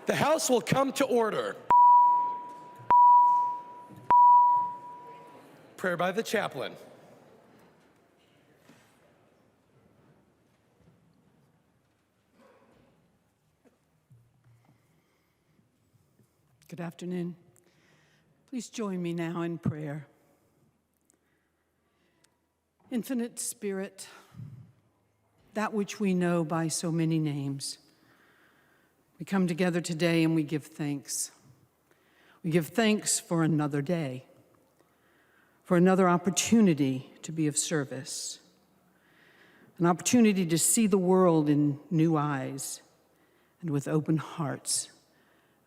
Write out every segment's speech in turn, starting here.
The House will come to order. Prayer by the chaplain. Good afternoon. Please join me now in prayer. Infinite Spirit, that which we know by so many names, we come together today and we give thanks. We give thanks for another day, for another opportunity to be of service, an opportunity to see the world in new eyes and with open hearts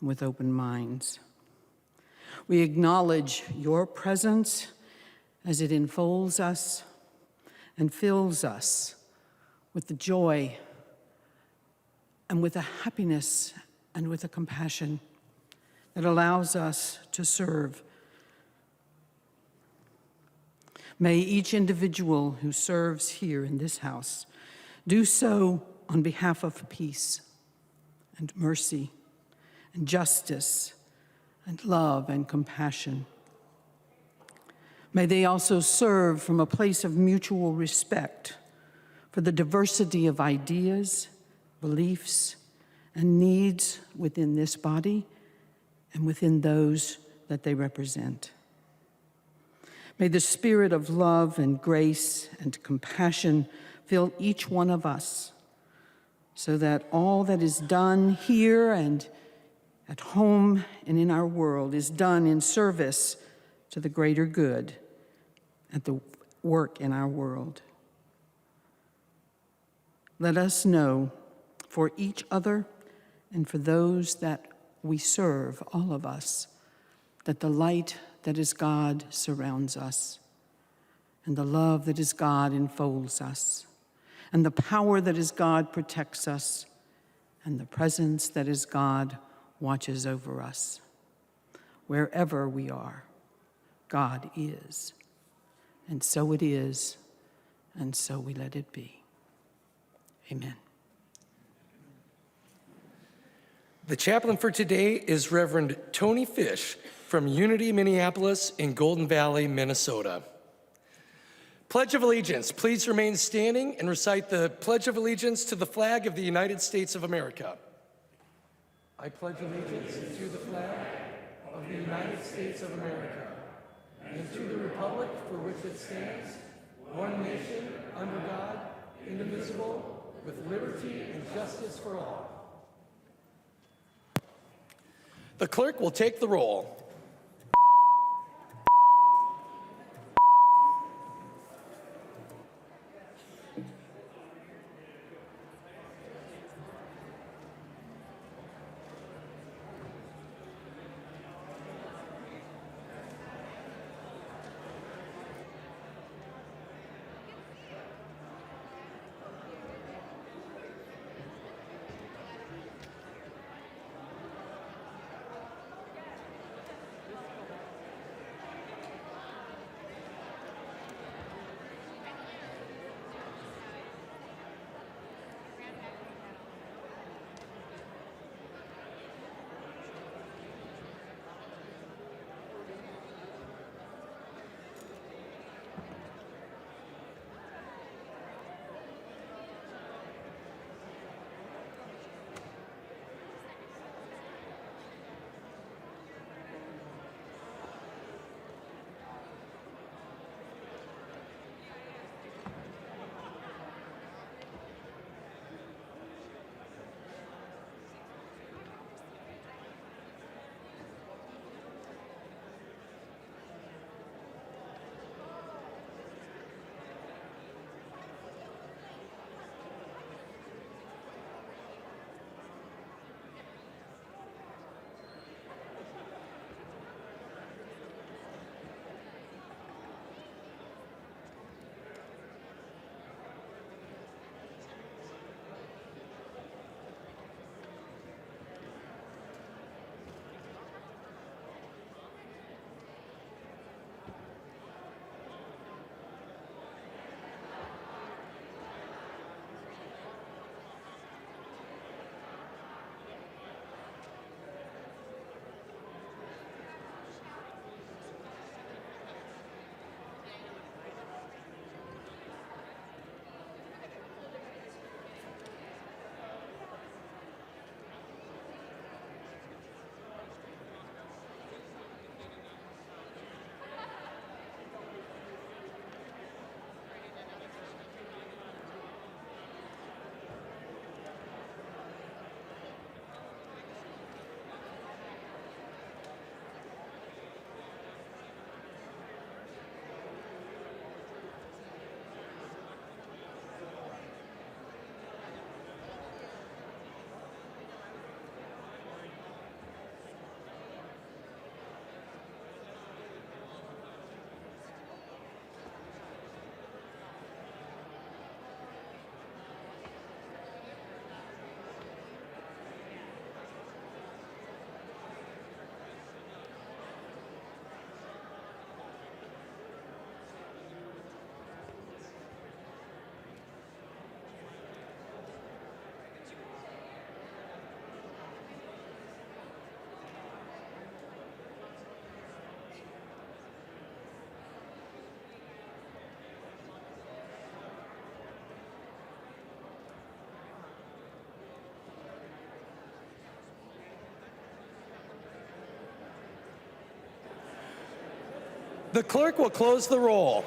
and with open minds. We acknowledge your presence as it enfolds us and fills us with the joy and with a happiness and with a compassion that allows us to serve. May each individual who serves here in this house do so on behalf of peace and mercy and justice and love and compassion. May they also serve from a place of mutual respect for the diversity of ideas, beliefs, and needs within this body and within those that they represent. May the spirit of love and grace and compassion fill each one of us so that all that is done here and at home and in our world is done in service to the greater good at the work in our world. Let us know for each other and for those that we serve, all of us, that the light that is God surrounds us, and the love that is God enfolds us, and the power that is God protects us, and the presence that is God watches over us. Wherever we are, God is. And so it is, and so we let it be. Amen. The chaplain for today is Reverend Tony Fish from Unity, Minneapolis in Golden Valley, Minnesota. Pledge of Allegiance. Please remain standing and recite the Pledge of Allegiance to the flag of the United States of America. I pledge allegiance to the flag of the United States of America and to the republic for which it stands, one nation, under God, indivisible, with liberty and justice for all. The clerk will take the roll. The clerk will close the roll.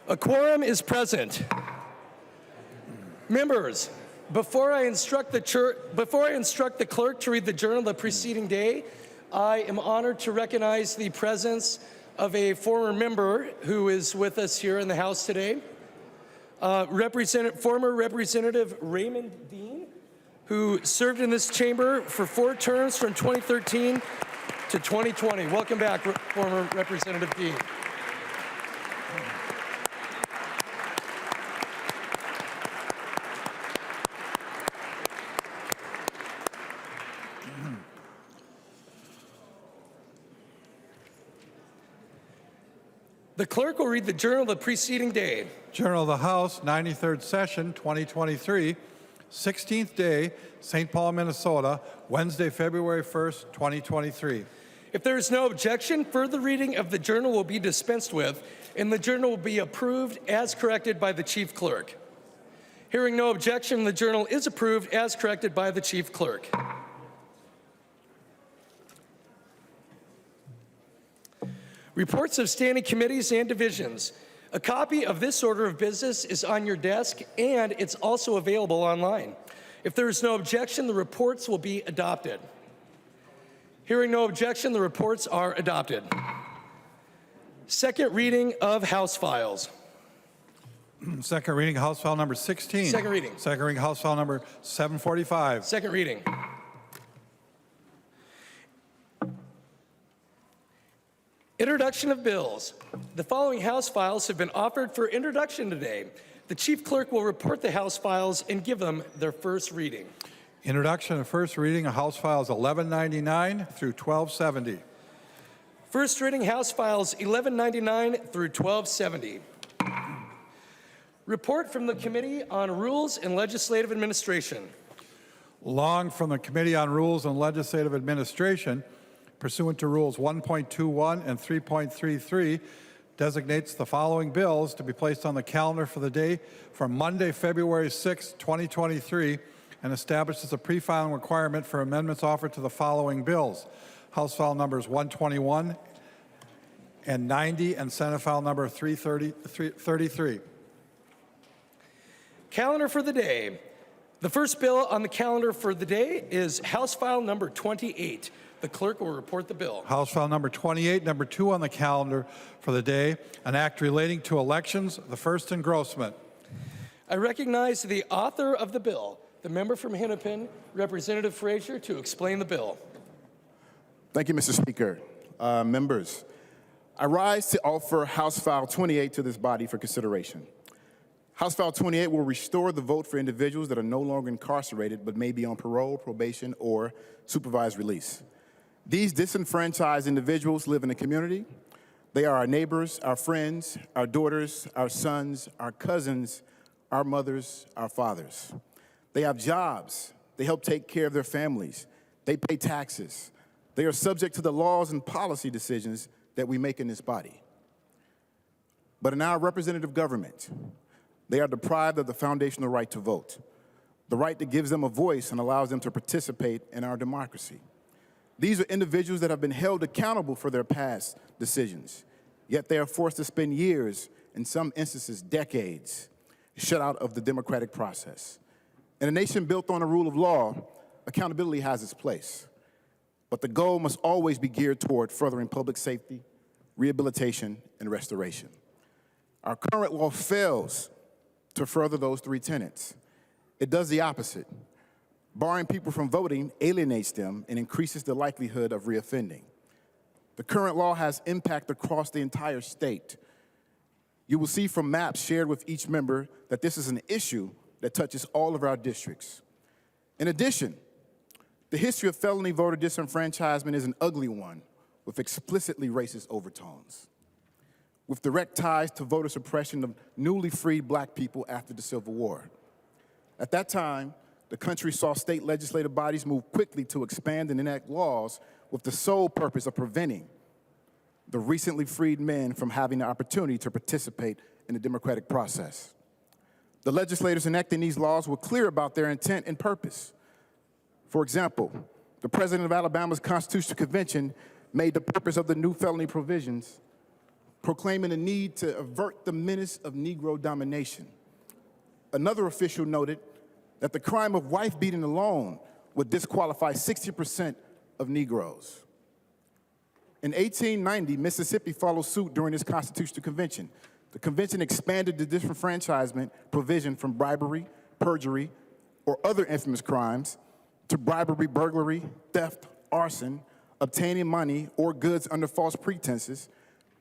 A quorum is present. Members, before I instruct the clerk to read the journal of the preceding day, I am honored to recognize the presence of a former member who is with us here in the House today. Former Representative Raymond Dean, who served in this chamber for 4 terms from 2013 to 2020. Welcome back, former Representative Dean. The clerk will read the journal of the preceding day. Journal of the House, 93rd Session, 2023, 16th day, St. Paul, Minnesota, Wednesday, February 1st, 2023. If there is no objection, further reading of the journal will be dispensed with, and the journal will be approved as corrected by the chief clerk. Hearing no objection, the journal is approved as corrected by the chief clerk. Reports of standing committees and divisions. A copy of this order of business is on your desk, and it's also available online. If there is no objection, the reports will be adopted. Hearing no objection, the reports are adopted. Second reading of House files. Second reading, House File number 16. Second reading. Second reading, House File number 745. Second reading. Introduction of bills. The following House files have been offered for introduction today. The chief clerk will report the House files and give them their first reading. Introduction and first reading of House Files 1199 through 1270. First reading House Files 1199 through 1270. Report from the Committee on Rules and Legislative Administration. Long from the Committee on Rules and Legislative Administration, pursuant to Rules 1.21 and 3.33, designates the following bills to be placed on the calendar for the day from Monday, February 6, 2023, and establishes a pre-filing requirement for amendments offered to the following bills. House File numbers 121 and 90 and Senate File number 333. Calendar for the day. The first bill on the calendar for the day is House File number 28. The clerk will report the bill. House File number 28, number 2 on the calendar for the day, an act relating to elections, the first engrossment. I recognize the author of the bill, the member from Hennepin, Representative Frazier, to explain the bill. Thank you, Mr. Speaker. Members, I rise to offer House File 28 to this body for consideration. House File 28 will restore the vote for individuals that are no longer incarcerated but may be on parole, probation, or supervised release. These disenfranchised individuals live in the community. They are our neighbors, our friends, our daughters, our sons, our cousins, our mothers, our fathers. They have jobs. They help take care of their families. They pay taxes. They are subject to the laws and policy decisions that we make in this body. But in our representative government, they are deprived of the foundational right to vote, the right that gives them a voice and allows them to participate in our democracy. These are individuals that have been held accountable for their past decisions, yet they are forced to spend years, in some instances decades, shut out of the democratic process. In a nation built on a rule of law, accountability has its place. But the goal must always be geared toward furthering public safety, rehabilitation, and restoration. Our current law fails to further those 3 tenets. It does the opposite. Barring people from voting alienates them and increases the likelihood of reoffending. The current law has impact across the entire state. You will see from maps shared with each member that this is an issue that touches all of our districts. In addition, the history of felony voter disenfranchisement is an ugly one with explicitly racist overtones, with direct ties to voter suppression of newly freed black people after the Civil War. At that time, the country saw state legislative bodies move quickly to expand and enact laws with the sole purpose of preventing the recently freed men from having the opportunity to participate in the democratic process. The legislators enacting these laws were clear about their intent and purpose. For example, the President of Alabama's Constitutional Convention made the purpose of the new felony provisions proclaiming the need to avert the menace of Negro domination. Another official noted that the crime of wife beating alone would disqualify 60% of Negroes. In 1890, Mississippi followed suit during this Constitutional Convention. The convention expanded the disenfranchisement provision from bribery, perjury, or other infamous crimes to bribery, burglary, theft, arson, obtaining money or goods under false pretenses,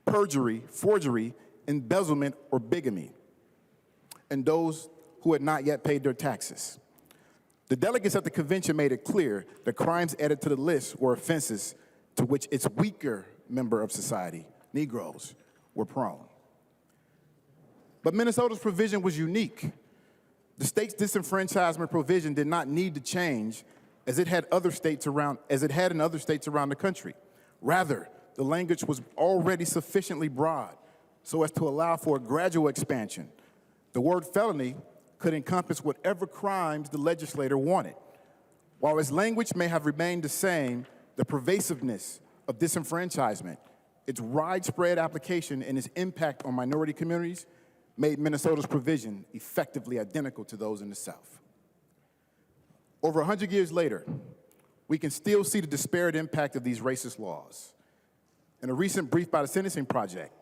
perjury, forgery, embezzlement, or bigamy, and those who had not yet paid their taxes. The delegates at the convention made it clear that crimes added to the list were offenses to which its weaker member of society, Negroes, were prone. But Minnesota's provision was unique. The state's disenfranchisement provision did not need to change as it had in other states around the country. Rather, the language was already sufficiently broad so as to allow for a gradual expansion. The word felony could encompass whatever crimes the legislator wanted. While its language may have remained the same, the pervasiveness of disenfranchisement, its widespread application, and its impact on minority communities made Minnesota's provision effectively identical to those in the South. Over 100 years later, we can still see the disparate impact of these racist laws. In a recent brief by the Sentencing Project,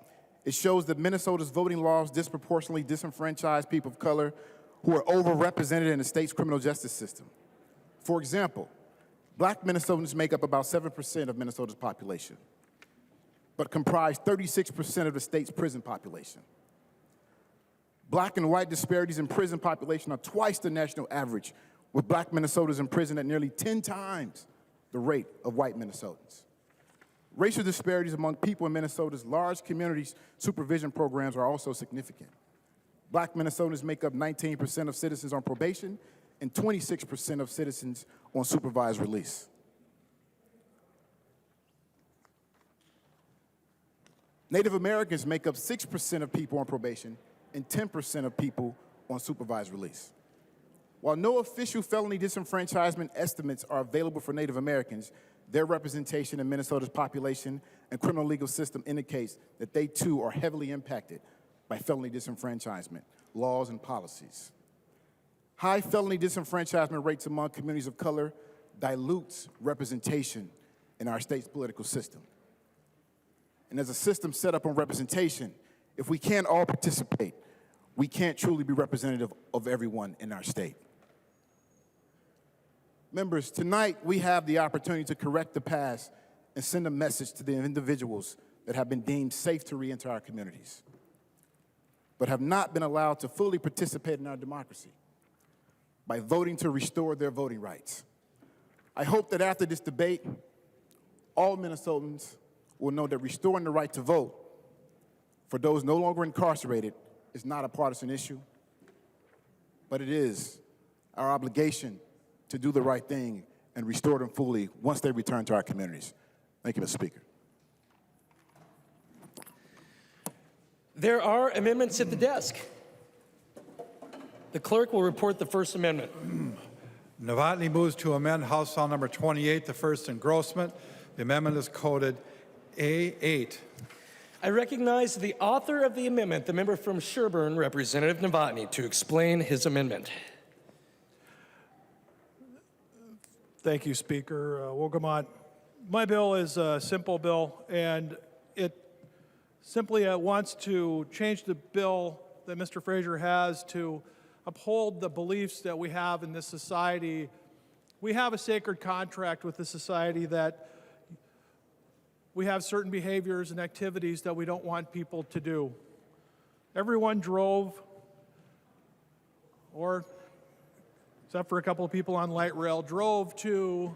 it shows that Minnesota's voting laws disproportionately disenfranchise people of color who are overrepresented in the state's criminal justice system. For example, Black Minnesotans make up about 7% of Minnesota's population, but comprise 36% of the state's prison population. Black and white disparities in prison population are twice the national average, with Black Minnesotans in prison at nearly 10 times the rate of white Minnesotans. Racial disparities among people in Minnesota's large community supervision programs are also significant. Black Minnesotans make up 19% of citizens on probation and 26% of citizens on supervised release. Native Americans make up 6% of people on probation and 10% of people on supervised release. While no official felony disenfranchisement estimates are available for Native Americans, their representation in Minnesota's population and criminal legal system indicates that they too are heavily impacted by felony disenfranchisement, laws, and policies. High felony disenfranchisement rates among communities of color dilutes representation in our state's political system. And as a system set up on representation, if we can't all participate, we can't truly be representative of everyone in our state. Members, tonight we have the opportunity to correct the past and send a message to the individuals that have been deemed safe to re-enter our communities, but have not been allowed to fully participate in our democracy by voting to restore their voting rights. I hope that after this debate, all Minnesotans will know that restoring the right to vote for those no longer incarcerated is not a partisan issue, but it is our obligation to do the right thing and restore them fully once they return to our communities. Thank you, Mr. Speaker. There are amendments at the desk. The clerk will report the first amendment. Novotny moves to amend House File Number 28, the first engrossment. The amendment is coded A8. I recognize the author of the amendment, the member from Sherburne, Representative Novotny, to explain his amendment. Thank you, Speaker Wogamont. My bill is a simple bill, and it simply wants to change the bill that Mr. Frazier has to uphold the beliefs that we have in this society. We have a sacred contract with the society that we have certain behaviors and activities that we don't want people to do. Everyone drove, or except for a couple of people on light rail, drove to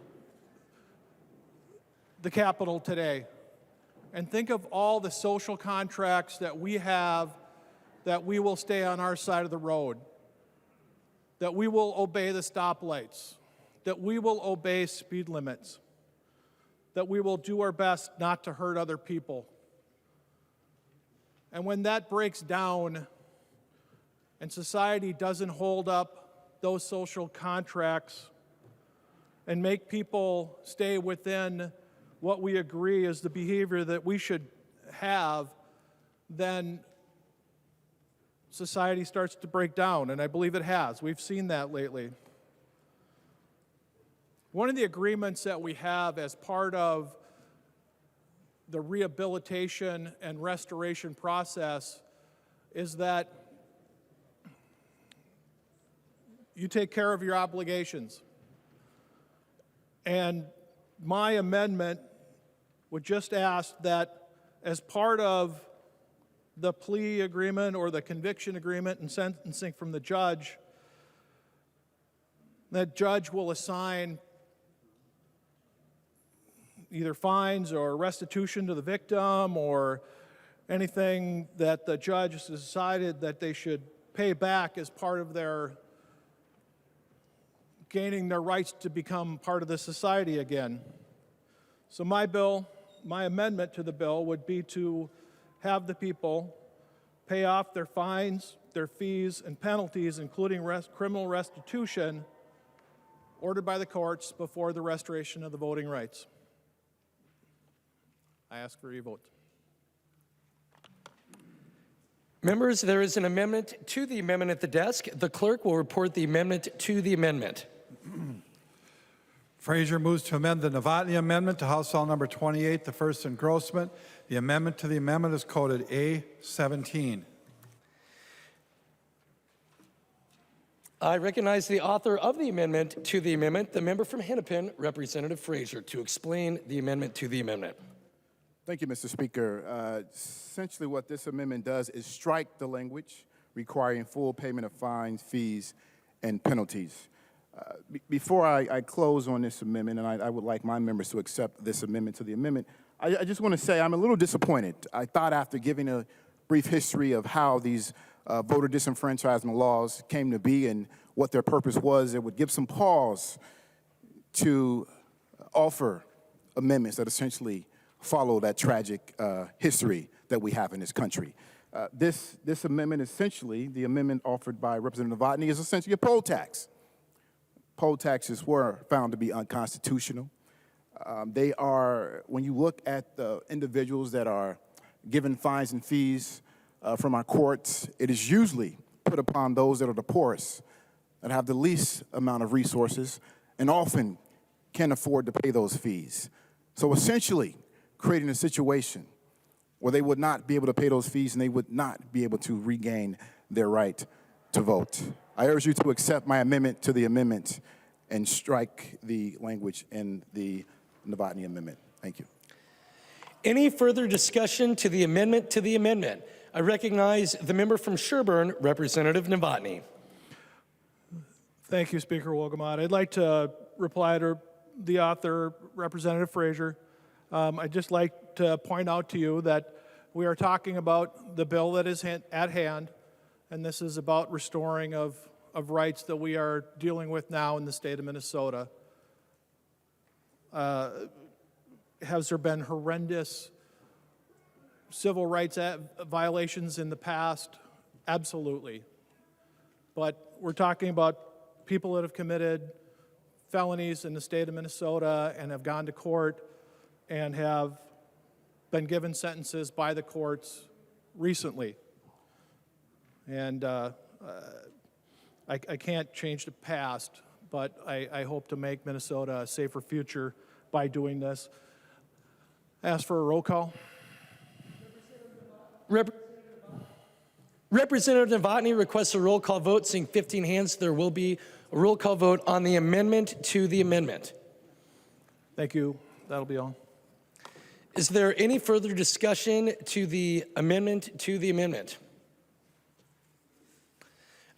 the Capitol today. And think of all the social contracts that we have, that we will stay on our side of the road, that we will obey the stoplights, that we will obey speed limits, that we will do our best not to hurt other people. And when that breaks down, and society doesn't hold up those social contracts and make people stay within what we agree is the behavior that we should have, then society starts to break down, and I believe it has. We've seen that lately. One of the agreements that we have as part of the rehabilitation and restoration process is that you take care of your obligations. And my amendment would just ask that as part of the plea agreement or the conviction agreement and sentencing from the judge, that judge will assign either fines or restitution to the victim or anything that the judge has decided that they should pay back as part of their gaining their rights to become part of the society again. So my amendment to the bill would be to have the people pay off their fines, their fees, and penalties, including criminal restitution, ordered by the courts before the restoration of the voting rights. I ask for your vote. Members, there is an amendment to the amendment at the desk. The clerk will report the amendment to the amendment. Frazier moves to amend the Novotny Amendment to House File Number 28, the first engrossment. The amendment to the amendment is coded A17. I recognize the author of the amendment to the amendment, the member from Hennepin, Representative Frazier, to explain the amendment to the amendment. Thank you, Mr. Speaker. Essentially what this amendment does is strike the language requiring full payment of fines, fees, and penalties. Before I close on this amendment, and I would like my members to accept this amendment to the amendment, I just want to say I'm a little disappointed. I thought after giving a brief history of how these voter disenfranchisement laws came to be and what their purpose was, it would give some pause to offer amendments that essentially follow that tragic history that we have in this country. This amendment, essentially, the amendment offered by Representative Novotny, is essentially a poll tax. Poll taxes were found to be unconstitutional. They are, when you look at the individuals that are given fines and fees from our courts, it is usually put upon those that are the poorest, that have the least amount of resources, and often can't afford to pay those fees. So essentially, creating a situation where they would not be able to pay those fees and they would not be able to regain their right to vote. I urge you to accept my amendment to the amendment and strike the language in the Novotny amendment. Thank you. Any further discussion to the amendment to the amendment? I recognize the member from Sherburne, Representative Novotny. Thank you, Speaker Wolgamott. I'd like to reply to the author, Representative Frazier. I'd just like to point out to you that we are talking about the bill that is at hand, and this is about restoring of rights that we are dealing with now in the state of Minnesota. Has there been horrendous civil rights violations in the past? Absolutely. But we're talking about people that have committed felonies in the state of Minnesota and have gone to court and have been given sentences by the courts recently. And I can't change the past, but I hope to make Minnesota a safer future by doing this. Ask for a roll call. Representative Novotny requests a roll call vote. Seeing 15 hands, there will be a roll call vote on the amendment to the amendment. Thank you. That'll be all. Is there any further discussion to the amendment to the amendment?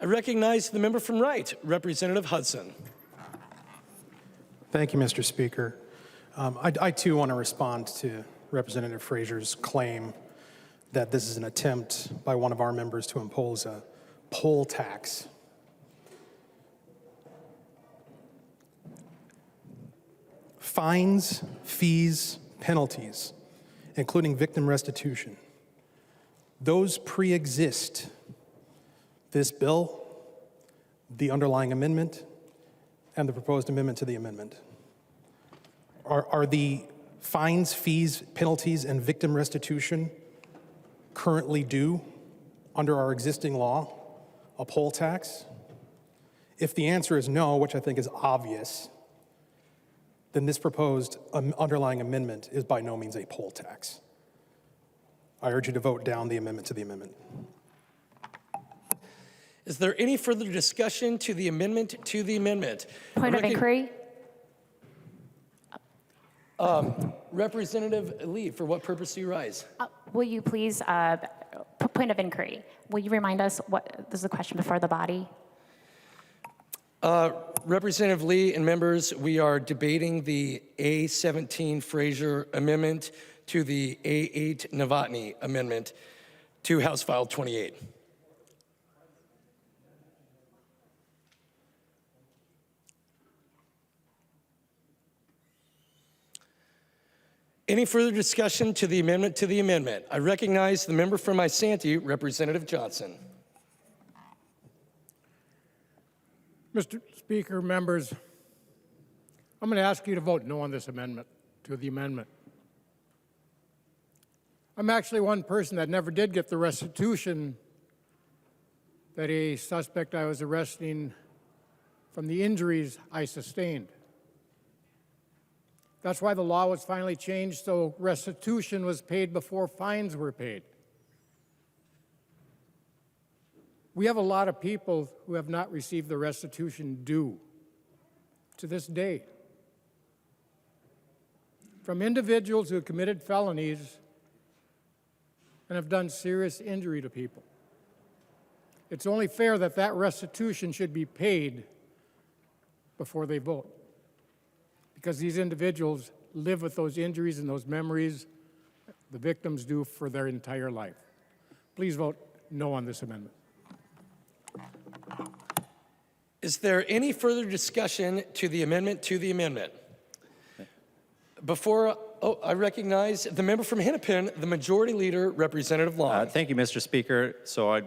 I recognize the member from Wright, Representative Hudson. Thank you, Mr. Speaker. I too want to respond to Representative Frazier's claim that this is an attempt by one of our members to impose a poll tax. Fines, fees, penalties, including victim restitution, those pre-exist this bill, the underlying amendment, and the proposed amendment to the amendment. Are the fines, fees, penalties, and victim restitution currently due under our existing law a poll tax? If the answer is no, which I think is obvious, then this proposed underlying amendment is by no means a poll tax. I urge you to vote down the amendment to the amendment. Is there any further discussion to the amendment to the amendment? Point of inquiry. Representative Lee, for what purpose do you rise? Will you please, point of inquiry, will you remind us what this is the question before the body? Representative Lee and members, we are debating the A17 Frazier amendment to the A8 Novotny amendment to House File 28. Any further discussion to the amendment to the amendment? I recognize the member from Isanti, Representative Johnson. Mr. Speaker, members, I'm going to ask you to vote no on this amendment to the amendment. I'm actually one person that never did get the restitution that a suspect I was arresting from the injuries I sustained. That's why the law was finally changed so restitution was paid before fines were paid. We have a lot of people who have not received the restitution due to this day. From individuals who have committed felonies and have done serious injury to people. It's only fair that that restitution should be paid before they vote, because these individuals live with those injuries and those memories the victims do for their entire life. Please vote no on this amendment. Is there any further discussion to the amendment to the amendment? I recognize the member from Hennepin, the Majority Leader, Representative Long. Thank you, Mr. Speaker. So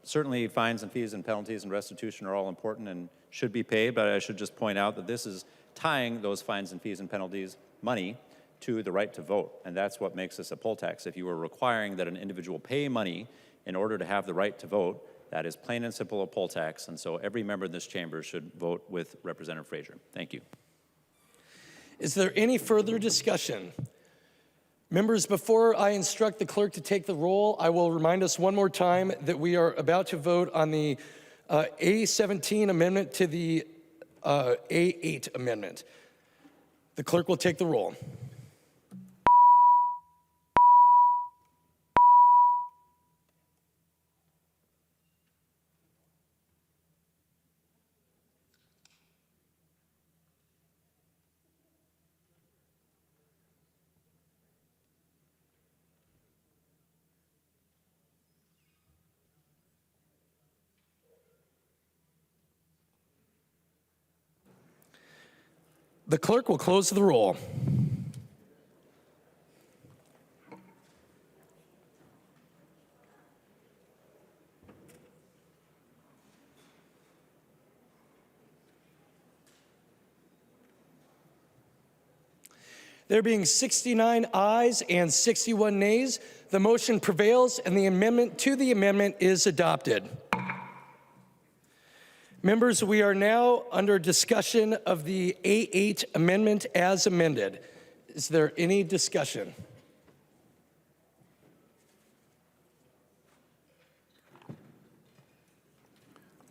certainly fines and fees and penalties and restitution are all important and should be paid, but I should just point out that this is tying those fines and fees and penalties money to the right to vote, and that's what makes this a poll tax. If you were requiring that an individual pay money in order to have the right to vote, that is plain and simple a poll tax, and so every member in this chamber should vote with Representative Frazier. Thank you. Is there any further discussion? Members, before I instruct the clerk to take the roll, I will remind us one more time that we are about to vote on the A17 amendment to the A8 amendment. The clerk will take the roll. The clerk will close the roll. There being 69 ayes and 61 nays, the motion prevails and the amendment to the amendment is adopted. Members, we are now under discussion of the A8 amendment as amended. Is there any discussion?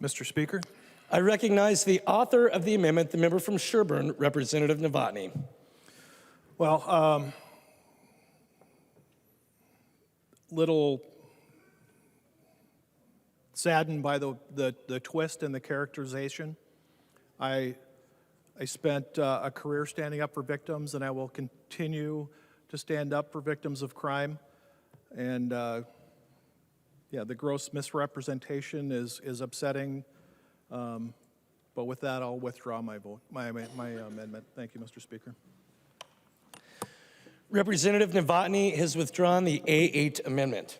Mr. Speaker. I recognize the author of the amendment, the member from Sherburne, Representative Novotny. Well, little saddened by the twist in the characterization. I spent a career standing up for victims, and I will continue to stand up for victims of crime. And yeah, the gross misrepresentation is upsetting. But with that, I'll withdraw my vote, my amendment. Thank you, Mr. Speaker. Representative Novotny has withdrawn the A8 amendment.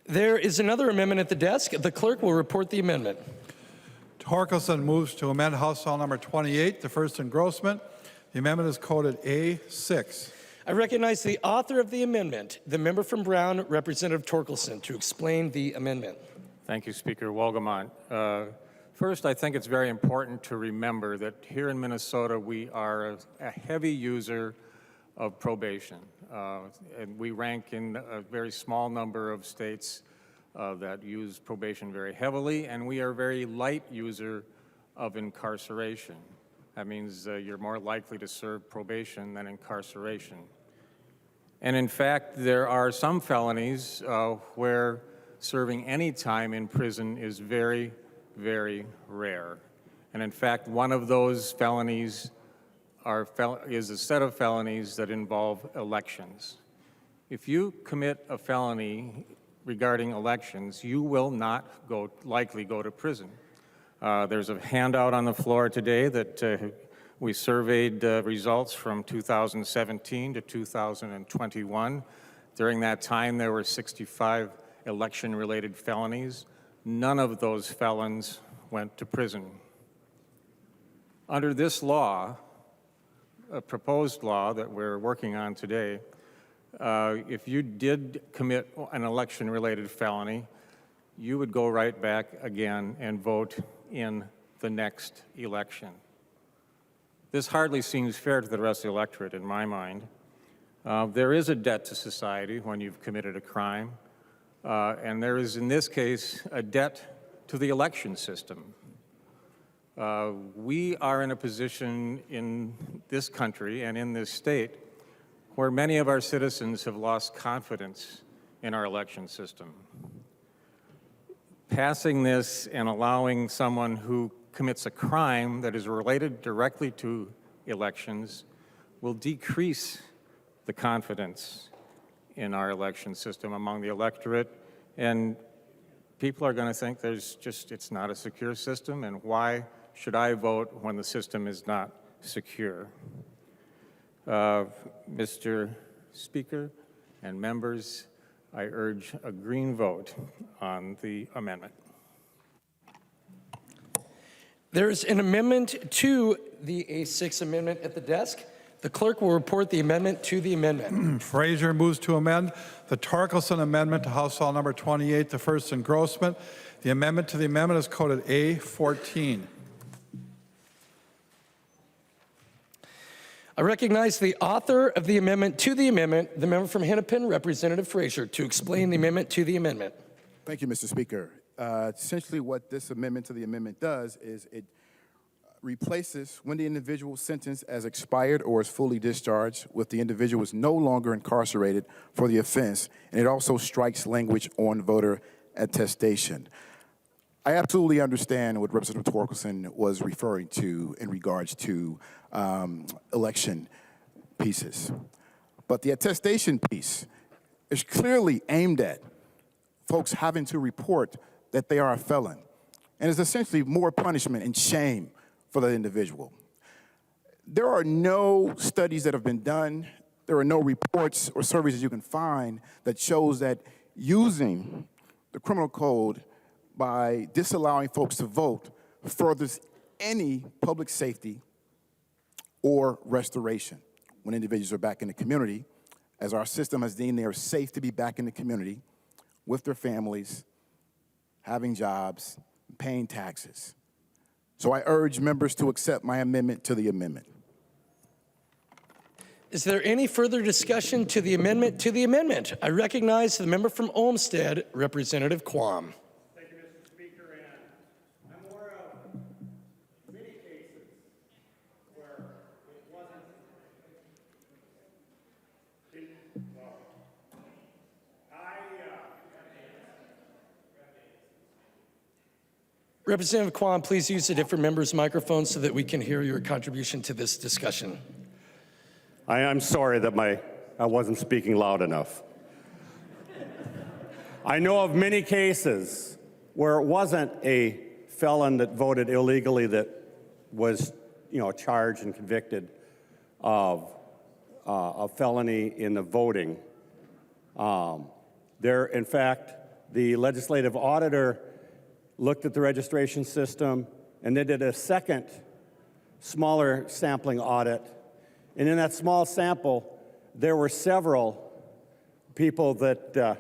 There is another amendment at the desk. The clerk will report the amendment. Torkelson moves to amend House File Number 28, the first engrossment. The amendment is coded A6. I recognize the author of the amendment, the member from Brown, Representative Torkelson, to explain the amendment. Thank you, Speaker Wolgamott. First, I think it's very important to remember that here in Minnesota, we are a heavy user of probation. And we rank in a very small number of states that use probation very heavily, and we are a very light user of incarceration. That means you're more likely to serve probation than incarceration. And in fact, there are some felonies where serving any time in prison is very, very rare. And in fact, one of those felonies is a set of felonies that involve elections. If you commit a felony regarding elections, you will not likely go to prison. There's a handout on the floor today that we surveyed results from 2017 to 2021. During that time, there were 65 election-related felonies. None of those felons went to prison. Under this law, a proposed law that we're working on today, if you did commit an election-related felony, you would go right back again and vote in the next election. This hardly seems fair to the rest of the electorate, in my mind. There is a debt to society when you've committed a crime, and there is, in this case, a debt to the election system. We are in a position in this country and in this state where many of our citizens have lost confidence in our election system. Passing this and allowing someone who commits a crime that is related directly to elections will decrease the confidence in our election system among the electorate, and people are going to think it's not a secure system, and why should I vote when the system is not secure? Mr. Speaker and members, I urge a green vote on the amendment. There's an amendment to the A6 amendment at the desk. The clerk will report the amendment to the amendment. Frazier moves to amend the Torkelson amendment to House File Number 28, the first engrossment. The amendment to the amendment is coded A14. I recognize the author of the amendment to the amendment, the member from Hennepin, Representative Frazier, to explain the amendment to the amendment. Thank you, Mr. Speaker. Essentially what this amendment to the amendment does is it replaces when the individual's sentence as expired or is fully discharged with the individual is no longer incarcerated for the offense, and it also strikes language on voter attestation. I absolutely understand what Representative Torkelson was referring to in regards to election pieces. But the attestation piece is clearly aimed at folks having to report that they are a felon, and is essentially more punishment and shame for the individual. There are no studies that have been done, there are no reports or surveys that you can find that shows that using the criminal code by disallowing folks to vote furthers any public safety or restoration when individuals are back in the community, as our system has deemed they are safe to be back in the community with their families, having jobs, paying taxes. So I urge members to accept my amendment to the amendment. Is there any further discussion to the amendment to the amendment? I recognize the member from Olmsted, Representative Quam. Thank you, Mr. Speaker, and I'm aware of many cases where it wasn't Representative Quam, please use a different member's microphone so that we can hear your contribution to this discussion. I'm sorry that I wasn't speaking loud enough. I know of many cases where it wasn't a felon that voted illegally that was, charged and convicted of a felony in the voting. In fact, The legislative auditor looked at the registration system, and they did a second smaller sampling audit. And in that small sample, there were several people that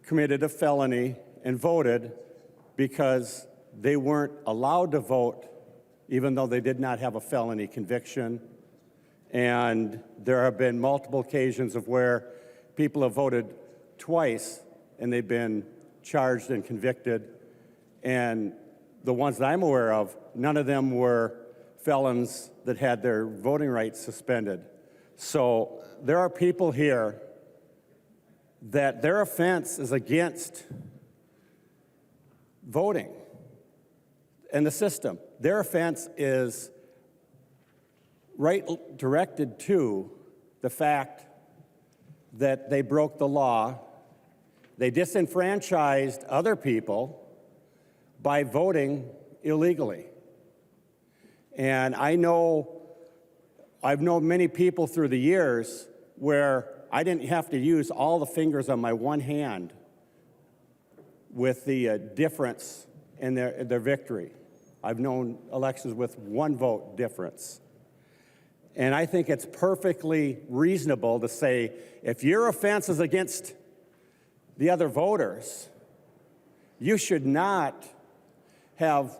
committed a felony and voted because they weren't allowed to vote even though they did not have a felony conviction. And there have been multiple occasions of where people have voted twice and they've been charged and convicted. And the ones that I'm aware of, none of them were felons that had their voting rights suspended. So there are people here that their offense is against voting and the system. Their offense is directed to the fact that they broke the law, they disenfranchised other people by voting illegally. And I've known many people through the years where I didn't have to use all the fingers on my one hand with the difference in their victory. I've known elections with one vote difference. And I think it's perfectly reasonable to say, if your offense is against the other voters, you should not have,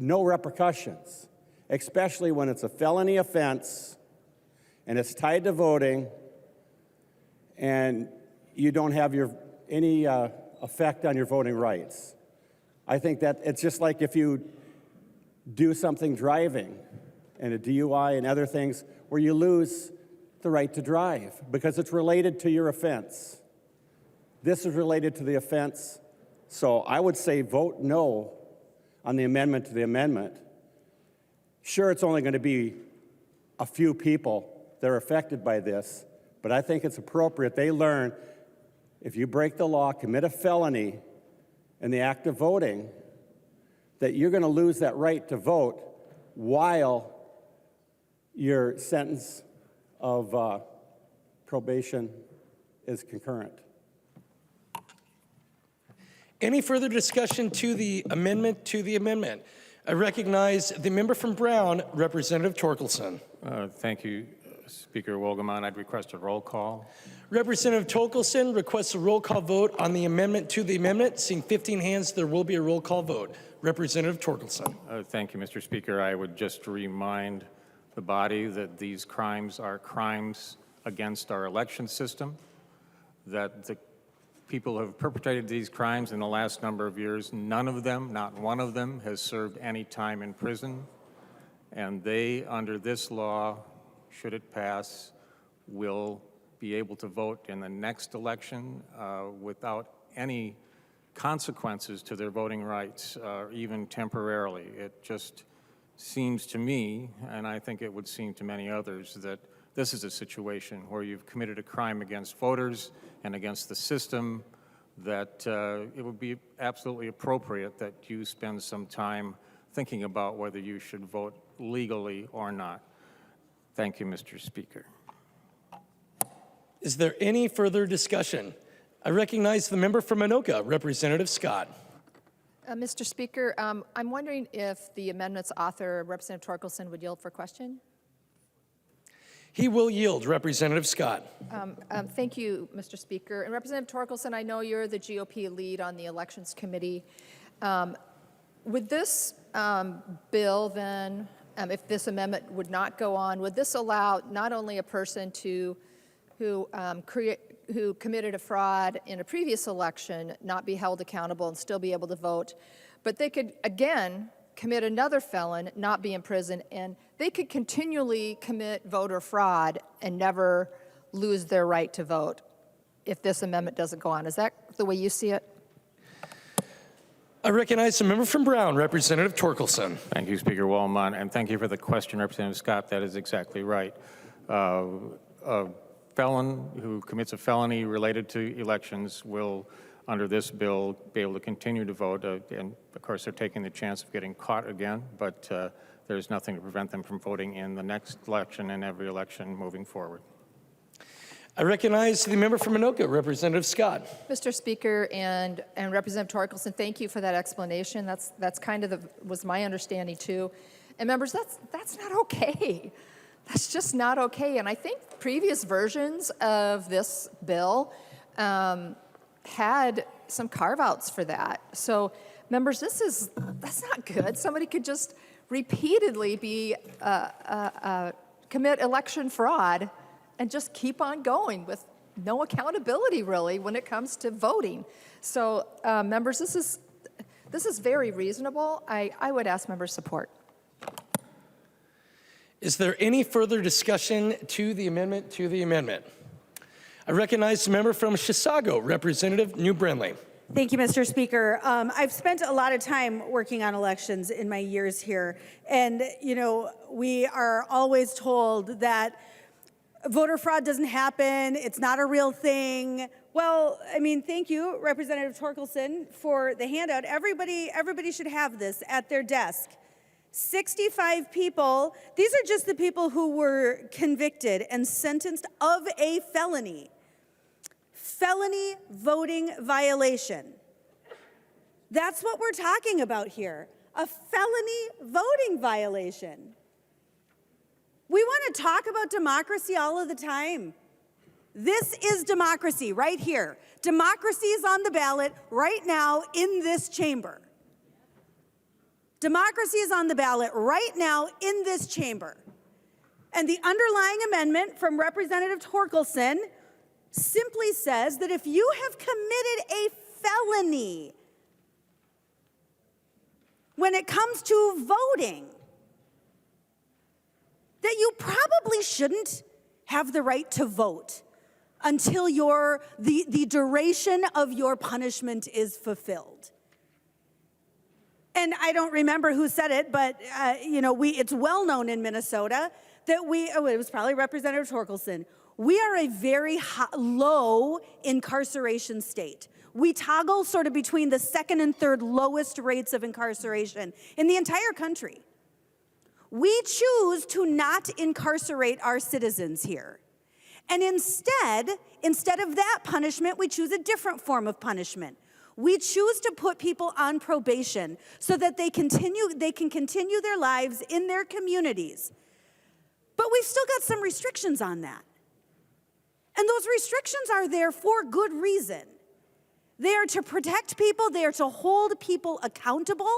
no repercussions, especially when it's a felony offense and it's tied to voting and you don't have any effect on your voting rights. I think that it's just like if you do something driving and a DUI and other things where you lose the right to drive because it's related to your offense. This is related to the offense, so I would say vote no on the amendment to the amendment. Sure, it's only going to be a few people that are affected by this, but I think it's appropriate they learn if you break the law, commit a felony in the act of voting, that you're going to lose that right to vote while your sentence of probation is concurrent. Any further discussion to the amendment to the amendment? I recognize the member from Brown, Representative Torkelson. Thank you, Speaker Wolgamott. I'd request a roll call. Representative Torkelson requests a roll call vote on the amendment to the amendment. Seeing 15 hands, there will be a roll call vote. Representative Torkelson. Thank you, Mr. Speaker. I would just remind the body that these crimes are crimes against our election system, that the people who have perpetrated these crimes in the last number of years, none of them, not one of them, has served any time in prison. And they, under this law, should it pass, will be able to vote in the next election without any consequences to their voting rights, even temporarily. It just seems to me, and I think it would seem to many others, that this is a situation where you've committed a crime against voters and against the system, that it would be absolutely appropriate that you spend some time thinking about whether you should vote legally or not. Thank you, Mr. Speaker. Is there any further discussion? I recognize the member from Anoka, Representative Scott. Mr. Speaker, I'm wondering if the amendment's author, Representative Torkelson, would yield for question? He will yield, Representative Scott. Thank you, Mr. Speaker. And Representative Torkelson, I know you're the GOP lead on the Elections Committee. Would this bill then, if this amendment would not go on, would this allow not only a person who committed a fraud in a previous election not be held accountable and still be able to vote, but they could, again, commit another felon, not be in prison, and they could continually commit voter fraud and never lose their right to vote if this amendment doesn't go on. Is that the way you see it? I recognize the member from Brown, Representative Torkelson. Thank you, Speaker Wolgamott, and thank you for the question, Representative Scott. That is exactly right. A felon who commits a felony related to elections will, under this bill, be able to continue to vote. And of course, they're taking the chance of getting caught again, but there's nothing to prevent them from voting in the next election and every election moving forward. I recognize the member from Anoka, Representative Scott. Mr. Speaker and Representative Torkelson, thank you for that explanation. That's kind of was my understanding too. And members, that's not okay. That's just not okay. And I think previous versions of this bill had some carve-outs for that. So members, that's not good. Somebody could just repeatedly commit election fraud and just keep on going with no accountability, really, when it comes to voting. So, members, this is very reasonable. I would ask members' support. Is there any further discussion to the amendment I recognize the member from Chisago, Representative New Brinley. Thank you, Mr. Speaker. I've spent a lot of time working on elections in my years here, and we are always told that voter fraud doesn't happen, it's not a real thing. Well, I mean, thank you, Representative Torkelson, for the handout. Everybody should have this at their desk. 65 people, these are just the people who were convicted and sentenced of a felony voting violation. That's what we're talking about here, a felony voting violation. We want to talk about democracy all of the time. This is democracy right here. Democracy is on the ballot right now in this chamber. Democracy is on the ballot right now in this chamber. And the underlying amendment from Representative Torkelson simply says that if you have committed a felony when it comes to voting, that you probably shouldn't have the right to vote until the duration of your punishment is fulfilled. And I don't remember who said it, but it's well known in Minnesota that it was probably Representative Torkelson. We are a very low incarceration state. We toggle sort of between the second and third lowest rates of incarceration in the entire country. We choose to not incarcerate our citizens here. And instead of that punishment, we choose a different form of punishment. We choose to put people on probation so that they can continue their lives in their communities. But we've still got some restrictions on that. And those restrictions are there for good reason. They are to protect people, they are to hold people accountable.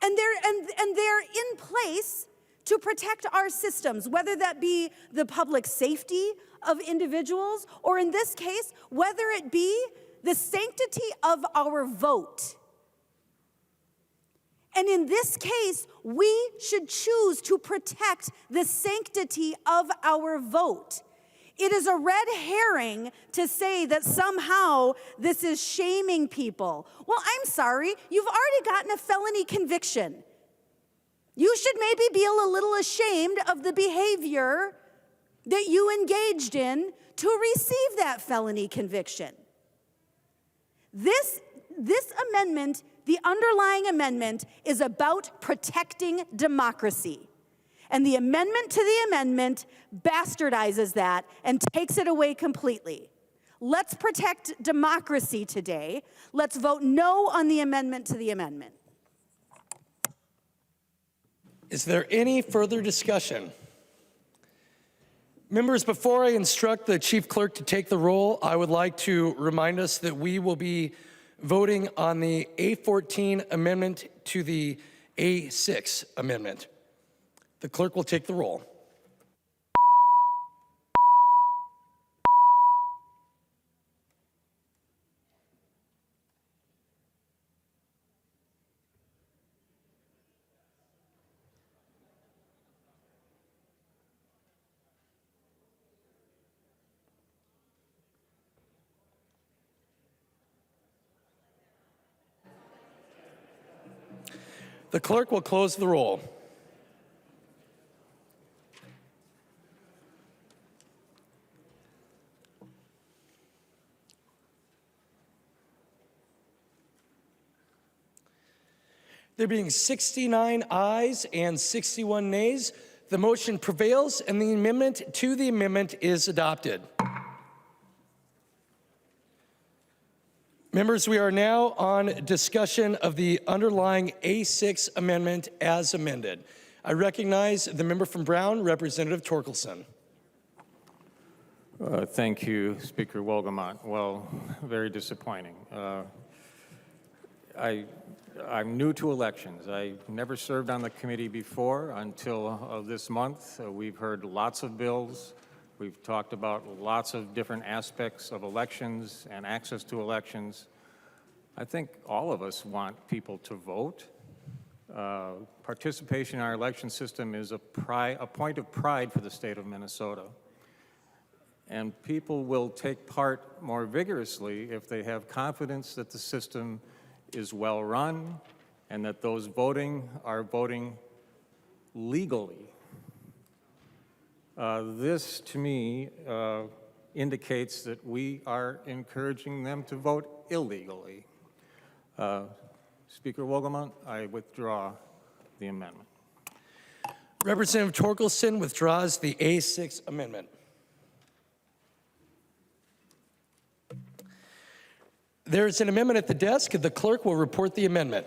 And they're in place to protect our systems, whether that be the public safety of individuals, or in this case, whether it be the sanctity of our vote. And in this case, we should choose to protect the sanctity of our vote. It is a red herring to say that somehow this is shaming people. Well, I'm sorry, you've already gotten a felony conviction. You should maybe be a little ashamed of the behavior that you engaged in to receive that felony conviction. This amendment, the underlying amendment, is about protecting democracy. And the amendment to the amendment bastardizes that and takes it away completely. Let's protect democracy today. Let's vote no on the amendment to the amendment. Is there any further discussion? Members, before I instruct the chief clerk to take the roll, I would like to remind us that we will be voting on the A14 amendment to the A6 amendment. The clerk will take the roll. The clerk will close the roll. There being 69 ayes and 61 nays, The motion prevails and the amendment to the amendment is adopted. Members, we are now on discussion of the underlying A6 amendment as amended. I recognize the member from Brown, Representative Torkelson. Thank you, Speaker Wolgamott. Well, very disappointing. I'm new to elections. I never served on the committee before until this month. We've heard lots of bills. We've talked about lots of different aspects of elections and access to elections. I think all of us want people to vote. Participation in our election system is a point of pride for the state of Minnesota. And people will take part more vigorously if they have confidence that the system is well run and that those voting are voting legally. This, to me, indicates that we are encouraging them to vote illegally. Speaker Wolgamott, I withdraw the amendment. Representative Torkelson withdraws the A6 amendment. There is an amendment at the desk. The clerk will report the amendment.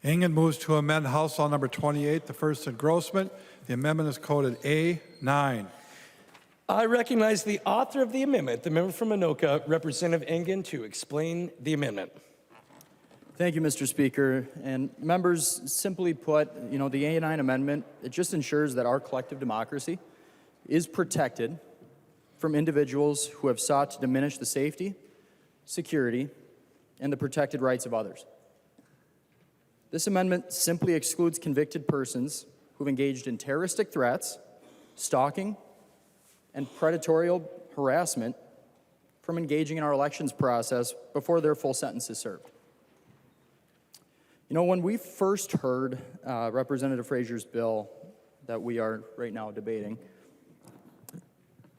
Ingen moves to amend House Law number 28, the first engrossment. The amendment is coded A9. I recognize the author of the amendment, the member from Anoka, Representative Engen, to explain the amendment. Thank you, Mr. Speaker. And members, simply put, the A9 amendment, it just ensures that our collective democracy is protected from individuals who have sought to diminish the safety, security, and the protected rights of others. This amendment simply excludes convicted persons who've engaged in terroristic threats, stalking, and predatory harassment from engaging in our elections process before their full sentence is served. When we first heard Representative Frazier's bill that we are right now debating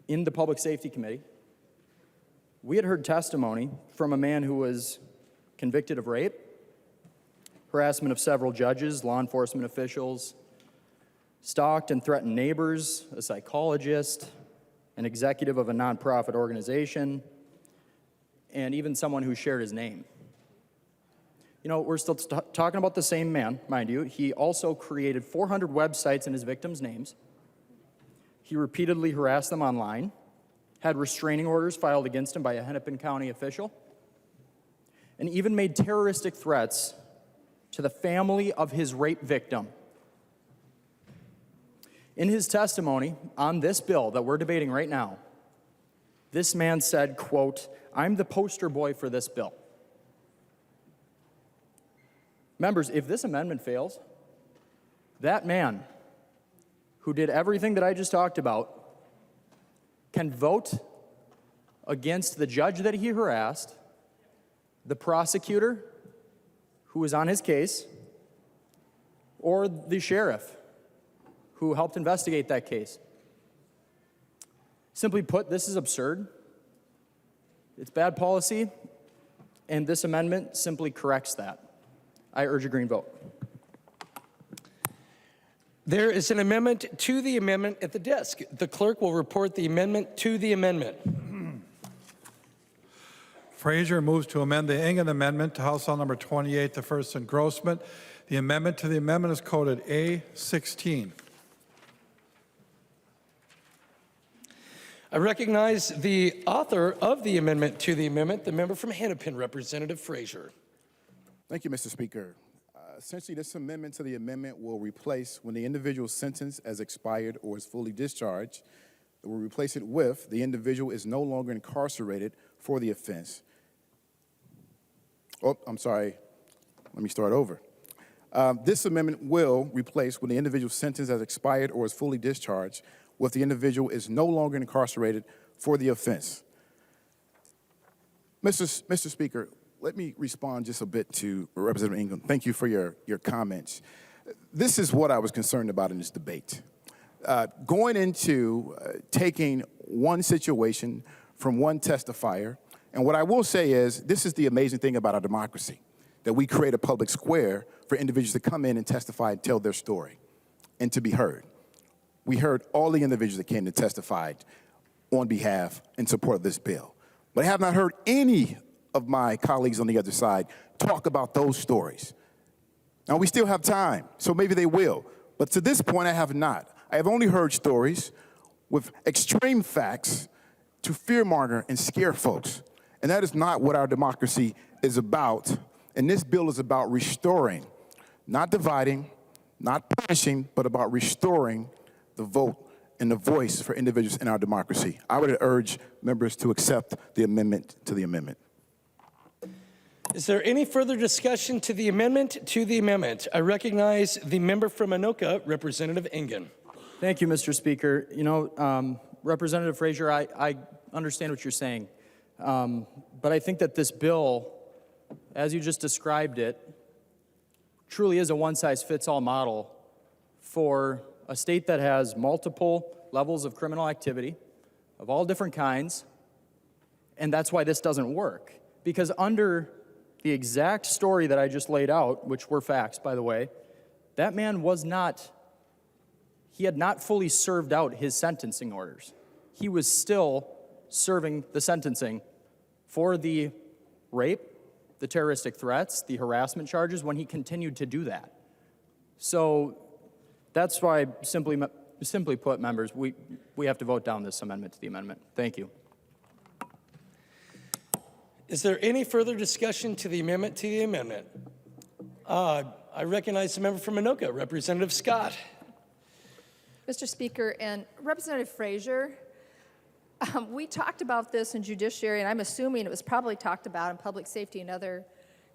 in the Public Safety Committee, we had heard testimony from a man who was convicted of rape, harassment of several judges, law enforcement officials, stalked and threatened neighbors, a psychologist, an executive of a nonprofit organization, and even someone who shared his name. We're still talking about the same man, mind you. He also created 400 websites in his victims' names. He repeatedly harassed them online, had restraining orders filed against him by a Hennepin County official, and even made terroristic threats to the family of his rape victim. In his testimony on this bill that we're debating right now, this man said, quote, "I'm the poster boy for this bill." Members, if this amendment fails, that man who did everything that I just talked about can vote against the judge that he harassed, the prosecutor who was on his case, or the sheriff who helped investigate that case. Simply put, this is absurd. It's bad policy, and this amendment simply corrects that. I urge a green vote. There is an amendment to the amendment at the desk. The clerk will report the amendment to the amendment. Frazier moves to amend the Ingen amendment to House Law number 28, the first engrossment. The amendment to the amendment is coded A16. I recognize the author of the amendment to the amendment, the member from Hennepin, Representative Frazier. Thank you, Mr. Speaker. Essentially, this amendment to the amendment will replace when the individual's sentence has expired or is fully discharged. It will replace it with the individual is no longer incarcerated for the offense. Oh, I'm sorry. Let me start over. This amendment will replace when the individual's sentence has expired or is fully discharged with the individual is no longer incarcerated for the offense. Mr. Speaker, let me respond just a bit to Representative England. Thank you for your comments. This is what I was concerned about in this debate. Going into taking one situation from one testifier, and what I will say is this is the amazing thing about our democracy. that we create a public square for individuals to come in and testify and tell their story and to be heard. We heard all the individuals that came to testify on behalf in support of this bill. But I have not heard any of my colleagues on the other side talk about those stories. Now, we still have time, so maybe they will. But to this point, I have not. I have only heard stories with extreme facts to fearmonger and scare folks. And that is not what our democracy is about. And this bill is about restoring, not dividing, not punishing, but about restoring the vote and the voice for individuals in our democracy. I would urge members to accept the amendment to the amendment. Is there any further discussion to the amendment to the amendment? I recognize the member from Anoka, Representative Engen. Thank you, Mr. Speaker. You know, Representative Frazier, I understand what you're saying, but I think that this bill, as you just described it, truly is a one-size-fits-all model for a state that has multiple levels of criminal activity of all different kinds, and that's why this doesn't work. Because under the exact story that I just laid out, which were facts, by the way, that man he had not fully served out his sentencing orders. He was still serving the sentencing for the rape, the terroristic threats, the harassment charges when he continued to do that. So that's why, simply put, members, we have to vote down this amendment to the amendment. Thank you. Is there any further discussion to the amendment to the amendment? I recognize the member from Anoka, Representative Scott. Mr. Speaker, and Representative Frazier, we talked about this in judiciary, and I'm assuming it was probably talked about in public safety and other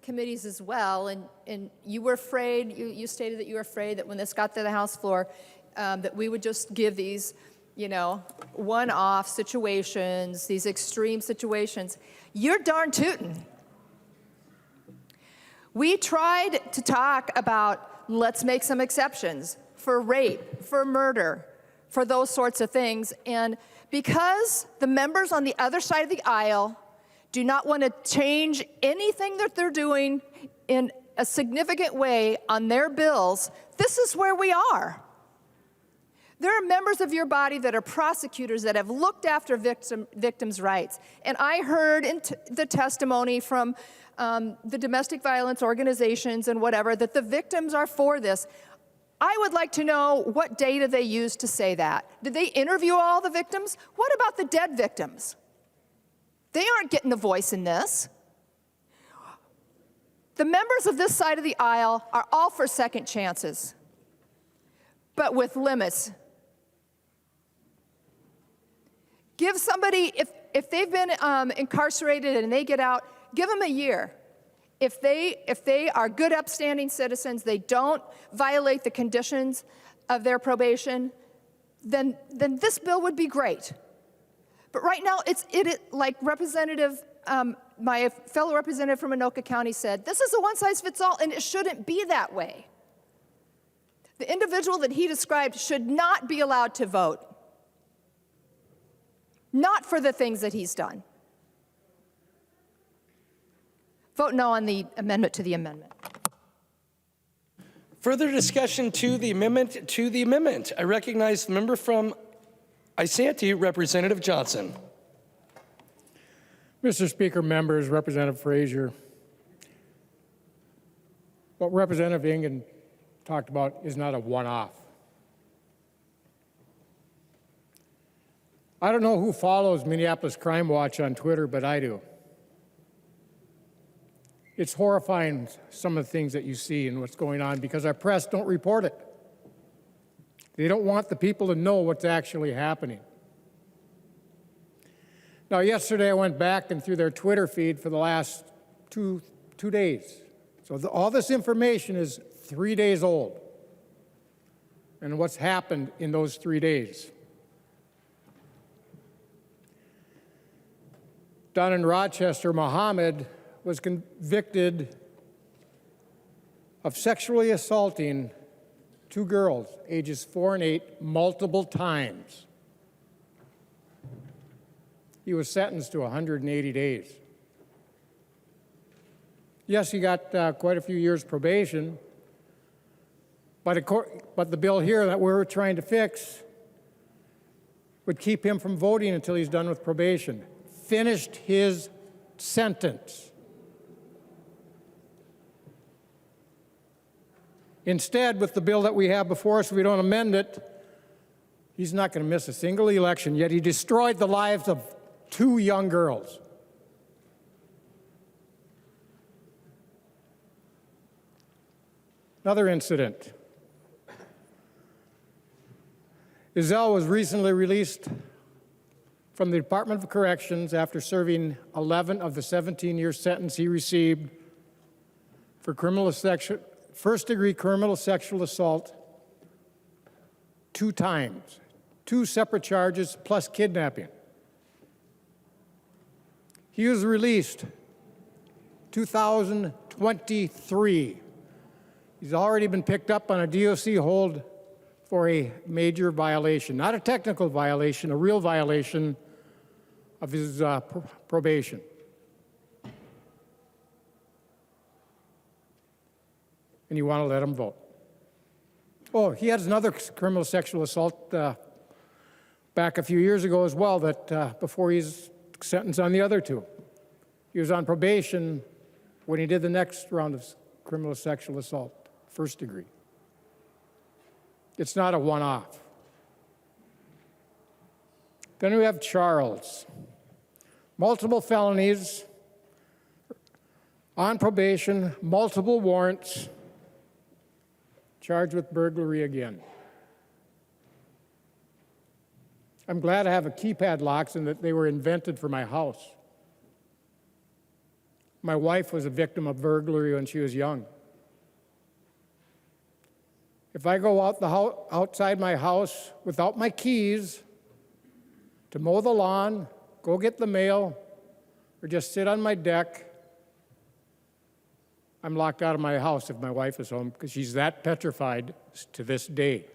committees as well, and you were afraid, you stated that you were afraid that when this got to the House floor, that we would just give these, you know, one-off situations, these extreme situations. You're darn tootin'. We tried to talk about let's make some exceptions for rape, for murder, for those sorts of things, and because the members on the other side of the aisle do not want to change anything that they're doing in a significant way on their bills, this is where we are. There are members of your body that are prosecutors that have looked after victims' rights. And I heard in the testimony from the domestic violence organizations and whatever that the victims are for this. I would like to know what data they used to say that. Did they interview all the victims? What about the dead victims? They aren't getting a voice in this. The members of this side of the aisle are all for second chances, but with limits. Give somebody, if they've been incarcerated and they get out, give them a year. If they are good, upstanding citizens, they don't violate the conditions of their probation, then this bill would be great. But right now, like Representative, my fellow representative from Anoka County said, this is a one-size-fits-all, and it shouldn't be that way. The individual that he described should not be allowed to vote. Not for the things that he's done. Vote no on the amendment to the amendment. Further discussion to the amendment to the amendment. I recognize the member from Isanti, Representative Johnson. Mr. Speaker, members, Representative Frazier, what Representative Engen talked about is not a one-off. I don't know who follows Minneapolis Crime Watch on Twitter, but I do. It's horrifying, some of the things that you see and what's going on, because our press don't report it. They don't want the people to know what's actually happening. Now, yesterday I went back and through their Twitter feed for the last two days. So all this information is 3 days old, and what's happened in those 3 days. Down in Rochester, Muhammad was convicted of sexually assaulting 2 girls, ages 4 and 8, multiple times. He was sentenced to 180 days. Yes, he got quite a few years probation, but the bill here that we're trying to fix would keep him from voting until he's done with probation, finished his sentence. Instead, with the bill that we have before us, if we don't amend it, he's not going to miss a single election, yet he destroyed the lives of 2 young girls. Another incident. Izell was recently released from the Department of Corrections after serving 11 of the 17-year sentence he received for first-degree criminal sexual assault 2 times, 2 separate charges plus kidnapping. He was released 2023. He's already been picked up on a DOC hold for a major violation, not a technical violation, a real violation of his probation. And you want to let him vote. Oh, he has another criminal sexual assault back a few years ago as well, that before he's sentenced on the other 2. He was on probation when he did the next round of criminal sexual assault, first degree. It's not a one-off. Then we have Charles. Multiple felonies, on probation, multiple warrants, charged with burglary again. I'm glad I have a keypad locks and that they were invented for my house. My wife was a victim of burglary when she was young. If I go out outside my house without my keys to mow the lawn, go get the mail, or just sit on my deck, I'm locked out of my house if my wife is home because she's that petrified to this day.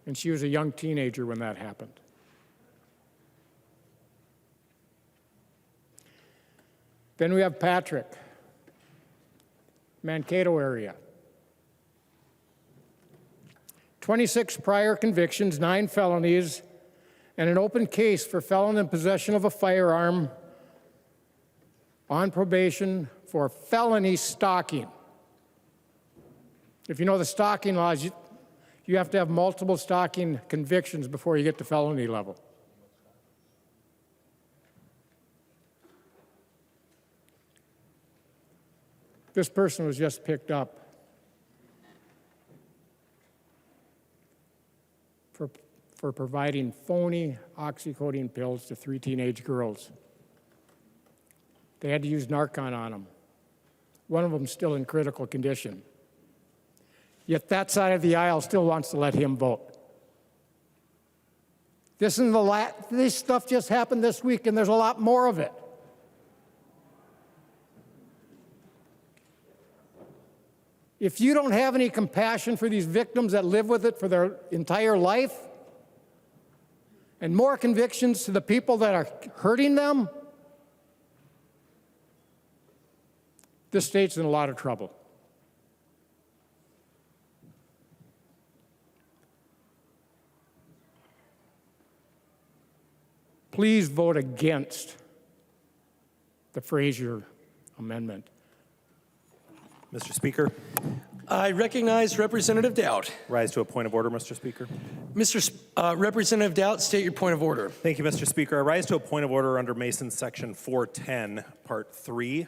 And she was a young teenager when that happened. Then we have Patrick, Mankato area. 26 prior convictions, 9 felonies, and an open case for felon in possession of a firearm, on probation for felony stalking. If you know the stalking laws, you have to have multiple stalking convictions before you get to felony level. This person was just picked up for providing phony oxycodone pills to 3 teenage girls. They had to use Narcan on them. One of them is still in critical condition. Yet that side of the aisle still wants to let him vote. This stuff just happened this week, and there's a lot more of it. If you don't have any compassion for these victims that live with it for their entire life, and more convictions to the people that are hurting them, this state's in a lot of trouble. Please vote against the Frazier amendment. Mr. Speaker, I recognize Representative Dowd. rise to a point of order, Mr. Speaker. Representative Dowd, state your point of order. Thank you, Mr. Speaker. I rise to a point of order under Mason Section 410, Part 3,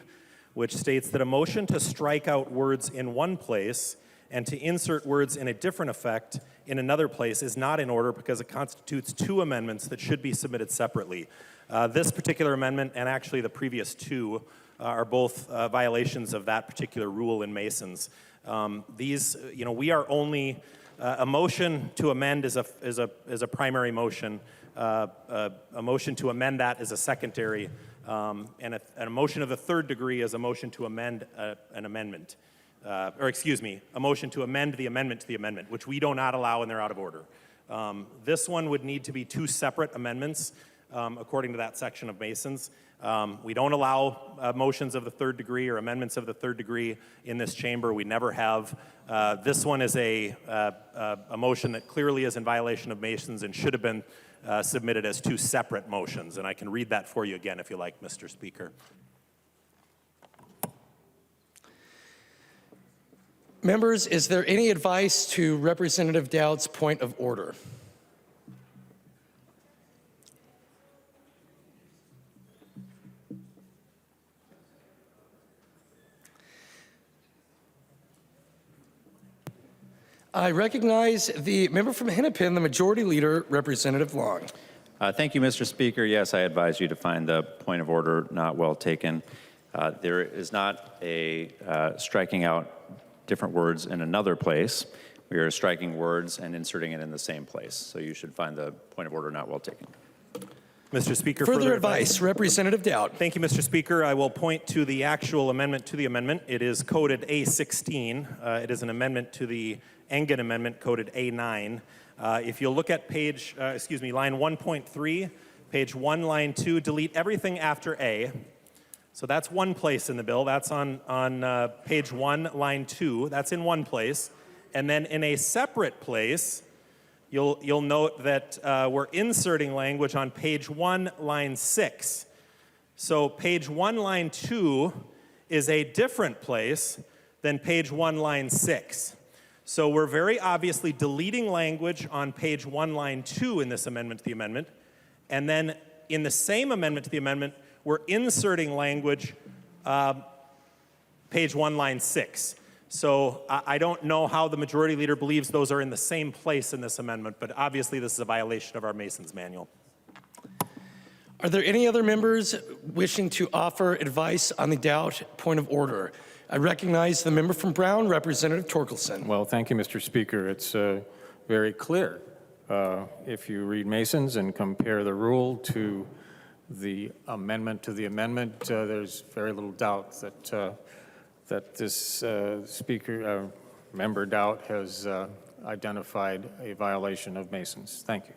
which states that a motion to strike out words in one place and to insert words in a different effect in another place is not in order because it constitutes 2 amendments that should be submitted separately. This particular amendment and actually the previous 2 are both violations of that particular rule in Mason's. We are only a motion to amend is a primary motion. A motion to amend that is a secondary, and a motion of the 3rd degree is a motion to amend an amendment. A motion to amend the amendment to the amendment, which we do not allow and they're out of order. This one would need to be 2 separate amendments. according to that section of Masons. We don't allow motions of the third degree or amendments of the third degree in this chamber. We never have. This one is a motion that clearly is in violation of Masons and should have been submitted as two separate motions. And I can read that for you again if you like, Mr. Speaker. Members, is there any advice to Representative Dowd's point of order? I recognize the member from Hennepin, the Majority Leader, Representative Long. Thank you, Mr. Speaker. Yes, I advise you to find the point of order not well taken. There is not a striking out different words in another place. We are striking words and inserting it in the same place. So you should find the point of order not well taken. Mr. Speaker, Further advice, Representative Dowd. Thank you, Mr. Speaker. I will point to the actual amendment to the amendment. It is coded A16. It is an amendment to the Engen Amendment, coded A9. If you'll look at line 1.3, page 1, line 2, delete everything after A. So that's one place in the bill. That's on page 1, line 2. That's in one place. And then in a separate place, you'll note that we're inserting language on page 1, line 6. So page 1, line 2 is a different place than page 1, line 6. So we're very obviously deleting language on page 1, line 2 in this amendment to the amendment. And then in the same amendment to the amendment, we're inserting language page 1, line 6. So I don't know how the Majority Leader believes those are in the same place in this amendment, but obviously this is a violation of our Masons Manual. Are there any other members wishing to offer advice on the Dowd point of order? I recognize the member from Brown, Representative Torkelson. Well, thank you, Mr. Speaker. It's very clear. If you read Masons and compare the rule to the amendment to the amendment, there's very little doubt that this member Dowd has identified a violation of Masons. Thank you.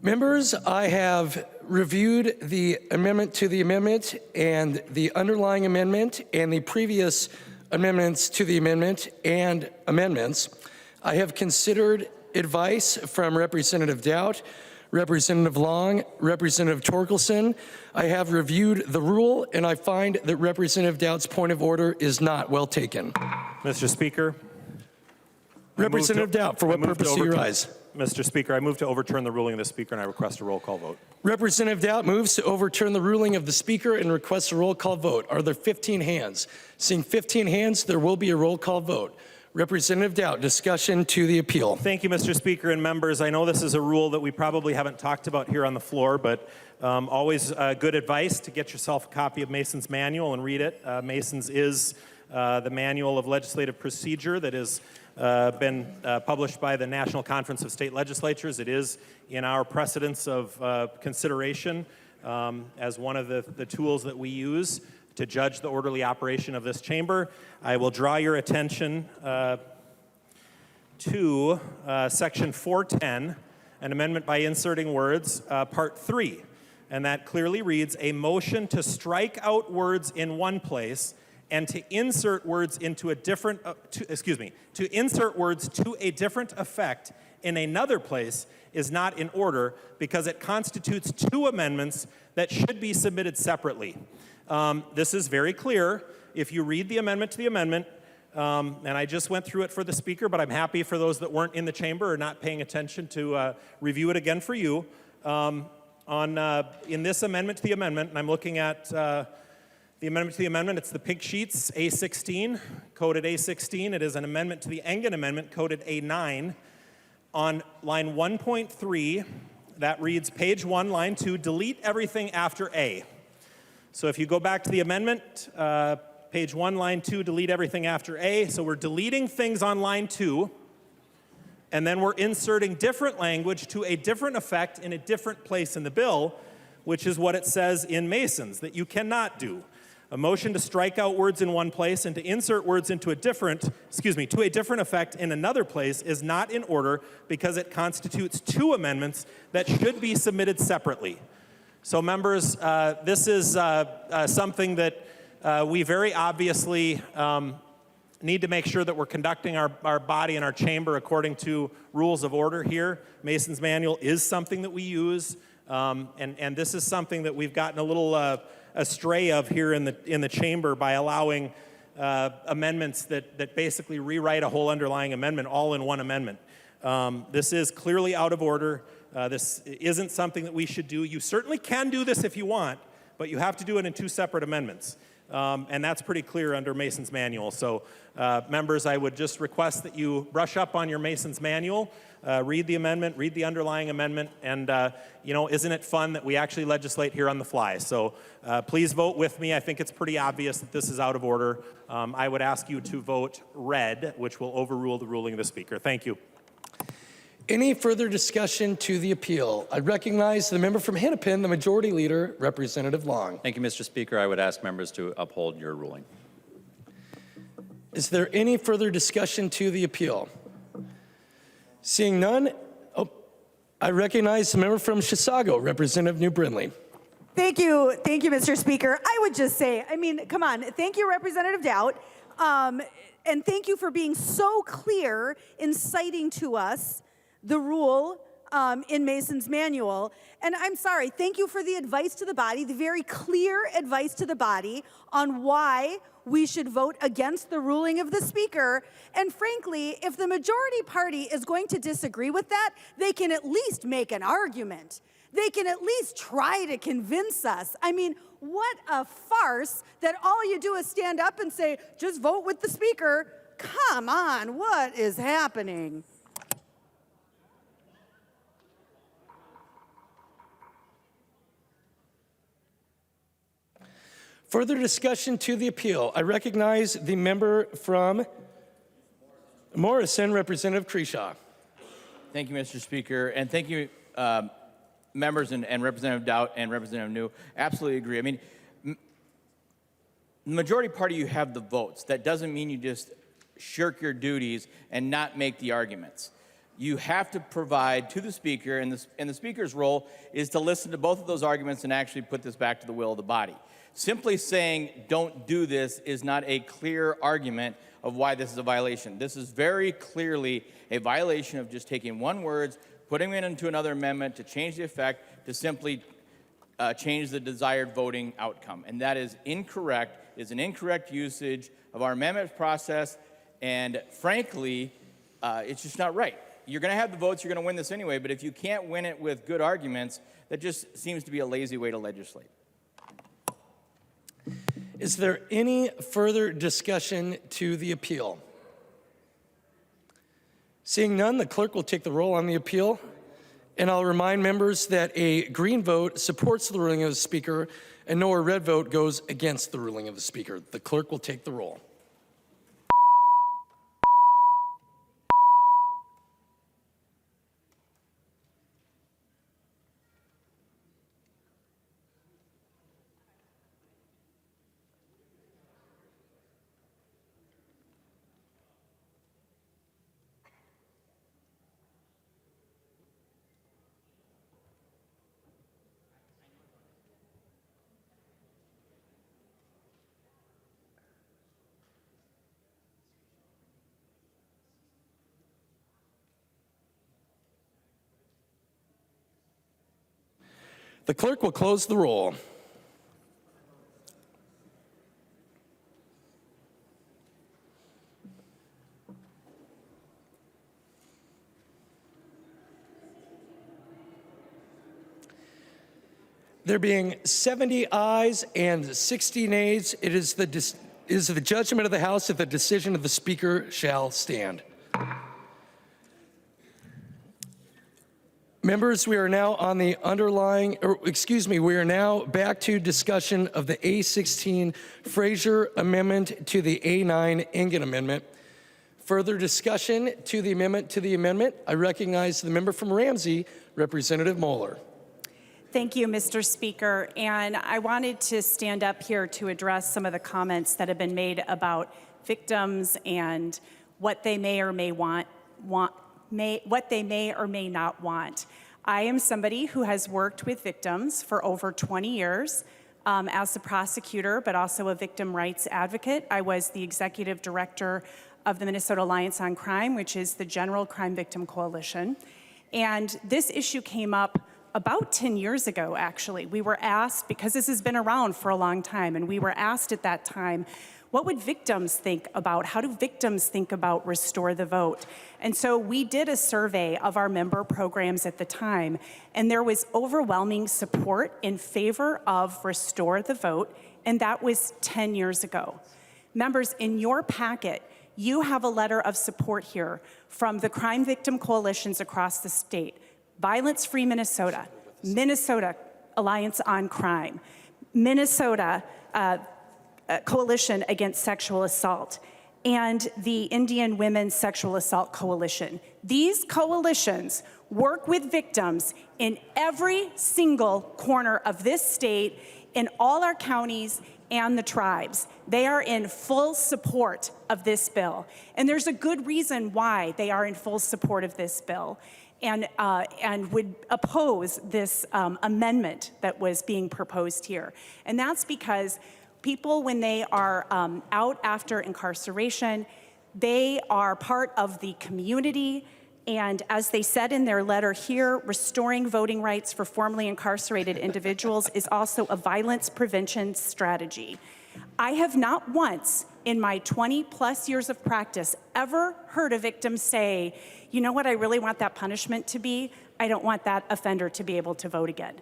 Members, I have reviewed the amendment to the amendment and the underlying amendment and the previous amendments to the amendment and amendments. I have considered advice from Representative Dowd, Representative Long, Representative Torkelson. I have reviewed the rule, and I find that Representative Dowd's point of order is not well taken. Mr. Speaker. Representative Dowd, for what purpose do you rise? Mr. Speaker, I move to overturn the ruling of the Speaker, and I request a roll call vote. Representative Dowd moves to overturn the ruling of the Speaker and requests a roll call vote. Are there 15 hands? Seeing 15 hands, there will be a roll call vote. Representative Dowd, discussion to the appeal. Thank you, Mr. Speaker and members. I know this is a rule that we probably haven't talked about here on the floor, but always good advice to get yourself a copy of Mason's Manual and read it. Mason's is the manual of legislative procedure that has been published by the National Conference of State Legislatures. It is in our precedence of consideration as one of the tools that we use to judge the orderly operation of this chamber. I will draw your attention to section 410, an amendment by inserting words, part 3. And that clearly reads, a motion to strike out words in one place and to insert words into a different, to insert words to a different effect in another place is not in order because it constitutes two amendments that should be submitted separately. This is very clear. If you read the amendment to the amendment, and I just went through it for the Speaker, but I'm happy for those that weren't in the chamber or not paying attention to review it again for you. In this amendment to the amendment, and I'm looking at the amendment to the amendment, it's the pink sheets, A16, coded A16. It is an amendment to the Engen Amendment, coded A9. On line 1.3, that reads page 1, line 2, delete everything after A. So if you go back to the amendment, page 1, line 2, delete everything after A. So we're deleting things on line 2, and then we're inserting different language to a different effect in a different place in the bill, which is what it says in Mason's that you cannot do. A motion to strike out words in one place and to insert words into a different effect in another place is not in order because it constitutes two amendments that should be submitted separately. So members, this is something that we very obviously need to make sure that we're conducting our body and our chamber according to rules of order here. Mason's Manual is something that we use, and this is something that we've gotten a little astray of here in the chamber by allowing amendments that basically rewrite a whole underlying amendment all in one amendment. This is clearly out of order. This isn't something that we should do. You certainly can do this if you want, but you have to do it in two separate amendments. And that's pretty clear under Mason's Manual. So members, I would just request that you brush up on your Mason's Manual, read the amendment, read the underlying amendment, and isn't it fun that we actually legislate here on the fly? So please vote with me. I think it's pretty obvious that this is out of order. I would ask you to vote red, which will overrule the ruling of the Speaker. Thank you. Any further discussion to the appeal? I recognize the member from Hennepin, the Majority Leader, Representative Long. Thank you, Mr. Speaker. I would ask members to uphold your ruling. Is there any further discussion to the appeal? Seeing none, I recognize the member from Chisago, Representative New Brindley. Thank you, Mr. Speaker. I would just say, come on, thank you, Representative Dowd, and thank you for being so clear in citing to us the rule in Mason's Manual. And I'm sorry, thank you for the advice to the body, the very clear advice to the body on why we should vote against the ruling of the Speaker. And frankly, if the majority party is going to disagree with that, they can at least make an argument. They can at least try to convince us. What a farce that all you do is stand up and say, just vote with the Speaker. Come on, what is happening? Further discussion to the appeal. I recognize the member from Morrison, Representative Creshaw. Thank you, Mr. Speaker, and thank you, members and Representative Dowd and Representative New. Absolutely agree. The majority party, you have the votes. That doesn't mean you just shirk your duties and not make the arguments. You have to provide to the Speaker, and the Speaker's role is to listen to both of those arguments and actually put this back to the will of the body. Simply saying don't do this is not a clear argument of why this is a violation. This is very clearly a violation of just taking one word, putting it into another amendment to change the effect, to simply change the desired voting outcome. And that is incorrect, is an incorrect usage of our amendment process, and frankly, it's just not right. You're going to have the votes, you're going to win this anyway, but if you can't win it with good arguments, that just seems to be a lazy way to legislate. Is there any further discussion to the appeal? Seeing none, the clerk will take the roll on the appeal, and I'll remind members that a green vote supports the ruling of the Speaker, and no, a red vote goes against the ruling of the Speaker. The clerk will take the roll. The clerk will close the roll. There being 70 ayes and 60 nays, it is the judgment of the House that the decision of the Speaker shall stand. Members, we are now on the we are now back to discussion of the A16 Frazier Amendment to the A9 Engen Amendment. Further discussion to the amendment I recognize the member from Ramsey, Representative Moeller. Thank you, Mr. Speaker. And I wanted to stand up here to address some of the comments that have been made about victims and what they may or may what they may or may not want. I am somebody who has worked with victims for over 20 years as a prosecutor, but also a victim rights advocate. I was the executive director of the Minnesota Alliance on Crime, which is the General Crime Victim Coalition. And this issue came up about 10 years ago, actually. We were asked, because this has been around for a long time, and we were asked at that time, what would victims think about, how do victims think about Restore the Vote? And so we did a survey of our member programs at the time, and there was overwhelming support in favor of Restore the Vote, and that was 10 years ago. Members, in your packet, you have a letter of support here from the crime victim coalitions across the state. Violence Free Minnesota, Minnesota Alliance on Crime, Minnesota Coalition Against Sexual Assault, and the Indian Women's Sexual Assault Coalition. These coalitions work with victims in every single corner of this state, in all our counties and the tribes. They are in full support of this bill. And there's a good reason why they are in full support of this bill, and would oppose this amendment that was being proposed here. And that's because people, when they are out after incarceration, they are part of the community. And as they said in their letter here, restoring voting rights for formerly incarcerated individuals is also a violence prevention strategy. I have not once in my 20+ years of practice ever heard a victim say, you know what I really want that punishment to be? I don't want that offender to be able to vote again.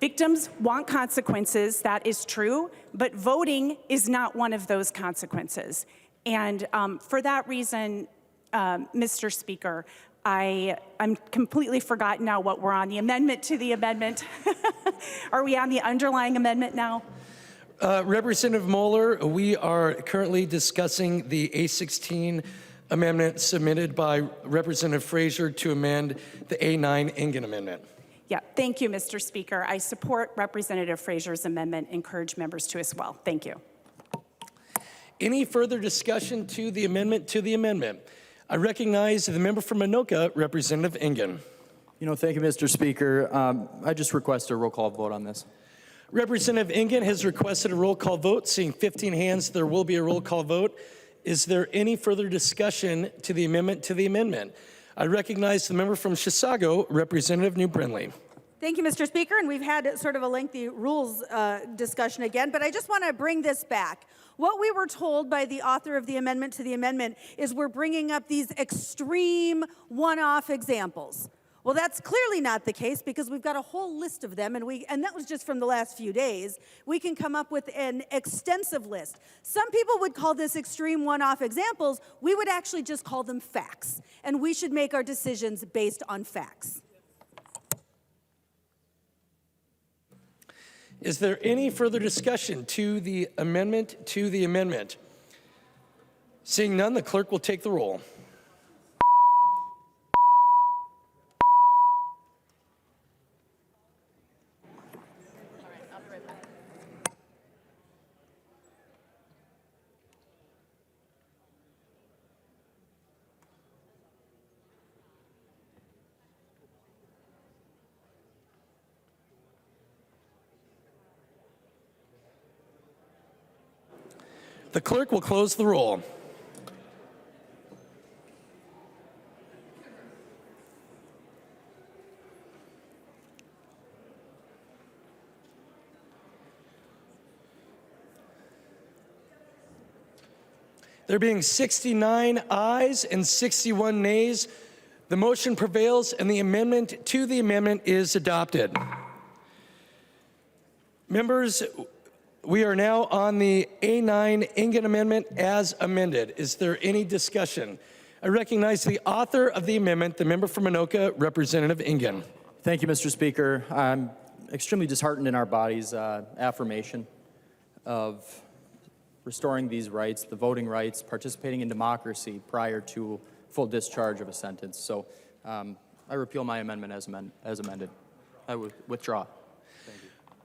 Victims want consequences, that is true, but voting is not one of those consequences. And for that reason, Mr. Speaker, I'm completely forgotten now what we're on. The amendment to the amendment. Are we on the underlying amendment now? Representative Moeller, we are currently discussing the A16 amendment submitted by Representative Frazier to amend the A9 Engen amendment. Yeah, thank you, Mr. Speaker. I support Representative Frazier's amendment, encourage members to as well. Thank you. Any further discussion to the amendment to the amendment? I recognize the member from Anoka, Representative Engen. Thank you, Mr. Speaker. I just request a roll call vote on this. Representative Engen has requested a roll call vote. Seeing 15 hands, there will be a roll call vote. Is there any further discussion to the amendment to the amendment? I recognize the member from Chisago, Representative New Brindley. Thank you, Mr. Speaker, and we've had sort of a lengthy rules discussion again, but I just want to bring this back. What we were told by the author of the amendment to the amendment is we're bringing up these extreme one-off examples. Well, that's clearly not the case because we've got a whole list of them, and that was just from the last few days. We can come up with an extensive list. Some people would call this extreme one-off examples. We would actually just call them facts, and we should make our decisions based on facts. Is there any further discussion to the amendment to the amendment? Seeing none, the clerk will take the roll. The clerk will close the roll. There being 69 ayes and 61 nays, the motion prevails and the amendment to the amendment is adopted. Members, we are now on the A9 Engen amendment as amended. Is there any discussion? I recognize the author of the amendment, the member from Anoka, Representative Engen. Thank you, Mr. Speaker. I'm extremely disheartened in our body's affirmation of restoring these rights, the voting rights, participating in democracy prior to full discharge of a sentence. So I repeal my amendment as amended. I would withdraw.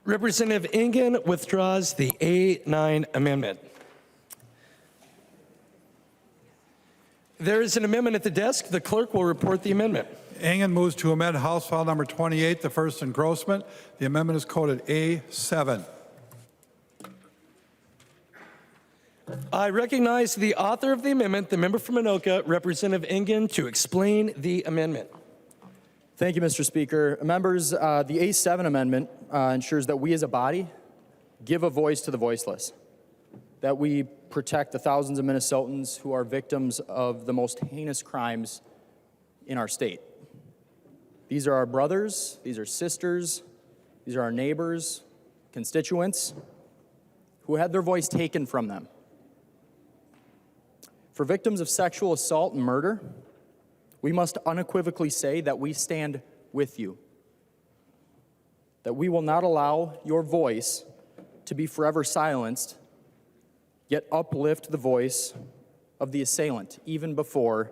Representative Engen withdraws the A9 amendment. There is an amendment at the desk. The clerk will report the amendment. Engen moves to amend House File Number 28, the first engrossment. The amendment is coded A7. I recognize the author of the amendment, the member from Anoka, Representative Engen, to explain the amendment. Thank you, Mr. Speaker. Members, the A7 amendment ensures that we as a body give a voice to the voiceless, that we protect the thousands of Minnesotans who are victims of the most heinous crimes in our state. These are our brothers, these are sisters, these are our neighbors, constituents who had their voice taken from them. For victims of sexual assault and murder, we must unequivocally say that we stand with you, that we will not allow your voice to be forever silenced, yet uplift the voice of the assailant even before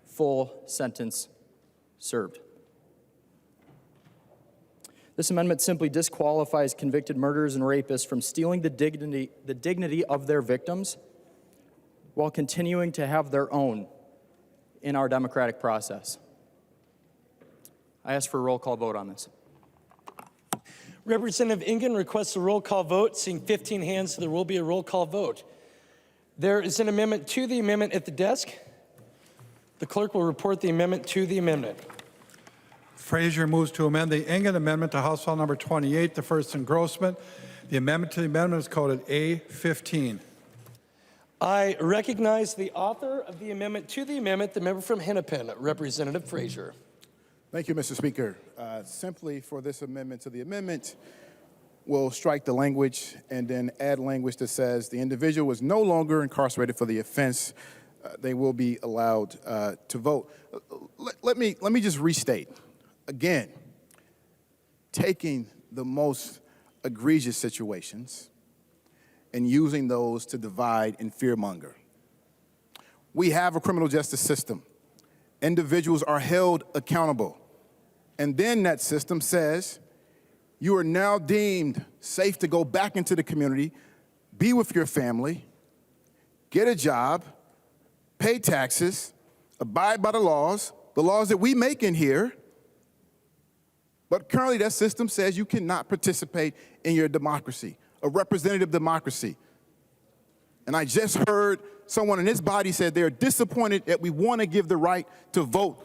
full sentence served. This amendment simply disqualifies convicted murderers and rapists from stealing the dignity of their victims while continuing to have their own in our democratic process. I ask for a roll call vote on this. Representative Engen requests a roll call vote. Seeing 15 hands, there will be a roll call vote. There is an amendment to the amendment at the desk. The clerk will report the amendment to the amendment. Frazier moves to amend the Engen amendment to House File Number 28, the first engrossment. The amendment to the amendment is coded A15. I recognize the author of the amendment to the amendment, the member from Hennepin, Representative Frazier. Thank you, Mr. Speaker. Simply for this amendment to the amendment, we'll strike the language and then add language that says the individual is no longer incarcerated for the offense. They will be allowed to vote. Let me just restate. Again, taking the most egregious situations and using those to divide and fearmonger. We have a criminal justice system. Individuals are held accountable. And then that system says, you are now deemed safe to go back into the community, be with your family, get a job, pay taxes, abide by the laws that we make in here. But currently that system says you cannot participate in your democracy, a representative democracy. And I just heard someone in this body said they're disappointed that we want to give the right to vote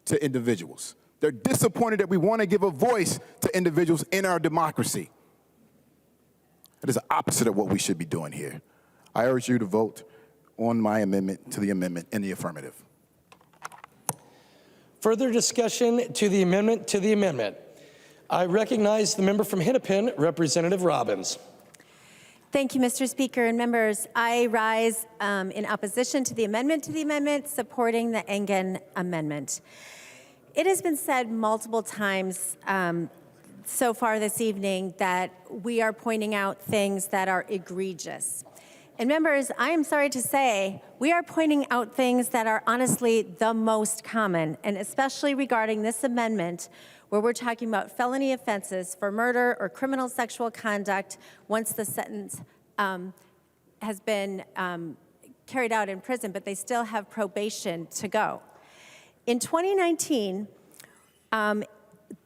to individuals. They're disappointed that we want to give a voice to individuals in our democracy. That is the opposite of what we should be doing here. I urge you to vote on my amendment to the amendment in the affirmative. Further discussion to the amendment to the amendment. I recognize the member from Hennepin, Representative Robbins. Thank you, Mr. Speaker and members. I rise in opposition to the amendment, supporting the Engen amendment. It has been said multiple times so far this evening that we are pointing out things that are egregious. And members, I am sorry to say, we are pointing out things that are honestly the most common, and especially regarding this amendment, where we're talking about felony offenses for murder or criminal sexual conduct once the sentence has been carried out in prison, but they still have probation to go. In 2019,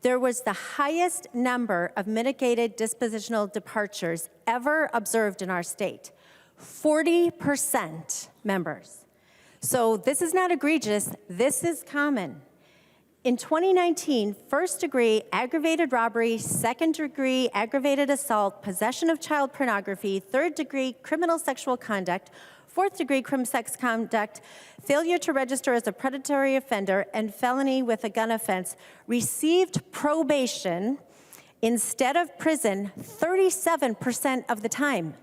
there was the highest number of mitigated dispositional departures ever observed in our state. 40%, members. So this is not egregious, this is common. In 2019, first-degree aggravated robbery, second-degree aggravated assault, possession of child pornography, third-degree criminal sexual conduct, fourth-degree criminal sex conduct, failure to register as a predatory offender, and felony with a gun offense received probation instead of prison 37% of the time.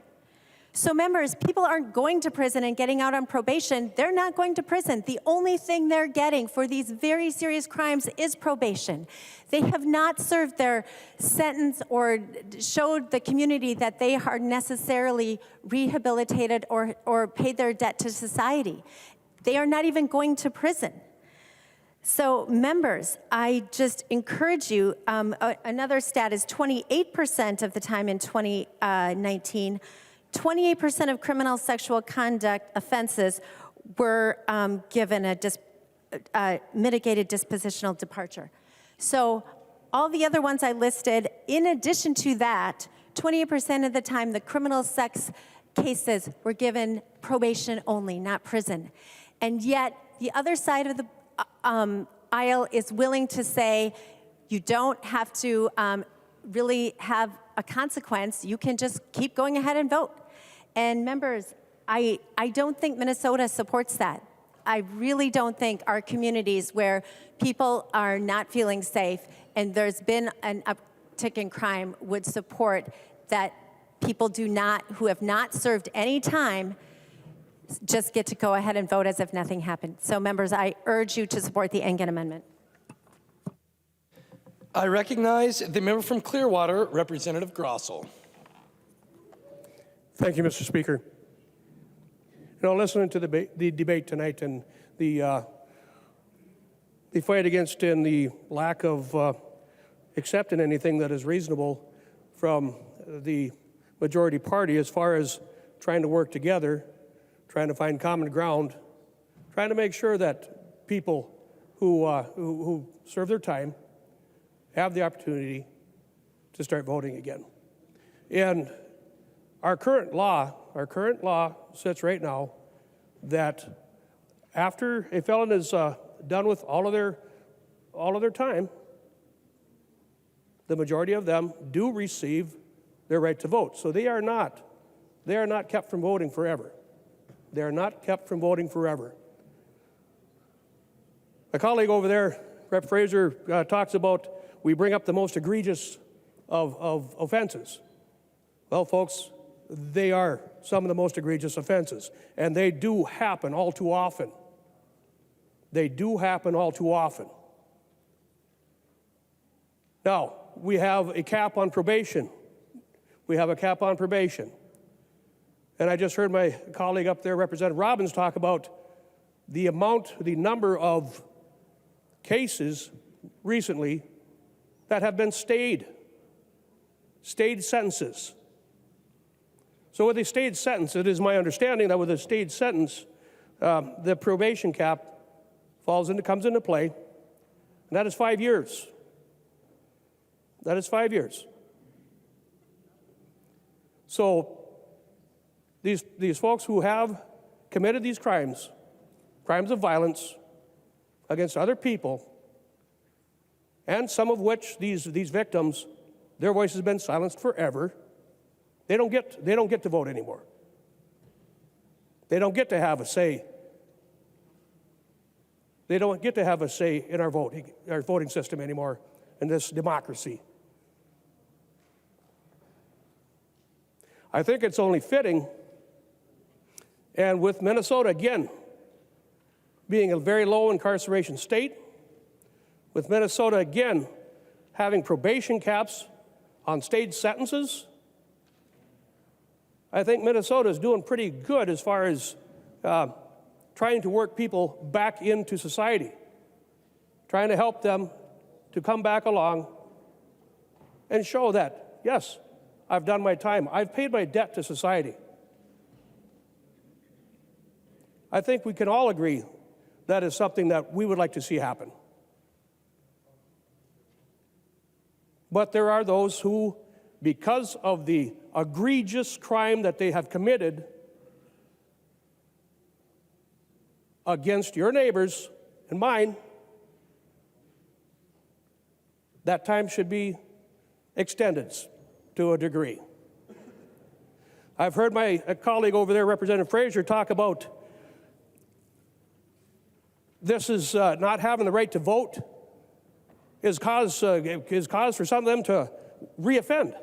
So members, people aren't going to prison and getting out on probation. They're not going to prison. The only thing they're getting for these very serious crimes is probation. They have not served their sentence or showed the community that they are necessarily rehabilitated or paid their debt to society. They are not even going to prison. So members, I just encourage you, another stat is 28% of the time in 2019, 28% of criminal sexual conduct offenses were given a mitigated dispositional departure. So all the other ones I listed, in addition to that, 28% of the time the criminal sex cases were given probation only, not prison. And yet the other side of the aisle is willing to say you don't have to really have a consequence. You can just keep going ahead and vote. And members, I don't think Minnesota supports that. I really don't think our communities where people are not feeling safe and there's been an uptick in crime would support that people who have not served any time just get to go ahead and vote as if nothing happened. So members, I urge you to support the Engen Amendment. I recognize the member from Clearwater, Representative Grossel. Thank you, Mr. Speaker. You know, listening to the debate tonight and the fight against and the lack of accepting anything that is reasonable from the majority party as far as trying to work together, trying to find common ground, trying to make sure that people who serve their time have the opportunity to start voting again. And our current law sits right now that after a felon is done with all of their time, the majority of them do receive their right to vote. So they are not kept from voting forever. They are not kept from voting forever. My colleague over there, Rep. Frazier, talks about we bring up the most egregious of offenses. Well, folks, they are some of the most egregious offenses, and they do happen all too often. They do happen all too often. Now, we have a cap on probation. We have a cap on probation. And I just heard my colleague up there, Representative Robbins, talk about the number of cases recently that have been stayed sentences. So with a stayed sentence, it is my understanding that with a stayed sentence, the probation cap comes into play, and that is 5 years. That is 5 years. So these folks who have committed these crimes of violence against other people, and some of which these victims, their voice has been silenced forever, they don't get to vote anymore. They don't get to have a say. They don't get to have a say in our voting system anymore, in this democracy. I think it's only fitting, and with Minnesota, again, being a very low incarceration state, with Minnesota, again, having probation caps on stayed sentences, I think Minnesota is doing pretty good as far as trying to work people back into society, trying to help them to come back along and show that, yes, I've done my time. I've paid my debt to society. I think we can all agree that is something that we would like to see happen. But there are those who, because of the egregious crime that they have committed against your neighbors and mine, that time should be extended to a degree. I've heard my colleague over there, Representative Frazier, talk about this is not having the right to vote is cause for some of them to reoffend.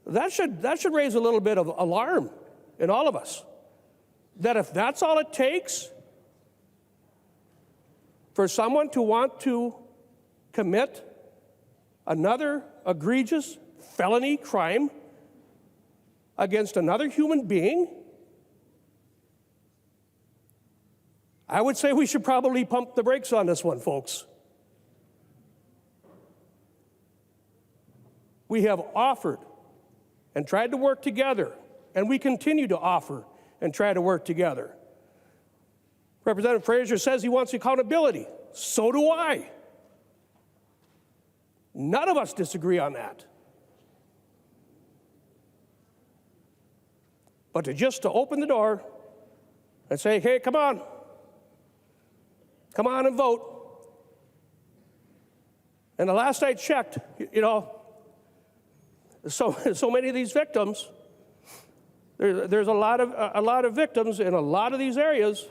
That should raise a little bit of alarm in all of us. That if that's all it takes for someone to want to commit another egregious felony crime against another human being, I would say we should probably pump the brakes on this one, folks. We have offered and tried to work together, and we continue to offer and try to work together. Representative Frazier says he wants accountability. So do I. None of us disagree on that. But to open the door and say, hey, come on and vote. And the last I checked, you know, so many of these victims, there's a lot of victims in a lot of these areas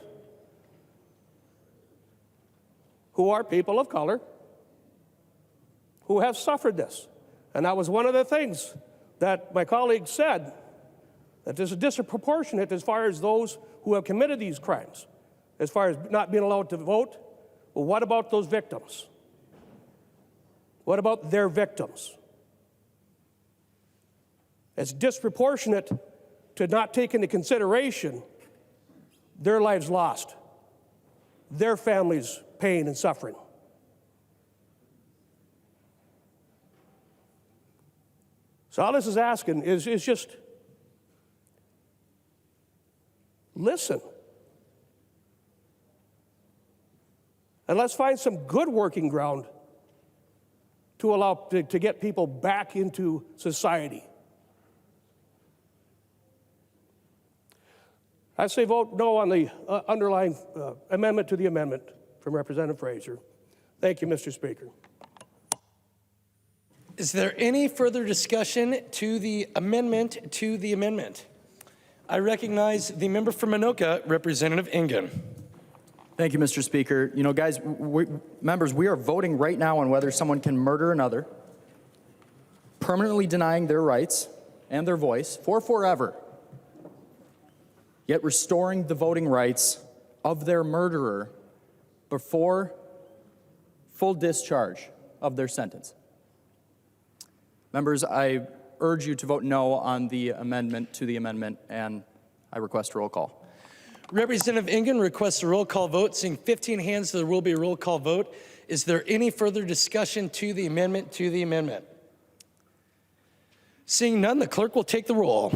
who are people of color who have suffered this. And that was one of the things that my colleague said, that this is disproportionate as far as those who have committed these crimes, as far as not being allowed to vote. Well, what about those victims? What about their victims? It's disproportionate to not take into consideration their lives lost, their families' pain and suffering. So all this is asking is just listen. And let's find some good working ground to allow to get people back into society. I say vote no on the underlying amendment to the amendment from Representative Frazier. Thank you, Mr. Speaker. Is there any further discussion to the amendment to the amendment? I recognize the member from Anoka, Representative Engen. Thank you, Mr. Speaker. You know, guys, members, we are voting right now on whether someone can murder another, permanently denying their rights and their voice for forever, yet restoring the voting rights of their murderer before full discharge of their sentence. Members, I urge you to vote no on the amendment to the amendment, and I request a roll call. Representative Engen requests a roll call vote. Seeing 15 hands, there will be a roll call vote. Is there any further discussion to the amendment to the amendment? Seeing none, the clerk will take the roll.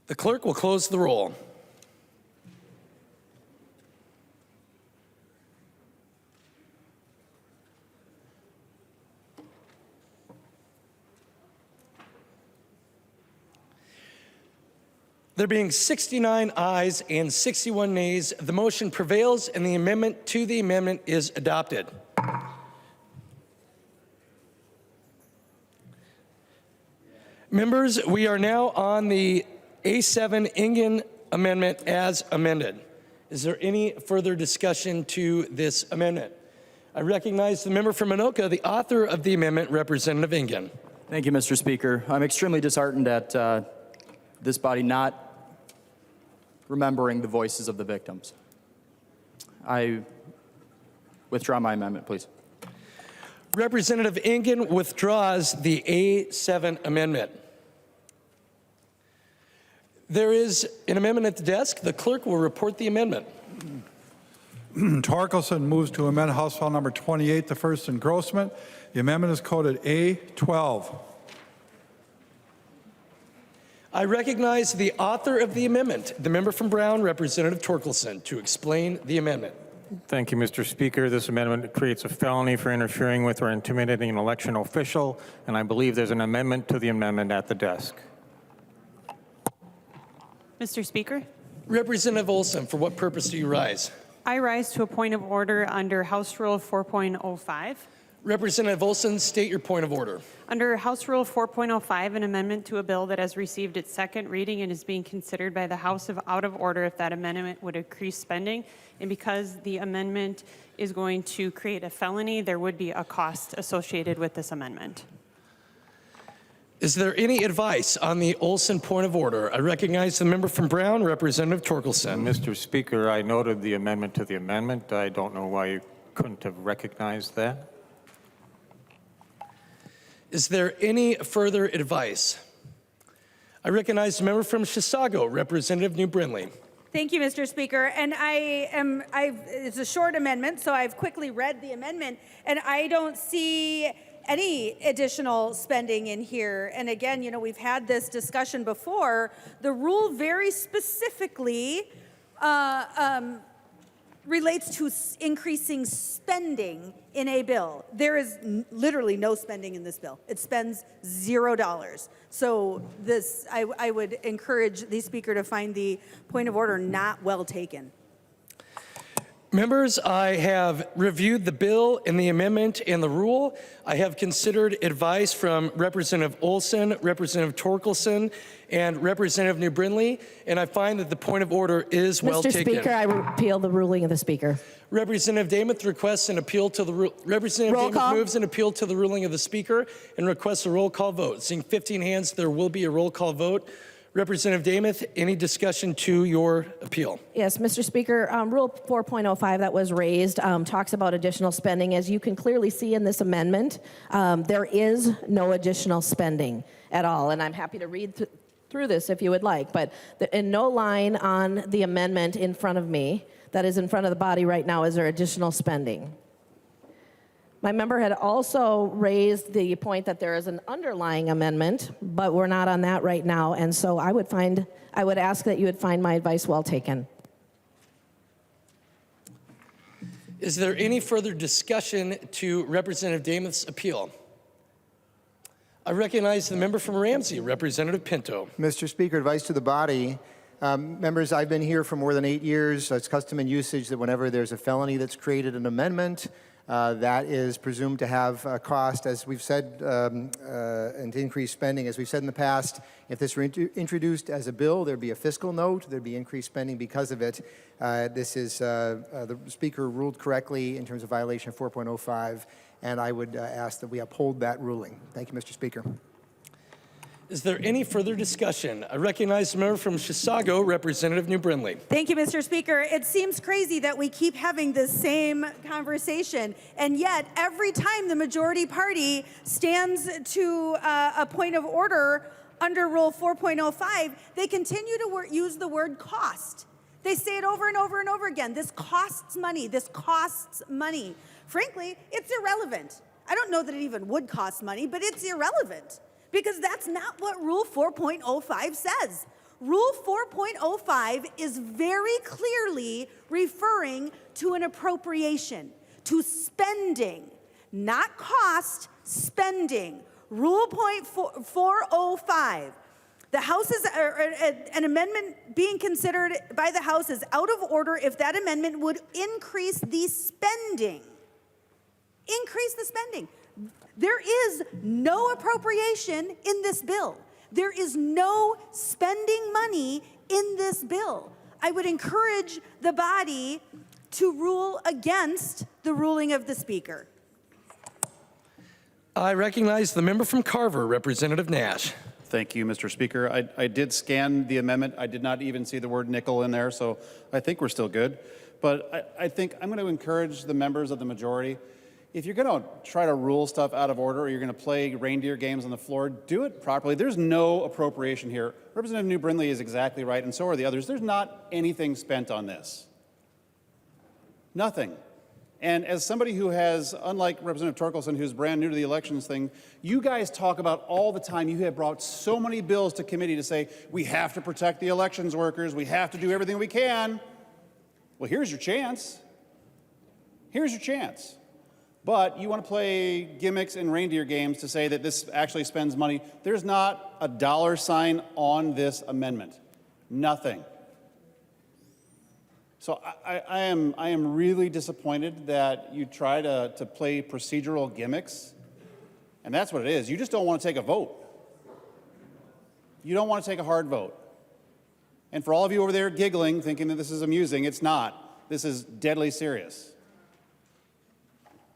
The clerk will close the roll. There being 69 ayes and 61 nays, the motion prevails and the amendment to the amendment is adopted. Members, we are now on the A7 Engen amendment as amended. Is there any further discussion to this amendment? I recognize the member from Anoka, the author of the amendment, Representative Engen. Thank you, Mr. Speaker. I'm extremely disheartened at this body not remembering the voices of the victims. I withdraw my amendment, please. Representative Engen withdraws the A7 amendment. There is an amendment at the desk. The clerk will report the amendment. Torkelson moves to amend House File Number 28, the first engrossment. The amendment is coded A12. I recognize the author of the amendment, the member from Brown, Representative Torkelson, to explain the amendment. Thank you, Mr. Speaker. This amendment creates a felony for interfering with or intimidating an election official, and I believe there's an amendment to the amendment at the desk. Mr. Speaker, Representative Olson, for what purpose do you rise? I rise to a point of order under House Rule 4.05. Representative Olson, state your point of order. Under House Rule 4.05, an amendment to a bill that has received its second reading and is being considered by the House of out of order if that amendment would increase spending. And because the amendment is going to create a felony, there would be a cost associated with this amendment. Is there any advice on the Olson point of order? I recognize the member from Brown, Representative Torkelson. Mr. Speaker, I noted the amendment to the amendment. I don't know why you couldn't have recognized that. Is there any further advice? I recognize the member from Chisago, Representative New Brindley. Thank you, Mr. Speaker. And it's a short amendment, so I've quickly read the amendment, and I don't see any additional spending in here. And again, you know, we've had this discussion before. The rule very specifically relates to increasing spending in a bill. There is literally no spending in this bill. It spends $0. So this, I would encourage the speaker to find the point of order not well taken. Members, I have reviewed the bill and the amendment and the rule. I have considered advice from Representative Olson, Representative Torkelson, and Representative New Brindley, and I find that the point of order is well taken. Mr. Speaker, I repeal the ruling of the Speaker. Representative Damath requests an appeal to the Representative Damath moves an appeal to the ruling of the Speaker and requests a roll call vote. Seeing 15 hands, there will be a roll call vote. Representative Damath, any discussion to your appeal? Yes, Mr. Speaker, Rule 4.05 that was raised talks about additional spending. As you can clearly see in this amendment, there is no additional spending at all, and I'm happy to read through this if you would like, but in no line on the amendment in front of me that is in front of the body right now is there additional spending. My member had also raised the point that there is an underlying amendment, but we're not on that right now, and so I would ask that you would find my advice well taken. Is there any further discussion to Representative Damath's appeal? I recognize the member from Ramsey, Representative Pinto. Mr. Speaker, advice to the body. Members, I've been here for more than 8 years. It's custom and usage that whenever there's a felony that's created an amendment, that is presumed to have a cost, as we've said, and to increase spending. As we've said in the past, if this were introduced as a bill, there'd be a fiscal note, there'd be increased spending because of it. This is, the Speaker ruled correctly in terms of violation of 4.05, and I would ask that we uphold that ruling. Thank you, Mr. Speaker. Is there any further discussion? I recognize the member from Chisago, Representative New Brindley. Thank you, Mr. Speaker. It seems crazy that we keep having this same conversation, and yet every time the majority party stands to a point of order under Rule 4.05, they continue to use the word cost. They say it over and over and over again. This costs money. This costs money. Frankly, it's irrelevant. I don't know that it even would cost money, but it's irrelevant, because that's not what Rule 4.05 says. Rule 4.05 is very clearly referring to an appropriation, to spending, not cost, spending. Rule 4.05, the House is, an amendment being considered by the House is out of order if that amendment would increase the spending. Increase the spending. There is no appropriation in this bill. There is no spending money in this bill. I would encourage the body to rule against the ruling of the Speaker. I recognize the member from Carver, Representative Nash. Thank you, Mr. Speaker. I did scan the amendment. I did not even see the word nickel in there, so I think we're still good. But I think I'm going to encourage the members of the majority, if you're going to try to rule stuff out of order or you're going to play reindeer games on the floor, do it properly. There's no appropriation here. Representative New Brindley is exactly right, and so are the others. There's not anything spent on this. Nothing. And as somebody who has, unlike Representative Torkelson, who's brand new to the elections thing, you guys talk about all the time, you have brought so many bills to committee to say, we have to protect the elections workers, we have to do everything we can. Well, here's your chance. Here's your chance. But you want to play gimmicks and reindeer games to say that this actually spends money. There's not a dollar sign on this amendment. Nothing. So I am really disappointed that you try to play procedural gimmicks, and that's what it is. You just don't want to take a vote. You don't want to take a hard vote. And for all of you over there giggling, thinking that this is amusing, it's not. This is deadly serious.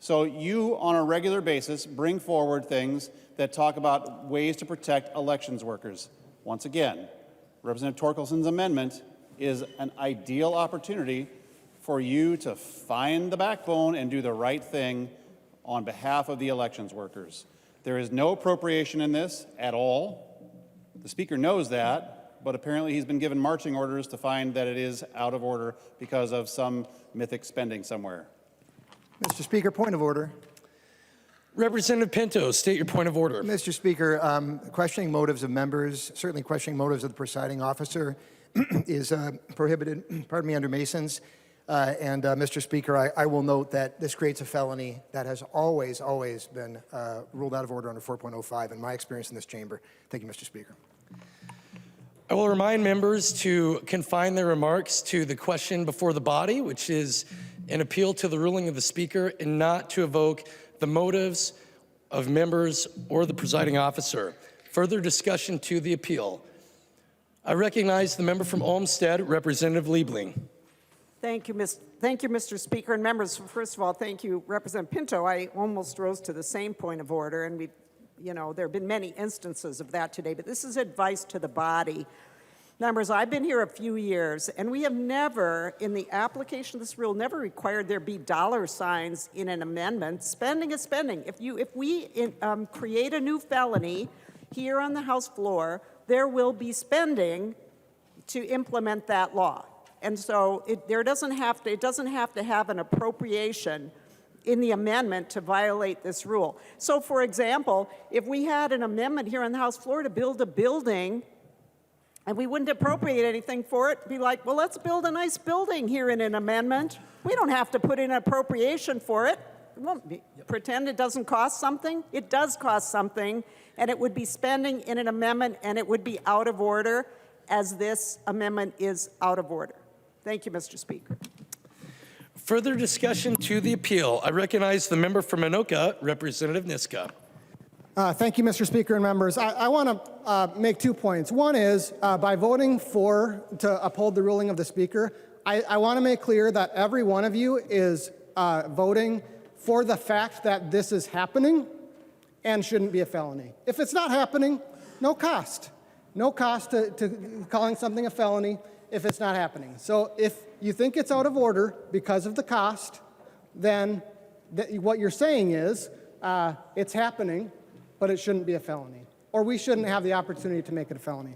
So you, on a regular basis, bring forward things that talk about ways to protect elections workers. Once again, Representative Torkelson's amendment is an ideal opportunity for you to find the backbone and do the right thing on behalf of the elections workers. There is no appropriation in this at all. The Speaker knows that, but apparently he's been given marching orders to find that it is out of order because of some mythic spending somewhere. Mr. Speaker, point of order. Representative Pinto, state your point of order. Mr. Speaker, questioning motives of members, certainly questioning motives of the presiding officer is prohibited, pardon me, under Masons. Mr. Speaker, I will note that this creates a felony that has always been ruled out of order under 4.05 in my experience in this chamber. Thank you, Mr. Speaker. I will remind members to confine their remarks to the question before the body, which is an appeal to the ruling of the Speaker, and not to evoke the motives of members or the presiding officer. Further discussion to the appeal. I recognize the member from Olmsted, Representative Liebling. Thank you, Mr. Speaker. And members, first of all, thank you, Representative Pinto. I almost rose to the same point of order, and there have been many instances of that today, but this is advice to the body. Members, I've been here a few years, and we have never, in the application of this rule, never required there be dollar signs in an amendment. Spending is spending. If we create a new felony here on the House floor, there will be spending to implement that law. And so it doesn't have to have an appropriation in the amendment to violate this rule. So, for example, if we had an amendment here on the House floor to build a building, and we wouldn't appropriate anything for it, be like, well, let's build a nice building here in an amendment. We don't have to put in an appropriation for it. Pretend it doesn't cost something. It does cost something, and it would be spending in an amendment, and it would be out of order, as this amendment is out of order. Thank you, Mr. Speaker. Further discussion to the appeal. I recognize the member from Anoka, Representative Niska. Thank you, Mr. Speaker and members. I want to make 2 points. One is, by voting to uphold the ruling of the Speaker, I want to make clear that every one of you is voting for the fact that this is happening and shouldn't be a felony. If it's not happening, no cost. No cost to calling something a felony if it's not happening. So if you think it's out of order because of the cost, then what you're saying is it's happening, but it shouldn't be a felony, or we shouldn't have the opportunity to make it a felony.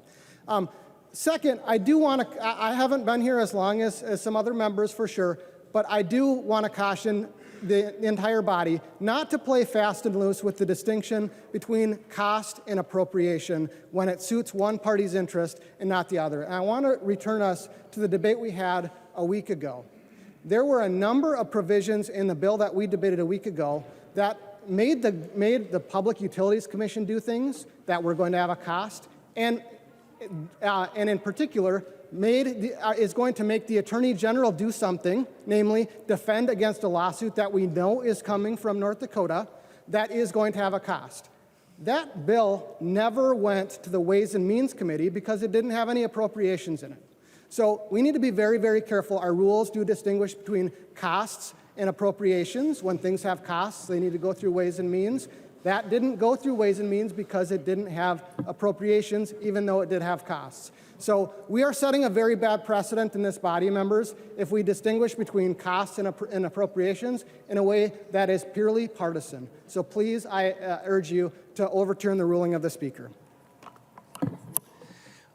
Second, I haven't been here as long as some other members for sure, but I do want to caution the entire body not to play fast and loose with the distinction between cost and appropriation when it suits one party's interest and not the other. And I want to return us to the debate we had a week ago. There were a number of provisions in the bill that we debated a week ago that made the Public Utilities Commission do things that were going to have a cost, and in particular, is going to make the Attorney General do something, namely defend against a lawsuit that we know is coming from North Dakota that is going to have a cost. That bill never went to the Ways and Means Committee because it didn't have any appropriations in it. So we need to be very, very careful. Our rules do distinguish between costs and appropriations. When things have costs, they need to go through Ways and Means. That didn't go through Ways and Means because it didn't have appropriations, even though it did have costs. So we are setting a very bad precedent in this body, members, if we distinguish between costs and appropriations in a way that is purely partisan. So please, I urge you to overturn the ruling of the Speaker.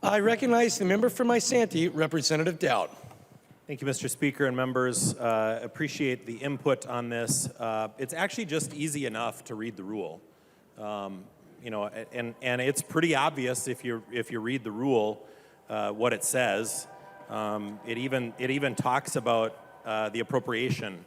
I recognize the member from Isanti, Representative Dowd. Thank you, Mr. Speaker and members. Appreciate the input on this. It's actually just easy enough to read the rule. And it's pretty obvious if you read the rule what it says. It even talks about the appropriation,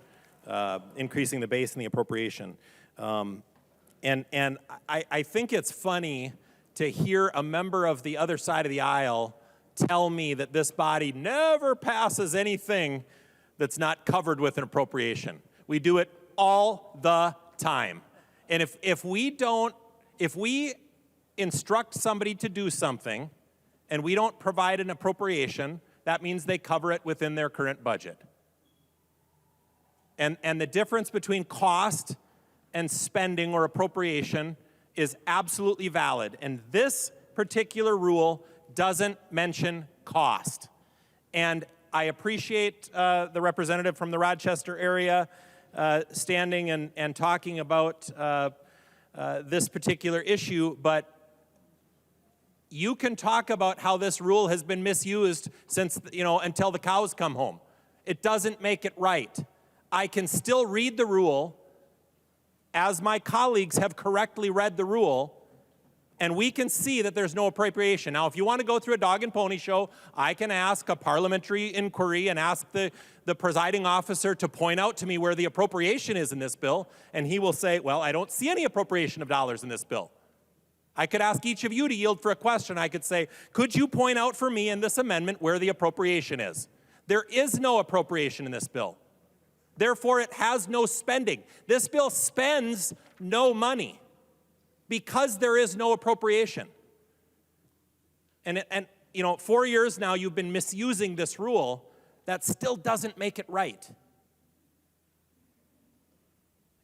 increasing the base and the appropriation. And I think it's funny to hear a member of the other side of the aisle tell me that this body never passes anything that's not covered with an appropriation. We do it all the time. And if we instruct somebody to do something and we don't provide an appropriation, that means they cover it within their current budget. And the difference between cost and spending or appropriation is absolutely valid. And this particular rule doesn't mention cost. And I appreciate the representative from the Rochester area standing and talking about this particular issue, but you can talk about how this rule has been misused since, until the cows come home. It doesn't make it right. I can still read the rule as my colleagues have correctly read the rule, and we can see that there's no appropriation. Now, if you want to go through a dog and pony show, I can ask a parliamentary inquiry and ask the presiding officer to point out to me where the appropriation is in this bill, and he will say, well, I don't see any appropriation of dollars in this bill. I could ask each of you to yield for a question. I could say, could you point out for me in this amendment where the appropriation is? There is no appropriation in this bill. Therefore, it has no spending. This bill spends no money because there is no appropriation. And 4 years now you've been misusing this rule. That still doesn't make it right.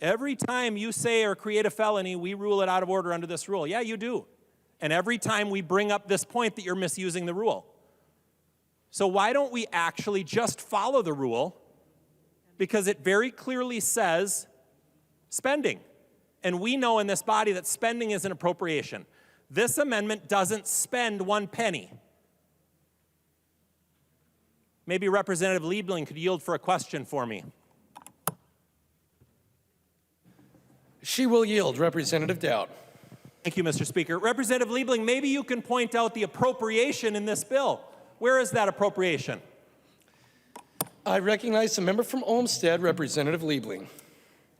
Every time you say or create a felony, we rule it out of order under this rule. Yeah, you do. And every time we bring up this point that you're misusing the rule. So why don't we actually just follow the rule? Because it very clearly says spending. And we know in this body that spending is an appropriation. This amendment doesn't spend 1 penny. Maybe Representative Liebling could yield for a question for me. She will yield. Representative Dowd. Thank you, Mr. Speaker. Representative Liebling, maybe you can point out the appropriation in this bill. Where is that appropriation? I recognize the member from Olmsted, Representative Liebling.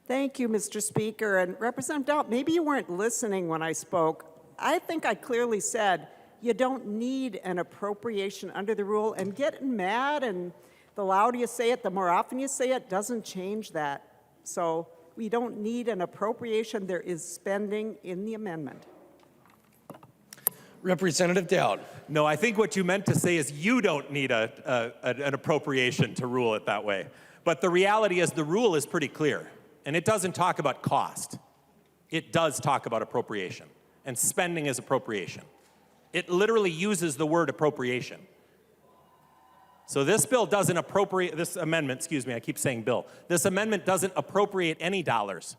Thank you, Mr. Speaker. And Representative Dowd, maybe you weren't listening when I spoke. I think I clearly said you don't need an appropriation under the rule, and getting mad and the louder you say it, the more often you say it, doesn't change that. So we don't need an appropriation. There is spending in the amendment. Representative Dowd. No, I think what you meant to say is you don't need an appropriation to rule it that way. But the reality is the rule is pretty clear, and it doesn't talk about cost. It does talk about appropriation, and spending is appropriation. It literally uses the word appropriation. So this bill doesn't appropriate, this amendment, excuse me, I keep saying bill. This amendment doesn't appropriate any dollars.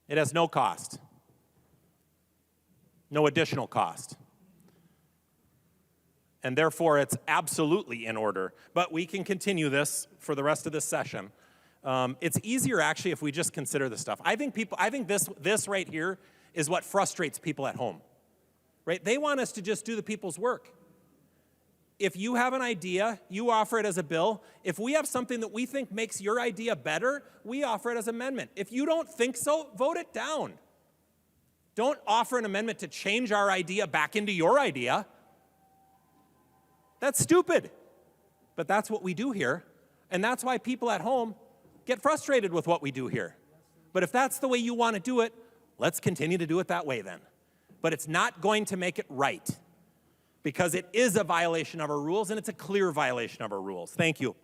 It has no cost. No additional cost. And therefore, it's absolutely in order. But we can continue this for the rest of this session. It's easier, actually, if we just consider this stuff. I think this right here is what frustrates people at home. Right? They want us to just do the people's work. If you have an idea, you offer it as a bill. If we have something that we think makes your idea better, we offer it as an amendment. If you don't think so, vote it down. Don't offer an amendment to change our idea back into your idea. That's stupid. But that's what we do here. And that's why people at home get frustrated with what we do here. But if that's the way you want to do it, let's continue to do it that way then. But it's not going to make it right, because it is a violation of our rules, and it's a clear violation of our rules. Thank you.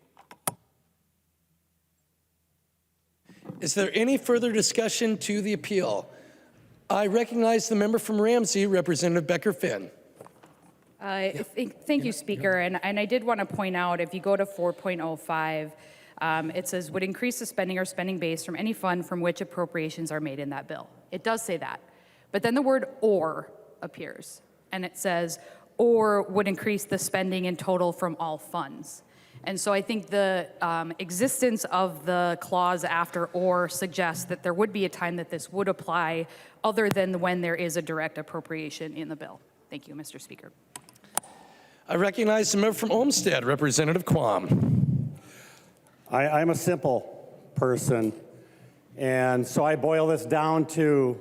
Is there any further discussion to the appeal? I recognize the member from Ramsey, Representative Becker-Finn. Thank you, Speaker. And I did want to point out, if you go to 4.05, it says, would increase the spending or spending base from any fund from which appropriations are made in that bill. It does say that. But then the word or appears, and it says, or would increase the spending in total from all funds. And so I think the existence of the clause after or suggests that there would be a time that this would apply other than when there is a direct appropriation in the bill. Thank you, Mr. Speaker. I recognize the member from Olmsted, Representative Quam. I'm a simple person, and so I boil this down to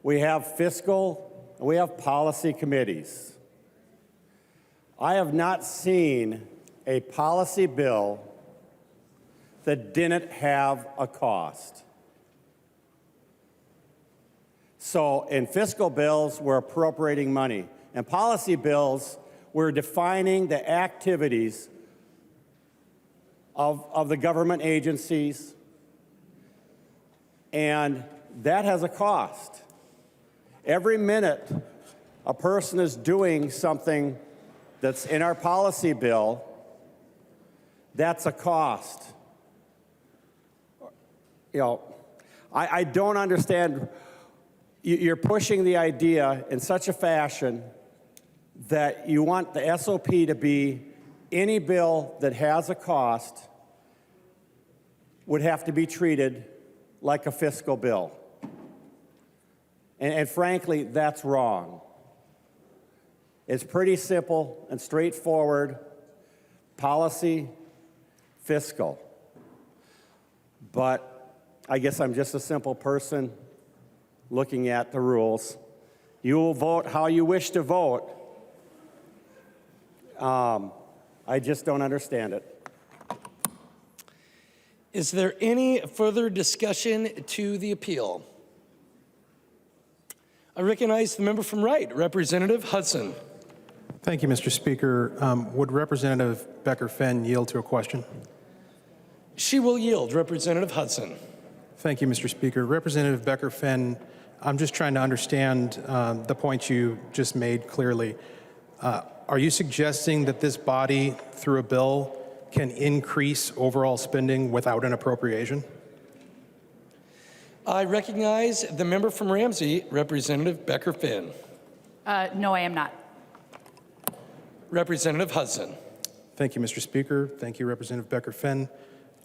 we have fiscal, we have policy committees. I have not seen a policy bill that didn't have a cost. So in fiscal bills, we're appropriating money. In policy bills, we're defining the activities of the government agencies, and that has a cost. Every minute a person is doing something that's in our policy bill, that's a cost. You know, I don't understand. You're pushing the idea in such a fashion that you want the SOP to be any bill that has a cost would have to be treated like a fiscal bill. And frankly, that's wrong. It's pretty simple and straightforward. Policy, fiscal. But I guess I'm just a simple person looking at the rules. You will vote how you wish to vote. I just don't understand it. Is there any further discussion to the appeal? I recognize the member from Wright, Representative Hudson. Thank you, Mr. Speaker. Would Representative Becker-Fenn yield to a question? She will yield, Representative Hudson. Thank you, Mr. Speaker. Representative Becker-Fenn, I'm just trying to understand the point you just made clearly. Are you suggesting that this body, through a bill, can increase overall spending without an appropriation? I recognize the member from Ramsey, Representative Becker-Fenn. No, I am not. Representative Hudson. Thank you, Mr. Speaker. Thank you, Representative Becker-Fenn.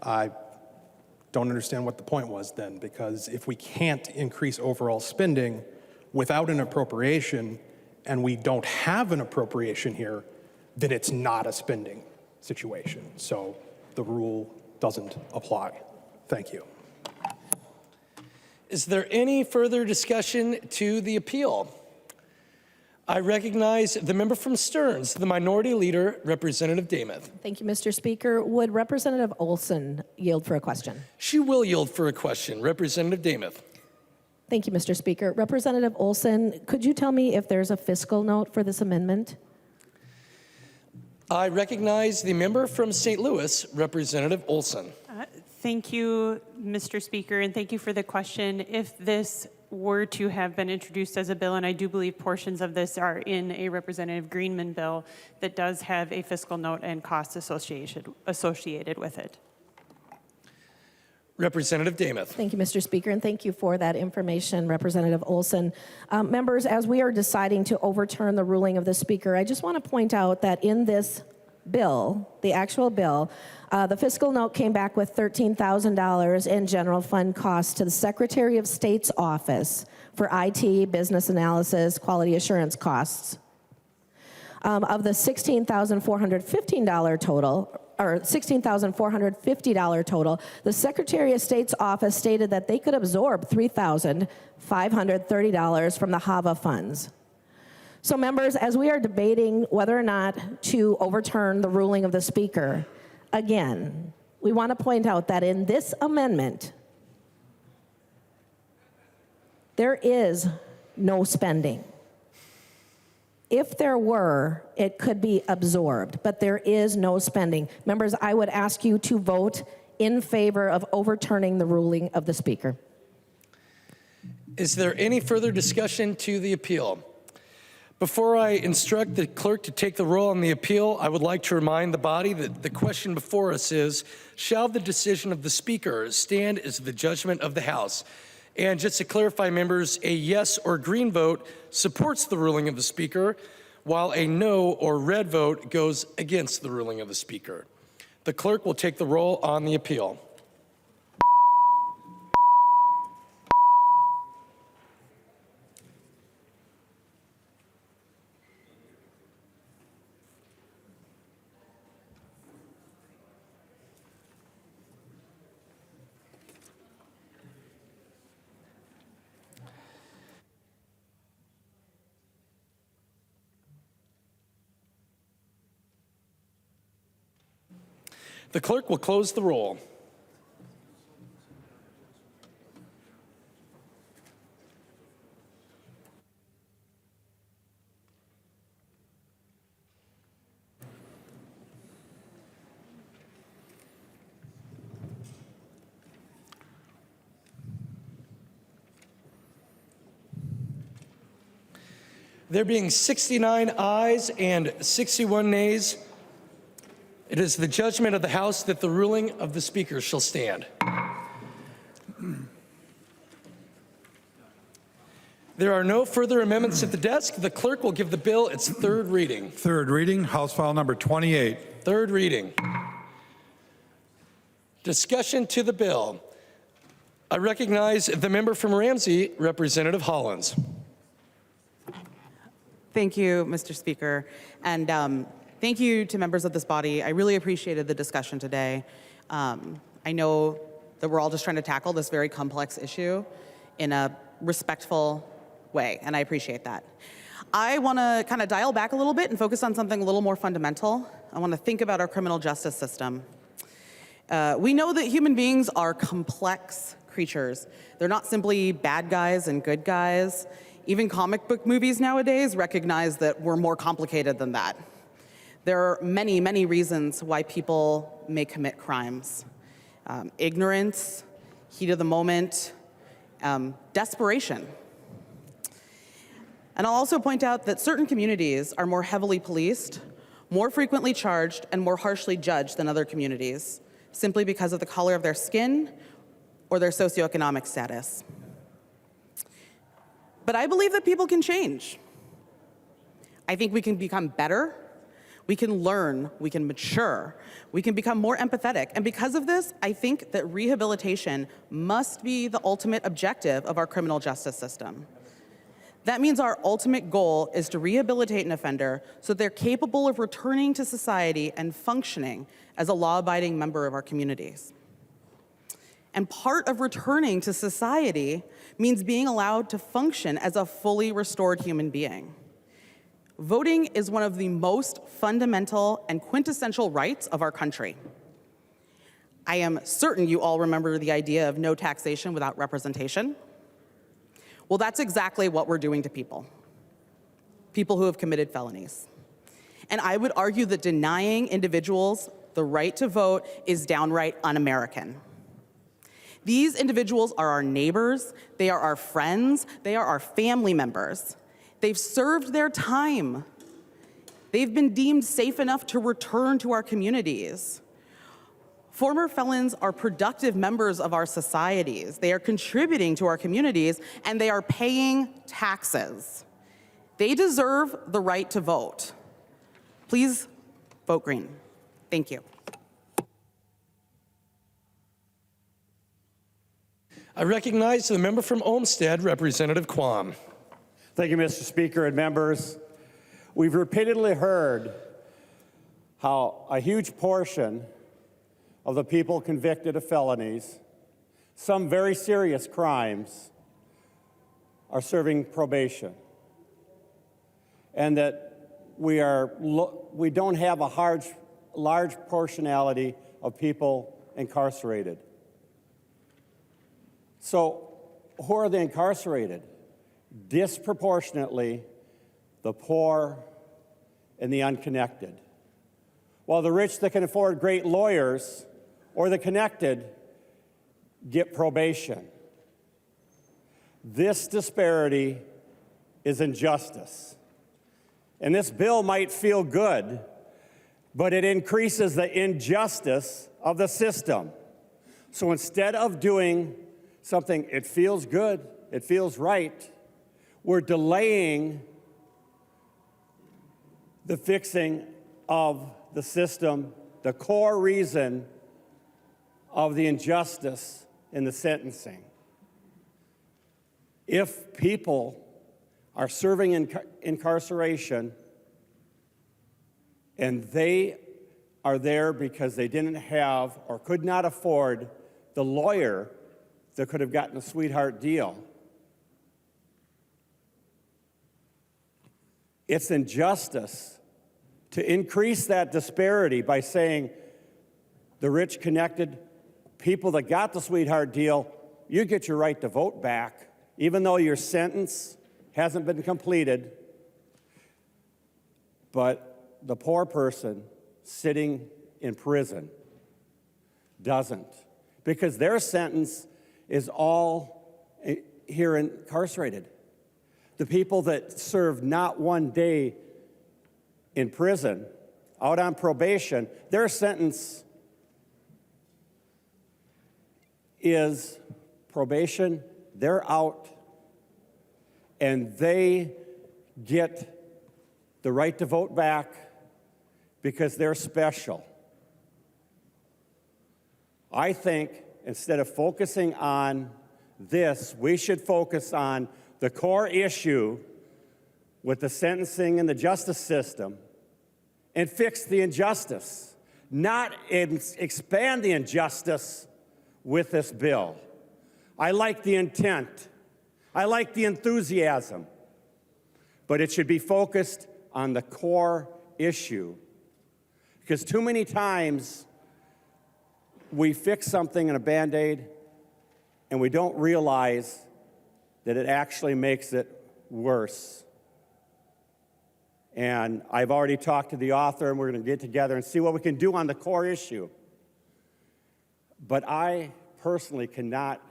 I don't understand what the point was then, because if we can't increase overall spending without an appropriation, and we don't have an appropriation here, then it's not a spending situation. So the rule doesn't apply. Thank you. Is there any further discussion to the appeal? I recognize the member from Stearns, the Minority Leader, Representative Damath. Thank you, Mr. Speaker. Would Representative Olson yield for a question? She will yield for a question. Representative Damath. Thank you, Mr. Speaker. Representative Olson, could you tell me if there's a fiscal note for this amendment? I recognize the member from St. Louis, Representative Olson. Thank you, Mr. Speaker, and thank you for the question. If this were to have been introduced as a bill, and I do believe portions of this are in a Representative Greenman bill that does have a fiscal note and costs associated with it. Representative Damath. Thank you, Mr. Speaker, and thank you for that information, Representative Olson. Members, as we are deciding to overturn the ruling of the Speaker, I just want to point out that in this bill, the actual bill, the fiscal note came back with $13,000 in general fund costs to the Secretary of State's office for IT, business analysis, quality assurance costs. Of the $16,415 total, or $16,450 total, the Secretary of State's office stated that they could absorb $3,530 from the HAVA funds. So members, as we are debating whether or not to overturn the ruling of the Speaker, again, we want to point out that in this amendment, there is no spending. If there were, it could be absorbed, but there is no spending. Members, I would ask you to vote in favor of overturning the ruling of the Speaker. Is there any further discussion to the appeal? Before I instruct the clerk to take the roll on the appeal, I would like to remind the body that the question before us is, shall the decision of the Speaker stand as the judgment of the House? And just to clarify, members, a yes or green vote supports the ruling of the Speaker, while a no or red vote goes against the ruling of the Speaker. The clerk will take the roll on the appeal. The clerk will close the roll. There being 69 ayes and 61 nays, it is the judgment of the House that the ruling of the Speaker shall stand. There are no further amendments at the desk. The clerk will give the bill its third reading. Third reading, House File Number 28. Third reading. Discussion to the bill. I recognize the member from Ramsey, Representative Hollins. Thank you, Mr. Speaker. And thank you to members of this body. I really appreciated the discussion today. I know that we're all just trying to tackle this very complex issue in a respectful way, and I appreciate that. I want to kind of dial back a little bit and focus on something a little more fundamental. I want to think about our criminal justice system. We know that human beings are complex creatures. They're not simply bad guys and good guys. Even comic book movies nowadays recognize that we're more complicated than that. There are many, many reasons why people may commit crimes. Ignorance, heat of the moment, desperation. And I'll also point out that certain communities are more heavily policed, more frequently charged, and more harshly judged than other communities, simply because of the color of their skin or their socioeconomic status. But I believe that people can change. I think we can become better, we can learn, we can mature, we can become more empathetic. And because of this, I think that rehabilitation must be the ultimate objective of our criminal justice system. That means our ultimate goal is to rehabilitate an offender so they're capable of returning to society and functioning as a law-abiding member of our communities. And part of returning to society means being allowed to function as a fully restored human being. Voting is one of the most fundamental and quintessential rights of our country. I am certain you all remember the idea of no taxation without representation. Well, that's exactly what we're doing to people who have committed felonies. And I would argue that denying individuals the right to vote is downright un-American. These individuals are our neighbors, they are our friends, they are our family members. They've served their time. They've been deemed safe enough to return to our communities. Former felons are productive members of our societies. They are contributing to our communities, and they are paying taxes. They deserve the right to vote. Please vote green. Thank you. I recognize the member from Olmsted, Representative Quam. Thank you, Mr. Speaker and members. We've repeatedly heard how a huge portion of the people convicted of felonies, some very serious crimes, are serving probation. And that we don't have a large portionality of people incarcerated. So who are they incarcerated? Disproportionately, the poor and the unconnected. While the rich that can afford great lawyers or the connected get probation. This disparity is injustice. And this bill might feel good, but it increases the injustice of the system. So instead of doing something, it feels good, it feels right, we're delaying the fixing of the system, the core reason of the injustice in the sentencing. If people are serving incarceration and they are there because they didn't have or could not afford the lawyer that could have gotten a sweetheart deal, it's injustice to increase that disparity by saying the rich connected people that got the sweetheart deal, you get your right to vote back, even though your sentence hasn't been completed. But the poor person sitting in prison doesn't, because their sentence is all here incarcerated. The people that serve not one day in prison, out on probation, their sentence is probation, they're out, and they get the right to vote back because they're special. I think instead of focusing on this, we should focus on the core issue with the sentencing and the justice system and fix the injustice, not expand the injustice with this bill. I like the intent. I like the enthusiasm. But it should be focused on the core issue. Because too many times we fix something in a Band-Aid and we don't realize that it actually makes it worse. And I've already talked to the author, and we're going to get together and see what we can do on the core issue. But I personally cannot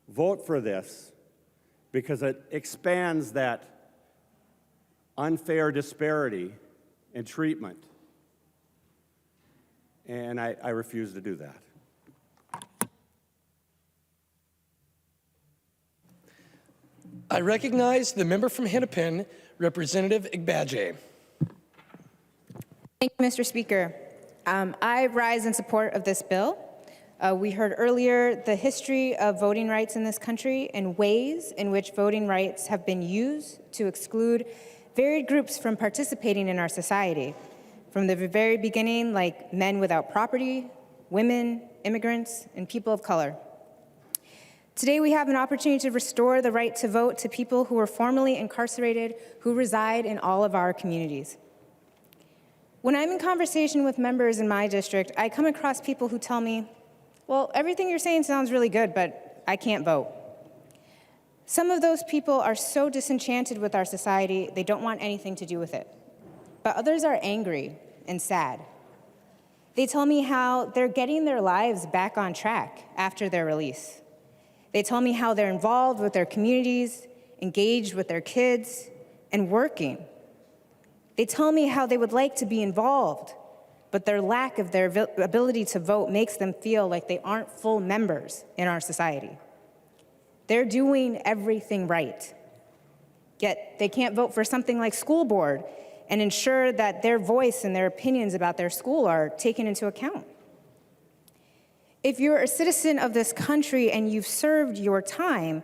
vote for this because it expands that unfair disparity in treatment. And I refuse to do that. I recognize the member from Hennepin, Representative Igbaje. Thank you, Mr. Speaker. I rise in support of this bill. We heard earlier the history of voting rights in this country and ways in which voting rights have been used to exclude varied groups from participating in our society. From the very beginning, like men without property, women, immigrants, and people of color. Today, we have an opportunity to restore the right to vote to people who were formerly incarcerated, who reside in all of our communities. When I'm in conversation with members in my district, I come across people who tell me, well, everything you're saying sounds really good, but I can't vote. Some of those people are so disenchanted with our society, they don't want anything to do with it. But others are angry and sad. They tell me how they're getting their lives back on track after their release. They tell me how they're involved with their communities, engaged with their kids, and working. They tell me how they would like to be involved, but their lack of their ability to vote makes them feel like they aren't full members in our society. They're doing everything right, yet they can't vote for something like school board and ensure that their voice and their opinions about their school are taken into account. If you're a citizen of this country and you've served your time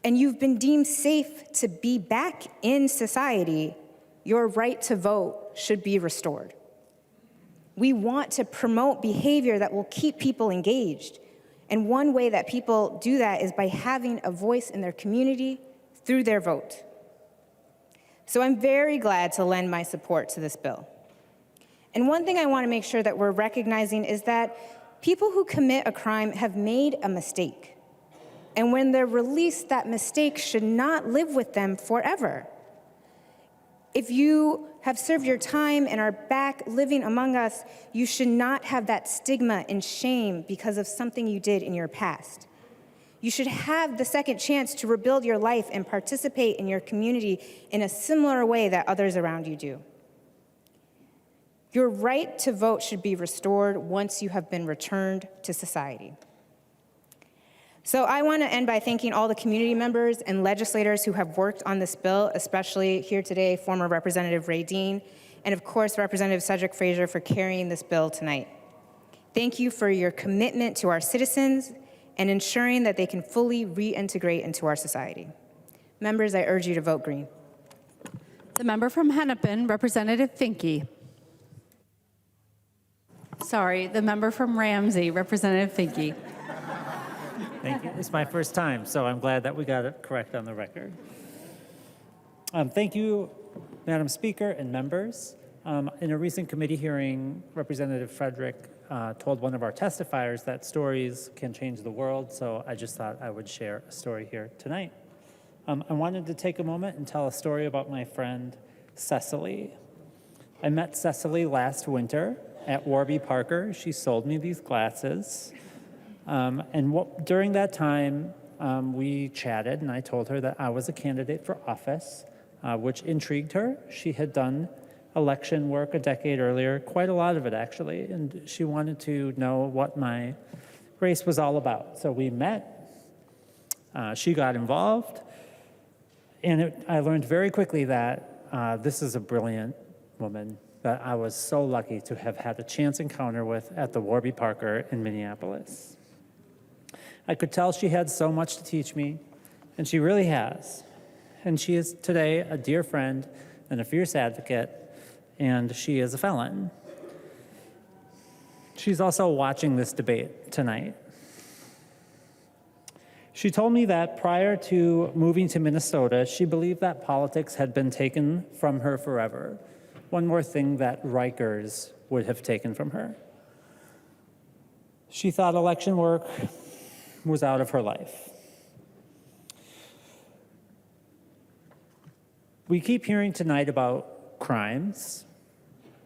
and you've been deemed safe to be back in society, your right to vote should be restored. We want to promote behavior that will keep people engaged. And one way that people do that is by having a voice in their community through their vote. So I'm very glad to lend my support to this bill. And one thing I want to make sure that we're recognizing is that people who commit a crime have made a mistake. And when they're released, that mistake should not live with them forever. If you have served your time and are back living among us, you should not have that stigma and shame because of something you did in your past. You should have the second chance to rebuild your life and participate in your community in a similar way that others around you do. Your right to vote should be restored once you have been returned to society. So I want to end by thanking all the community members and legislators who have worked on this bill, especially here today, former Representative Ray Dean, and of course, Representative Cedric Frazier for carrying this bill tonight. Thank you for your commitment to our citizens and ensuring that they can fully reintegrate into our society. Members, I urge you to vote green. The member from Hennepin, Representative Finke. Sorry, the member from Ramsey, Representative Finke. Thank you. It's my first time, so I'm glad that we got it correct on the record. Thank you, Madam Speaker and members. In a recent committee hearing, Representative Frederick told one of our testifiers that stories can change the world, so I just thought I would share a story here tonight. I wanted to take a moment and tell a story about my friend Cecily. I met Cecily last winter at Warby Parker. She sold me these glasses. During that time, we chatted, and I told her that I was a candidate for office, which intrigued her. She had done election work a decade earlier, quite a lot of it actually, and she wanted to know what my race was all about. So we met, she got involved, and I learned very quickly that this is a brilliant woman that I was so lucky to have had a chance encounter with at the Warby Parker in Minneapolis. I could tell she had so much to teach me, and she really has. And she is today a dear friend and a fierce advocate, and she is a felon. She's also watching this debate tonight. She told me that prior to moving to Minnesota, she believed that politics had been taken from her forever. One more thing that Rikers would have taken from her. She thought election work was out of her life. We keep hearing tonight about crimes,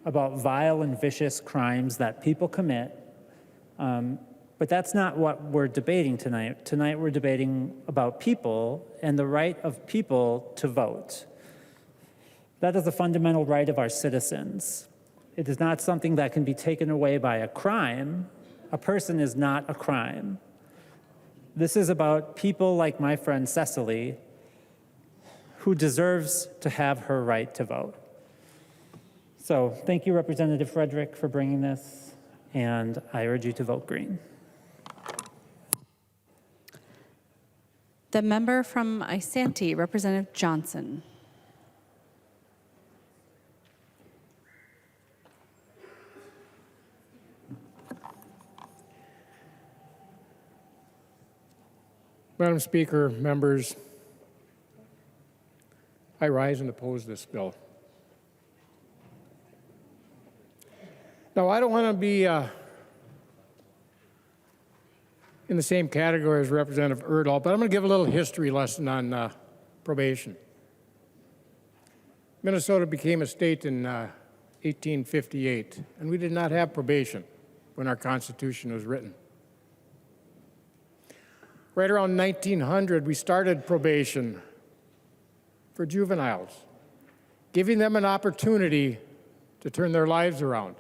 about vile and vicious crimes that people commit, but that's not what we're debating tonight. Tonight we're debating about people and the right of people to vote. That is a fundamental right of our citizens. It is not something that can be taken away by a crime. A person is not a crime. This is about people like my friend Cecily, who deserves to have her right to vote. So thank you, Representative Frederick, for bringing this, and I urge you to vote green. The member from Isanti, Representative Johnson. Madam Speaker, members, I rise and oppose this bill. Now, I don't want to be in the same category as Representative Erdahl, but I'm going to give a little history lesson on probation. Minnesota became a state in 1858, and we did not have probation when our Constitution was written. Right around 1900, we started probation for juveniles, giving them an opportunity to turn their lives around.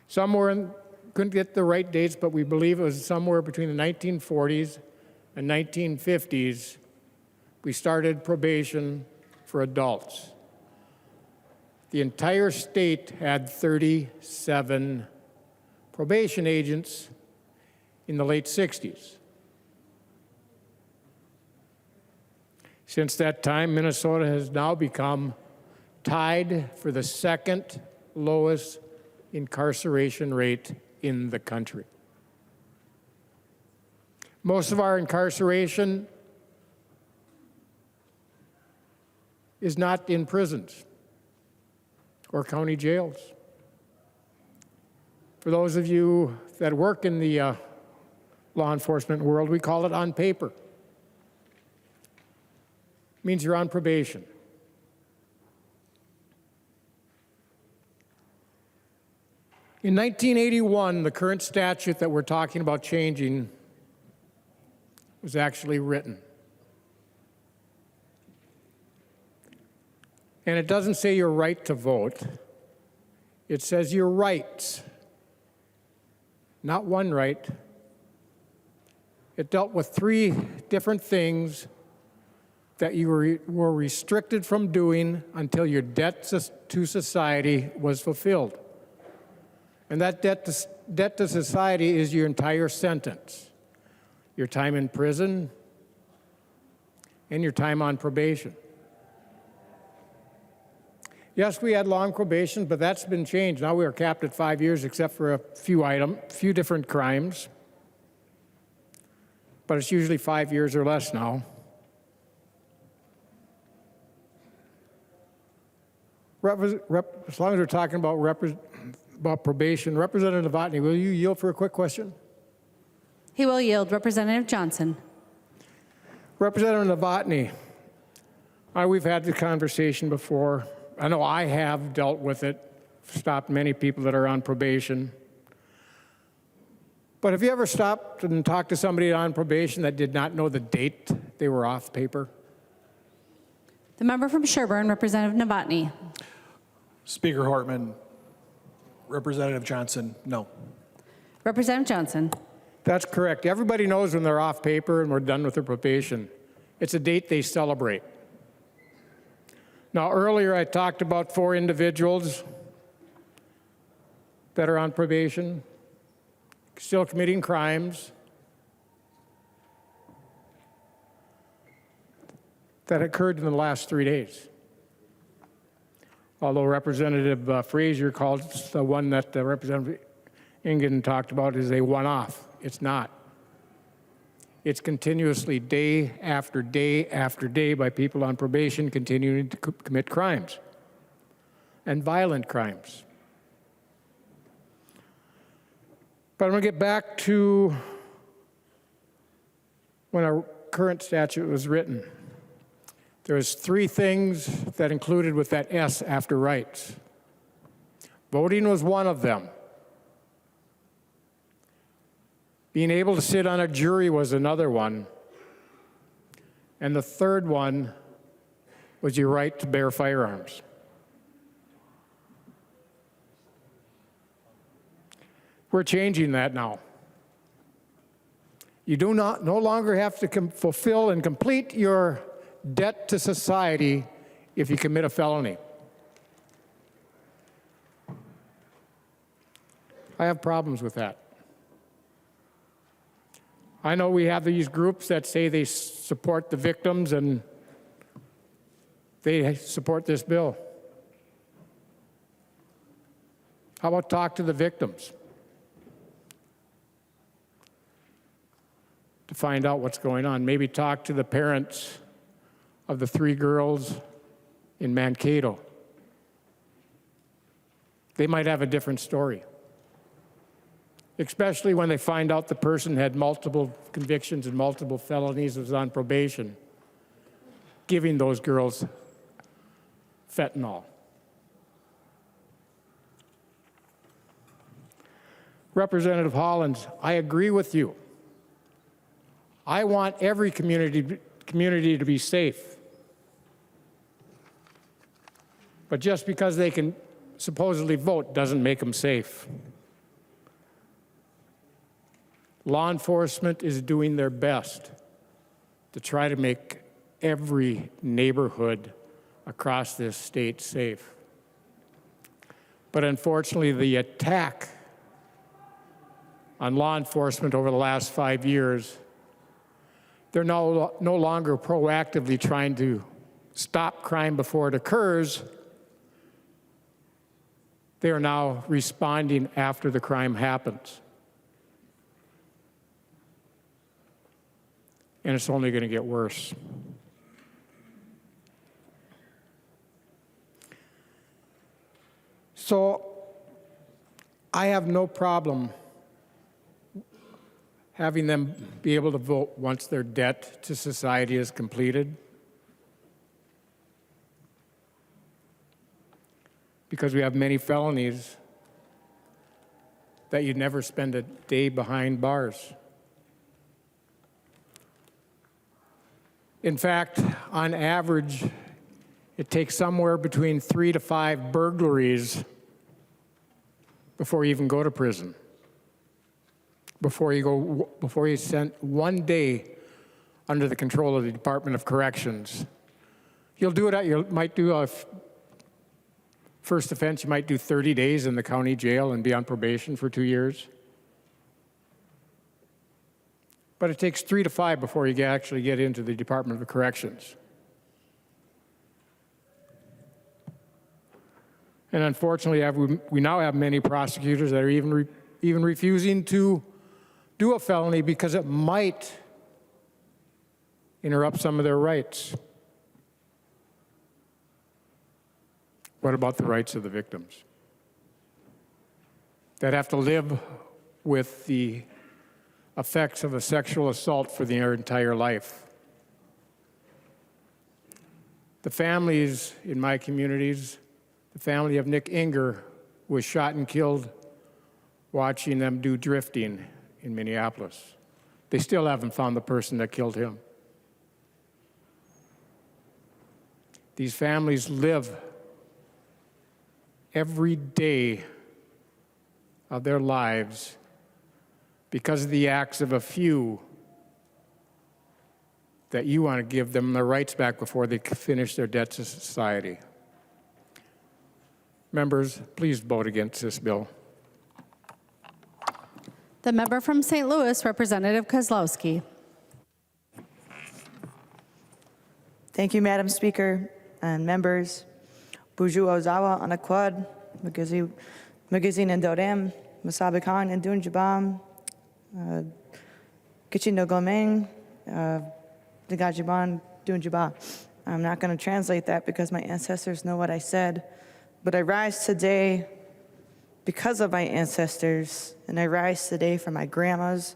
Some couldn't get the right dates, but we believe it was somewhere between the 1940s and 1950s, we started probation for adults. The entire state had 37 probation agents in the late 60s. Since that time, Minnesota has now become tied for the second lowest incarceration rate in the country. Most of our incarceration is not in prisons or county jails. For those of you that work in the law enforcement world, we call it on paper. It means you're on probation. In 1981, the current statute that we're talking about changing was actually written. And it doesn't say your right to vote. It says your rights. Not one right. It dealt with 3 different things that you were restricted from doing until your debt to society was fulfilled. And that debt to society is your entire sentence. Your time in prison and your time on probation. Yes, we had long probation, but that's been changed. Now we are capped at 5 years except for a few different crimes. But it's usually 5 years or less now. As long as we're talking about probation, Representative Novotny, will you yield for a quick question? He will yield. Representative Johnson. Representative Novotny, we've had the conversation before. I know I have dealt with it, stopped many people that are on probation. But have you ever stopped and talked to somebody on probation that did not know the date they were off paper? The member from Sherburne, Representative Novotny. Speaker Hartman, Representative Johnson, no. Representative Johnson. That's correct. Everybody knows when they're off paper and we're done with their probation. It's a date they celebrate. Now, earlier I talked about 4 individuals that are on probation, still committing crimes, that occurred in the last 3 days. Although Representative Frazier called the one that Representative Ingen talked about as a one-off. It's not. It's continuously day after day after day by people on probation continuing to commit crimes and violent crimes. But I'm going to get back to when our current statute was written. There was 3 things that included with that S after rights. Voting was one of them. Being able to sit on a jury was another one. And the third one was your right to bear firearms. We're changing that now. You do no longer have to fulfill and complete your debt to society if you commit a felony. I have problems with that. I know we have these groups that say they support the victims and they support this bill. How about talk to the victims to find out what's going on? Maybe talk to the parents of the 3 girls in Mankato. They might have a different story, especially when they find out the person had multiple convictions and multiple felonies, was on probation, giving those girls fentanyl. Representative Hollins, I agree with you. I want every community to be safe. But just because they can supposedly vote doesn't make them safe. Law enforcement is doing their best to try to make every neighborhood across this state safe. But unfortunately, the attack on law enforcement over the last 5 years, they're no longer proactively trying to stop crime before it occurs. They are now responding after the crime happens. And it's only going to get worse. So I have no problem having them be able to vote once their debt to society is completed, because we have many felonies that you'd never spend a day behind bars. In fact, on average, it takes somewhere between 3 to 5 burglaries before you even go to prison. Before you spend 1 day under the control of the Department of Corrections. You'll do it you might do a first offense, you might do 30 days in the county jail and be on probation for 2 years. But it takes 3 to 5 before you actually get into the Department of Corrections. And unfortunately, we now have many prosecutors that are even refusing to do a felony because it might interrupt some of their rights. What about the rights of the victims that have to live with the effects of a sexual assault for their entire life? The families in my communities, the family of Nick Inger was shot and killed watching them do drifting in Minneapolis. They still haven't found the person that killed him. These families live every day of their lives because of the acts of a few that you want to give them their rights back before they finish their debt to society. Members, please vote against this bill. The member from St. Louis, Representative Kozlowski. Thank you, Madam Speaker and members. Buju Ozawa Anakwad, Magazine and Dorem, Masabikan and Dunjabam, Kichin no Gomeng, Dagajiban Dunjaba. I'm not going to translate that because my ancestors know what I said, but I rise today because of my ancestors, and I rise today for my grandmas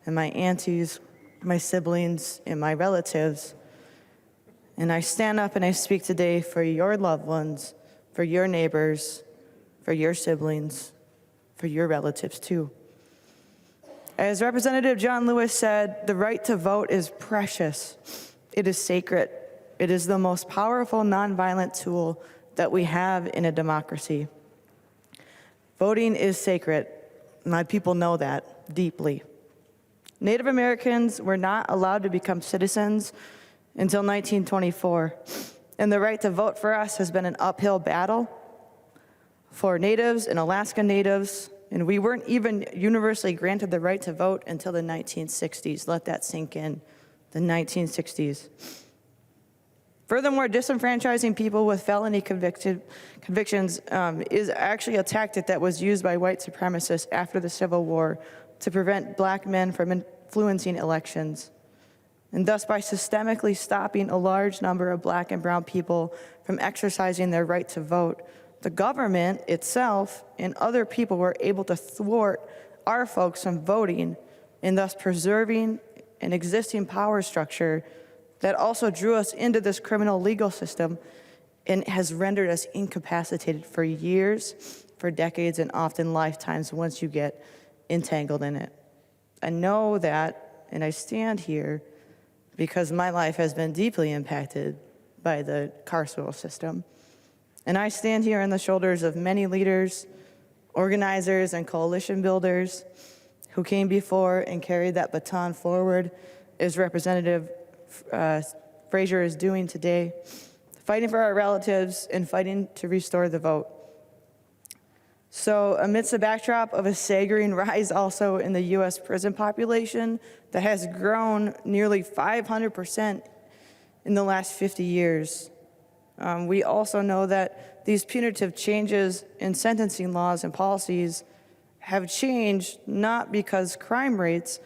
and my aunties, my siblings, and my relatives. And I stand up and I speak today for your loved ones, for your neighbors, for your siblings, for your relatives too. As Representative John Lewis said, the right to vote is precious. It is sacred. It is the most powerful nonviolent tool that we have in a democracy. Voting is sacred. My people know that deeply. Native Americans were not allowed to become citizens until 1924, and the right to vote for us has been an uphill battle for Natives and Alaska Natives, and we weren't even universally granted the right to vote until the 1960s. Let that sink in, the 1960s. Furthermore, disenfranchising people with felony convictions is actually a tactic that was used by white supremacists after the Civil War to prevent black men from influencing elections, and thus by systemically stopping a large number of black and brown people from exercising their right to vote, the government itself and other people were able to thwart our folks from voting, and thus preserving an existing power structure that also drew us into this criminal legal system and has rendered us incapacitated for years, for decades, and often lifetimes once you get entangled in it. I know that, and I stand here because my life has been deeply impacted by the carceral system. And I stand here on the shoulders of many leaders, organizers, and coalition builders who came before and carried that baton forward, as Representative Frazier is doing today, fighting for our relatives and fighting to restore the vote. So amidst the backdrop of a staggering rise also in the U.S. prison population that has grown nearly 500% in the last 50 years, we also know that these punitive changes in sentencing laws and policies have changed not because crime rates,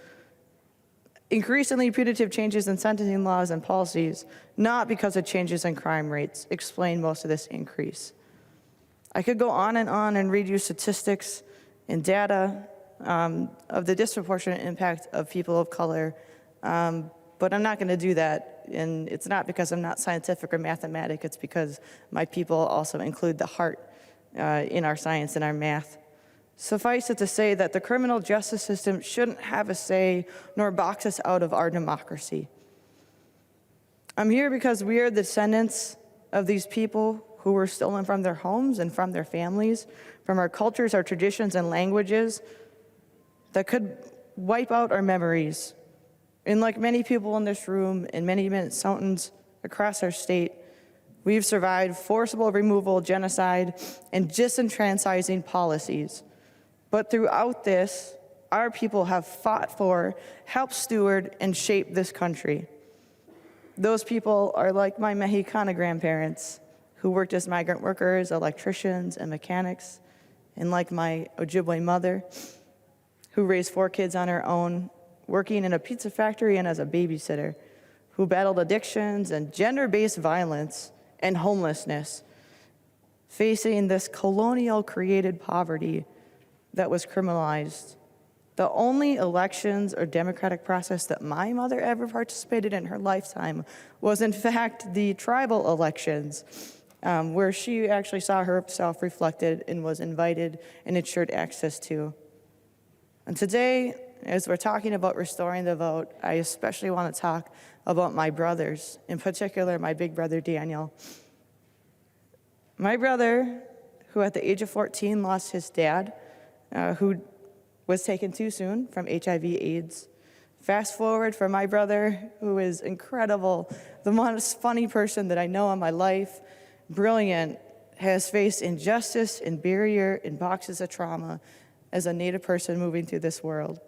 increasingly punitive changes in sentencing laws and policies, not because of changes in crime rates, explain most of this increase. I could go on and read you statistics and data of the disproportionate impact of people of color, but I'm not going to do that. And it's not because I'm not scientific or mathematic, it's because my people also include the heart in our science and our math. Suffice it to say that the criminal justice system shouldn't have a say nor box us out of our democracy. I'm here because we are the descendants of these people who were stolen from their homes and from their families, from our cultures, our traditions, and languages that could wipe out our memories. And like many people in this room and many Minnesotans across our state, we've survived forcible removal, genocide, and disenfranchising policies. But throughout this, our people have fought for, helped steward, and shape this country. Those people are like my Mexicana grandparents, who worked as migrant workers, electricians, and mechanics, and like my Ojibwe mother, who raised 4 kids on her own, working in a pizza factory and as a babysitter, who battled addictions and gender-based violence and homelessness, facing this colonial-created poverty that was criminalized. The only elections or democratic process that my mother ever participated in her lifetime was, in fact, the tribal elections, where she actually saw herself reflected and was invited and ensured access to. And today, as we're talking about restoring the vote, I especially want to talk about my brothers, in particular my big brother Daniel. My brother, who at the age of 14 lost his dad, who was taken too soon from HIV/AIDS. Fast forward for my brother, who is incredible, the most funny person that I know in my life, brilliant, has faced injustice and barrier and boxes of trauma as a Native person moving through this world.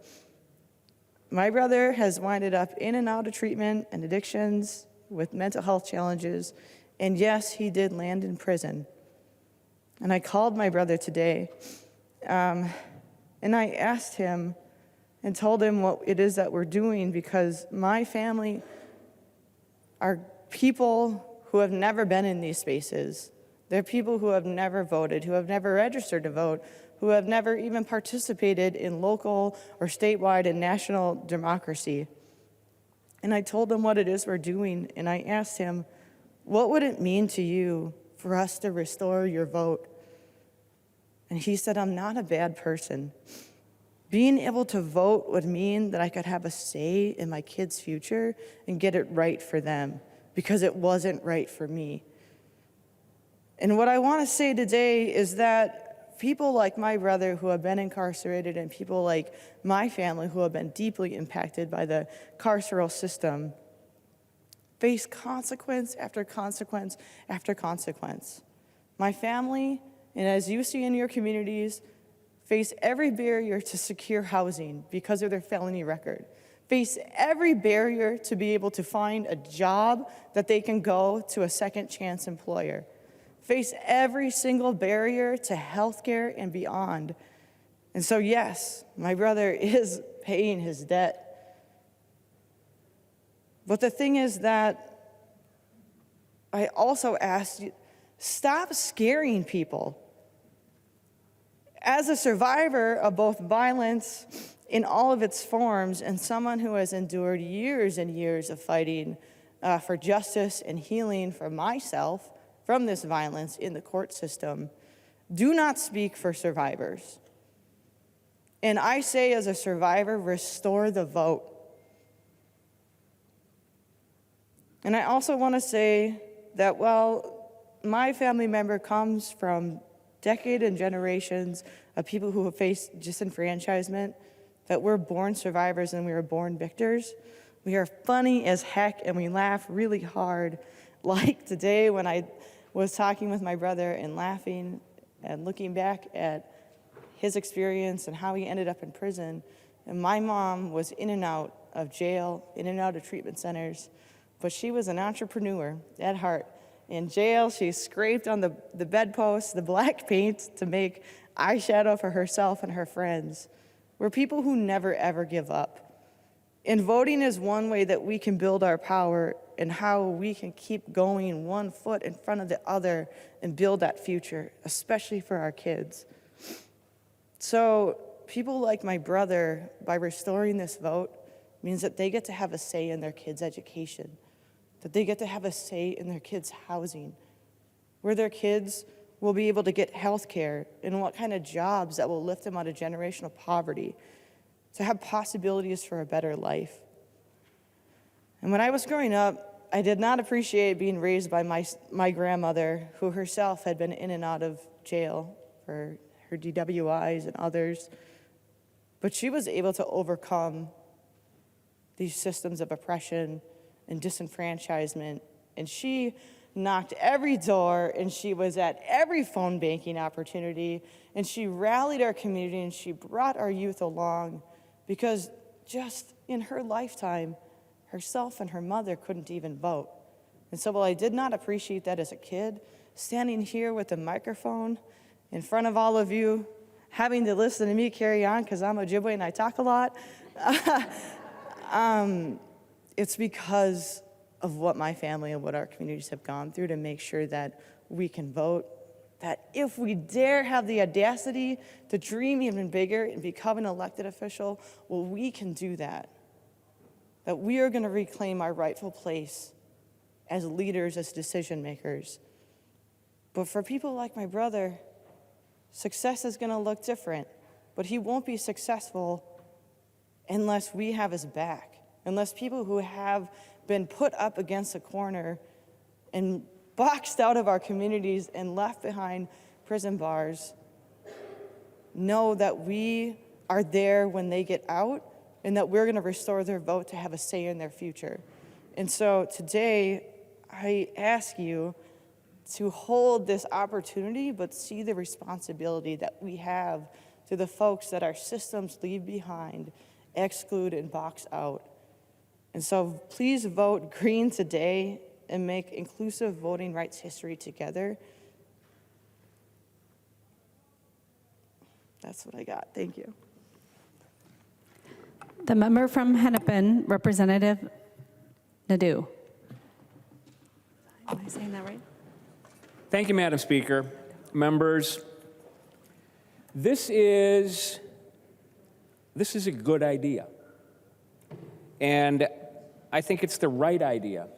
My brother has winded up in and out of treatment and addictions with mental health challenges, and yes, he did land in prison. And I called my brother today, and I asked him and told him what it is that we're doing, because my family are people who have never been in these spaces. They're people who have never voted, who have never registered to vote, who have never even participated in local or statewide and national democracy. And I told him what it is we're doing, and I asked him, what would it mean to you for us to restore your vote? And he said, I'm not a bad person. Being able to vote would mean that I could have a say in my kids' future and get it right for them, because it wasn't right for me. And what I want to say today is that people like my brother who have been incarcerated and people like my family who have been deeply impacted by the carceral system face consequence after consequence after consequence. My family, and as you see in your communities, face every barrier to secure housing because of their felony record, face every barrier to be able to find a job that they can go to a second chance employer, face every single barrier to healthcare and beyond. And so yes, my brother is paying his debt. But the thing is that I also ask you, stop scaring people. As a survivor of both violence in all of its forms, and someone who has endured years and years of fighting for justice and healing for myself from this violence in the court system, do not speak for survivors. And I say, as a survivor, restore the vote. And I also want to say that while my family member comes from decades and generations of people who have faced disenfranchisement, that we're born survivors and we were born victors. We are funny as heck and we laugh really hard. Like today when I was talking with my brother and laughing and looking back at his experience and how he ended up in prison. And my mom was in and out of jail, in and out of treatment centers, but she was an entrepreneur at heart. In jail, she scraped on the bedposts, the black paint to make eyeshadow for herself and her friends. We're people who never, ever give up. And voting is one way that we can build our power and how we can keep going one foot in front of the other and build that future, especially for our kids. So people like my brother, by restoring this vote, means that they get to have a say in their kids' education, that they get to have a say in their kids' housing, where their kids will be able to get health care and what kind of jobs that will lift them out of generational poverty, to have possibilities for a better life. And when I was growing up, I did not appreciate being raised by my grandmother, who herself had been in and out of jail for her DWIs and others, but she was able to overcome these systems of oppression and disenfranchisement, and she knocked every door, and she was at every phone banking opportunity, and she rallied our community, and she brought our youth along, because just in her lifetime, herself and her mother couldn't even vote. And so while I did not appreciate that as a kid, standing here with a microphone in front of all of you, having to listen to me carry on because I'm Ojibwe and I talk a lot, it's because of what my family and what our communities have gone through to make sure that we can vote, that if we dare have the audacity to dream even bigger and become an elected official, well, we can do that. That we are going to reclaim our rightful place as leaders, as decision makers. But for people like my brother, success is going to look different, but he won't be successful unless we have his back, unless people who have been put up against a corner and boxed out of our communities and left behind prison bars know that we are there when they get out and that we're going to restore their vote to have a say in their future. And so today, I ask you to hold this opportunity, but see the responsibility that we have to the folks that our systems leave behind, exclude, and box out. And so please vote green today and make inclusive voting rights history together. That's what I got. Thank you. The member from Hennepin, Representative Nadeau. Am I saying that right? Thank you, Madam Speaker. Members, this is a good idea. And I think it's the right idea.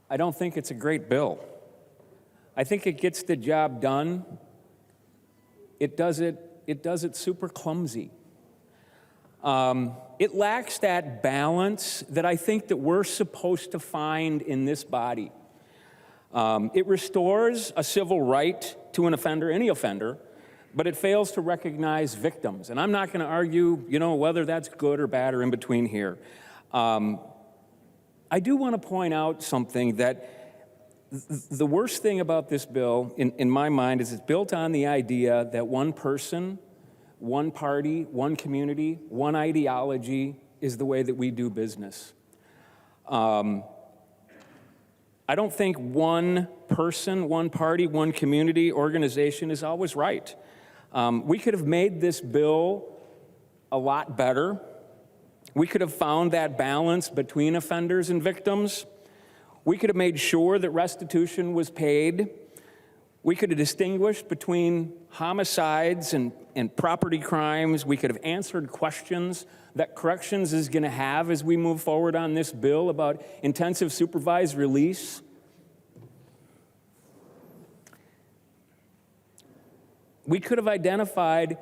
I don't think it's a great bill. I think it gets the job done. It does it super clumsy. It lacks that balance that I think that we're supposed to find in this body. It restores a civil right to an offender, any offender, but it fails to recognize victims. And I'm not going to argue, whether that's good or bad or in between here. I do want to point out something that the worst thing about this bill, in my mind, is it's built on the idea that one person, one party, one community, one ideology is the way that we do business. I don't think one person, one party, one community, organization is always right. We could have made this bill a lot better. We could have found that balance between offenders and victims. We could have made sure that restitution was paid. We could have distinguished between homicides and property crimes. We could have answered questions that corrections is going to have as we move forward on this bill about intensive supervised release. We could have identified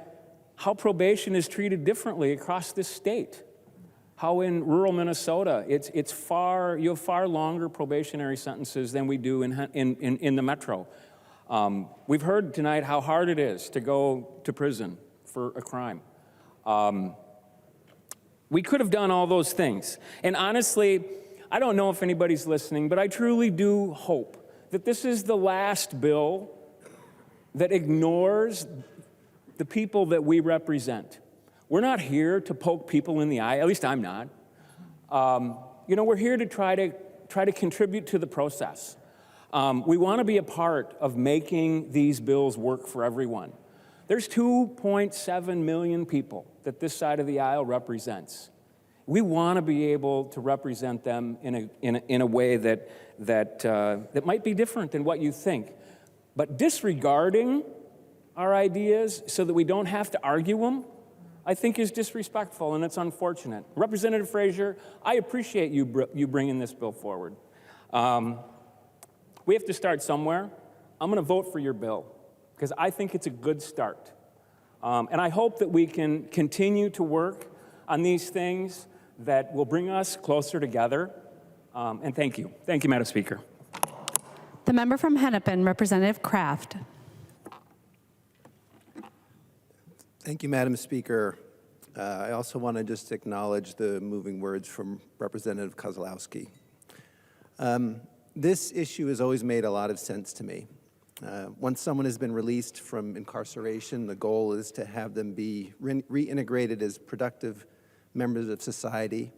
how probation is treated differently across this state. How in rural Minnesota, you have far longer probationary sentences than we do in the metro. We've heard tonight how hard it is to go to prison for a crime. We could have done all those things. And honestly, I don't know if anybody's listening, but I truly do hope that this is the last bill that ignores the people that we represent. We're not here to poke people in the eye, at least I'm not. We're here to try to contribute to the process. We want to be a part of making these bills work for everyone. There's 2.7 million people that this side of the aisle represents. We want to be able to represent them in a way that might be different than what you think. But disregarding our ideas so that we don't have to argue them, I think is disrespectful, and it's unfortunate. Representative Frazier, I appreciate you bringing this bill forward. We have to start somewhere. I'm going to vote for your bill because I think it's a good start. And I hope that we can continue to work on these things that will bring us closer together. And thank you. Thank you, Madam Speaker. The member from Hennepin, Representative Kraft. Thank you, Madam Speaker. I also want to just acknowledge the moving words from Representative Kozlowski. This issue has always made a lot of sense to me. Once someone has been released from incarceration, the goal is to have them be reintegrated as productive members of society.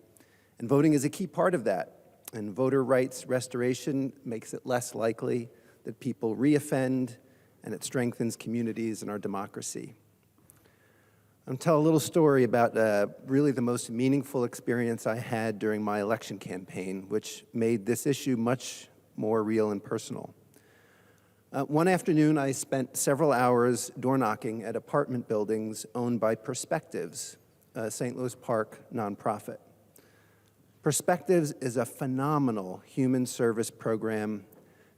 And voting is a key part of that. And voter rights restoration makes it less likely that people reoffend, and it strengthens communities and our democracy. I'll tell a little story about really the most meaningful experience I had during my election campaign, which made this issue much more real and personal. One afternoon, I spent several hours door knocking at apartment buildings owned by Perspectives, a St. Louis Park nonprofit. Perspectives is a phenomenal human service program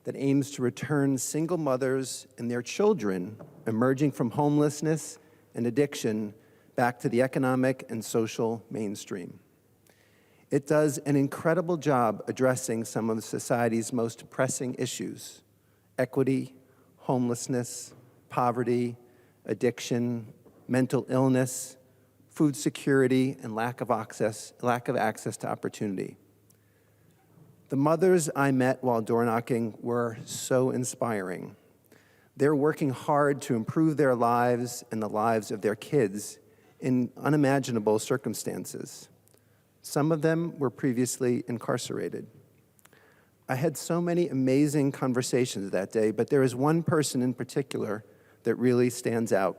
that aims to return single mothers and their children emerging from homelessness and addiction back to the economic and social mainstream. It does an incredible job addressing some of society's most pressing issues: equity, homelessness, poverty, addiction, mental illness, food security, and lack of access to opportunity. The mothers I met while door knocking were so inspiring. They're working hard to improve their lives and the lives of their kids in unimaginable circumstances. Some of them were previously incarcerated. I had so many amazing conversations that day, but there is one person in particular that really stands out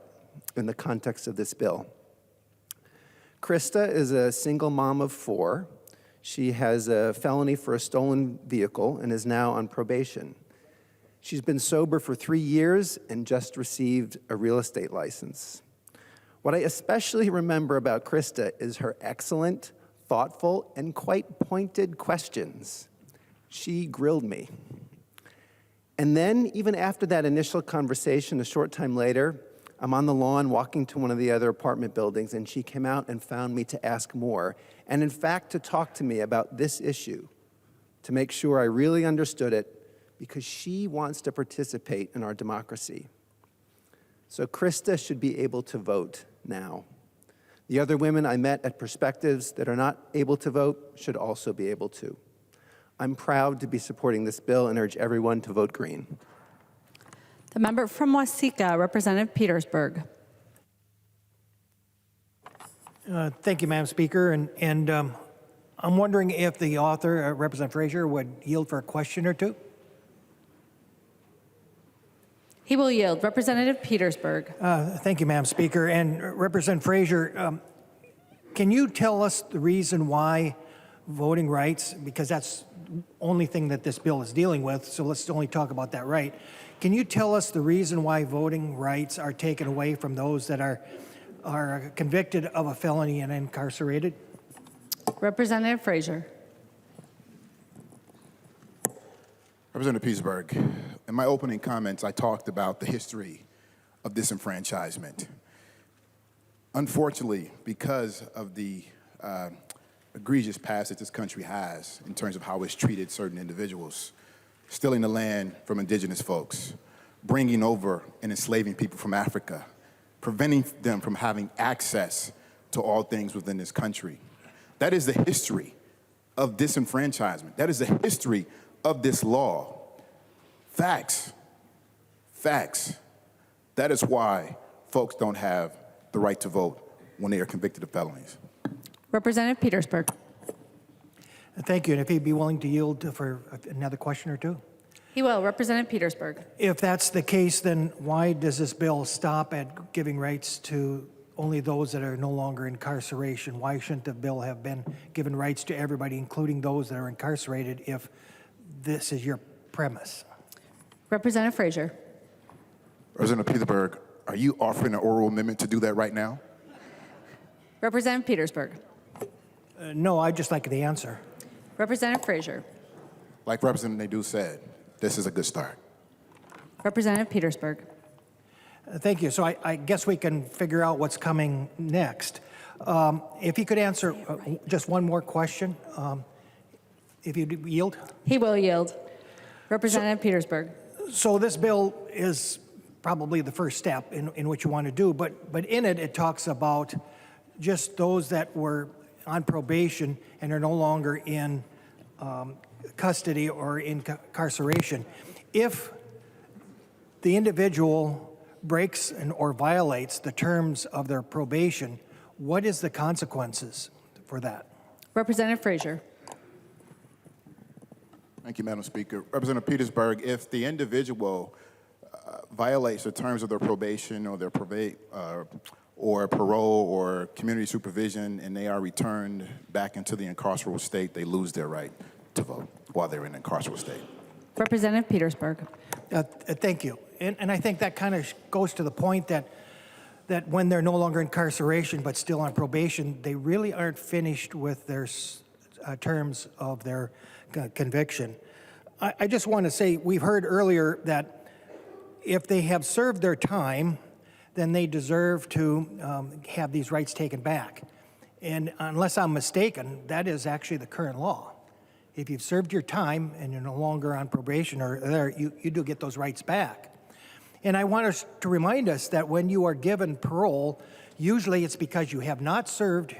in the context of this bill. Krista is a single mom of 4. She has a felony for a stolen vehicle and is now on probation. She's been sober for 3 years and just received a real estate license. What I especially remember about Krista is her excellent, thoughtful, and quite pointed questions. She grilled me. And then, even after that initial conversation, a short time later, I'm on the lawn walking to one of the other apartment buildings, and she came out and found me to ask more, and in fact, to talk to me about this issue, to make sure I really understood it, because she wants to participate in our democracy. So Krista should be able to vote now. The other women I met at Perspectives that are not able to vote should also be able to. I'm proud to be supporting this bill and urge everyone to vote green. The member from Waseca, Representative Petersburg. Thank you, Madam Speaker. And I'm wondering if the author, Representative Frazier, would yield for a question or two. He will yield. Representative Petersburg. Thank you, Madam Speaker. And Representative Frazier, can you tell us the reason why voting rights, because that's the only thing that this bill is dealing with, so let's only talk about that right. Can you tell us the reason why voting rights are taken away from those that are convicted of a felony and incarcerated? Representative Frazier. Representative Petersburg, in my opening comments, I talked about the history of disenfranchisement. Unfortunately, because of the egregious past that this country has in terms of how it's treated certain individuals, stealing the land from indigenous folks, bringing over and enslaving people from Africa, preventing them from having access to all things within this country. That is the history of disenfranchisement. That is the history of this law. Facts. Facts. That is why folks don't have the right to vote when they are convicted of felonies. Representative Petersburg. Thank you. And if he'd be willing to yield for another question or two? He will. Representative Petersburg. If that's the case, then why does this bill stop at giving rights to only those that are no longer incarceration? Why shouldn't the bill have been given rights to everybody, including those that are incarcerated, if this is your premise? Representative Frazier. Representative Petersburg, are you offering an oral amendment to do that right now? Representative Petersburg. No, I'd just like the answer. Representative Frazier. Like Representative Nadeau said, this is a good start. Representative Petersburg. Thank you. So I guess we can figure out what's coming next. If you could answer just one more question, if you'd yield. He will yield. Representative Petersburg. So this bill is probably the first step in what you want to do, but in it, it talks about just those that were on probation and are no longer in custody or incarceration. If the individual breaks or violates the terms of their probation, what is the consequences for that? Representative Frazier. Thank you, Madam Speaker. Representative Petersburg, if the individual violates the terms of their probation or their or parole or community supervision and they are returned back into the incarceral state, they lose their right to vote while they're in the incarceral state. Representative Petersburg. Thank you. And I think that kind of goes to the point that when they're no longer incarceration but still on probation, they really aren't finished with their terms of their conviction. I just want to say, we've heard earlier that if they have served their time, then they deserve to have these rights taken back. And unless I'm mistaken, that is actually the current law. If you've served your time and you're no longer on probation or there, you do get those rights back. And I want us to remind us that when you are given parole, usually it's because you have not served,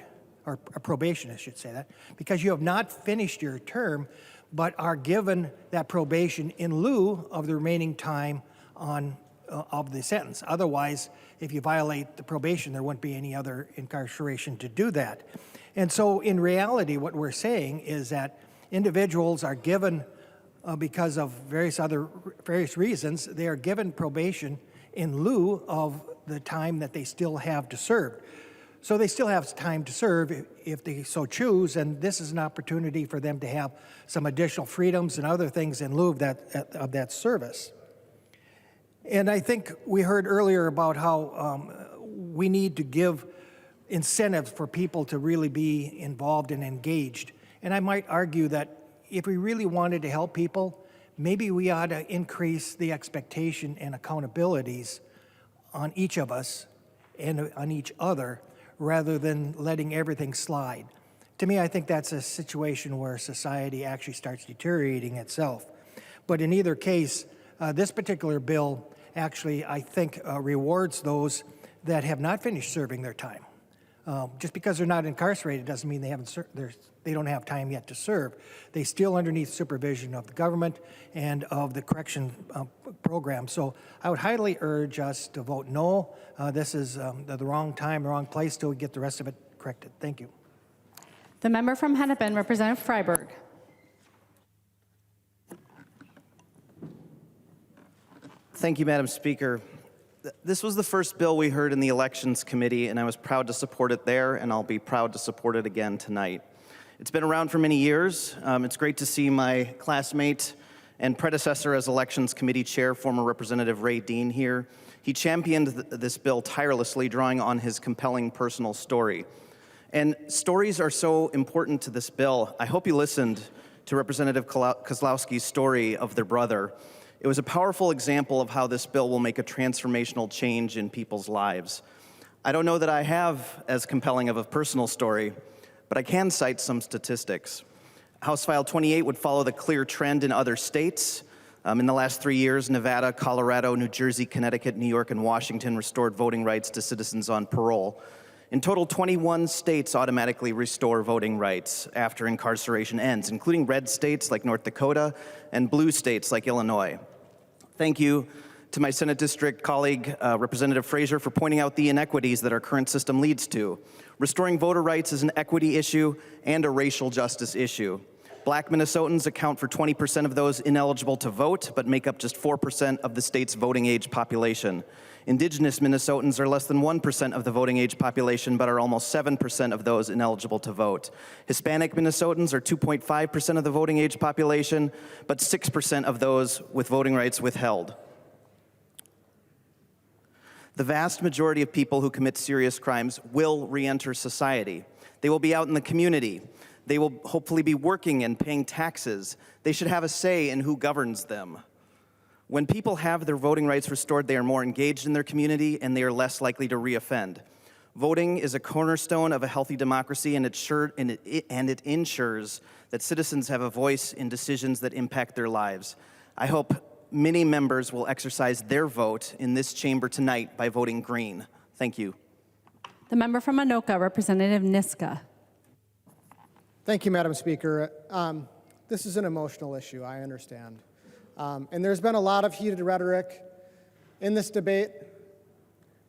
or probation, I should say that, because you have not finished your term, but are given that probation in lieu of the remaining time of the sentence. Otherwise, if you violate the probation, there wouldn't be any other incarceration to do that. And so in reality, what we're saying is that individuals are given, because of various reasons, they are given probation in lieu of the time that they still have to serve. So they still have time to serve if they so choose, and this is an opportunity for them to have some additional freedoms and other things in lieu of that service. And I think we heard earlier about how we need to give incentives for people to really be involved and engaged. And I might argue that if we really wanted to help people, maybe we ought to increase the expectation and accountabilities on each of us and on each other rather than letting everything slide. To me, I think that's a situation where society actually starts deteriorating itself. But in either case, this particular bill actually, I think, rewards those that have not finished serving their time. Just because they're not incarcerated doesn't mean they don't have time yet to serve. They still underneath supervision of the government and of the correction program. So I would highly urge us to vote no. This is the wrong time, the wrong place till we get the rest of it corrected. Thank you. The member from Hennepin, Representative Freiberg. Thank you, Madam Speaker. This was the first bill we heard in the Elections Committee, and I was proud to support it there, and I'll be proud to support it again tonight. It's been around for many years. It's great to see my classmate and predecessor as Elections Committee Chair, former Representative Ray Dean here. He championed this bill tirelessly, drawing on his compelling personal story. And stories are so important to this bill. I hope you listened to Representative Kozlowski's story of their brother. It was a powerful example of how this bill will make a transformational change in people's lives. I don't know that I have as compelling of a personal story, but I can cite some statistics. House File 28 would follow the clear trend in other states. In the last 3 years, Nevada, Colorado, New Jersey, Connecticut, New York, and Washington restored voting rights to citizens on parole. In total, 21 states automatically restore voting rights after incarceration ends, including red states like North Dakota and blue states like Illinois. Thank you to my Senate District colleague, Representative Frazier, for pointing out the inequities that our current system leads to. Restoring voter rights is an equity issue and a racial justice issue. Black Minnesotans account for 20% of those ineligible to vote, but make up just 4% of the state's voting age population. Indigenous Minnesotans are less than 1% of the voting age population, but are almost 7% of those ineligible to vote. Hispanic Minnesotans are 2.5% of the voting age population, but 6% of those with voting rights withheld. The vast majority of people who commit serious crimes will re-enter society. They will be out in the community. They will hopefully be working and paying taxes. They should have a say in who governs them. When people have their voting rights restored, they are more engaged in their community and they are less likely to reoffend. Voting is a cornerstone of a healthy democracy, and it ensures that citizens have a voice in decisions that impact their lives. I hope many members will exercise their vote in this chamber tonight by voting green. Thank you. The member from Anoka, Representative Niska. Thank you, Madam Speaker. This is an emotional issue, I understand. And there's been a lot of heated rhetoric in this debate.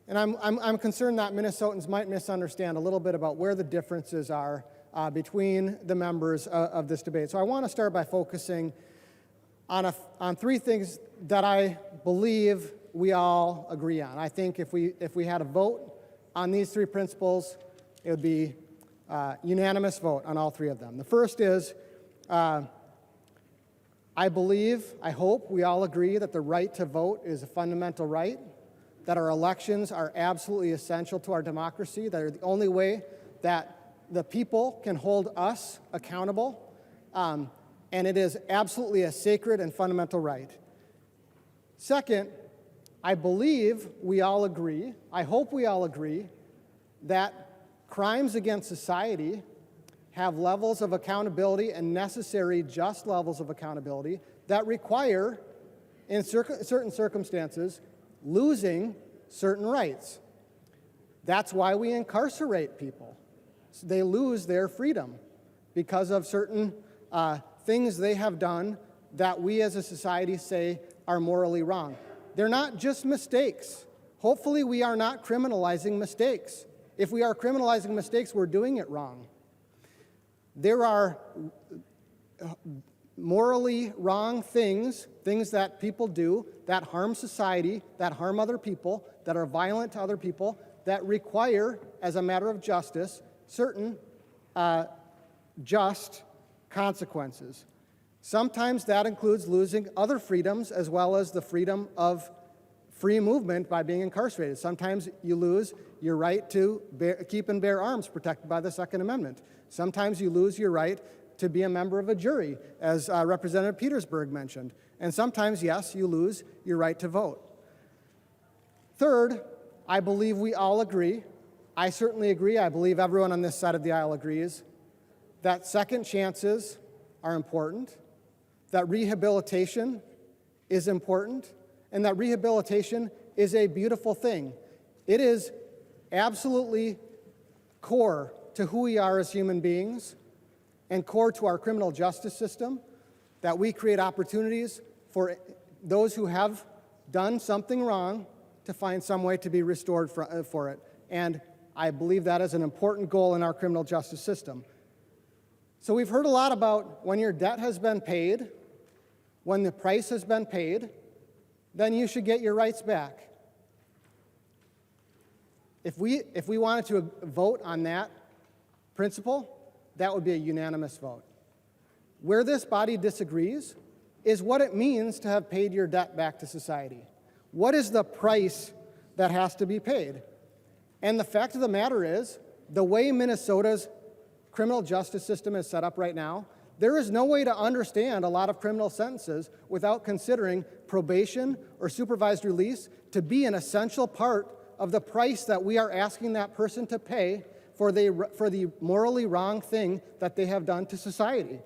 And I'm concerned that Minnesotans might misunderstand a little bit about where the differences are between the members of this debate. So I want to start by focusing on three things that I believe we all agree on. I think if we had a vote on these three principles, it would be unanimous vote on all three of them. The first is, I hope we all agree that the right to vote is a fundamental right, that our elections are absolutely essential to our democracy, that are the only way that the people can hold us accountable, and it is absolutely a sacred and fundamental right. Second, I believe we all agree, I hope we all agree, that crimes against society have levels of accountability and necessary just levels of accountability that require, in certain circumstances, losing certain rights. That's why we incarcerate people. So they lose their freedom because of certain things they have done that we as a society say are morally wrong. They're not just mistakes. Hopefully we are not criminalizing mistakes. If we are criminalizing mistakes, we're doing it wrong. There are morally wrong things that people do that harm society, that harm other people, that are violent to other people, that require, as a matter of justice, certain just consequences. Sometimes that includes losing other freedoms as well as the freedom of free movement by being incarcerated. Sometimes you lose your right to keep and bear arms protected by the Second Amendment. Sometimes you lose your right to be a member of a jury, as Representative Petersburg mentioned. And sometimes, yes, you lose your right to vote. Third, I believe we all agree, I certainly agree, I believe everyone on this side of the aisle agrees, that second chances are important, that rehabilitation is important, and that rehabilitation is a beautiful thing. It is absolutely core to who we are as human beings and core to our criminal justice system, that we create opportunities for those who have done something wrong to find some way to be restored for it. And I believe that is an important goal in our criminal justice system. So we've heard a lot about when your debt has been paid, when the price has been paid, then you should get your rights back. If we wanted to vote on that principle, that would be a unanimous vote. Where this body disagrees is what it means to have paid your debt back to society. What is the price that has to be paid? And the fact of the matter is, the way Minnesota's criminal justice system is set up right now, there is no way to understand a lot of criminal sentences without considering probation or supervised release to be an essential part of the price that we are asking that person to pay for the morally wrong thing that they have done to society.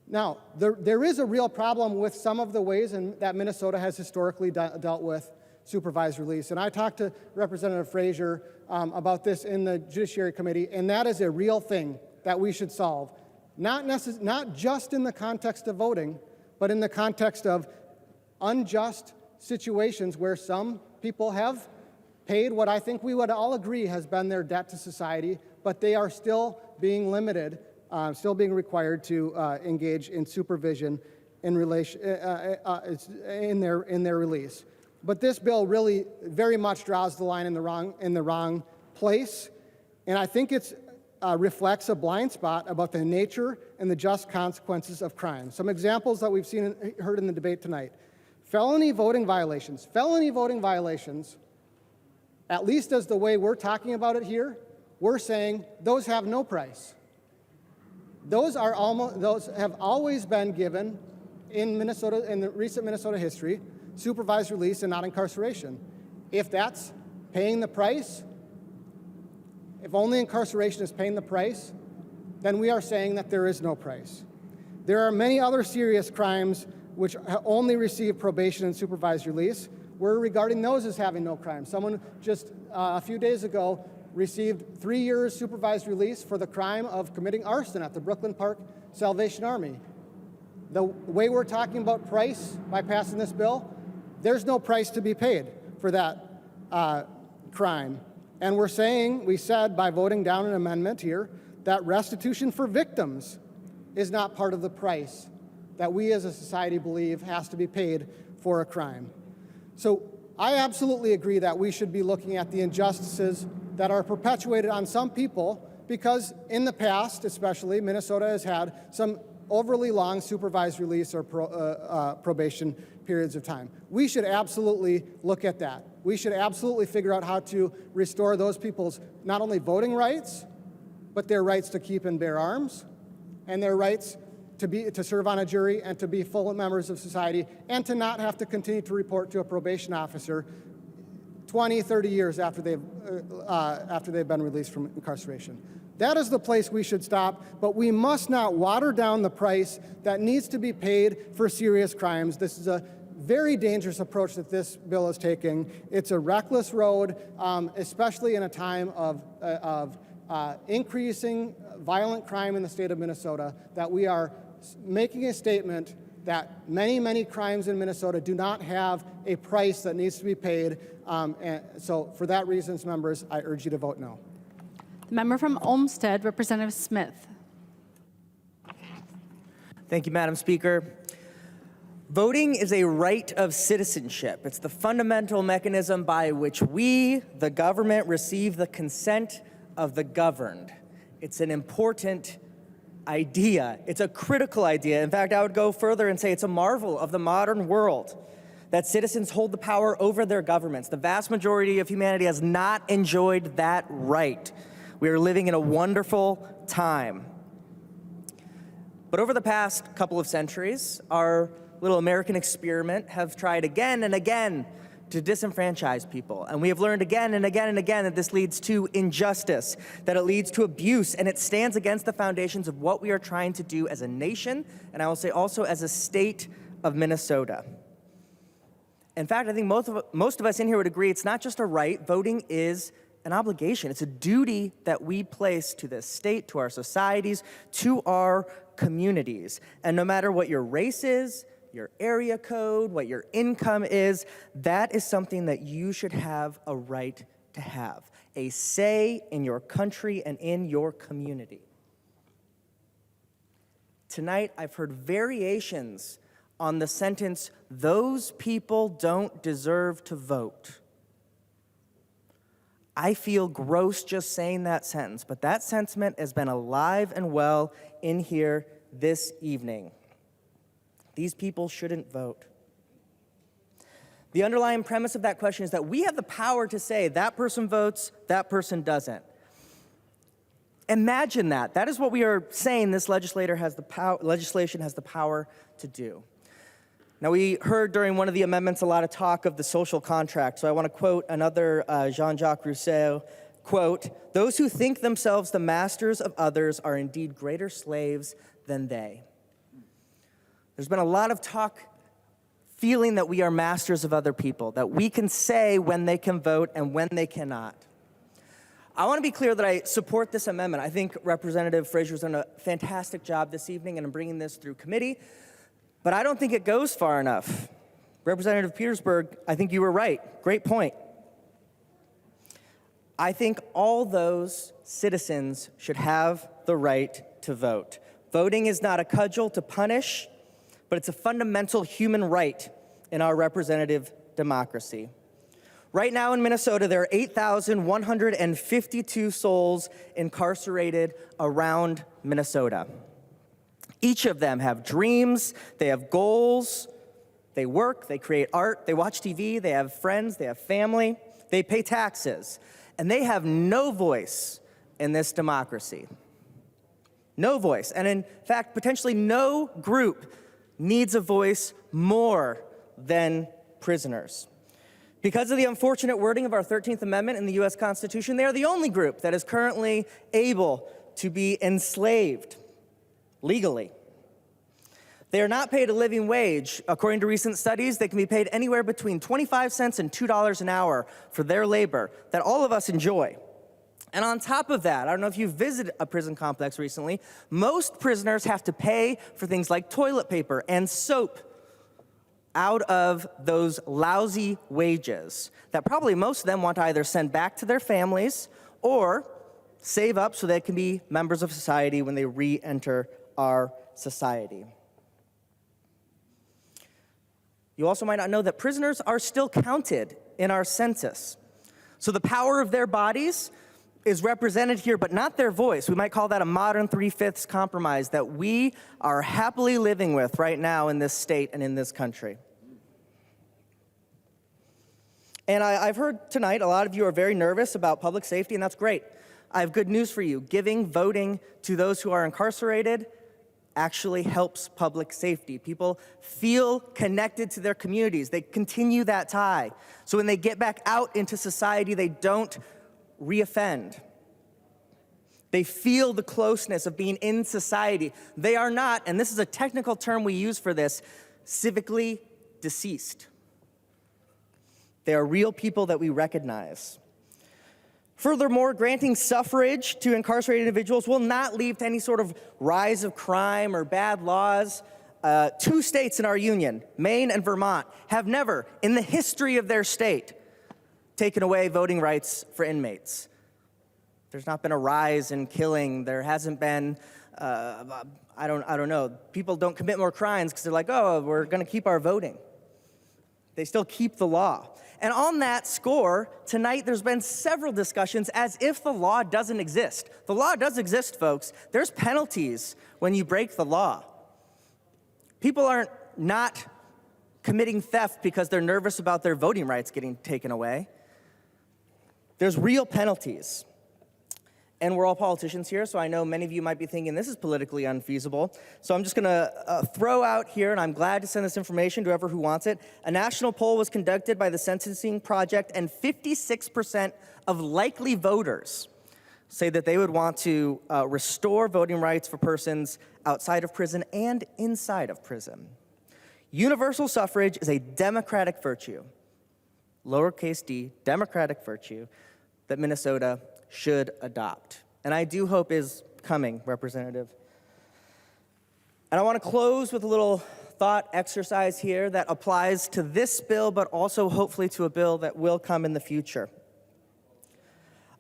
Now, there is a real problem with some of the ways that Minnesota has historically dealt with supervised release. And I talked to Representative Frazier about this in the Judiciary Committee, and that is a real thing that we should solve. Not just in the context of voting, but in the context of unjust situations where some people have paid what I think we would all agree has been their debt to society, but they are still being limited, still being required to engage in supervision in their release. But this bill really very much draws the line in the wrong place, and I think it reflects a blind spot about the nature and the just consequences of crime. Some examples that we've heard in the debate tonight. Felony voting violations. Felony voting violations, at least as the way we're talking about it here, we're saying those have no price. Those have always been given in Minnesota, in the recent Minnesota history, supervised release and not incarceration. If that's paying the price, if only incarceration is paying the price, then we are saying that there is no price. There are many other serious crimes which only receive probation and supervised release. We're regarding those as having no crime. Someone just a few days ago received 3 years supervised release for the crime of committing arson at the Brooklyn Park Salvation Army. The way we're talking about price by passing this bill, there's no price to be paid for that crime. And we said by voting down an amendment here that restitution for victims is not part of the price that we as a society believe has to be paid for a crime. So I absolutely agree that we should be looking at the injustices that are perpetuated on some people because in the past, especially, Minnesota has had some overly long supervised release or probation periods of time. We should absolutely look at that. We should absolutely figure out how to restore those people's not only voting rights, but their rights to keep and bear arms, and their rights to serve on a jury and to be full members of society and to not have to continue to report to a probation officer 20, 30 years after they've been released from incarceration. That is the place we should stop, but we must not water down the price that needs to be paid for serious crimes. This is a very dangerous approach that this bill is taking. It's a reckless road, especially in a time of increasing violent crime in the state of Minnesota, that we are making a statement that many, many crimes in Minnesota do not have a price that needs to be paid. And so for that reason, members, I urge you to vote no. The member from Olmsted, Representative Smith. Thank you, Madam Speaker. Voting is a right of citizenship. It's the fundamental mechanism by which we, the government, receive the consent of the governed. It's an important idea. It's a critical idea. In fact, I would go further and say it's a marvel of the modern world that citizens hold the power over their governments. The vast majority of humanity has not enjoyed that right. We are living in a wonderful time. But over the past couple of centuries, our little American experiment have tried again and again to disenfranchise people. And we have learned again and again and again that this leads to injustice, that it leads to abuse, and it stands against the foundations of what we are trying to do as a nation, and I will say also as a state of Minnesota. In fact, I think most of us in here would agree it's not just a right, voting is an obligation. It's a duty that we place to this state, to our societies, to our communities. And no matter what your race is, your area code, what your income is, that is something that you should have a right to have, a say in your country and in your community. Tonight, I've heard variations on the sentence, "Those people don't deserve to vote." I feel gross just saying that sentence, but that sentiment has been alive and well in here this evening. These people shouldn't vote. The underlying premise of that question is that we have the power to say that person votes, that person doesn't. Imagine that. That is what we are saying this legislation has the power to do. Now, we heard during one of the amendments a lot of talk of the social contract, so I want to quote another Jean-Jacques Rousseau, quote, "Those who think themselves the masters of others are indeed greater slaves than they." There's been a lot of talk feeling that we are masters of other people, that we can say when they can vote and when they cannot. I want to be clear that I support this amendment. I think Representative Frazier has done a fantastic job this evening in bringing this through committee, but I don't think it goes far enough. Representative Petersburg, I think you were right. Great point. I think all those citizens should have the right to vote. Voting is not a cudgel to punish, but it's a fundamental human right in our representative democracy. Right now in Minnesota, there are 8,152 souls incarcerated around Minnesota. Each of them have dreams, they have goals, they work, they create art, they watch TV, they have friends, they have family, they pay taxes, and they have no voice in this democracy. No voice, and in fact, potentially no group needs a voice more than prisoners. Because of the unfortunate wording of our 13th Amendment in the U.S. Constitution, they are the only group that is currently able to be enslaved legally. They are not paid a living wage. According to recent studies, they can be paid anywhere between 25 cents and $2 an hour for their labor that all of us enjoy. And on top of that, I don't know if you've visited a prison complex recently, most prisoners have to pay for things like toilet paper and soap out of those lousy wages that probably most of them want to either send back to their families or save up so they can be members of society when they re-enter our society. You also might not know that prisoners are still counted in our census. So the power of their bodies is represented here, but not their voice. We might call that a modern 3/5 compromise that we are happily living with right now in this state and in this country. And I've heard tonight a lot of you are very nervous about public safety, and that's great. I have good news for you. Giving voting to those who are incarcerated actually helps public safety. People feel connected to their communities. They continue that tie. So when they get back out into society, they don't reoffend. They feel the closeness of being in society. They are not, and this is a technical term we use for this, civically deceased. They are real people that we recognize. Furthermore, granting suffrage to incarcerated individuals will not lead to any sort of rise of crime or bad laws. 2 states in our union, Maine and Vermont, have never, in the history of their state, taken away voting rights for inmates. There's not been a rise in killing. There hasn't been, I don't know. People don't commit more crimes because they're like, oh, we're going to keep our voting. They still keep the law. And on that score, tonight there's been several discussions as if the law doesn't exist. The law does exist, folks. There's penalties when you break the law. People aren't not committing theft because they're nervous about their voting rights getting taken away. There's real penalties. And we're all politicians here, so I know many of you might be thinking this is politically unfeasible. So I'm just going to throw out here, and I'm glad to send this information to whoever who wants it. A national poll was conducted by the Sentencing Project, and 56% of likely voters say that they would want to restore voting rights for persons outside of prison and inside of prison. Universal suffrage is a democratic virtue, lowercase d, democratic virtue, that Minnesota should adopt. And I do hope is coming, Representative. And I want to close with a little thought exercise here that applies to this bill, but also hopefully to a bill that will come in the future.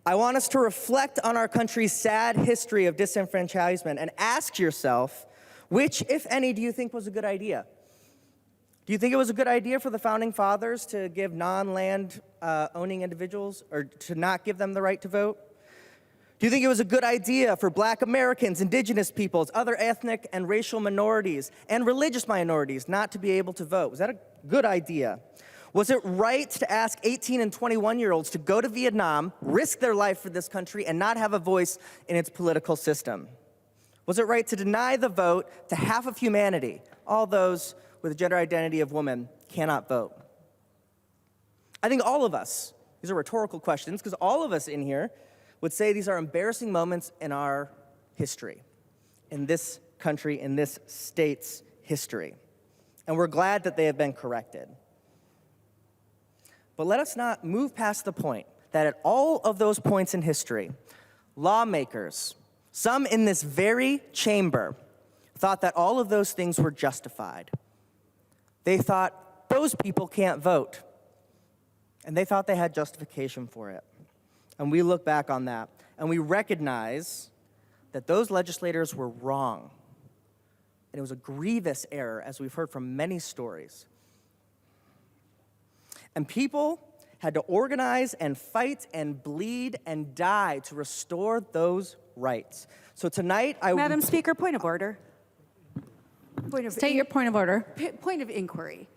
I want us to reflect on our country's sad history of disenfranchisement and ask yourself, which, if any, do you think was a good idea? Do you think it was a good idea for the Founding Fathers to give non-land owning individuals, or to not give them the right to vote? Do you think it was a good idea for Black Americans, Indigenous peoples, other ethnic and racial minorities, and religious minorities not to be able to vote? Was that a good idea? Was it right to ask 18 and 21-year-olds to go to Vietnam, risk their life for this country, and not have a voice in its political system? Was it right to deny the vote to half of humanity, all those with a gender identity of woman cannot vote? I think all of us, these are rhetorical questions, because all of us in here would say these are embarrassing moments in our history, in this country, in this state's history. And we're glad that they have been corrected. But let us not move past the point that at all of those points in history, lawmakers, some in this very chamber, thought that all of those things were justified. They thought those people can't vote. And they thought they had justification for it. And we look back on that, and we recognize that those legislators were wrong. And it was a grievous error, as we've heard from many stories. And people had to organize and fight and bleed and die to restore those rights. So tonight, Madam Speaker, point of order. State your point of order. Point of inquiry.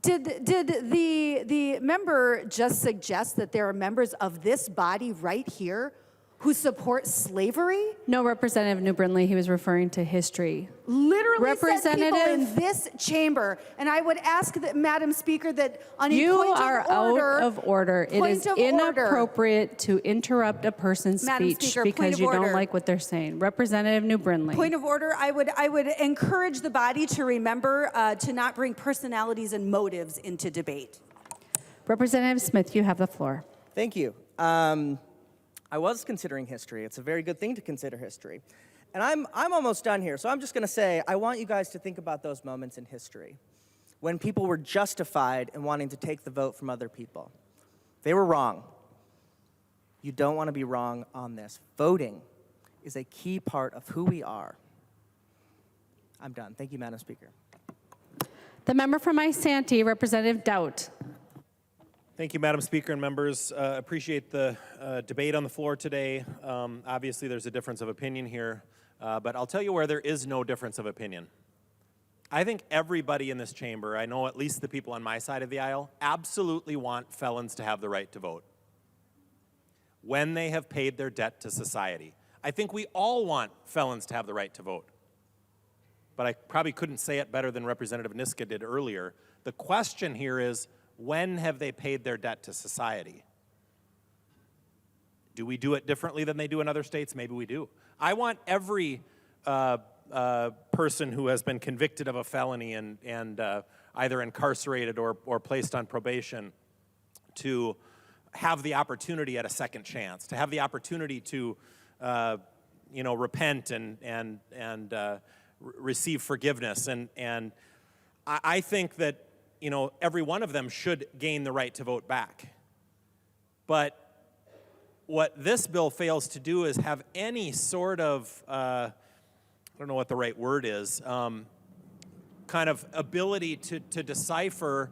Did the member just suggest that there are members of this body right here who support slavery? No, Representative New Brindley, he was referring to history. Literally said people Representative, in this chamber. And I would ask that, Madam Speaker, that on a you point are of order, out of order. It is inappropriate to interrupt a person's Madam speech Speaker, because point of you don't order. like what they're saying. Representative New Brindley. Point of order, I would encourage the body to remember to not bring personalities and motives into debate. Representative Smith, you have the floor. Thank you. I was considering history. It's a very good thing to consider history. And I'm almost done here, so I'm just going to say I want you guys to think about those moments in history when people were justified in wanting to take the vote from other people. They were wrong. You don't want to be wrong on this. Voting is a key part of who we are. I'm done. Thank you, Madam Speaker. The member from Isanti, Representative Doubt. Thank you, Madam Speaker and members. Appreciate the debate on the floor today. Obviously, there's a difference of opinion here, but I'll tell you where there is no difference of opinion. I think everybody in this chamber, I know at least the people on my side of the aisle, absolutely want felons to have the right to vote when they have paid their debt to society. I think we all want felons to have the right to vote. but I probably couldn't say it better than Representative Niska did earlier. The question here is, when have they paid their debt to society? Do we do it differently than they do in other states? Maybe we do. I want every person who has been convicted of a felony and either incarcerated or placed on probation to have the opportunity at a second chance, to have the opportunity to repent and receive forgiveness. And I think that every one of them should gain the right to vote back. But what this bill fails to do is have any sort of, I don't know what the right word is, kind of ability to decipher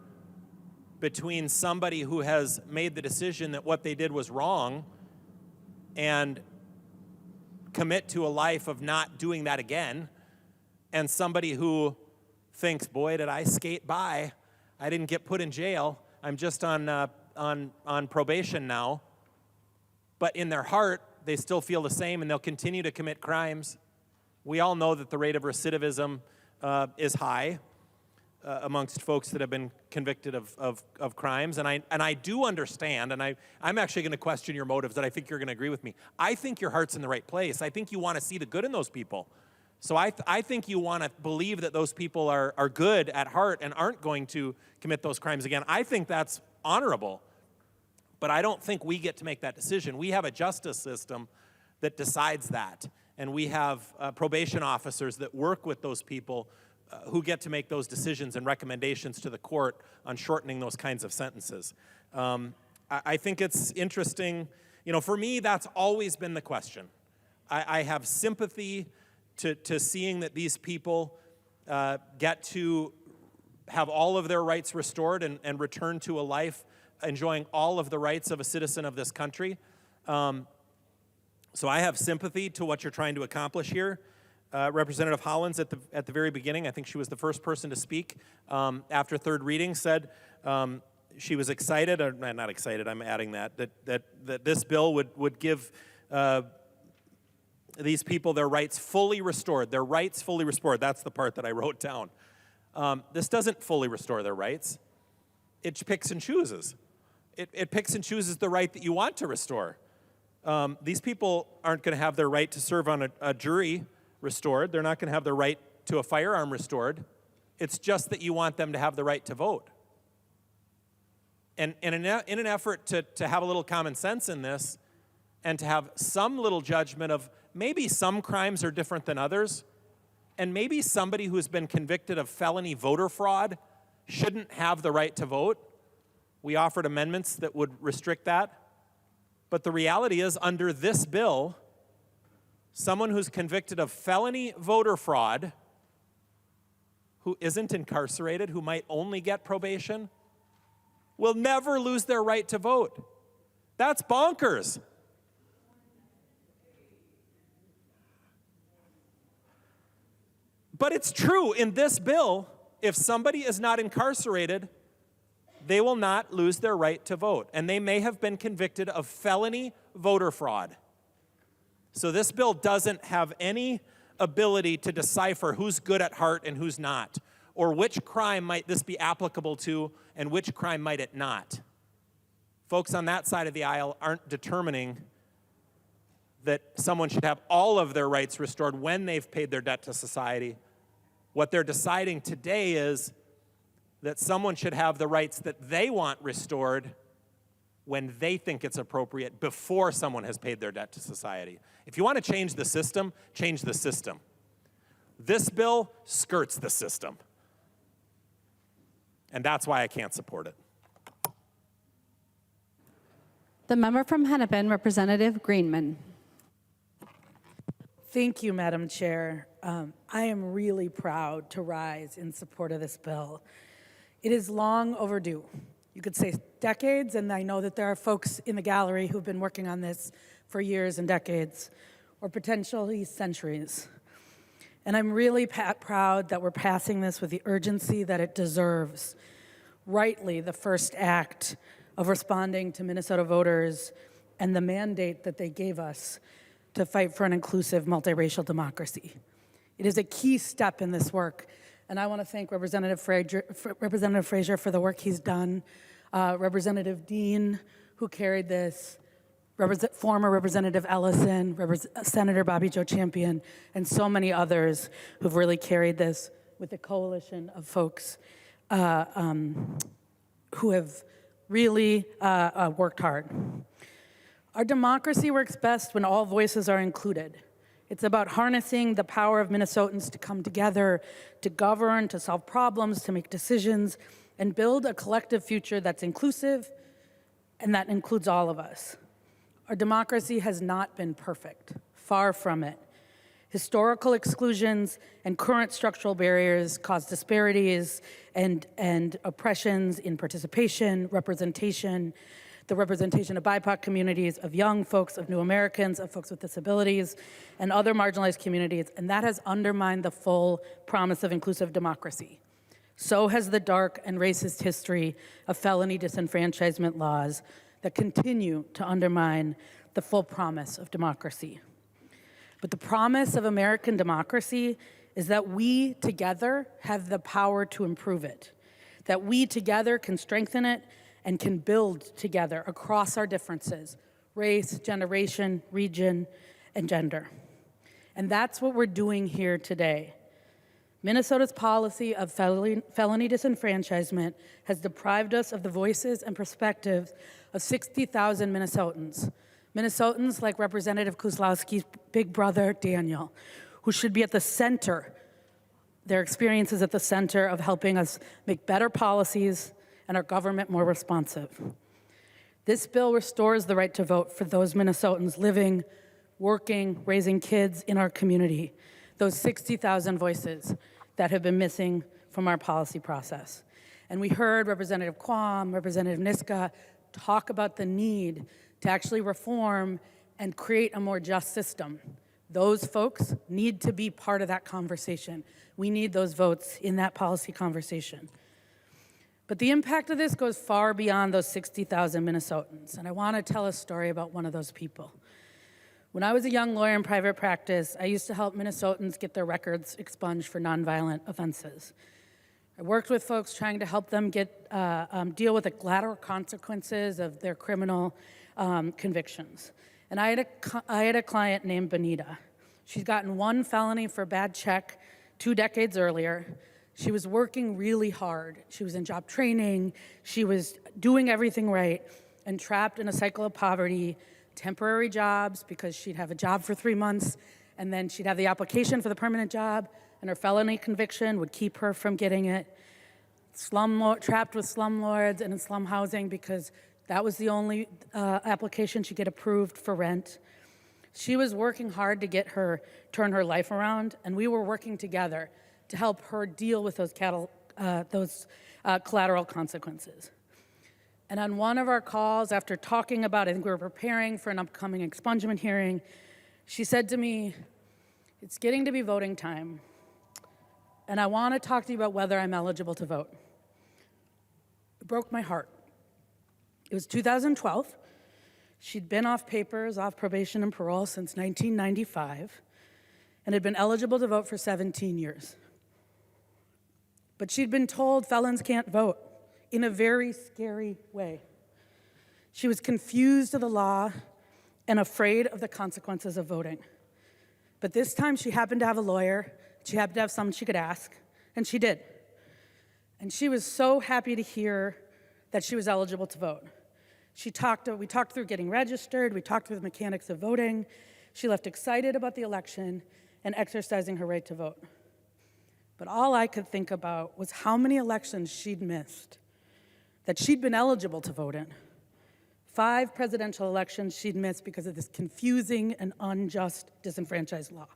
between somebody who has made the decision that what they did was wrong and commit to a life of not doing that again, and somebody who thinks, boy, did I skate by. I didn't get put in jail. I'm just on probation now. But in their heart, they still feel the same, and they'll continue to commit crimes. We all know that the rate of recidivism is high amongst folks that have been convicted of crimes. And I do understand, and I'm actually going to question your motives, that I think you're going to agree with me. I think your heart's in the right place. I think you want to see the good in those people. So I think you want to believe that those people are good at heart and aren't going to commit those crimes again. I think that's honorable. But I don't think we get to make that decision. We have a justice system that decides that. And we have probation officers that work with those people who get to make those decisions and recommendations to the court on shortening those kinds of sentences. I think it's interesting. For me, that's always been the question. I have sympathy to seeing that these people get to have all of their rights restored and return to a life enjoying all of the rights of a citizen of this country. So I have sympathy to what you're trying to accomplish here. Representative Hollins at the very beginning, I think she was the first person to speak after third reading, said she was excited, or not excited, I'm adding that this bill would give these people their rights fully restored. Their rights fully restored. That's the part that I wrote down. This doesn't fully restore their rights. It picks and chooses. It picks and chooses the right that you want to restore. These people aren't going to have their right to serve on a jury restored. They're not going to have their right to a firearm restored. It's just that you want them to have the right to vote. And in an effort to have a little common sense in this and to have some little judgment of maybe some crimes are different than others, and maybe somebody who's been convicted of felony voter fraud shouldn't have the right to vote. We offered amendments that would restrict that. But the reality is, under this bill, someone who's convicted of felony voter fraud, who isn't incarcerated, who might only get probation, will never lose their right to vote. That's bonkers. But it's true. In this bill, if somebody is not incarcerated, they will not lose their right to vote. And they may have been convicted of felony voter fraud. So this bill doesn't have any ability to decipher who's good at heart and who's not, or which crime might this be applicable to and which crime might it not. Folks on that side of the aisle aren't determining that someone should have all of their rights restored when they've paid their debt to society. What they're deciding today is that someone should have the rights that they want restored when they think it's appropriate before someone has paid their debt to society. If you want to change the system, change the system. This bill skirts the system. And that's why I can't support it. The member from Hennepin, Representative Greenman. Thank you, Madam Chair. I am really proud to rise in support of this bill. It is long overdue. You could say decades, and I know that there are folks in the gallery who've been working on this for years and decades, or potentially centuries. And I'm really proud that we're passing this with the urgency that it deserves. Rightly, the first act of responding to Minnesota voters and the mandate that they gave us to fight for an inclusive multiracial democracy. It is a key step in this work, and I want to thank Representative Frazier for the work he's done, Representative Dean, who carried this, former Representative Ellison, Senator Bobby Joe Champion, and so many others who've really carried this with a coalition of folks who have really worked hard. Our democracy works best when all voices are included. It's about harnessing the power of Minnesotans to come together, to govern, to solve problems, to make decisions, and build a collective future that's inclusive and that includes all of us. Our democracy has not been perfect, far from it. Historical exclusions and current structural barriers cause disparities and oppressions in participation, representation, the representation of BIPOC communities, of young folks, of new Americans, of folks with disabilities, and other marginalized communities, and that has undermined the full promise of inclusive democracy. So has the dark and racist history of felony disenfranchisement laws that continue to undermine the full promise of democracy. But the promise of American democracy is that we together have the power to improve it, that we together can strengthen it and can build together across our differences, race, generation, region, and gender. And that's what we're doing here today. Minnesota's policy of felony disenfranchisement has deprived us of the voices and perspectives of 60,000 Minnesotans. Minnesotans like Representative Kozlowski's big brother, Daniel, who should be at the center, their experiences at the center of helping us make better policies and our government more responsive. This bill restores the right to vote for those Minnesotans living, working, raising kids in our community, those 60,000 voices that have been missing from our policy process. And we heard Representative Quam, Representative Niska talk about the need to actually reform and create a more just system. Those folks need to be part of that conversation. We need those votes in that policy conversation. But the impact of this goes far beyond those 60,000 Minnesotans, and I want to tell a story about one of those people. When I was a young lawyer in private practice, I used to help Minnesotans get their records expunged for nonviolent offenses. I worked with folks trying to help them get deal with the collateral consequences of their criminal convictions. And I had a client named Benita. She'd gotten one felony for bad check 2 decades earlier. She was working really hard. She was in job training. She was doing everything right and trapped in a cycle of poverty, temporary jobs because she'd have a job for 3 months and then she'd have the application for the permanent job and her felony conviction would keep her from getting it. Trapped with slumlords and in slum housing because that was the only application she'd get approved for rent. She was working hard to turn her life around, and we were working together to help her deal with those collateral consequences. And on one of our calls, after talking about it, I think we were preparing for an upcoming expungement hearing, she said to me, "It's getting to be voting time, and I want to talk to you about whether I'm eligible to vote." It broke my heart. It was 2012. She'd been off papers, off probation and parole since 1995, and had been eligible to vote for 17 years. But she'd been told felons can't vote in a very scary way. She was confused of the law and afraid of the consequences of voting. But this time she happened to have a lawyer, she happened to have someone she could ask, and she did. And she was so happy to hear that she was eligible to vote. We talked through getting registered, we talked through the mechanics of voting. She left excited about the election and exercising her right to vote. But all I could think about was how many elections she'd missed that she'd been eligible to vote in. 5 presidential elections she'd missed because of this confusing and unjust disenfranchised law.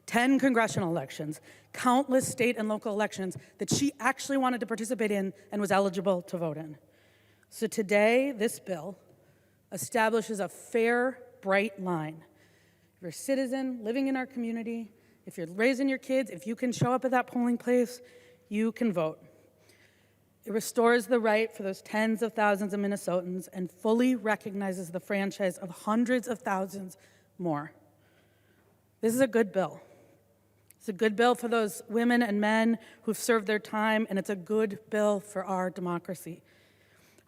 10 congressional elections, countless state and local elections that she actually wanted to participate in and was eligible to vote in. So today, this bill establishes a fair, bright line. If you're a citizen living in our community, if you're raising your kids, if you can show up at that polling place, you can vote. It restores the right for those tens of thousands of Minnesotans and fully recognizes the franchise of hundreds of thousands more. This is a good bill. It's a good bill for those women and men who've served their time, and it's a good bill for our democracy.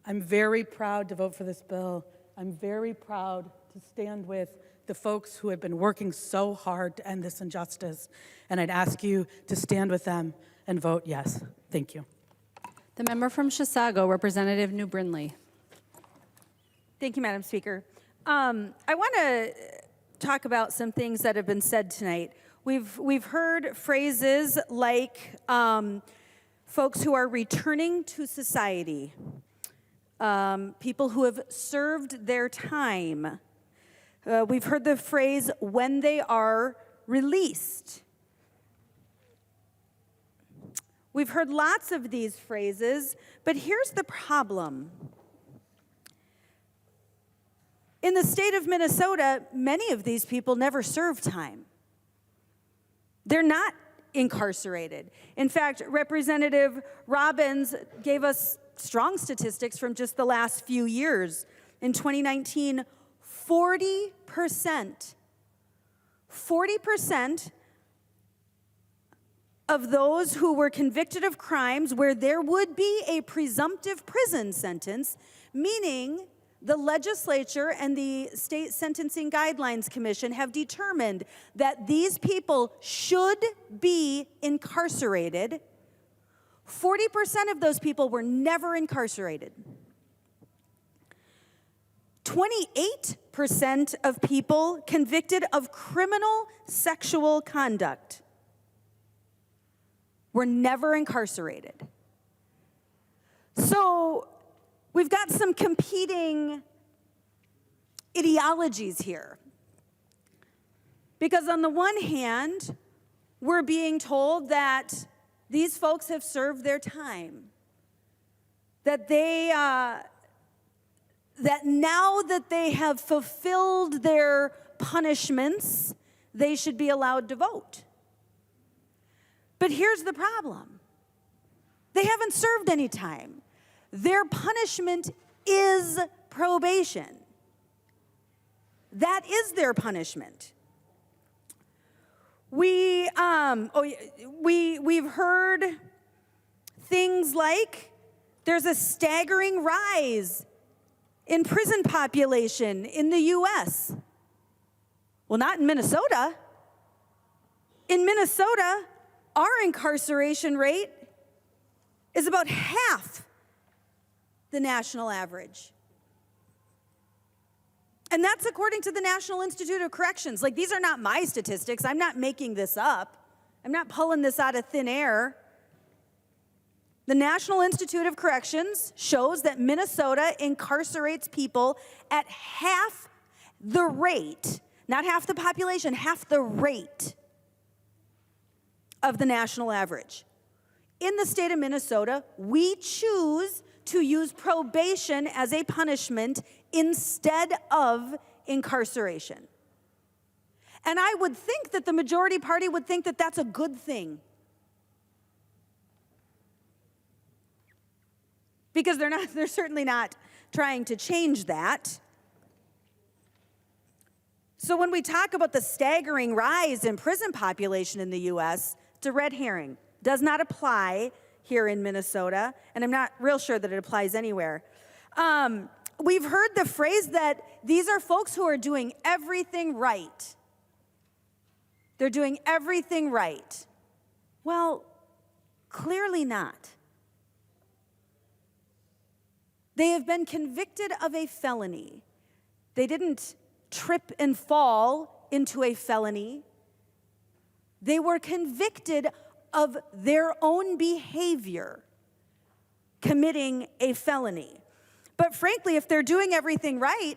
I'm very proud to vote for this bill. I'm very proud to stand with the folks who have been working so hard to end this injustice, and I'd ask you to stand with them and vote yes. Thank you. The member from Chisago, Representative New Brindley. Thank you, Madam Speaker. I want to talk about some things that have been said tonight. We've heard phrases like folks who are returning to society, people who have served their time. We've heard the phrase when they are released. We've heard lots of these phrases, but here's the problem. In the state of Minnesota, many of these people never served time. They're not incarcerated. In fact, Representative Robbins gave us strong statistics from just the last few years. In 2019, 40% of those who were convicted of crimes where there would be a presumptive prison sentence, meaning the legislature and the State Sentencing Guidelines Commission have determined that these people should be incarcerated. 40% of those people were never incarcerated. 28% of people convicted of criminal sexual conduct were never incarcerated. So we've got some competing ideologies here. Because on the one hand, we're being told that these folks have served their time, that that now that they have fulfilled their punishments, they should be allowed to vote. But here's the problem. They haven't served any time. Their punishment is probation. That is their punishment. We've heard things like there's a staggering rise in prison population in the U.S. Well, not in Minnesota. In Minnesota, our incarceration rate is about half the national average. And that's according to the National Institute of Corrections. Like, these are not my statistics. I'm not making this up. I'm not pulling this out of thin air. The National Institute of Corrections shows that Minnesota incarcerates people at half the rate, not half the population, half the rate of the national average. In the state of Minnesota, we choose to use probation as a punishment instead of incarceration. And I would think that the majority party would think that that's a good thing. Because they're certainly not trying to change that. So when we talk about the staggering rise in prison population in the US, it's a red herring. Does not apply here in Minnesota, and I'm not real sure that it applies anywhere. We've heard the phrase that these are folks who are doing everything right. They're doing everything right. Well, clearly not. They have been convicted of a felony. They didn't trip and fall into a felony. They were convicted of their own behavior committing a felony. But frankly, if they're doing everything right,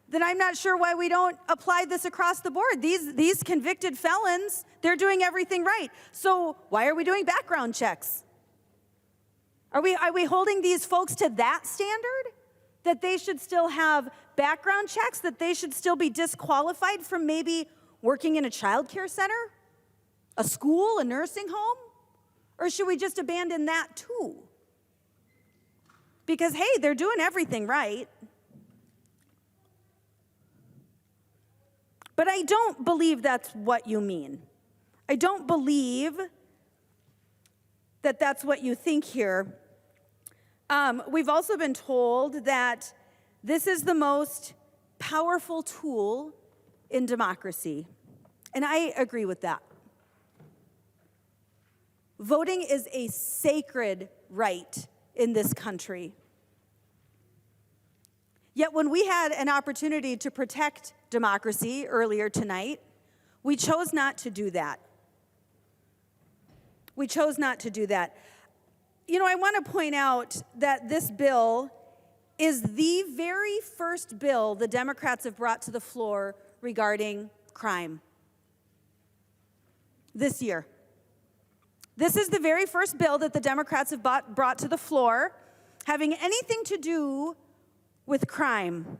then I'm not sure why we don't apply this across the board. These convicted felons, they're doing everything right. So why are we doing background checks? Are we holding these folks to that standard? That they should still have background checks? That they should still be disqualified from maybe working in a child care center? A school, a nursing home? Or should we just abandon that too? Because, hey, they're doing everything right. But I don't believe that's what you mean. I don't believe that that's what you think here. We've also been told that this is the most powerful tool in democracy, and I agree with that. Voting is a sacred right in this country. Yet when we had an opportunity to protect democracy earlier tonight, we chose not to do that. We chose not to do that. You know, I want to point out that this bill is the very first bill the Democrats have brought to the floor regarding crime this year. This is the very first bill that the Democrats have brought to the floor having anything to do with crime.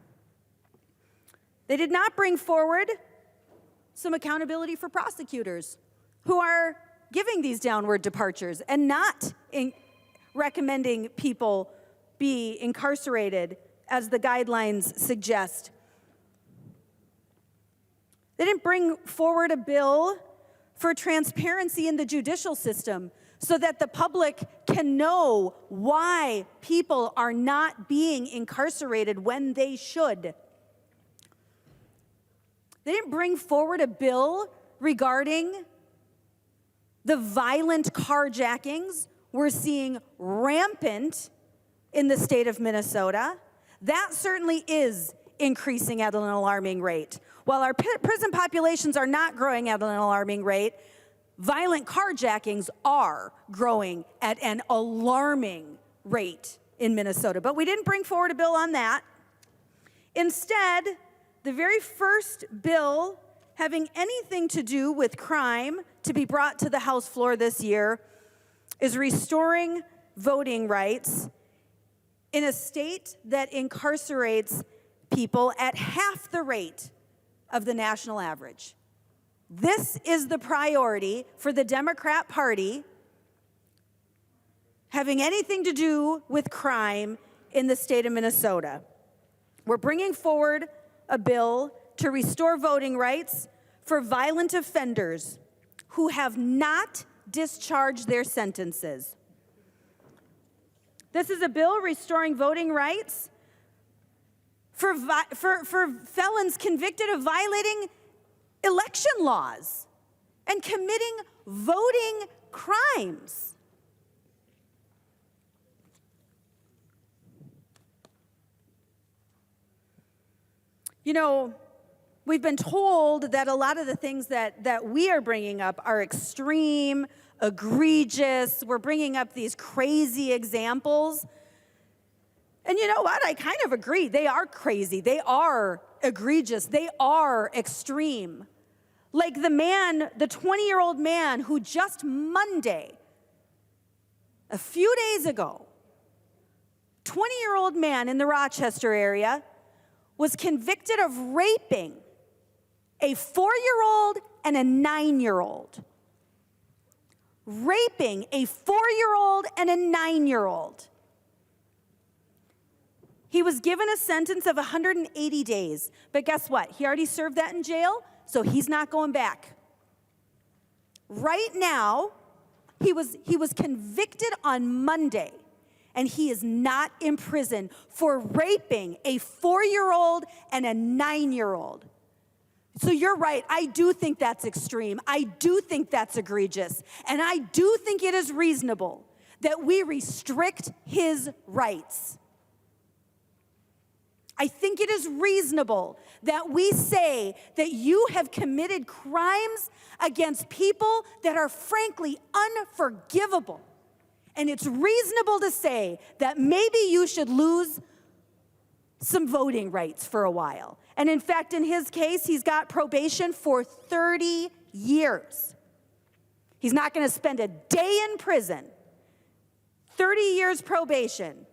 They did not bring forward some accountability for prosecutors who are giving these downward departures and not recommending people be incarcerated as the guidelines suggest. They didn't bring forward a bill for transparency in the judicial system so that the public can know why people are not being incarcerated when they should. They didn't bring forward a bill regarding the violent carjackings we're seeing rampant in the state of Minnesota. That certainly is increasing at an alarming rate. While our prison populations are not growing at an alarming rate, violent carjackings are growing at an alarming rate in Minnesota. But we didn't bring forward a bill on that. Instead, the very first bill having anything to do with crime to be brought to the House floor this year is restoring voting rights in a state that incarcerates people at half the rate of the national average. This is the priority for the Democrat Party having anything to do with crime in the state of Minnesota. We're bringing forward a bill to restore voting rights for violent offenders who have not discharged their sentences. This is a bill restoring voting rights for felons convicted of violating election laws and committing voting crimes. You know, we've been told that a lot of the things that we are bringing up are extreme, egregious. We're bringing up these crazy examples. And you know what? I kind of agree. They are crazy. They are egregious. They are extreme. Like the 20-year-old man who just Monday, a few days ago, 20-year-old man in the Rochester area was convicted of raping a 4-year-old and a 9-year-old. Raping a 4-year-old and a 9-year-old. He was given a sentence of 180 days. But guess what? He already served that in jail, so he's not going back. Right now, he was convicted on Monday, and he is not in prison for raping a 4-year-old and a 9-year-old. So you're right. I do think that's extreme. I do think that's egregious. And I do think it is reasonable that we restrict his rights. I think it is reasonable that we say that you have committed crimes against people that are frankly unforgivable. And it's reasonable to say that maybe you should lose some voting rights for a while. And in fact, in his case, he's got probation for 30 years. He's not going to spend a day in prison. 30 years probation.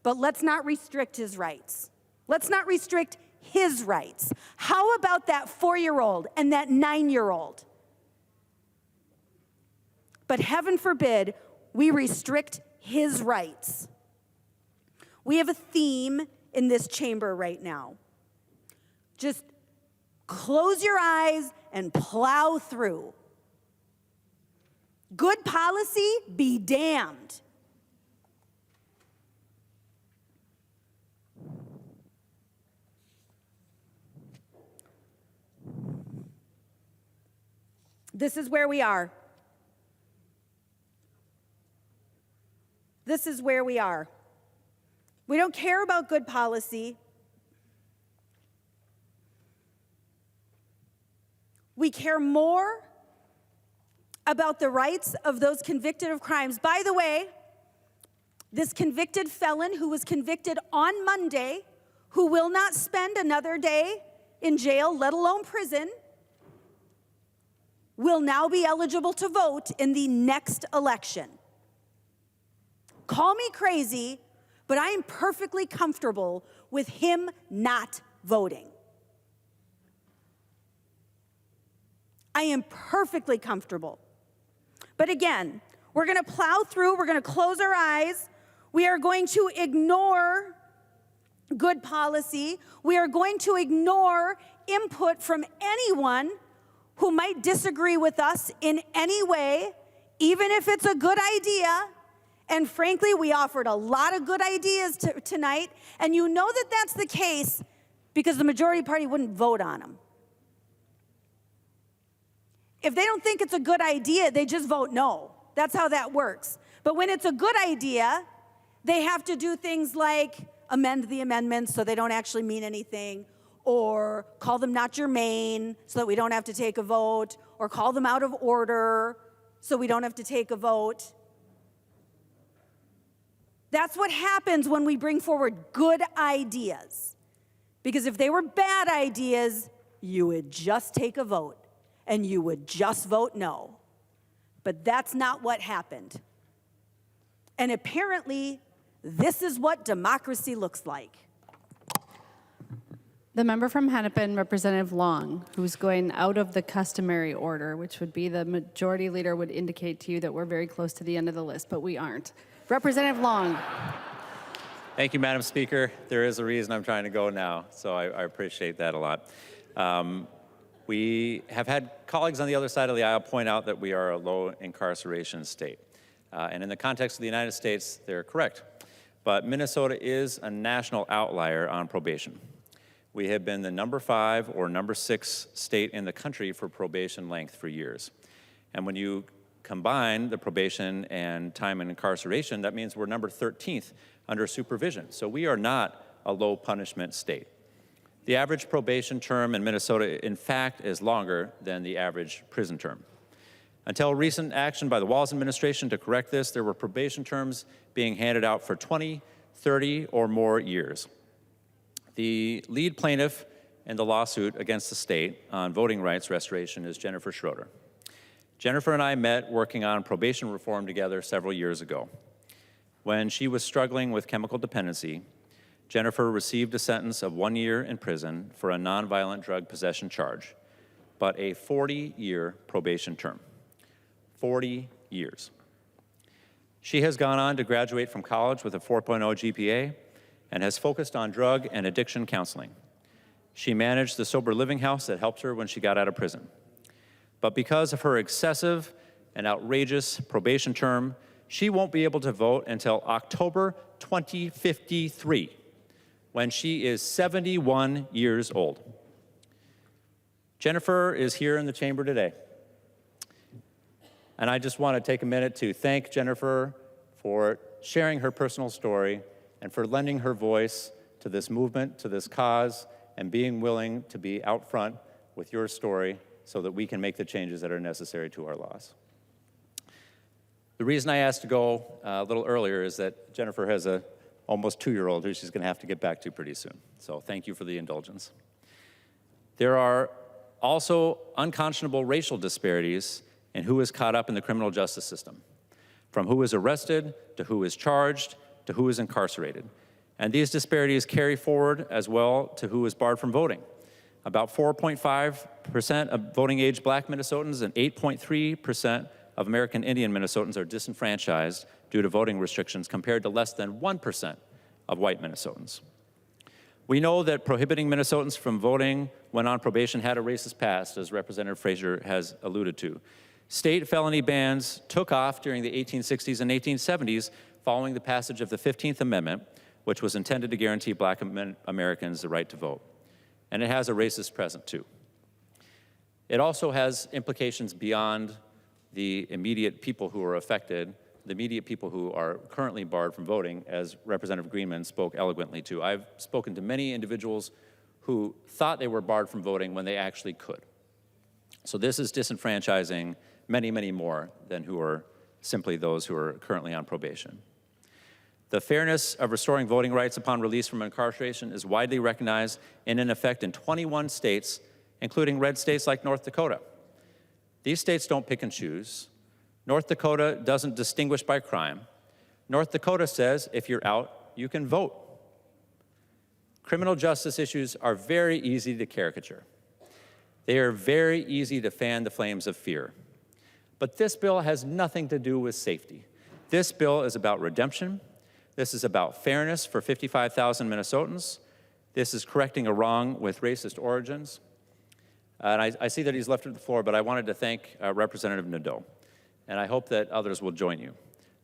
But let's not restrict his rights. Let's not restrict his rights. How about that 4-year-old and that 9-year-old? But heaven forbid we restrict his rights. We have a theme in this chamber right now. Just close your eyes and plow through. Good policy be damned. This is where we are. This is where we are. We don't care about good policy. We care more about the rights of those convicted of crimes. By the way, this convicted felon who was convicted on Monday, who will not spend another day in jail, let alone prison, will now be eligible to vote in the next election. Call me crazy, but I am perfectly comfortable with him not voting. I am perfectly comfortable. But again, we're going to plow through, we're going to close our eyes, we are going to ignore good policy, we are going to ignore input from anyone who might disagree with us in any way, even if it's a good idea. And frankly, we offered a lot of good ideas tonight, and you know that that's the case because the majority party wouldn't vote on them. If they don't think it's a good idea, they just vote no. That's how that works. But when it's a good idea, they have to do things like amend the amendments so they don't actually mean anything, or call them not germane so that we don't have to take a vote, or call them out of order so we don't have to take a vote. That's what happens when we bring forward good ideas. Because if they were bad ideas, you would just take a vote and you would just vote no. But that's not what happened. And apparently, this is what democracy looks like. The member from Hennepin, Representative Long, who's going out of the customary order, which would be the majority leader would indicate to you that we're very close to the end of the list, but we aren't. Representative Long. Thank you, Madam Speaker. There is a reason I'm trying to go now, so I appreciate that a lot. We have had colleagues on the other side of the aisle point out that we are a low incarceration state. And in the context of the United States, they're correct. But Minnesota is a national outlier on probation. We have been the number 5 or number 6 state in the country for probation length for years. And when you combine the probation and time in incarceration, that means we're number 13th under supervision. So we are not a low punishment state. The average probation term in Minnesota, in fact, is longer than the average prison term. Until recent action by the Walz administration to correct this, there were probation terms being handed out for 20, 30, or more years. The lead plaintiff in the lawsuit against the state on voting rights restoration is Jennifer Schroeder. Jennifer and I met working on probation reform together several years ago. When she was struggling with chemical dependency, Jennifer received a sentence of 1 year in prison for a nonviolent drug possession charge, but a 40-year probation term. 40 years. She has gone on to graduate from college with a 4.0 GPA and has focused on drug and addiction counseling. She managed the sober living house that helped her when she got out of prison. But because of her excessive and outrageous probation term, she won't be able to vote until October 2053, when she is 71 years old. Jennifer is here in the chamber today. And I just want to take a minute to thank Jennifer for sharing her personal story and for lending her voice to this movement, to this cause, and being willing to be out front with your story so that we can make the changes that are necessary to our laws. The reason I asked to go a little earlier is that Jennifer has a almost 2-year-old who she's going to have to get back to pretty soon. So thank you for the indulgence. There are also unconscionable racial disparities in who is caught up in the criminal justice system, from who is arrested to who is charged to who is incarcerated. And these disparities carry forward as well to who is barred from voting. About 4.5% of voting age black Minnesotans and 8.3% of American Indian Minnesotans are disenfranchised due to voting restrictions compared to less than 1% of white Minnesotans. We know that prohibiting Minnesotans from voting when on probation had a racist past, as Representative Frazier has alluded to. State felony bans took off during the 1860s and 1870s following the passage of the 15th Amendment, which was intended to guarantee Black Americans the right to vote. And it has a racist present, too. It also has implications beyond the immediate people who are affected, the immediate people who are currently barred from voting, as Representative Greenman spoke eloquently to. I've spoken to many individuals who thought they were barred from voting when they actually could. So this is disenfranchising many, many more than who are simply those who are currently on probation. The fairness of restoring voting rights upon release from incarceration is widely recognized and in effect in 21 states, including red states like North Dakota. These states don't pick and choose. North Dakota doesn't distinguish by crime. North Dakota says if you're out, you can vote. Criminal justice issues are very easy to caricature. They are very easy to fan the flames of fear. But this bill has nothing to do with safety. This bill is about redemption. This is about fairness for 55,000 Minnesotans. This is correcting a wrong with racist origins. And I see that he's left the floor, but I wanted to thank Representative Nadeau, and I hope that others will join you.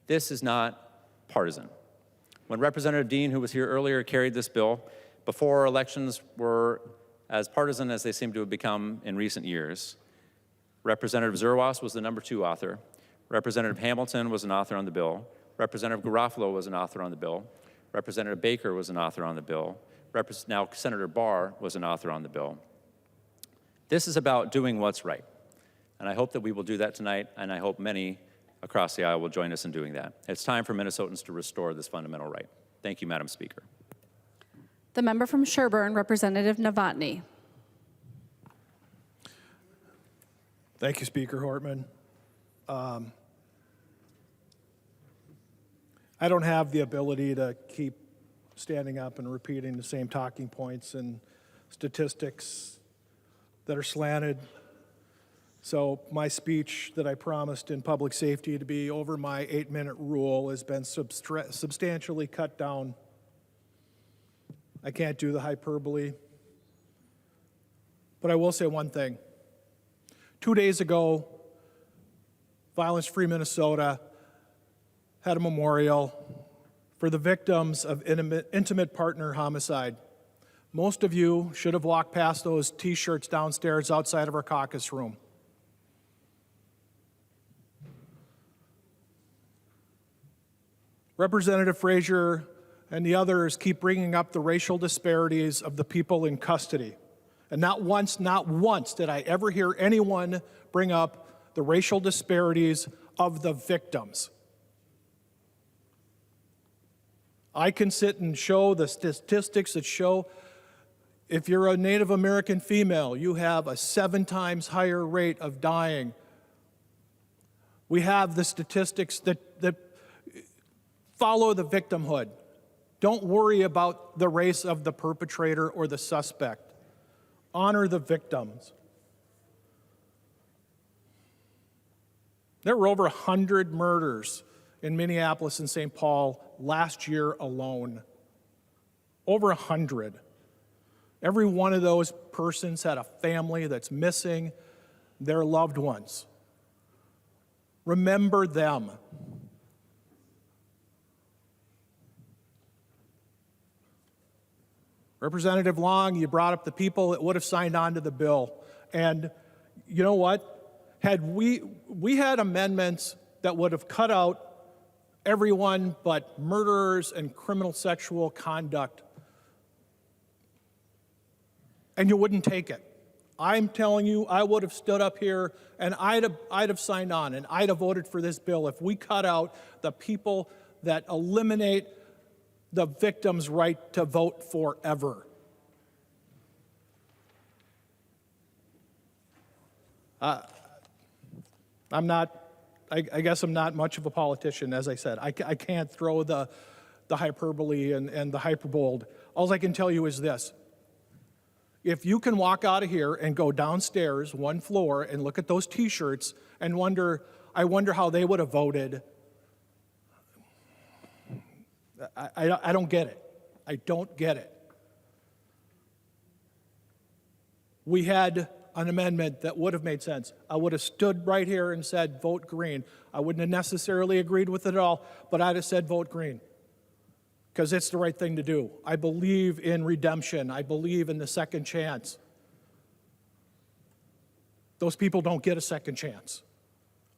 This is not partisan. When Representative Dean, who was here earlier, carried this bill, before elections were as partisan as they seem to have become in recent years, Representative Zerwas was the #2 author. Representative Hamilton was an author on the bill. Representative Garofalo was an author on the bill. Representative Baker was an author on the bill. Now Senator Barr was an author on the bill. This is about doing what's right. And I hope that we will do that tonight, and I hope many across the aisle will join us in doing that. It's time for Minnesotans to restore this fundamental right. Thank you, Madam Speaker. The member from Sherburne, Representative Novotny. Thank you, Speaker Hortman. I don't have the ability to keep standing up and repeating the same talking points and statistics that are slanted. So my speech that I promised in public safety to be over my 8-minute rule has been substantially cut down. I can't do the hyperbole. But I will say one thing. 2 days ago, Violence Free Minnesota had a memorial for the victims of intimate partner homicide. Most of you should have walked past those T-shirts downstairs outside of our caucus room. Representative Frazier and the others keep bringing up the racial disparities of the people in custody. And not once did I ever hear anyone bring up the racial disparities of the victims. I can sit and show the statistics that show if you're a Native American female, you have a 7 times higher rate of dying. We have the statistics that follow the victimhood. Don't worry about the race of the perpetrator or the suspect. Honor the victims. There were over 100 murders in Minneapolis and St. Paul last year alone. Over 100. Every one of those persons had a family that's missing their loved ones. Remember them. Representative Long, you brought up the people that would have signed on to the bill. And you know what? Had we had amendments that would have cut out everyone but murderers and criminal sexual conduct, and you wouldn't take it. I'm telling you, I would have stood up here and I'd have signed on and I'd have voted for this bill if we cut out the people that eliminate the victim's right to vote forever. I guess I'm not much of a politician, as I said. I can't throw the hyperbole and the hyperbole. All I can tell you is this. If you can walk out of here and go downstairs one floor and look at those T-shirts and I wonder how they would have voted, I don't get it. I don't get it. We had an amendment that would have made sense. I would have stood right here and said, vote green. I wouldn't have necessarily agreed with it at all, but I'd have said, vote green, because it's the right thing to do. I believe in redemption. I believe in the second chance. Those people don't get a second chance.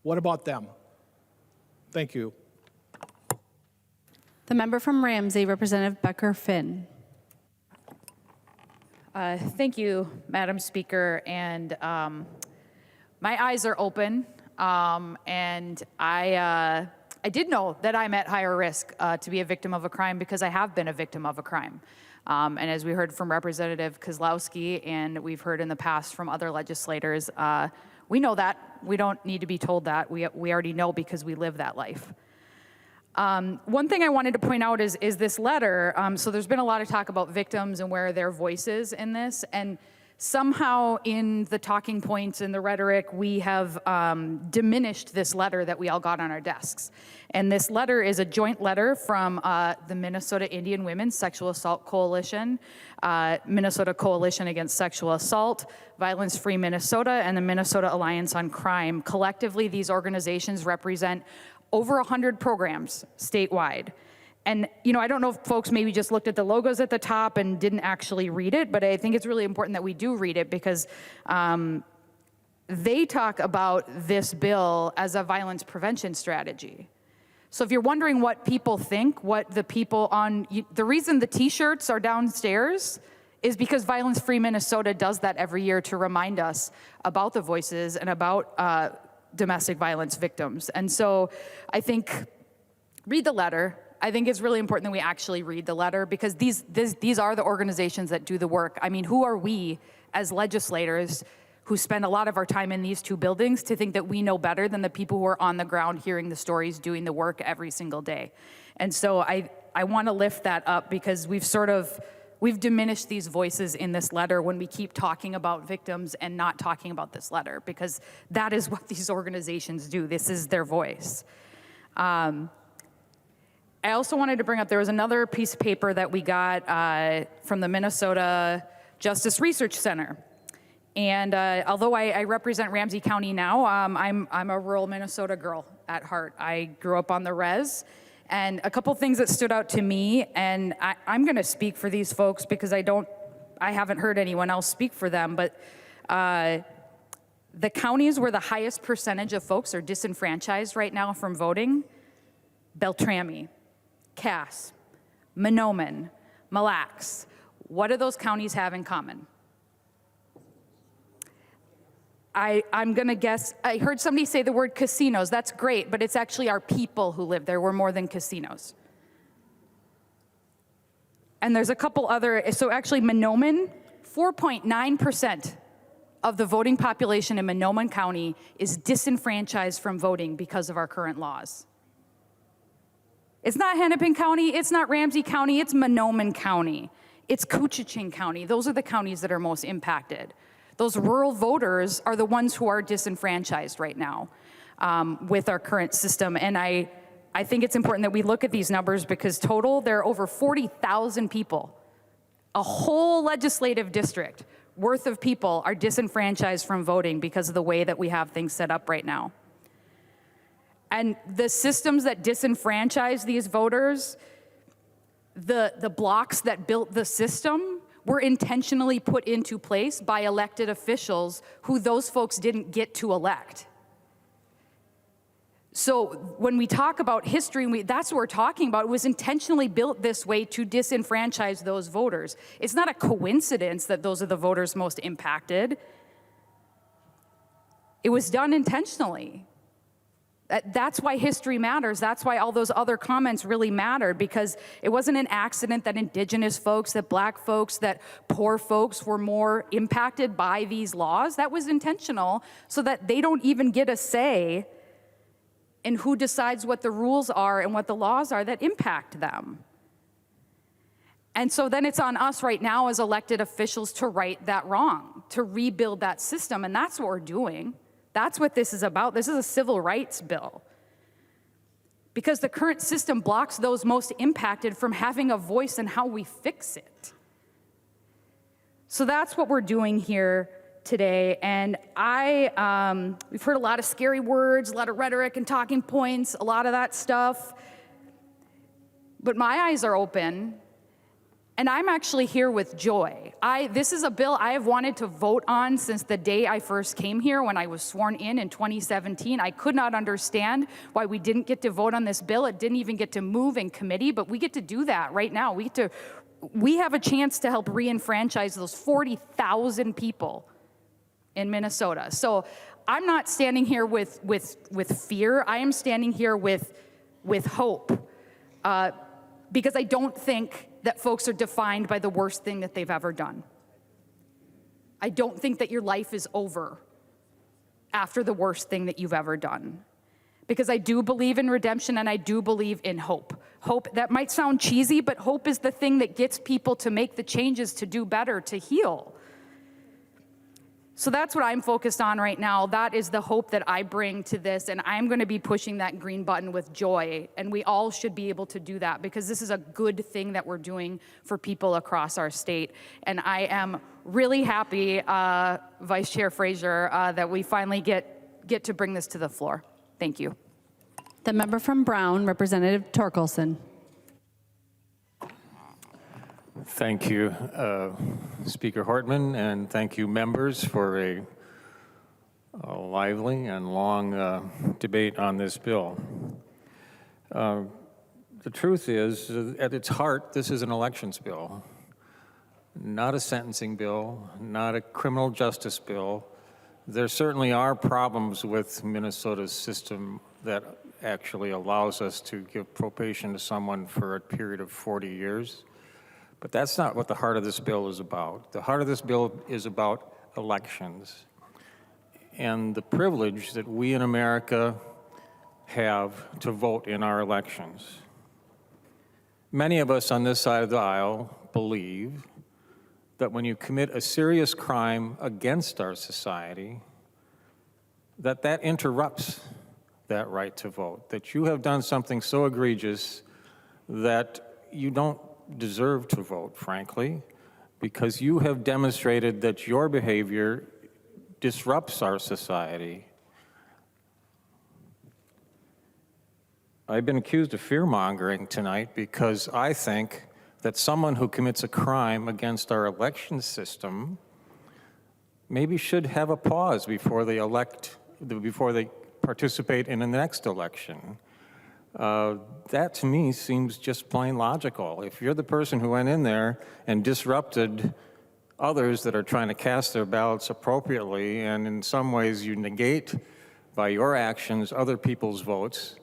What about them? Thank you. The member from Ramsey, Representative Becker-Finn. Thank you, Madam Speaker. And my eyes are open, and I did know that I'm at higher risk to be a victim of a crime because I have been a victim of a crime. And as we heard from Representative Kozlowski, and we've heard in the past from other legislators, we know that. We don't need to be told that. We already know because we live that life. One thing I wanted to point out is this letter. So there's been a lot of talk about victims and where their voices in this, and somehow in the talking points and the rhetoric, we have diminished this letter that we all got on our desks. And this letter is a joint letter from the Minnesota Indian Women's Sexual Assault Coalition, Minnesota Coalition Against Sexual Assault, Violence Free Minnesota, and the Minnesota Alliance on Crime. Collectively, these organizations represent over 100 programs statewide. And, you know, I don't know if folks maybe just looked at the logos at the top and didn't actually read it, but I think it's really important that we do read it because they talk about this bill as a violence prevention strategy. So if you're wondering what people think, what the people on, the reason the t-shirts are downstairs is because Violence Free Minnesota does that every year to remind us about the voices and about domestic violence victims. And so I think read the letter. I think it's really important that we actually read the letter because these are the organizations that do the work. I mean, who are we as legislators who spend a lot of our time in these two buildings to think that we know better than the people who are on the ground hearing the stories, doing the work every single day? And so I want to lift that up because we've diminished these voices in this letter when we keep talking about victims and not talking about this letter because that is what these organizations do. This is their voice. I also wanted to bring up, there was another piece of paper that we got from the Minnesota Justice Research Center. And although I represent Ramsey County now, I'm a rural Minnesota girl at heart. I grew up on the res. And a couple things that stood out to me, and I'm gonna speak for these folks because I haven't heard anyone else speak for them, but the counties where the highest percentage of folks are disenfranchised right now from voting: Beltrami, Cass, Mahnomen, Mille Lacs. What do those counties have in common? I'm gonna guess, I heard somebody say the word casinos. That's great, but it's actually our people who live there. We're more than casinos. And there's a couple other, so actually Mahnomen, 4.9% of the voting population in Mahnomen County is disenfranchised from voting because of our current laws. It's not Hennepin County, it's not Ramsey County, it's Mahnomen County. It's Coochin County. Those are the counties that are most impacted. Those rural voters are the ones who are disenfranchised right now with our current system. And I think it's important that we look at these numbers because total, there are over 40,000 people, a whole legislative district worth of people are disenfranchised from voting because of the way that we have things set up right now. And the systems that disenfranchise these voters, the blocks that built the system were intentionally put into place by elected officials who those folks didn't get to elect. So when we talk about history, that's what we're talking about. It was intentionally built this way to disenfranchise those voters. It's not a coincidence that those are the voters most impacted. It was done intentionally. That's why history matters. That's why all those other comments really mattered, because it wasn't an accident that Indigenous folks, that Black folks, that poor folks were more impacted by these laws. That was intentional so that they don't even get a say in who decides what the rules are and what the laws are that impact them. And so then it's on us right now as elected officials to right that wrong, to rebuild that system, and that's what we're doing. That's what this is about. This is a civil rights bill. Because the current system blocks those most impacted from having a voice in how we fix it. So that's what we're doing here today, and we've heard a lot of scary words, a lot of rhetoric and talking points, a lot of that stuff, but my eyes are open, and I'm actually here with joy. This is a bill I have wanted to vote on since the day I first came here when I was sworn in 2017. I could not understand why we didn't get to vote on this bill. It didn't even get to move in committee, but we get to do that right now. We have a chance to help re-enfranchise those 40,000 people in Minnesota. So I'm not standing here with fear. I am standing here with hope, because I don't think that folks are defined by the worst thing that they've ever done. I don't think that your life is over after the worst thing that you've ever done. Because I do believe in redemption and I do believe in hope. Hope, that might sound cheesy, but hope is the thing that gets people to make the changes, to do better, to heal. So that's what I'm focused on right now. That is the hope that I bring to this, and I'm going to be pushing that green button with joy, and we all should be able to do that because this is a good thing that we're doing for people across our state. And I am really happy, Vice Chair Frazier, that we finally get to bring this to the floor. Thank you. The member from Brown, Representative Torkelson. Thank you, Speaker Hortman, and thank you, members, for a lively and long debate on this bill. The truth is, at its heart, this is an elections bill, not a sentencing bill, not a criminal justice bill. There certainly are problems with Minnesota's system that actually allows us to give probation to someone for a period of 40 years. But that's not what the heart of this bill is about. The heart of this bill is about elections and the privilege that we in America have to vote in our elections. Many of us on this side of the aisle believe that when you commit a serious crime against our society, that interrupts that right to vote, that you have done something so egregious that you don't deserve to vote, frankly, because you have demonstrated that your behavior disrupts our society. I've been accused of fear-mongering tonight because I think that someone who commits a crime against our election system maybe should have a pause before they participate in the next election. That to me seems just plain logical. If you're the person who went in there and disrupted others that are trying to cast their ballots appropriately, and in some ways you negate by your actions other people's votes,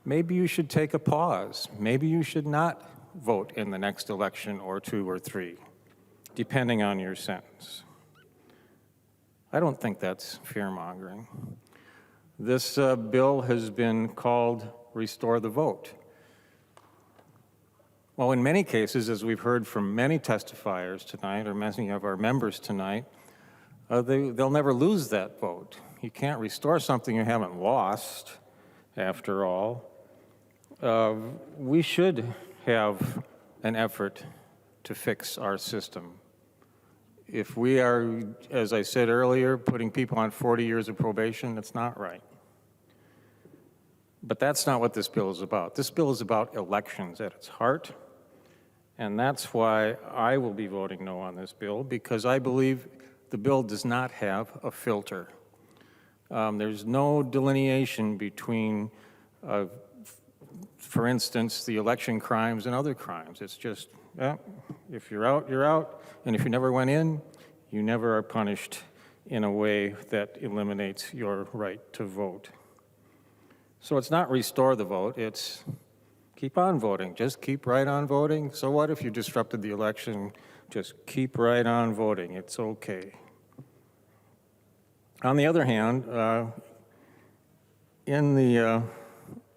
maybe you should take a pause. Maybe you should not vote in the next election or 2 or 3, depending on your sentence. I don't think that's fear-mongering. This bill has been called Restore the Vote. Well, in many cases, as we've heard from many testifiers tonight, or many of our members tonight, they'll never lose that vote. You can't restore something you haven't lost, after all. We should have an effort to fix our system. If we are, as I said earlier, putting people on 40 years of probation, that's not right. But that's not what this bill is about. This bill is about elections at its heart, and that's why I will be voting no on this bill, because I believe the bill does not have a filter. There's no delineation between, for instance, the election crimes and other crimes. It's just, if you're out, you're out, and if you never went in, you never are punished in a way that eliminates your right to vote. So it's not restore the vote, it's keep on voting. Just keep right on voting. So what if you disrupted the election? Just keep right on voting. It's okay. On the other hand, in the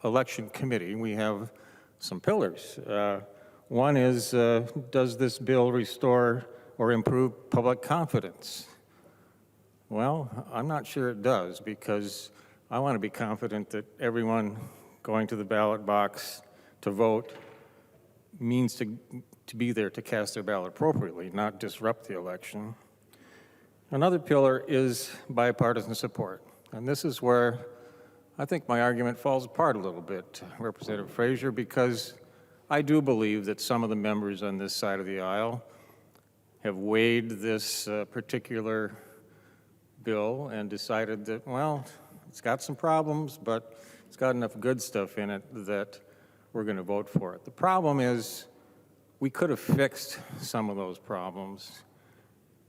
election committee, we have some pillars. One is, does this bill restore or improve public confidence? Well, I'm not sure it does, because I want to be confident that everyone going to the ballot box to vote means to be there to cast their ballot appropriately, not disrupt the election. Another pillar is bipartisan support. And this is where I think my argument falls apart a little bit, Representative Frazier, because I do believe that some of the members on this side of the aisle have weighed this particular bill and decided that, well, it's got some problems, but it's got enough good stuff in it that we're going to vote for it. The problem is we could have fixed some of those problems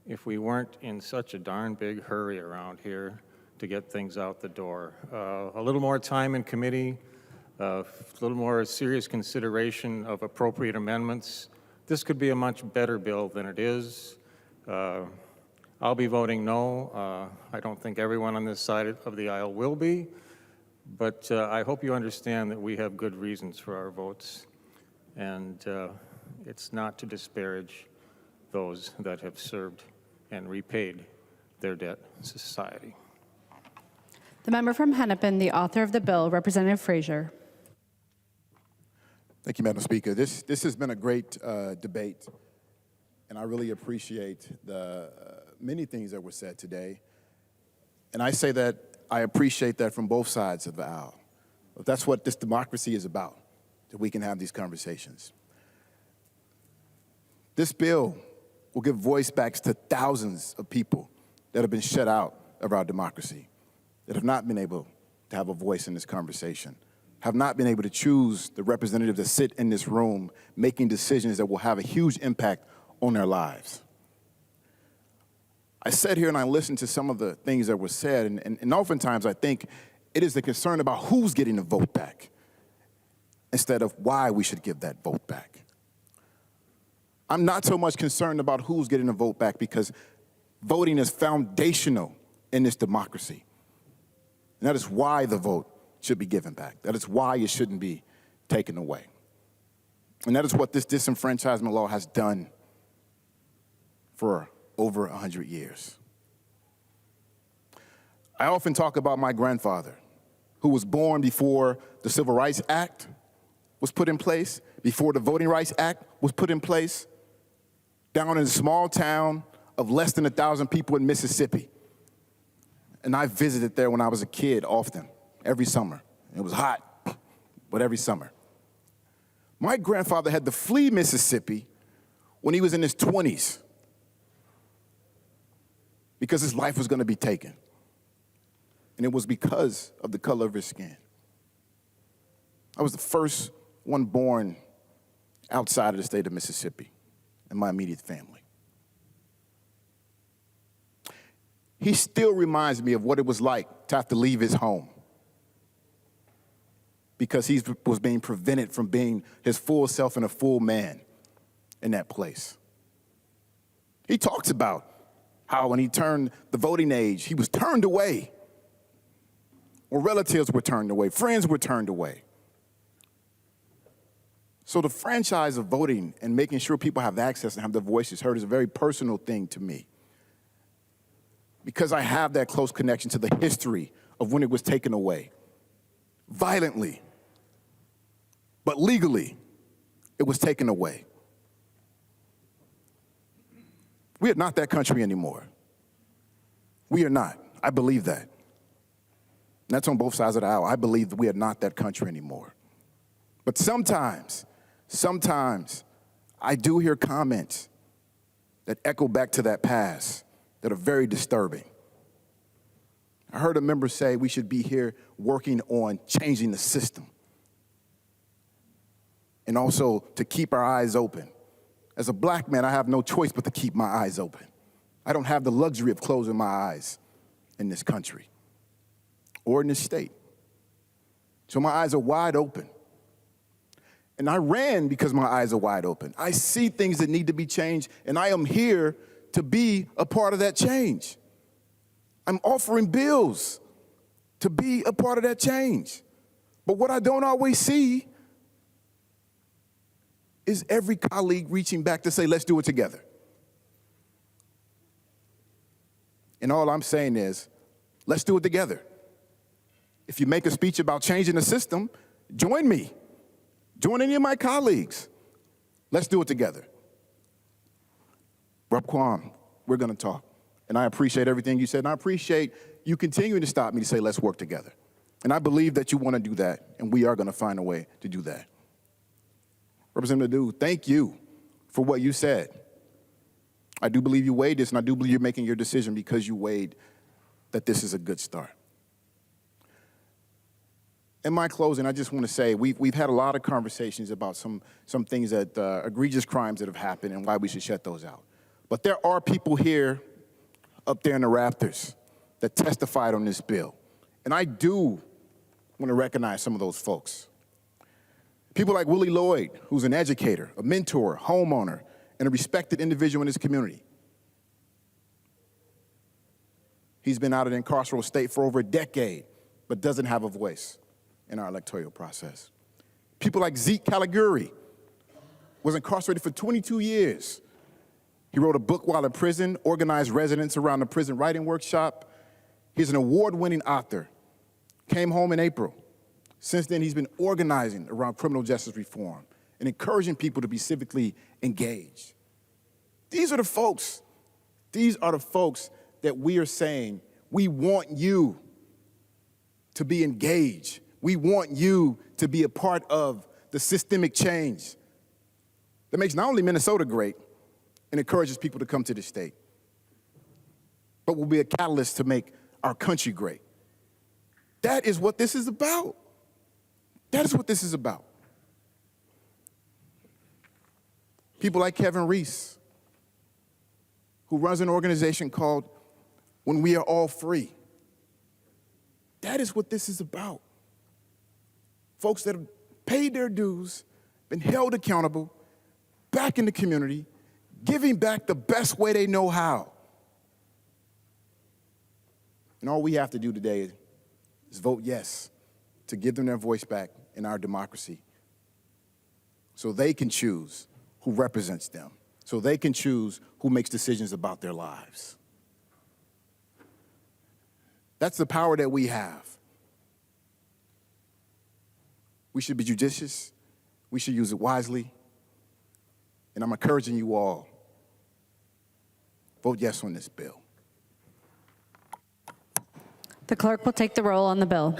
if we weren't in such a darn big hurry around here to get things out the door. A little more time in committee, a little more serious consideration of appropriate amendments. This could be a much better bill than it is. I'll be voting no. I don't think everyone on this side of the aisle will be, but I hope you understand that we have good reasons for our votes, and it's not to disparage those that have served and repaid their debt to society. The member from Hennepin, the author of the bill, Representative Frazier. Thank you, Madam Speaker. This has been a great debate, and I really appreciate the many things that were said today. And I say that I appreciate that from both sides of the aisle. That's what this democracy is about, that we can have these conversations. This bill will give voice back to thousands of people that have been shut out of our democracy, that have not been able to have a voice in this conversation, have not been able to choose the representatives that sit in this room making decisions that will have a huge impact on their lives. I sat here and I listened to some of the things that were said, and oftentimes I think it is the concern about who's getting the vote back instead of why we should give that vote back. I'm not so much concerned about who's getting the vote back because voting is foundational in this democracy. And that is why the vote should be given back. That is why it shouldn't be taken away. And that is what this disenfranchisement law has done for over 100 years. I often talk about my grandfather, who was born before the Civil Rights Act was put in place, before the Voting Rights Act was put in place, down in a small town of less than 1,000 people in Mississippi. And I visited there when I was a kid often, every summer. It was hot, but every summer. My grandfather had to flee Mississippi when he was in his 20s because his life was going to be taken. And it was because of the color of his skin. I was the first one born outside of the state of Mississippi in my immediate family. He still reminds me of what it was like to have to leave his home because he was being prevented from being his full self and a full man in that place. He talks about how when he turned the voting age, he was turned away, or relatives were turned away, friends were turned away. So the franchise of voting and making sure people have access and have their voices heard is a very personal thing to me, because I have that close connection to the history of when it was taken away. Violently, but legally, it was taken away. We are not that country anymore. We are not. I believe that. And that's on both sides of the aisle. I believe that we are not that country anymore. But sometimes, I do hear comments that echo back to that past that are very disturbing. I heard a member say we should be here working on changing the system and also to keep our eyes open. As a black man, I have no choice but to keep my eyes open. I don't have the luxury of closing my eyes in this country or in this state. So my eyes are wide open. And I ran because my eyes are wide open. I see things that need to be changed, and I am here to be a part of that change. I'm offering bills to be a part of that change. But what I don't always see is every colleague reaching back to say, let's do it together. And all I'm saying is, let's do it together. If you make a speech about changing the system, join me. Join any of my colleagues. Let's do it together. Rep. Kwam, we're going to talk. And I appreciate everything you said, and I appreciate you continuing to stop me to say, let's work together. And I believe that you want to do that, and we are going to find a way to do that. Representative Dew, thank you for what you said. I do believe you weighed this, and I do believe you're making your decision because you weighed that this is a good start. In my closing, I just want to say we've had a lot of conversations about some things that egregious crimes that have happened and why we should shut those out. But there are people here up there in the rafters that testified on this bill. And I do want to recognize some of those folks. People like Willie Lloyd, who's an educator, a mentor, homeowner, and a respected individual in this community. He's been out of the incarceral state for over a decade, but doesn't have a voice in our electoral process. People like Zeke Caliguri was incarcerated for 22 years. He wrote a book while in prison, organized residents around the prison writing workshop. He's an award-winning author. Came home in April. Since then, he's been organizing around criminal justice reform and encouraging people to be civically engaged. These are the folks that we are saying, we want you to be engaged. We want you to be a part of the systemic change that makes not only Minnesota great and encourages people to come to the state, but will be a catalyst to make our country great. That is what this is about. That is what this is about. People like Kevin Reese, who runs an organization called When We Are All Free. That is what this is about. Folks that have paid their dues, been held accountable, back in the community, giving back the best way they know how. And all we have to do today is vote yes to give them their voice back in our democracy so they can choose who represents them, so they can choose who makes decisions about their lives. That's the power that we have. We should be judicious. We should use it wisely. And I'm encouraging you all, vote yes on this bill. The clerk will take the roll on the bill.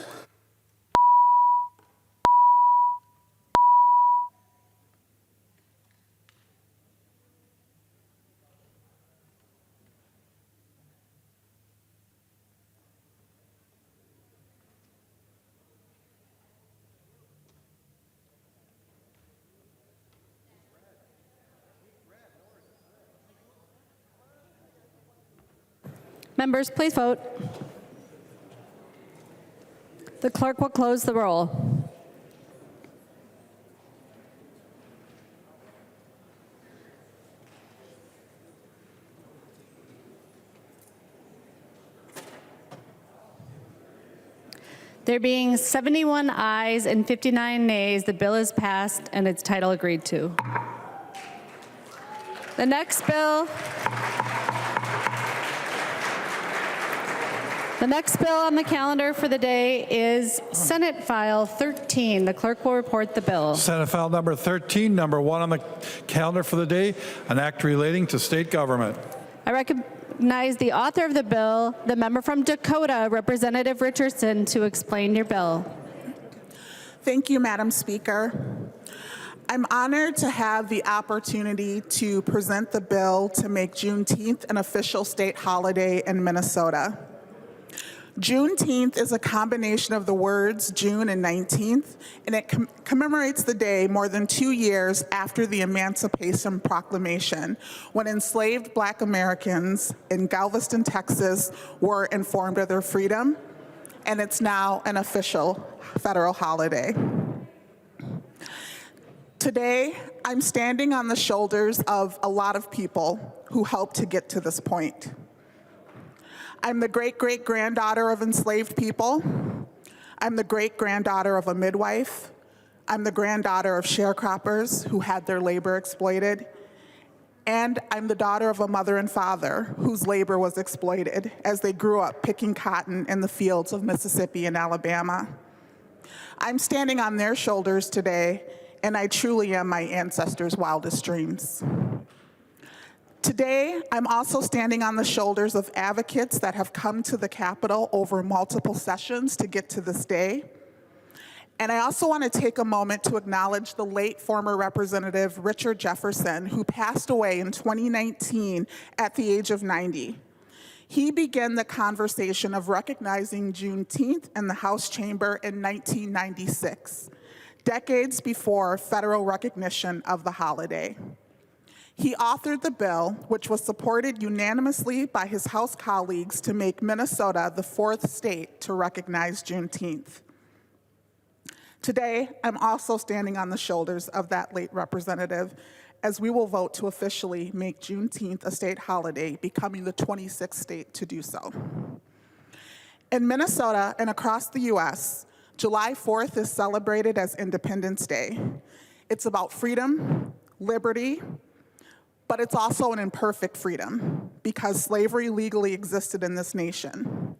Members, please vote. The clerk will close the roll. There being 71 ayes and 59 nays, the bill is passed and its title agreed to. The next bill on the calendar for the day is Senate File 13. The clerk will report the bill. Senate File number 13, number 1 on the calendar for the day, an act relating to state government. I recognize the author of the bill, the member from Dakota, Representative Richardson, to explain your bill. Thank you, Madam Speaker. I'm honored to have the opportunity to present the bill to make Juneteenth an official state holiday in Minnesota. Juneteenth is a combination of the words June and 19th, and it commemorates the day more than 2 years after the Emancipation Proclamation, when enslaved Black Americans in Galveston, Texas were informed of their freedom, and it's now an official federal holiday. Today, I'm standing on the shoulders of a lot of people who helped to get to this point. I'm the great-great-granddaughter of enslaved people. I'm the great-granddaughter of a midwife. I'm the granddaughter of sharecroppers who had their labor exploited. And I'm the daughter of a mother and father whose labor was exploited as they grew up picking cotton in the fields of Mississippi and Alabama. I'm standing on their shoulders today, and I truly am my ancestors' wildest dreams. Today, I'm also standing on the shoulders of advocates that have come to the Capitol over multiple sessions to get to this day. And I also want to take a moment to acknowledge the late former Representative Richard Jefferson, who passed away in 2019 at the age of 90. He began the conversation of recognizing Juneteenth in the House chamber in 1996, decades before federal recognition of the holiday. He authored the bill, which was supported unanimously by his House colleagues to make Minnesota the 4th state to recognize Juneteenth. Today, I'm also standing on the shoulders of that late representative as we will vote to officially make Juneteenth a state holiday, becoming the 26th state to do so. In Minnesota and across the US, July 4th is celebrated as Independence Day. It's about freedom, liberty, but it's also an imperfect freedom because slavery legally existed in this nation.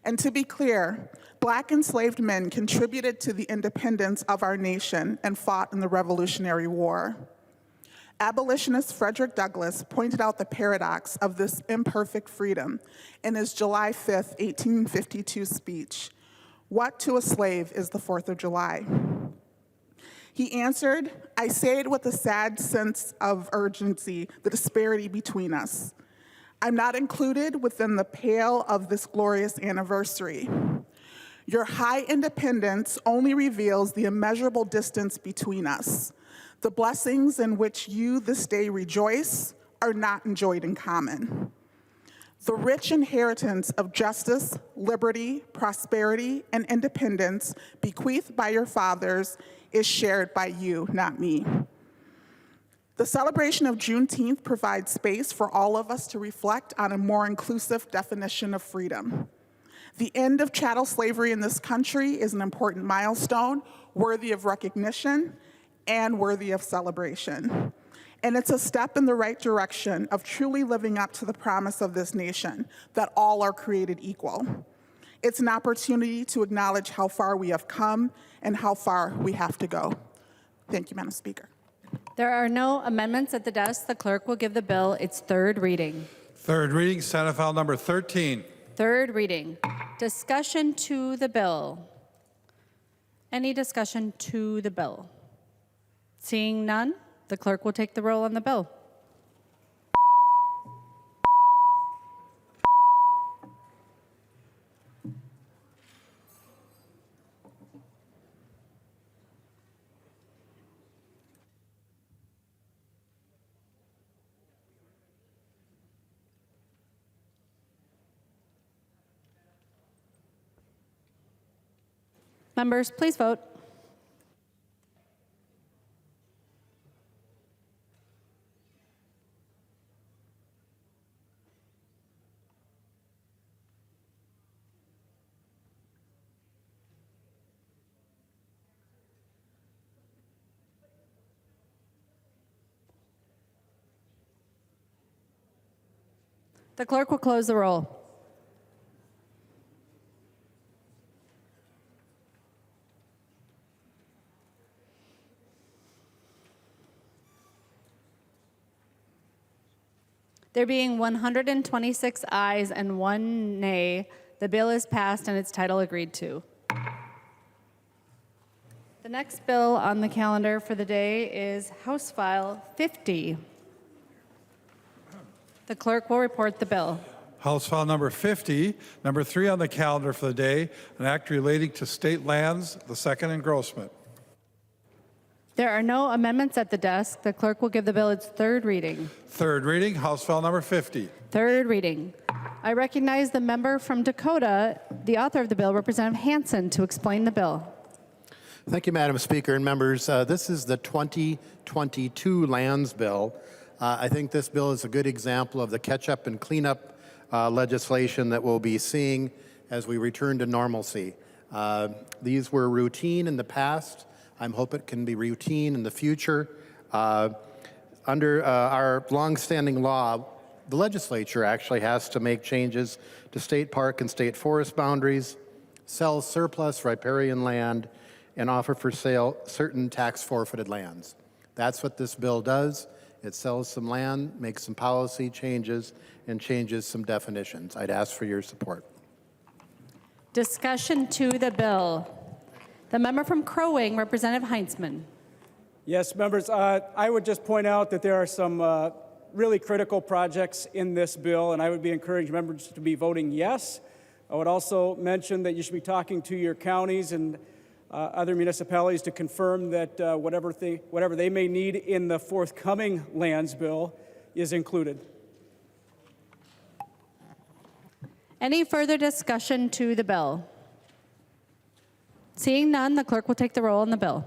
And to be clear, Black enslaved men contributed to the independence of our nation and fought in the Revolutionary War. Abolitionist Frederick Douglass pointed out the paradox of this imperfect freedom in his July 5th, 1852 speech, "What to a slave is the 4th of July?" He answered, "I say it with a sad sense of urgency, the disparity between us. I'm not included within the pale of this glorious anniversary. Your high independence only reveals the immeasurable distance between us. The blessings in which you this day rejoice are not enjoyed in common. The rich inheritance of justice, liberty, prosperity, and independence bequeathed by your fathers is shared by you, not me." The celebration of Juneteenth provides space for all of us to reflect on a more inclusive definition of freedom. The end of chattel slavery in this country is an important milestone, worthy of recognition and worthy of celebration. And it's a step in the right direction of truly living up to the promise of this nation, that all are created equal. It's an opportunity to acknowledge how far we have come and how far we have to go. Thank you, Madam Speaker. There are no amendments at the desk. The clerk will give the bill its third reading. Third reading, Senate File Number 13. Third reading. Discussion to the bill. Any discussion to the bill? Seeing none, the clerk will take the roll on the bill. Members, please vote. The clerk will close the roll. There being 126 ayes and 1 nay, the bill is passed and its title agreed to. The next bill on the calendar for the day is House File 50. The clerk will report the bill. House File Number 50, number 3 on the calendar for the day, an act relating to state lands, the second engrossment. There are no amendments at the desk. The clerk will give the bill its third reading. Third reading, House File Number 50. Third reading. I recognize the member from Dakota, the author of the bill, Representative Hansen, to explain the bill. Thank you, Madam Speaker and members. This is the 2022 Lands Bill. I think this bill is a good example of the catch-up and cleanup legislation that we'll be seeing as we return to normalcy. These were routine in the past. I hope it can be routine in the future. Under our longstanding law, the legislature actually has to make changes to state park and state forest boundaries, sell surplus riparian land, and offer for sale certain tax forfeited lands. That's what this bill does. It sells some land, makes some policy changes, and changes some definitions. I'd ask for your support. Discussion to the bill. The member from Crow Wing, Representative Hansen. Yes, members, I would just point out that there are some really critical projects in this bill, and I would be encouraging members to be voting yes. I would also mention that you should be talking to your counties and other municipalities to confirm that whatever they may need in the forthcoming lands bill is included. Any further discussion to the bill? Seeing none, the clerk will take the roll on the bill.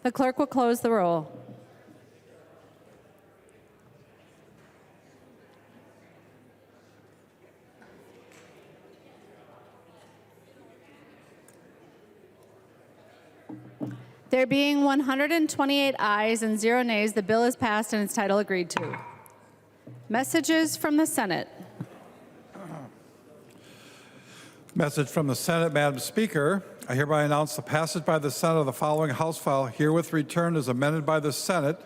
The clerk will close the roll. There being 128 ayes and 0 nays, the bill is passed and its title agreed to. Messages from the Senate. Message from the Senate, Madam Speaker. I hereby announce the passage by the Senate of the following House file herewith returned as amended by the Senate,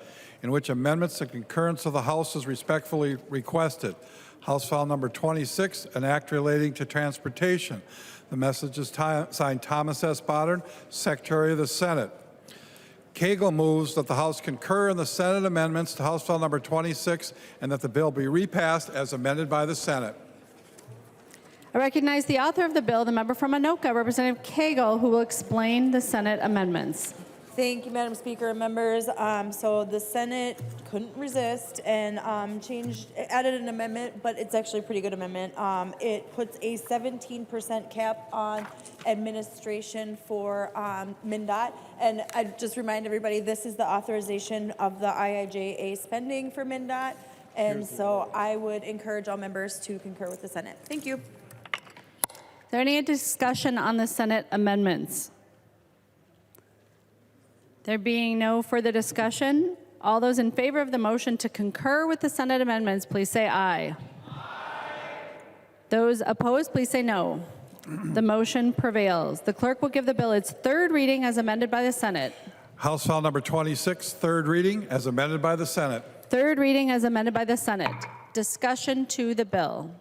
in which amendments and concurrence of the House is respectfully requested. House file number 26, an act relating to transportation. The message is signed Thomas S. Boddern, Secretary of the Senate. Koegel moves that the House concur in the Senate amendments to House file number 26 and that the bill be repassed as amended by the Senate. I recognize the author of the bill, the member from Anoka, Representative Koegel, who will explain the Senate amendments. Thank you, Madam Speaker and members. So the Senate couldn't resist and added an amendment, but it's actually a pretty good amendment. It puts a 17% cap on administration for MnDOT. And I just remind everybody, this is the authorization of the IIJA spending for MnDOT. And so I would encourage all members to concur with the Senate. Thank you. Is there any discussion on the Senate amendments? There being no further discussion, all those in favor of the motion to concur with the Senate amendments, please say aye. Aye. Those opposed, please say no. The motion prevails. The clerk will give the bill its third reading as amended by the Senate. House file number 26, third reading as amended by the Senate. Third reading as amended by the Senate. Discussion to the bill.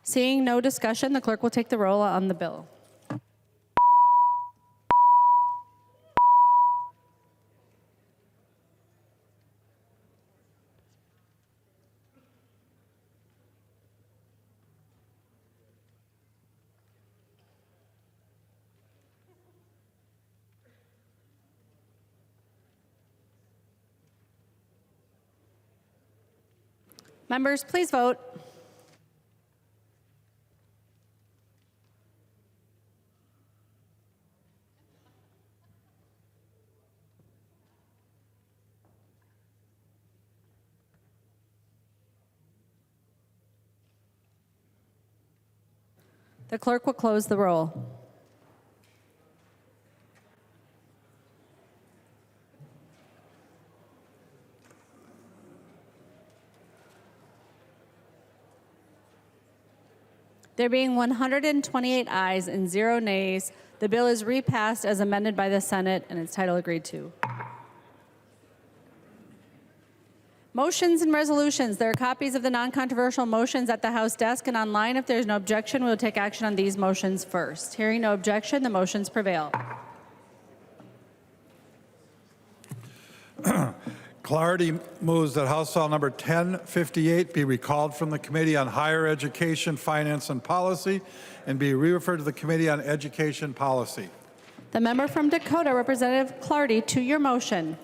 Seeing no discussion, the clerk will take the roll on the bill. Members, please vote. The clerk will close the roll. There being 128 ayes and 0 nays, the bill is repassed as amended by the Senate and its title agreed to. Motions and resolutions. There are copies of the non-controversial motions at the House desk and online. If there is no objection, we will take action on these motions first. Hearing no objection, the motions prevail. Clarity moves that House File number 1058 be recalled from the Committee on Higher Education, Finance, and Policy and be re-referred to the Committee on Education Policy. The member from Dakota, Representative Clardy, to your motion.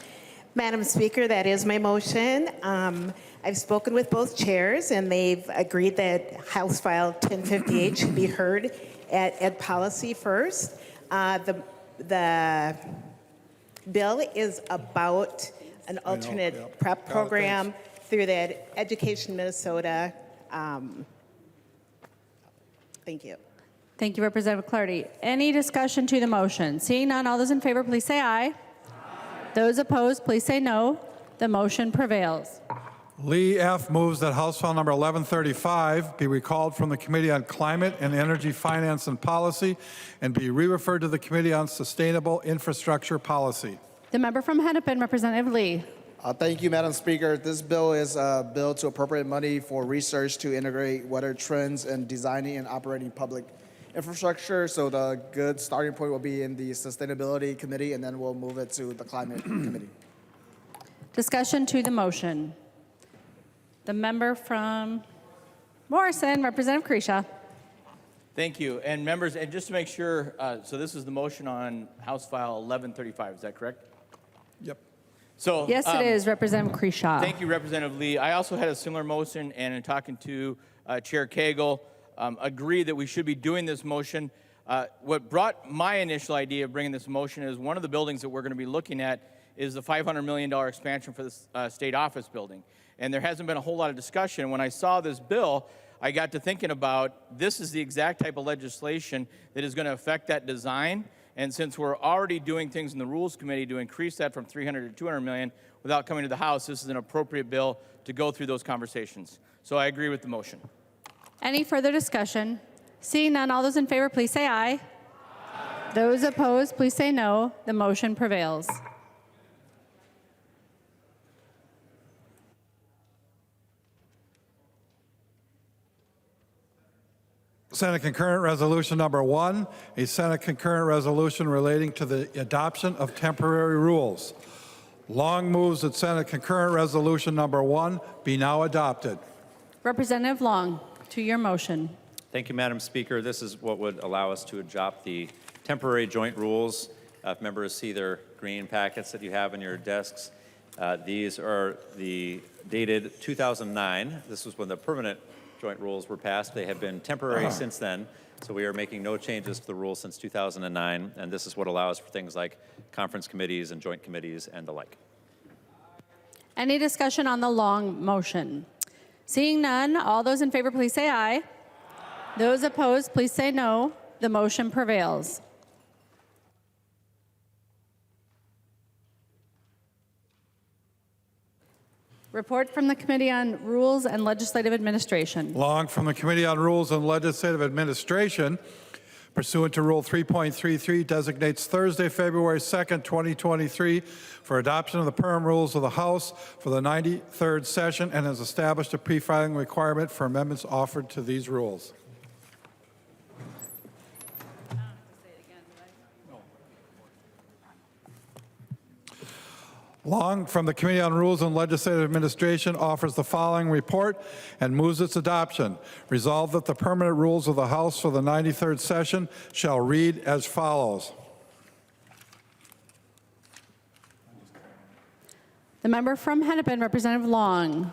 Madam Speaker, that is my motion. I've spoken with both chairs, and they've agreed that House File 1058 should be heard at Ed Policy first. The bill is about an alternate prep program through the Education Minnesota. Thank you. Thank you, Representative Clardy. Any discussion to the motion? Seeing none, all those in favor, please say aye. Those opposed, please say no. The motion prevails. Lee F. moves that House File Number 1135 be recalled from the Committee on Climate and Energy Finance and Policy and be re-referred to the Committee on Sustainable Infrastructure Policy. The member from Hennepin, Representative Lee. Thank you, Madam Speaker. This bill is a bill to appropriate money for research to integrate weather trends and designing and operating public infrastructure. So the good starting point will be in the Sustainability Committee, and then we'll move it to the Climate Committee. Discussion to the motion. The member from Morrison, Representative Kresha. Thank you. And members, and just to make sure, so this is the motion on House File 1135, is that correct? Yep. So, Yes, it is, Representative Kresha. Thank you, Representative Lee. I also had a similar motion, and in talking to Chair Koegel, agree that we should be doing this motion. What brought my initial idea of bringing this motion is one of the buildings that we're going to be looking at is the $500 million expansion for the state office building. And there hasn't been a whole lot of discussion. When I saw this bill, I got to thinking about this is the exact type of legislation that is going to affect that design. And since we're already doing things in the Rules Committee to increase that from 300 to 200 million without coming to the House, this is an appropriate bill to go through those conversations. So I agree with the motion. Any further discussion? Seeing none, all those in favor, please say aye. Those opposed, please say no. The motion prevails. Senate Concurrent Resolution Number 1, a Senate Concurrent Resolution relating to the adoption of temporary rules. Long moves that Senate Concurrent Resolution Number 1 be now adopted. Representative Long, to your motion. Thank you, Madam Speaker. This is what would allow us to adopt the temporary joint rules. If members see their green packets that you have in your desks, these are the dated 2009. This was when the permanent joint rules were passed. They have been temporary since then, so we are making no changes to the rules since 2009, and this is what allows for things like conference committees and joint committees and the like. Any discussion on the Long motion? Seeing none, all those in favor, please say aye. Those opposed, please say no. The motion prevails. Report from the Committee on Rules and Legislative Administration. Long from the Committee on Rules and Legislative Administration, pursuant to Rule 3.33, designates Thursday, February 2nd, 2023 for adoption of the perm rules of the House for the 93rd session and has established a pre-filing requirement for amendments offered to these rules. Long from the Committee on Rules and Legislative Administration offers the following report and moves its adoption. Resolved that the permanent rules of the House for the 93rd session shall read as follows. The member from Hennepin, Representative Long.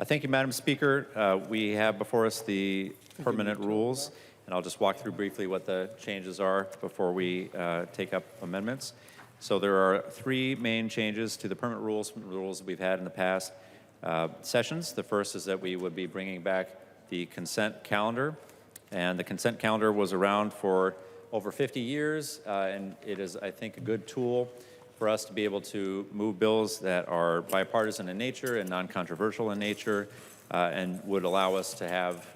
Thank you, Madam Speaker. We have before us the permanent rules, and I'll just walk through briefly what the changes are before we take up amendments. So there are three main changes to the permanent rules from the rules that we've had in the past sessions. The first is that we would be bringing back the consent calendar, and the consent calendar was around for over 50 years, and it is, I think, a good tool for us to be able to move bills that are bipartisan in nature and non-controversial in nature, and would allow us to have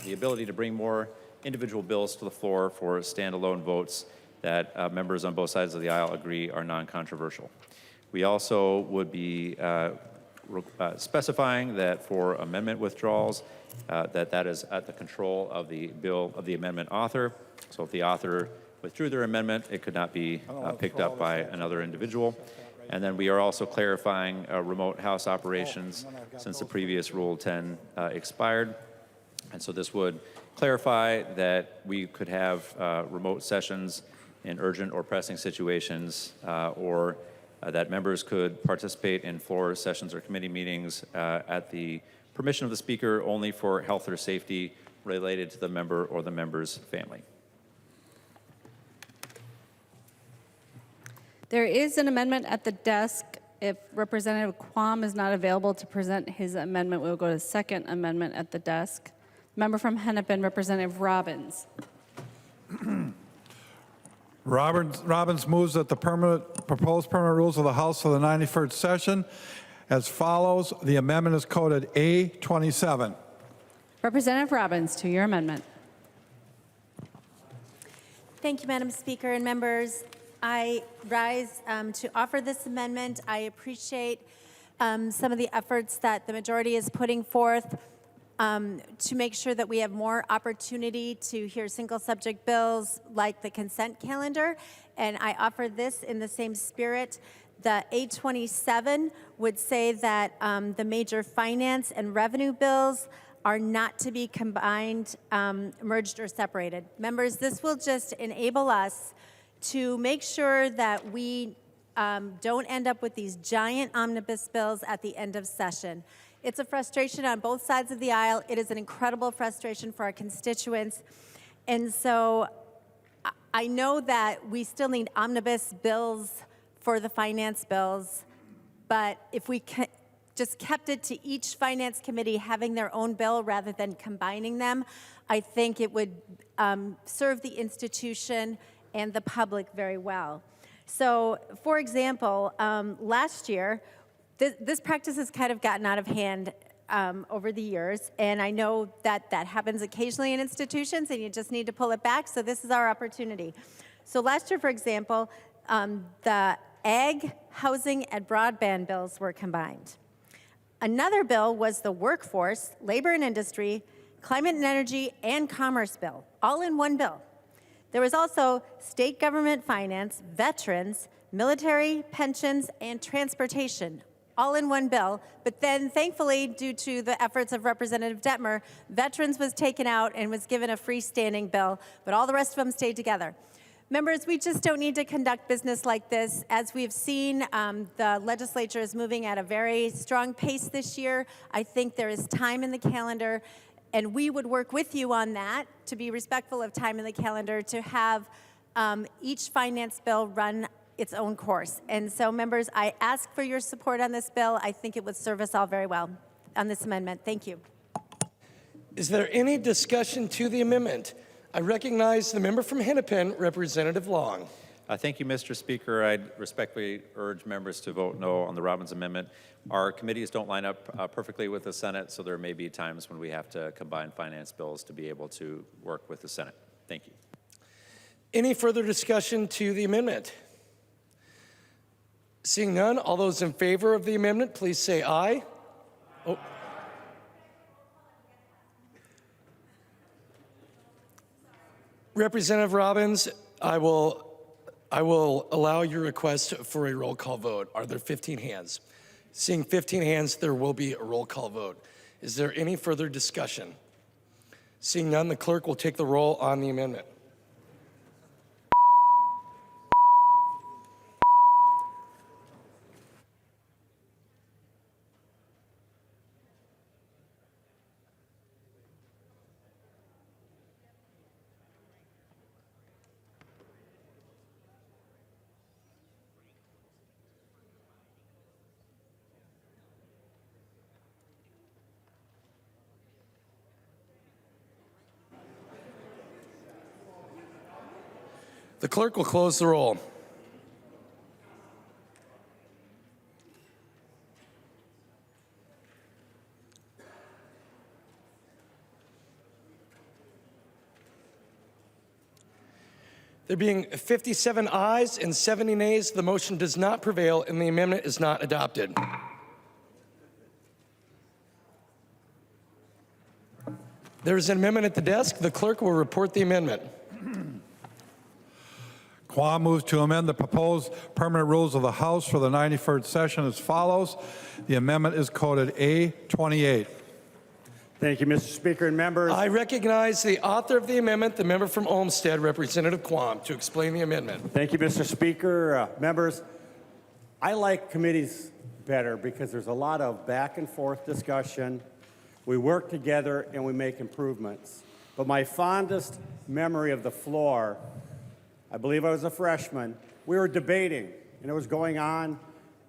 the ability to bring more individual bills to the floor for standalone votes that members on both sides of the aisle agree are non-controversial. We also would be specifying that for amendment withdrawals, that is at the control of the bill of the amendment author. So if the author withdrew their amendment, it could not be picked up by another individual. And then we are also clarifying remote House operations since the previous Rule 10 expired. And so this would clarify that we could have remote sessions in urgent or pressing situations or that members could participate in floor sessions or committee meetings at the permission of the speaker only for health or safety related to the member or the member's family. There is an amendment at the desk. If Representative Quam is not available to present his amendment, we'll go to the second amendment at the desk. Member from Hennepin, Representative Robbins. Robbins moves that the proposed permanent rules of the House for the 91st session as follows. The amendment is coded A27. Representative Robbins, to your amendment. Thank you, Madam Speaker and members. I rise to offer this amendment. I appreciate some of the efforts that the majority is putting forth to make sure that we have more opportunity to hear single subject bills like the consent calendar. And I offer this in the same spirit. The A27 would say that the major finance and revenue bills are not to be combined, merged, or separated. Members, this will just enable us to make sure that we don't end up with these giant omnibus bills at the end of session. It's a frustration on both sides of the aisle. It is an incredible frustration for our constituents. And so I know that we still need omnibus bills for the finance bills, but if we just kept it to each finance committee having their own bill rather than combining them, I think it would serve the institution and the public very well. So, for example, last year, this practice has kind of gotten out of hand over the years, and I know that that happens occasionally in institutions, and you just need to pull it back, so this is our opportunity. So last year, for example, the ag, housing, and broadband bills were combined. Another bill was the workforce, labor and industry, climate and energy, and commerce bill, all in one bill. There was also state government finance, veterans, military, pensions, and transportation, all in one bill. But then, thankfully, due to the efforts of Representative Detmer, veterans was taken out and was given a freestanding bill, but all the rest of them stayed together. Members, we just don't need to conduct business like this. As we've seen, the legislature is moving at a very strong pace this year. I think there is time in the calendar, and we would work with you on that to be respectful of time in the calendar to have each finance bill run its own course. And so, members, I ask for your support on this bill. I think it would serve us all very well on this amendment. Thank you. Is there any discussion to the amendment? I recognize the member from Hennepin, Representative Long. Thank you, Mr. Speaker. I'd respectfully urge members to vote no on the Robbins amendment. Our committees don't line up perfectly with the Senate, so there may be times when we have to combine finance bills to be able to work with the Senate. Thank you. Any further discussion to the amendment? Seeing none, all those in favor of the amendment, please say aye. Oh. Representative Robbins, I will allow your request for a roll call vote. Are there 15 hands? Seeing 15 hands, there will be a roll call vote. Is there any further discussion? Seeing none, the clerk will take the roll on the amendment. The clerk will close the roll. There being 57 ayes and 70 nays, the motion does not prevail and the amendment is not adopted. There is an amendment at the desk. The clerk will report the amendment. Quam moves to amend the proposed permanent rules of the House for the 91st session as follows. The amendment is coded A28. Thank you, Mr. Speaker and members. I recognize the author of the amendment, the member from Olmsted, Representative Quam, to explain the amendment. Thank you, Mr. Speaker. Members, I like committees better because there's a lot of back and forth discussion. We work together and we make improvements. But my fondest memory of the floor, I believe I was a freshman, we were debating and it was going on,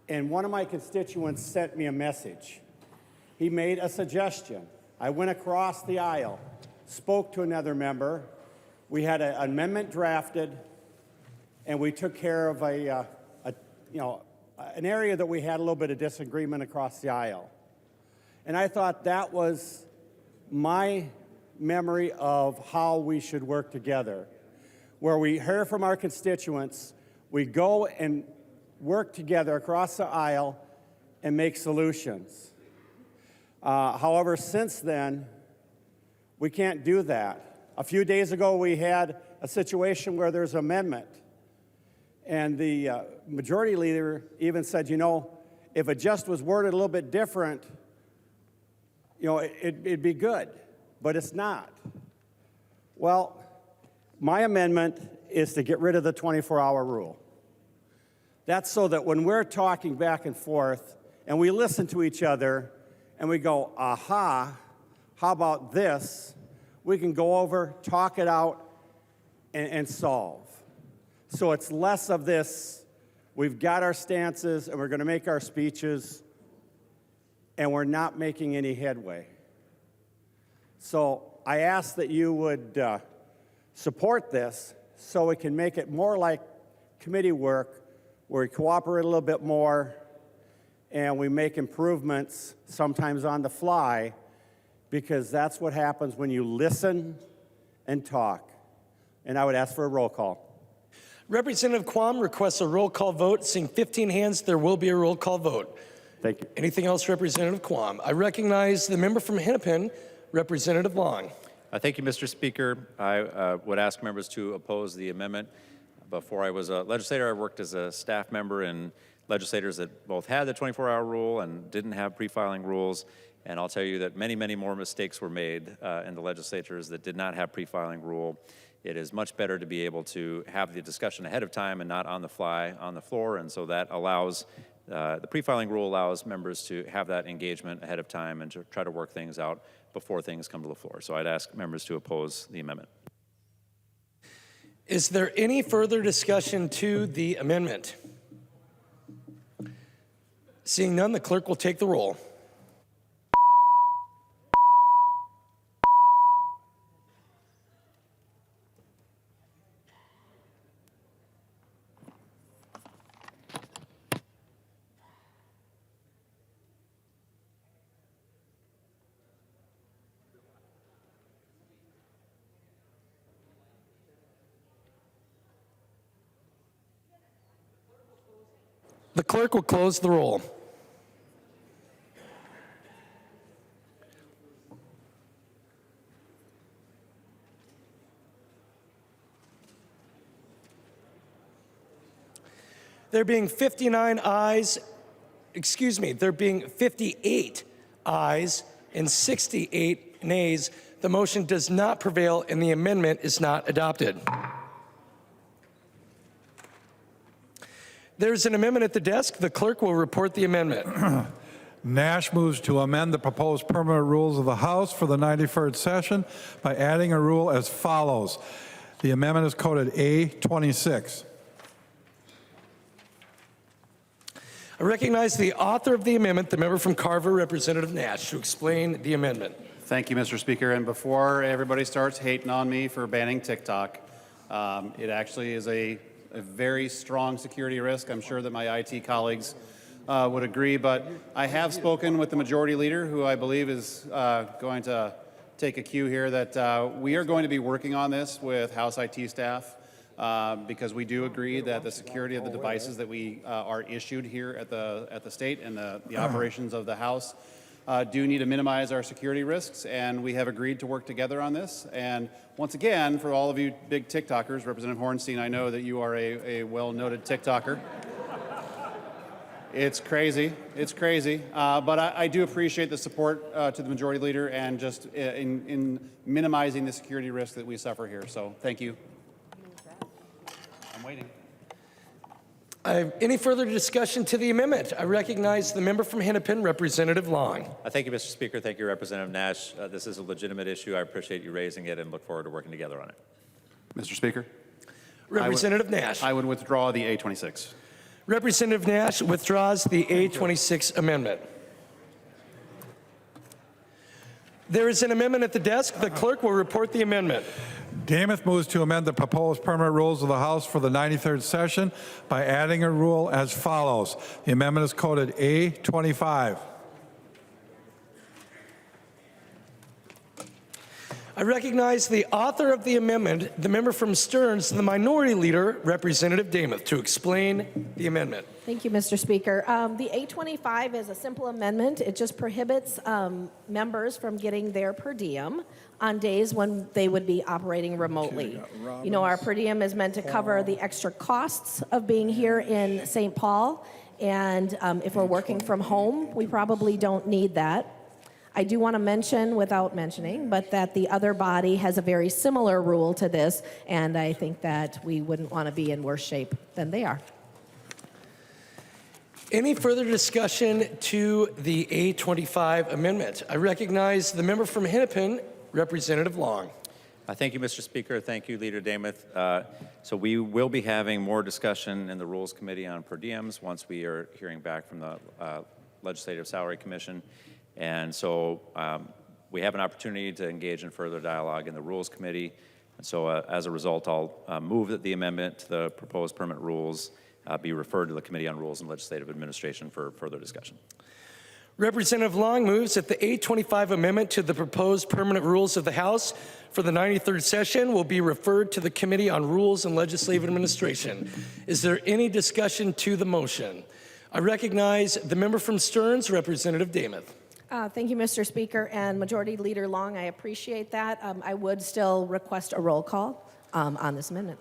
and one of my constituents sent me a message. He made a suggestion. I went across the aisle, spoke to another member. We had an amendment drafted, and we took care of an area that we had a little bit of disagreement across the aisle. And I thought that was my memory of how we should work together, where we hear from our constituents, we go and work together across the aisle and make solutions. However, since then, we can't do that. A few days ago, we had a situation where there's an amendment, and the majority leader even said, you know, if it just was worded a little bit different, you know, it'd be good, but it's not. Well, my amendment is to get rid of the 24-hour rule. That's so that when we're talking back and forth and we listen to each other and we go, aha, how about this? We can go over, talk it out, and solve. So it's less of this, we've got our stances and we're going to make our speeches and we're not making any headway. So I ask that you would support this so we can make it more like committee work, where we cooperate a little bit more and we make improvements, sometimes on the fly, because that's what happens when you listen and talk. And I would ask for a roll call. Representative Quam requests a roll call vote. Seeing 15 hands, there will be a roll call vote. Thank you. Anything else, Representative Quam? I recognize the member from Hennepin, Representative Long. Thank you, Mr. Speaker. I would ask members to oppose the amendment. Before I was a legislator, I worked as a staff member in legislators that both had the 24-hour rule and didn't have pre-filing rules. And I'll tell you that many, many more mistakes were made in the legislatures that did not have pre-filing rule. It is much better to be able to have the discussion ahead of time and not on the fly on the floor. And so that allows, the pre-filing rule allows members to have that engagement ahead of time and to try to work things out before things come to the floor. So I'd ask members to oppose the amendment. Is there any further discussion to the amendment? Seeing none, the clerk will take the roll. The clerk will close the roll. There being 58 ayes and 68 nays, the motion does not prevail and the amendment is not adopted. There's an amendment at the desk. The clerk will report the amendment. Nash moves to amend the proposed permanent rules of the House for the 91st session by adding a rule as follows. The amendment is coded A26. I recognize the author of the amendment, the member from Carver, Representative Nash, to explain the amendment. Thank you, Mr. Speaker. And before everybody starts hating on me for banning TikTok, it actually is a very strong security risk. I'm sure that my IT colleagues would agree, but I have spoken with the majority leader, who I believe is going to take a cue here, that we are going to be working on this with House IT staff because we do agree that the security of the devices that we are issued here at the state and the operations of the House do need to minimize our security risks, and we have agreed to work together on this. And once again, for all of you big TikTokers, Representative Hornstein, I know that you are a well-noted TikToker. It's crazy. It's crazy. But I do appreciate the support to the majority leader and just in minimizing the security risk that we suffer here. So thank you. I'm waiting. Any further discussion to the amendment? I recognize the member from Hennepin, Representative Long. Thank you, Mr. Speaker. Thank you, Representative Nash. This is a legitimate issue. I appreciate you raising it and look forward to working together on it. Mr. Speaker, Representative Nash. I would withdraw the A26. Representative Nash withdraws the A26 amendment. There is an amendment at the desk. The clerk will report the amendment. Damath moves to amend the proposed permanent rules of the House for the 93rd session by adding a rule as follows. The amendment is coded A25. I recognize the author of the amendment, the member from Stearns, the minority leader, Representative Damath, to explain the amendment. Thank you, Mr. Speaker. The A25 is a simple amendment. It just prohibits members from getting their per diem on days when they would be operating remotely. You know, our per diem is meant to cover the extra costs of being here in St. Paul, and if we're working from home, we probably don't need that. I do want to mention, without mentioning, but that the other body has a very similar rule to this, and I think that we wouldn't want to be in worse shape than they are. Any further discussion to the A25 amendment? I recognize the member from Hennepin, Representative Long. Thank you, Mr. Speaker. Thank you, Leader Damath. So we will be having more discussion in the Rules Committee on per diems once we are hearing back from the Legislative Salary Commission. And so we have an opportunity to engage in further dialogue in the Rules Committee. And so as a result, I'll move that the amendment to the proposed permanent rules be referred to the Committee on Rules and Legislative Administration for further discussion. Representative Long moves that the A25 amendment to the proposed permanent rules of the House for the 93rd session will be referred to the Committee on Rules and Legislative Administration. Is there any discussion to the motion? I recognize the member from Stearns, Representative Damath. Thank you, Mr. Speaker, and Majority Leader Long. I appreciate that. I would still request a roll call on this amendment.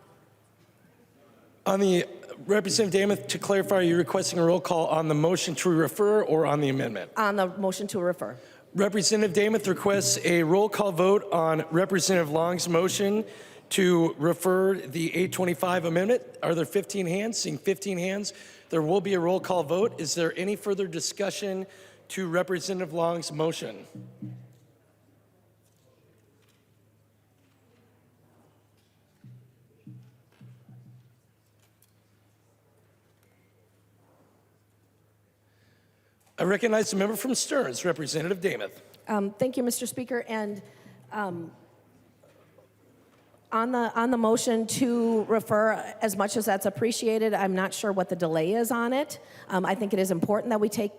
On the Representative Damath, to clarify, are you requesting a roll call on the motion to refer or on the amendment? On the motion to refer. Representative Damath requests a roll call vote on Representative Long's motion to refer the A25 amendment. Are there 15 hands? Seeing 15 hands, there will be a roll call vote. Is there any further discussion to Representative Long's motion? I recognize the member from Stearns, Representative Damath. Thank you, Mr. Speaker. And on the motion to refer, as much as that's appreciated, I'm not sure what the delay is on it. I think it is important that we take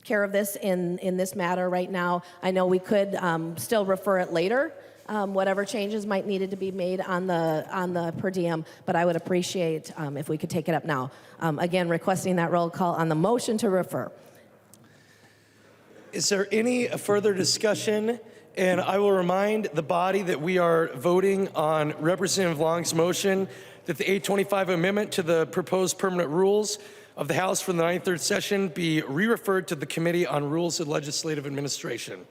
care of this in this matter right now. I know we could still refer it later, whatever changes might needed to be made on the per diem, but I would appreciate if we could take it up now. Again, requesting that roll call on the motion to refer. Is there any further discussion? And I will remind the body that we are voting on Representative Long's motion that the A25 amendment to the proposed permanent rules of the House for the 93rd session be re-referred to the Committee on Rules and Legislative Administration.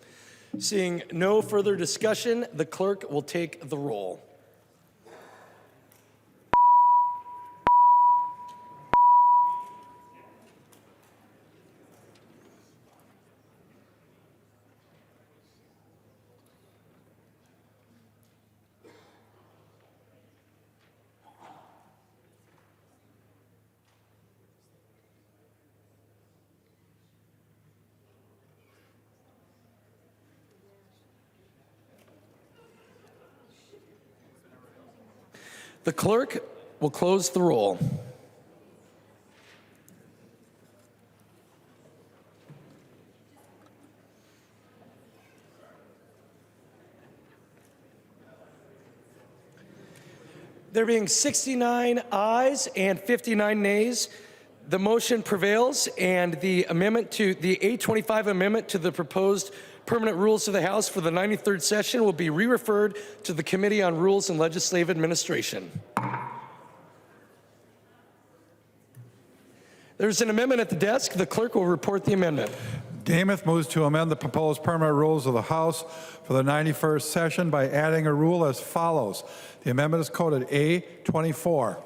Seeing no further discussion, the clerk will take the roll. The clerk will close the roll. There being 69 ayes and 59 nays, the motion prevails, and the amendment to the A25 amendment to the proposed permanent rules of the House for the 93rd session will be re-referred to the Committee on Rules and Legislative Administration. There's an amendment at the desk. The clerk will report the amendment. Damath moves to amend the proposed permanent rules of the House for the 91st session by adding a rule as follows. The amendment is coded A24.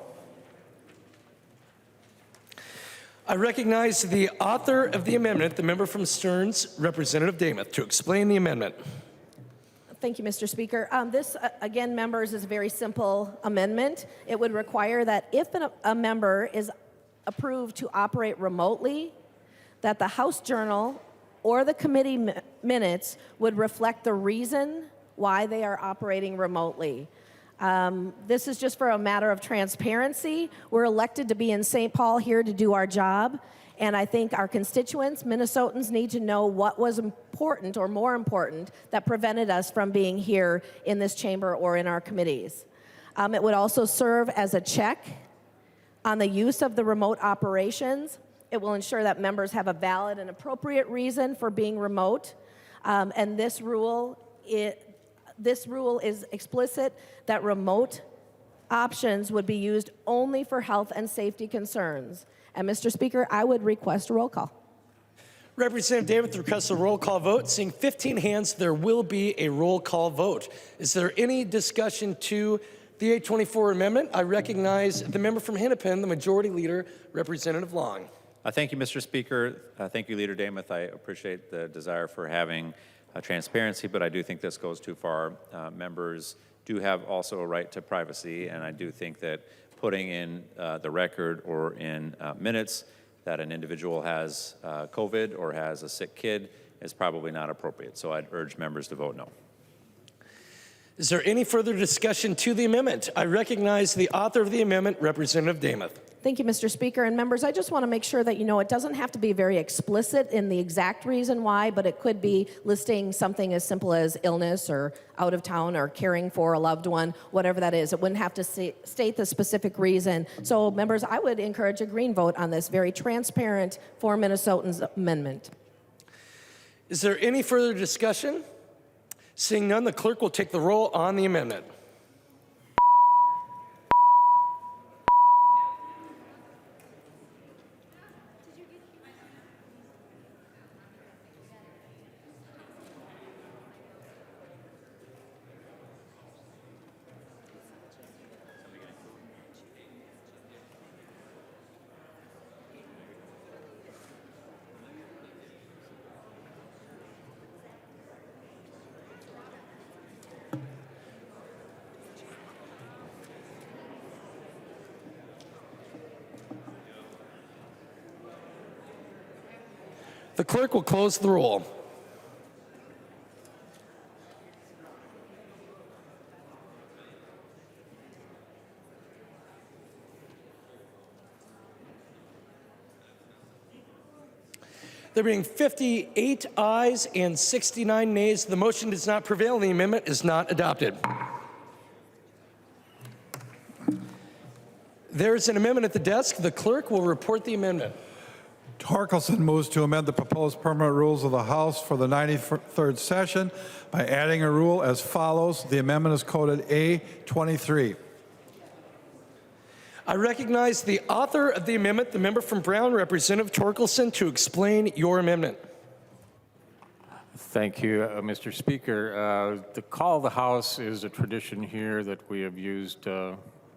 I recognize the author of the amendment, the member from Stearns, Representative Demuth, to explain the amendment. Thank you, Mr. Speaker. This, again, members, is a very simple amendment. It would require that if a member is approved to operate remotely, that the House Journal or the committee minutes would reflect the reason why they are operating remotely. This is just for a matter of transparency. We're elected to be in St. Paul here to do our job, and I think our constituents, Minnesotans, need to know what was important or more important that prevented us from being here in this chamber or in our committees. It would also serve as a check on the use of the remote operations. It will ensure that members have a valid and appropriate reason for being remote, and this rule is explicit that remote options would be used only for health and safety concerns. And Mr. Speaker, I would request a roll call. Representative Demuth requests a roll call vote. Seeing 15 hands, there will be a roll call vote. Is there any discussion to the 824 amendment? I recognize the member from Hennepin, the Majority Leader, Representative Long. Thank you, Mr. Speaker. Thank you, Leader Demuth. I appreciate the desire for having transparency, but I do think this goes too far. Members do have also a right to privacy, and I do think that putting in the record or in minutes that an individual has COVID or has a sick kid is probably not appropriate. So I'd urge members to vote no. Is there any further discussion to the amendment? I recognize the author of the amendment, Representative Demuth. Thank you, Mr. Speaker. And members, I just want to make sure that you know it doesn't have to be very explicit in the exact reason why, but it could be listing something as simple as illness or out of town or caring for a loved one, whatever that is. It wouldn't have to state the specific reason. So members, I would encourage a green vote on this very transparent for Minnesotans amendment. Is there any further discussion? Seeing none, the clerk will take the roll on the amendment. The clerk will close the roll. There being 58 ayes and 69 nays, the motion does not prevail and the amendment is not adopted. There is an amendment at the desk. The clerk will report the amendment. Torkelson moves to amend the proposed permanent rules of the House for the 93rd session by adding a rule as follows. The amendment is coded A23. I recognize the author of the amendment, the member from Brown, Representative Torkelson, to explain your amendment. Thank you, Mr. Speaker. The call of the House is a tradition here that we have used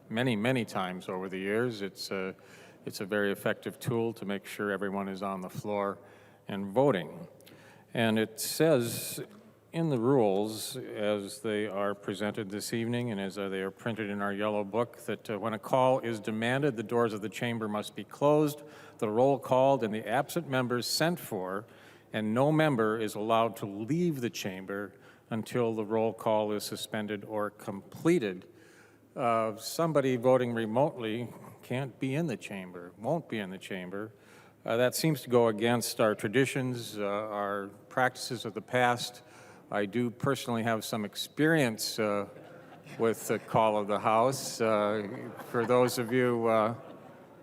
many, many times over the years. It's a very effective tool to make sure everyone is on the floor and voting. And it says in the rules, as they are presented this evening and as they are printed in our yellow book, that when a call is demanded, the doors of the chamber must be closed, the roll called, and the absent members sent for, and no member is allowed to leave the chamber until the roll call is suspended or completed. Somebody voting remotely can't be in the chamber, won't be in the chamber. That seems to go against our traditions, our practices of the past. I do personally have some experience with the call of the House. For those of you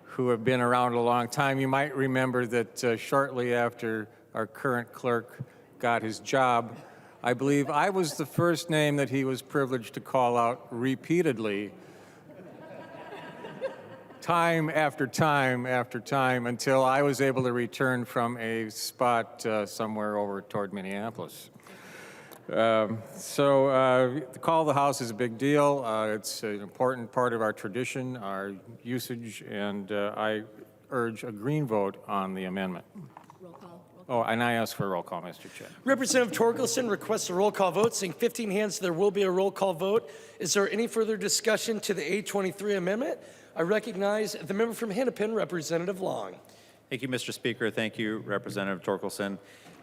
who have been around a long time, you might remember that shortly after our current clerk got his job, I believe I was the first name that he was privileged to call out repeatedly, time after time after time, until I was able to return from a spot somewhere over toward Minneapolis. The call of the House is a big deal. It's an important part of our tradition, our usage, and I urge a green vote on the amendment. Oh, and I ask for a roll call, Mr. Chair. Representative Torkelson requests a roll call vote. Seeing 15 hands, there will be a roll call vote. Is there any further discussion to the 823 amendment? I recognize the member from Hennepin, Representative Long. Thank you, Mr. Speaker. Thank you, Representative Torkelson.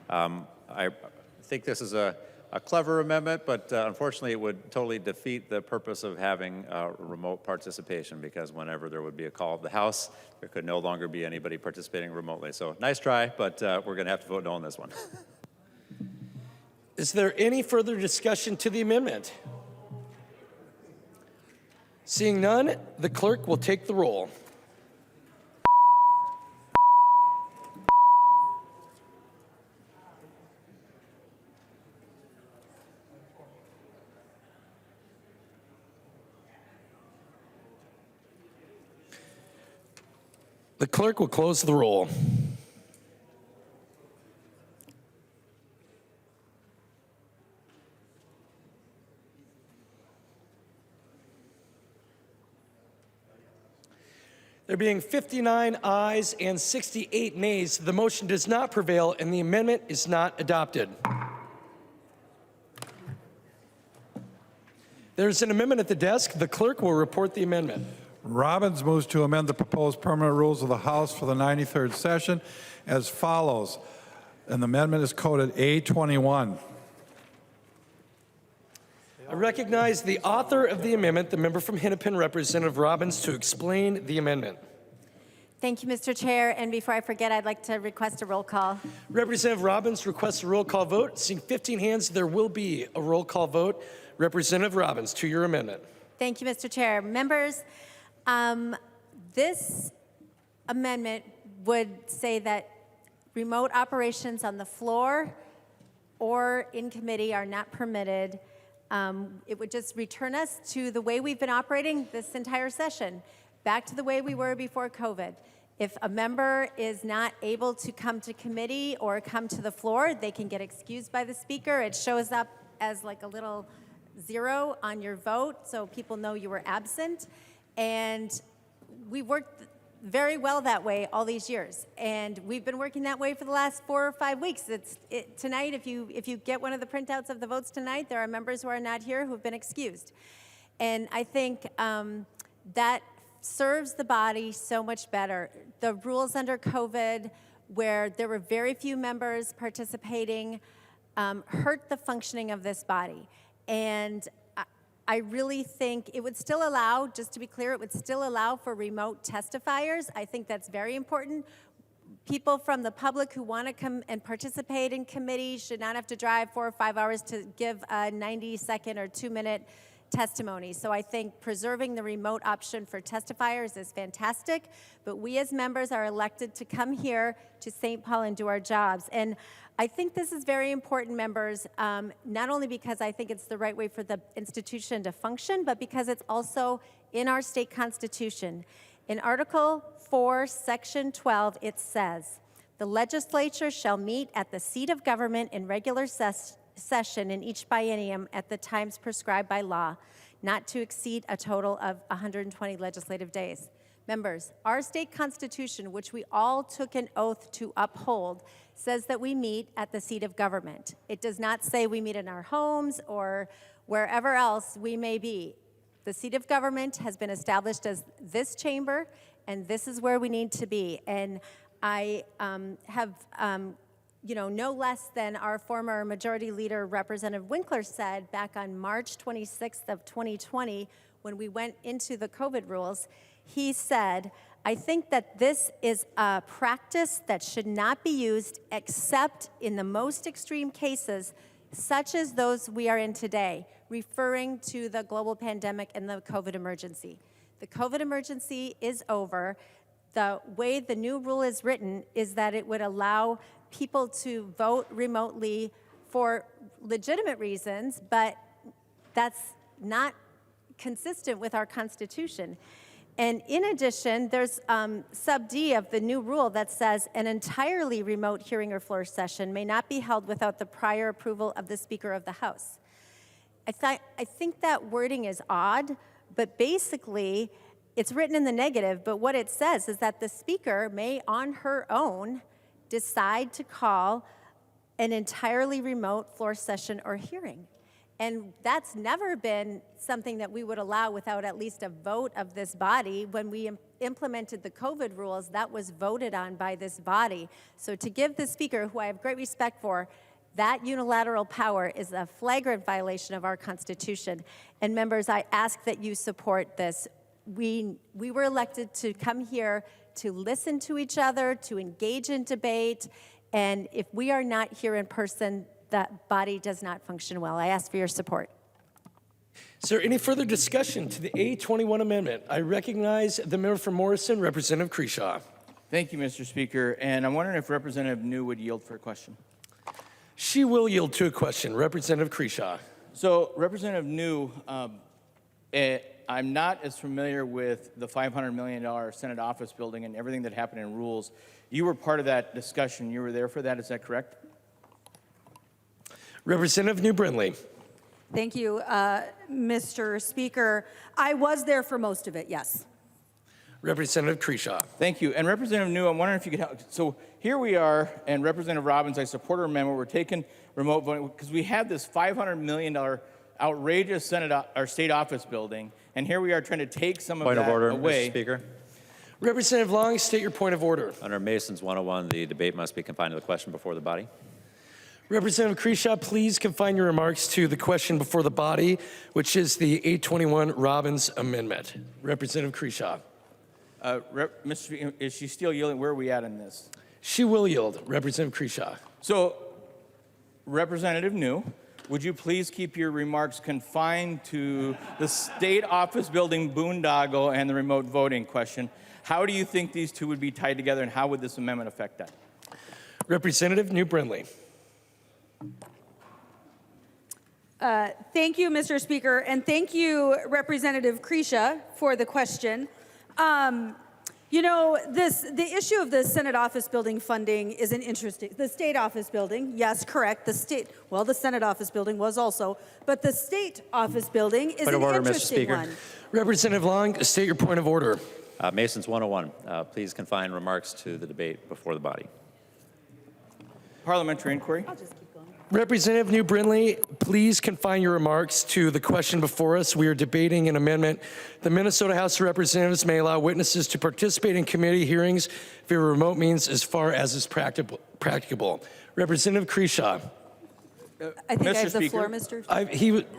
I think this is a clever amendment, but unfortunately it would totally defeat the purpose of having remote participation, because whenever there would be a call of the House, there could no longer be anybody participating remotely. So nice try, but we're going to have to vote no on this one. Is there any further discussion to the amendment? Seeing none, the clerk will take the roll. The clerk will close the roll. There being 59 ayes and 68 nays, the motion does not prevail and the amendment is not adopted. There's an amendment at the desk. The clerk will report the amendment. Robbins moves to amend the proposed permanent rules of the House for the 93rd session as follows. And the amendment is coded A21. I recognize the author of the amendment, the member from Hennepin, Representative Robbins, to explain the amendment. Thank you, Mr. Chair. And before I forget, I'd like to request a roll call. Representative Robbins requests a roll call vote. Seeing 15 hands, there will be a roll call vote. Representative Robbins, to your amendment. Thank you, Mr. Chair. Members, this amendment would say that remote operations on the floor or in committee are not permitted. It would just return us to the way we've been operating this entire session, back to the way we were before COVID. If a member is not able to come to committee or come to the floor, they can get excused by the speaker. It shows up as like a little 0 on your vote, so people know you were absent. And we worked very well that way all these years, and we've been working that way for the last 4 or 5 weeks. Tonight, if you get one of the printouts of the votes tonight, there are members who are not here who have been excused, and I think that serves the body so much better. The rules under COVID, where there were very few members participating, hurt the functioning of this body, and I really think it would still allow, just to be clear, it would still allow for remote testifiers. I think that's very important. People from the public who want to come and participate in committees should not have to drive 4 or 5 hours to give a 90-second or 2-minute testimony. So I think preserving the remote option for testifiers is fantastic, but we as members are elected to come here to St. Paul and do our jobs. And I think this is very important, members, not only because I think it's the right way for the institution to function, but because it's also in our state constitution. In Article 4, Section 12, it says, "The legislature shall meet at the seat of government in regular session in each biennium at the times prescribed by law, not to exceed a total of 120 legislative days." Members, our state constitution, which we all took an oath to uphold, says that we meet at the seat of government. It does not say we meet in our homes or wherever else we may be. The seat of government has been established as this chamber, and this is where we need to be. And I have no less than our former majority leader, Representative Winkler, said back on March 26th of 2020, when we went into the COVID rules, he said, "I think that this is a practice that should not be used except in the most extreme cases, such as those we are in today," referring to the global pandemic and the COVID emergency. The COVID emergency is over. The way the new rule is written is that it would allow people to vote remotely for legitimate reasons, but that's not consistent with our Constitution. And in addition, there's sub D of the new rule that says an entirely remote hearing or floor session may not be held without the prior approval of the Speaker of the House. I think that wording is odd, but basically it's written in the negative, but what it says is that the speaker may on her own decide to call an entirely remote floor session or hearing. And that's never been something that we would allow without at least a vote of this body. When we implemented the COVID rules, that was voted on by this body. So to give the speaker, who I have great respect for, that unilateral power is a flagrant violation of our Constitution. And members, I ask that you support this. We were elected to come here to listen to each other, to engage in debate, and if we are not here in person, that body does not function well. I ask for your support. Is there any further discussion to the A21 amendment? I recognize the member from Morrison, Representative Creeshaw. Thank you, Mr. Speaker. And I'm wondering if Representative New would yield for a question. She will yield to a question. Representative Creeshaw. So, Representative New, I'm not as familiar with the $500 million Senate office building and everything that happened in rules. You were part of that discussion. You were there for that. Is that correct? Representative New Brindley. Thank you, Mr. Speaker. I was there for most of it, yes. Representative Creeshaw. Thank you. And Representative New, I'm wondering if you could help. So here we are, and Representative Robbins, I support her amendment. We're taking remote voting because we had this $500 million outrageous Senate or state office building, and here we are trying to take some of that away. Point of order, Mr. Speaker. Representative Long, state your point of order. Under Mason's 101, the debate must be confined to the question before the body. Representative Creeshaw, please confine your remarks to the question before the body, which is the 821 Robbins Amendment. Representative Creeshaw. Mr. Speaker, is she still yielding? Where are we at in this? She will yield. Representative Creeshaw. So, Representative New, would you please keep your remarks confined to the state office building boondoggle and the remote voting question? How do you think these two would be tied together, and how would this amendment affect that? Representative New Brindley. Thank you, Mr. Speaker, and thank you, Representative Creeshaw, for the question. You know, the issue of the Senate office building funding is an interesting. The state office building, yes, correct. The Senate office building was also, but the state office building is an interesting one. Representative Long, state your point of order. Mason's 101. Please confine remarks to the debate before the body. Parliamentary inquiry. Representative New Brindley, please confine your remarks to the question before us. We are debating an amendment. The Minnesota House of Representatives may allow witnesses to participate in committee hearings via remote means as far as is practicable. Representative Creeshaw. I think I have the floor, Mr.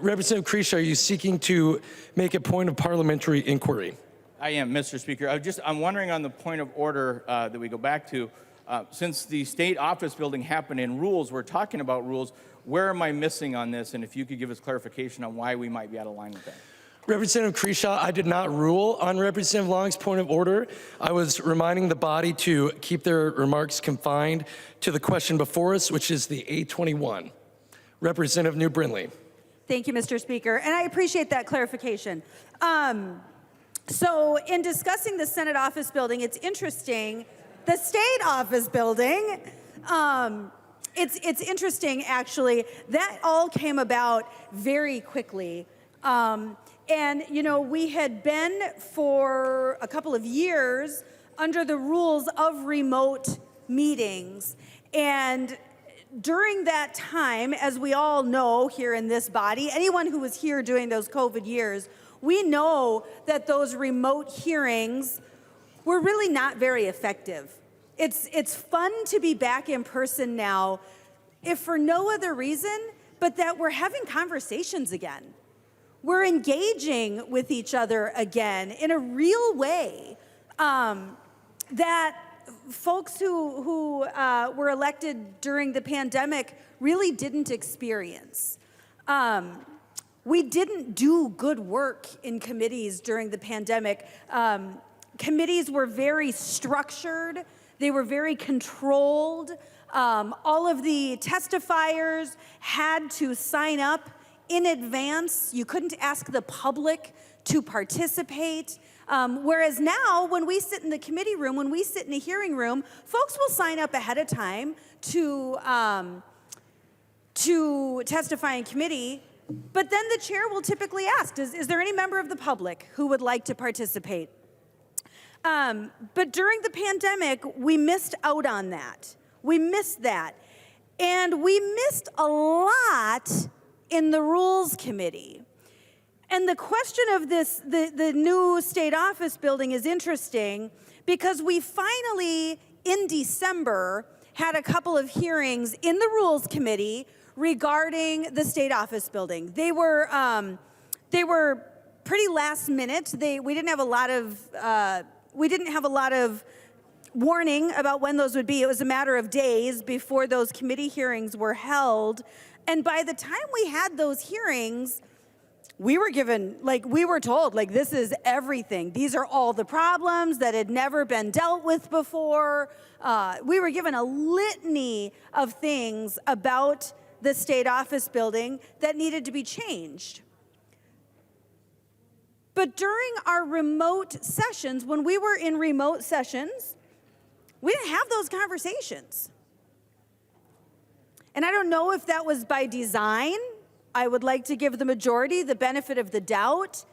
Representative Creeshaw, are you seeking to make a point of parliamentary inquiry? I am, Mr. Speaker. I'm wondering on the point of order that we go back to. Since the state office building happened in rules, we're talking about rules. Where am I missing on this? And if you could give us clarification on why we might be out of line with that. Representative Creeshaw, I did not rule on Representative Long's point of order. I was reminding the body to keep their remarks confined to the question before us, which is the A21. Representative New Brindley. Thank you, Mr. Speaker, and I appreciate that clarification. So in discussing the Senate office building, it's interesting. The state office building, it's interesting, actually. That all came about very quickly. And, you know, we had been for a couple of years under the rules of remote meetings. And during that time, as we all know here in this body, anyone who was here during those COVID years, we know that those remote hearings were really not very effective. It's fun to be back in person now, if for no other reason, but that we're having conversations again. We're engaging with each other again in a real way that folks who were elected during the pandemic really didn't experience. We didn't do good work in committees during the pandemic. Committees were very structured. They were very controlled. All of the testifiers had to sign up in advance. You couldn't ask the public to participate. Whereas now, when we sit in the committee room, when we sit in a hearing room, folks will sign up ahead of time to testify in committee. But then the chair will typically ask, is there any member of the public who would like to participate? But during the pandemic, we missed out on that. We missed that. And we missed a lot in the Rules Committee. And the question of this, the new state office building is interesting because we finally, in December, had a couple of hearings in the Rules Committee regarding the state office building. They were pretty last minute. We didn't have a lot of warning about when those would be. It was a matter of days before those committee hearings were held. And by the time we had those hearings, we were told, this is everything. These are all the problems that had never been dealt with before. We were given a litany of things about the state office building that needed to be changed. But during our remote sessions, when we were in remote sessions, we didn't have those conversations. And I don't know if that was by design. I would like to give the majority the benefit of the doubt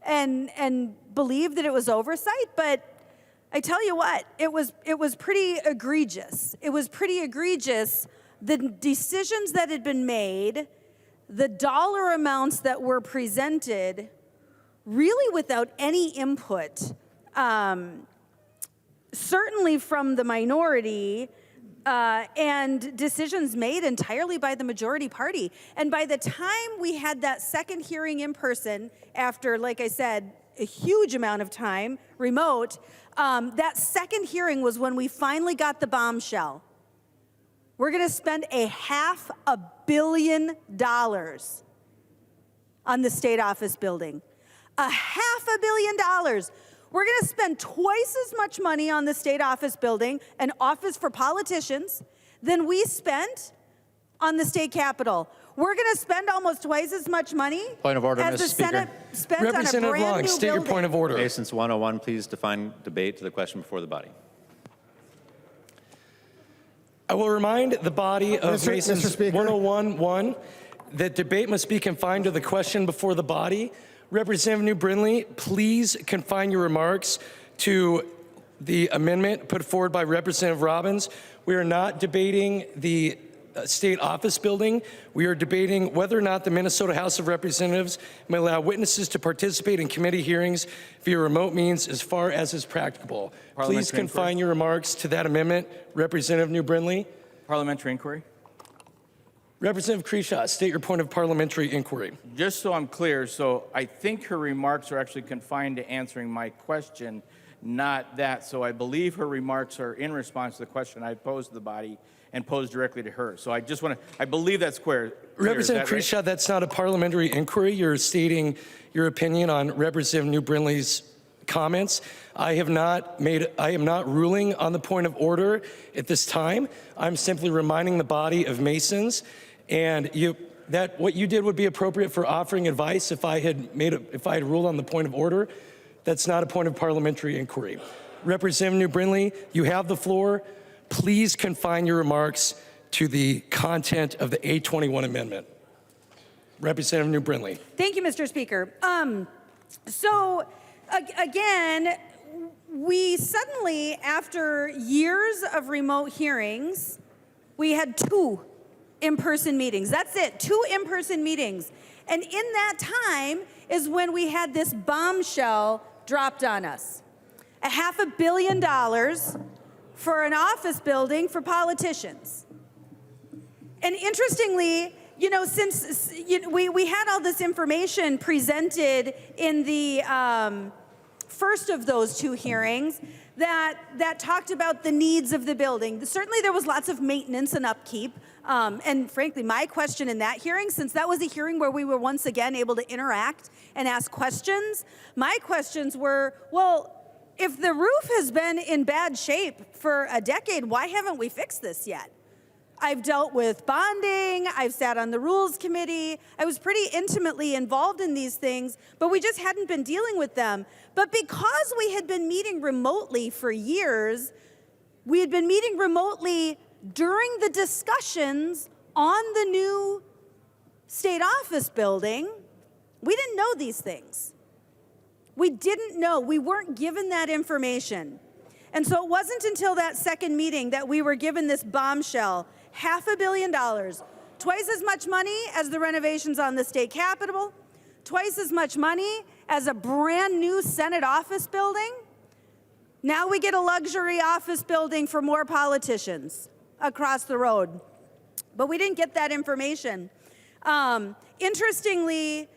and believe that it was oversight, but I tell you what, it was pretty egregious. It was pretty egregious, the decisions that had been made, the dollar amounts that were presented, really without any input, certainly from the minority, and decisions made entirely by the majority party. And by the time we had that second hearing in person, after, like I said, a huge amount of time remote, that second hearing was when we finally got the bombshell. We're going to spend $500 million on the state office building. $500 million. We're going to spend twice as much money on the state office building, an office for politicians, than we spent on the state capitol. We're going to spend almost twice as much money Point of order, as the Mr. Speaker. Senate spent on a Representative brand Long, new state your building. point of order. Masons 101, please define debate to the question before the body. I will remind the body of Mr. Masons Speaker. 101-1 that debate must be confined to the question before the body. Representative New Brindley, please confine your remarks to the amendment put forward by Representative Robbins. We are not debating the state office building. We are debating whether or not the Minnesota House of Representatives may allow witnesses to participate in committee hearings via remote means as far as is practicable. Please confine your remarks to that amendment. Representative New Brindley. Parliamentary inquiry. Representative Kresha, state your point of parliamentary inquiry. Just so I'm clear, so I think her remarks are actually confined to answering my question, not that. So I believe her remarks are in response to the question I posed to the body and posed directly to her. So I just want to, I believe that's clear. Representative Is that Kresha, that's not a parliamentary inquiry. You're stating your opinion on Representative New Brindley's comments. I am not ruling on the point of order at this time. I'm simply reminding the body of Masons, and what you did would be appropriate for offering advice if I had ruled on the point of order. That's not a point of parliamentary inquiry. Representative New Brindley, you have the floor. Please confine your remarks to the content of the A21 amendment. Representative New Brindley. Thank you, Mr. Speaker. Again, we suddenly, after years of remote hearings, we had 2 in-person meetings. That's it, 2 in-person meetings. And in that time is when we had this bombshell dropped on us. $500 million for an office building for politicians. And interestingly, since we had all this information presented in the first of those 2 hearings that talked about the needs of the building. Certainly there was lots of maintenance and upkeep. And frankly, my question in that hearing, since that was a hearing where we were once again able to interact and ask questions, my questions were, well, if the roof has been in bad shape for a decade, why haven't we fixed this yet? I've dealt with bonding, I've sat on the Rules Committee, I was pretty intimately involved in these things, but we just hadn't been dealing with them. But because we had been meeting remotely for years, we had been meeting remotely during the discussions on the new state office building, we didn't know these things. We didn't know. We weren't given that information. And so it wasn't until that second meeting that we were given this bombshell, $500 million, twice as much money as the renovations on the state capitol, twice as much money as a brand new Senate office building. Now we get a luxury office building for more politicians across the road. But we didn't get that information. Interestingly,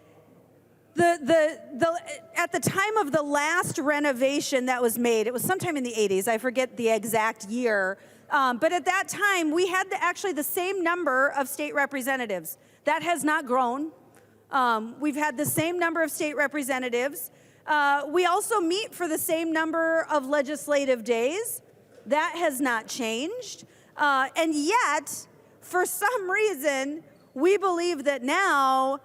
at the time of the last renovation that was made, it was sometime in the 80s, I forget the exact year, but at that time we had actually the same number of state representatives. That has not grown. We've had the same number of state representatives. We also meet for the same number of legislative days. That has not changed. And yet, for some reason, we believe that now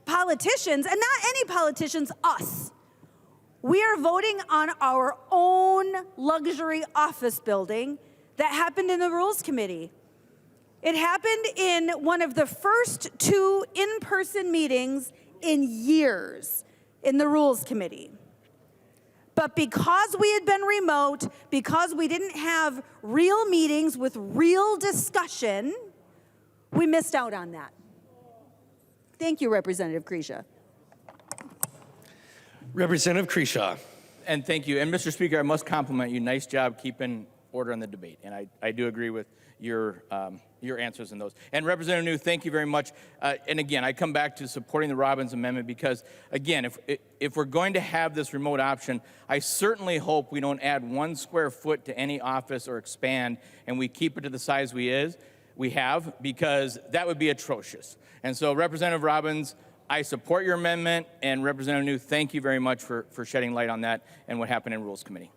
politicians, and not any politicians, us, we are voting on our own luxury office building that happened in the Rules Committee. It happened in one of the first 2 in-person meetings in years in the Rules Committee. But because we had been remote, because we didn't have real meetings with real discussion, we missed out on that. Thank you, Representative Grisha. Representative Grisha. And thank you. And Mr. Speaker, I must compliment you. Nice job keeping order on the debate. And I do agree with your answers in those. And Representative New, thank you very much. And again, I come back to supporting the Robbins Amendment because, again, if we're going to have this remote option, I certainly hope we don't add 1 square foot to any office or expand, and we keep it to the size we have, because that would be atrocious. And so, Representative Robbins, I support your amendment, and Representative New, thank you very much for shedding light on that and what happened in Rules Committee.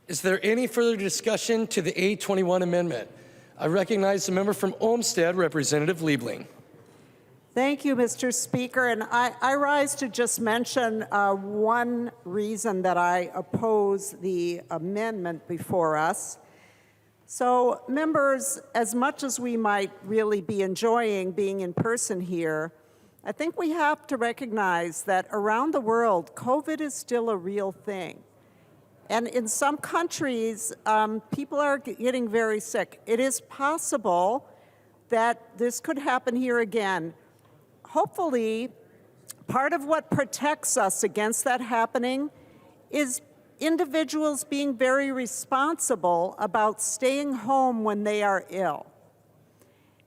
Is there any further discussion to the A21 amendment? I recognize the member from Olmsted, Representative Liebling. Thank you, Mr. Speaker. And I rise to just mention one reason that I oppose the amendment before us. So, members, as much as we might really be enjoying being in person here, I think we have to recognize that around the world, COVID is still a real thing. And in some countries, people are getting very sick. It is possible that this could happen here again. Hopefully, part of what protects us against that happening is individuals being very responsible about staying home when they are ill.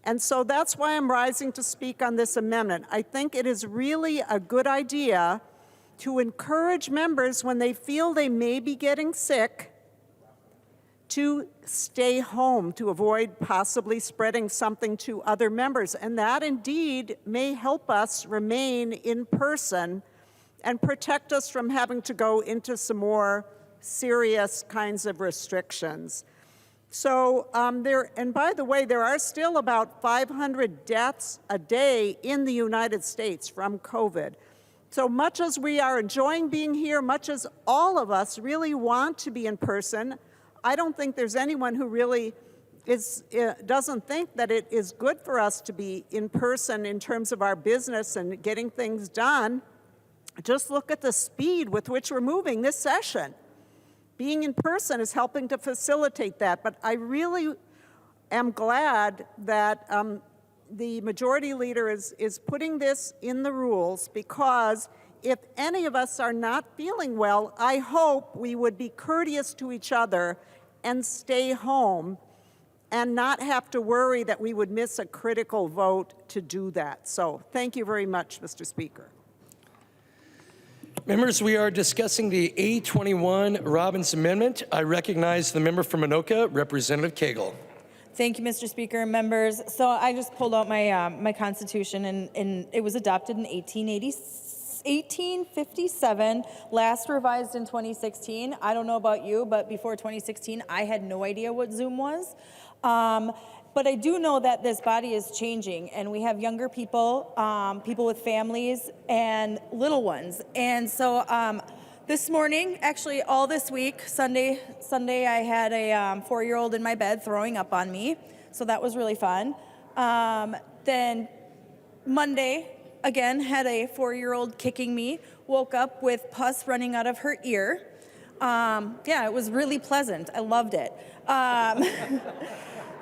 And so that's why I'm rising to speak on this amendment. I think it is really a good idea to encourage members when they feel they may be getting sick to stay home to avoid possibly spreading something to other members. And that indeed may help us remain in person and protect us from having to go into some more serious kinds of restrictions. So and by the way, there are still about 500 deaths a day in the United States from COVID. So much as we are enjoying being here, much as all of us really want to be in person, I don't think there's anyone who really doesn't think that it is good for us to be in person in terms of our business and getting things done. Just look at the speed with which we're moving this session. Being in person is helping to facilitate that, but I really am glad that the majority leader is putting this in the rules, because if any of us are not feeling well, I hope we would be courteous to each other and stay home and not have to worry that we would miss a critical vote to do that. So thank you very much, Mr. Speaker. Members, we are discussing the A21 Robbins Amendment. I recognize the member from Anoka, Representative Koegel. Thank you, Mr. Speaker and members. So I just pulled out my Constitution, and it was adopted in 1857, last revised in 2016. I don't know about you, but before 2016, I had no idea what Zoom was. But I do know that this body is changing, and we have younger people, people with families, and little ones. And so this morning, actually all this week, Sunday I had a 4-year-old in my bed throwing up on me, so that was really fun. Then Monday, again, had a 4-year-old kicking me. woke up with pus running out of her ear. Yeah, it was really pleasant. I loved it.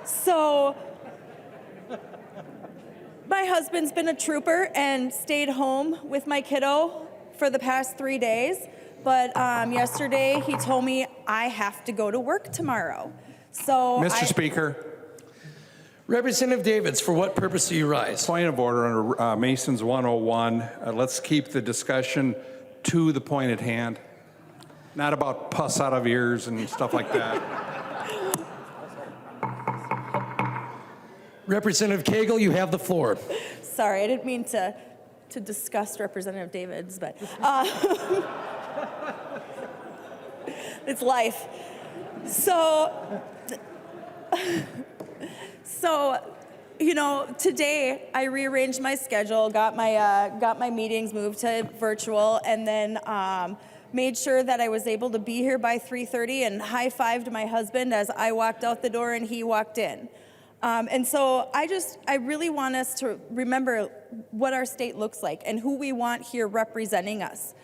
So my husband's been a trooper and stayed home with my kiddo for the past 3 days. But yesterday he told me I have to go to work tomorrow. So Mr. Speaker. Representative Davids, for what purpose do you rise? Point of order under Mason's 101. Let's keep the discussion to the point at hand, not about pus out of ears and stuff like that. Representative Koegel, you have the floor. Sorry, I didn't mean to disgust Representative Davids, but it's life. So, you know, today I rearranged my schedule, got my meetings moved to virtual, and then made sure that I was able to be here by 3:30 and high-fived my husband as I walked out the door and he walked in. And so I really want us to remember what our state looks like and who we want here representing us.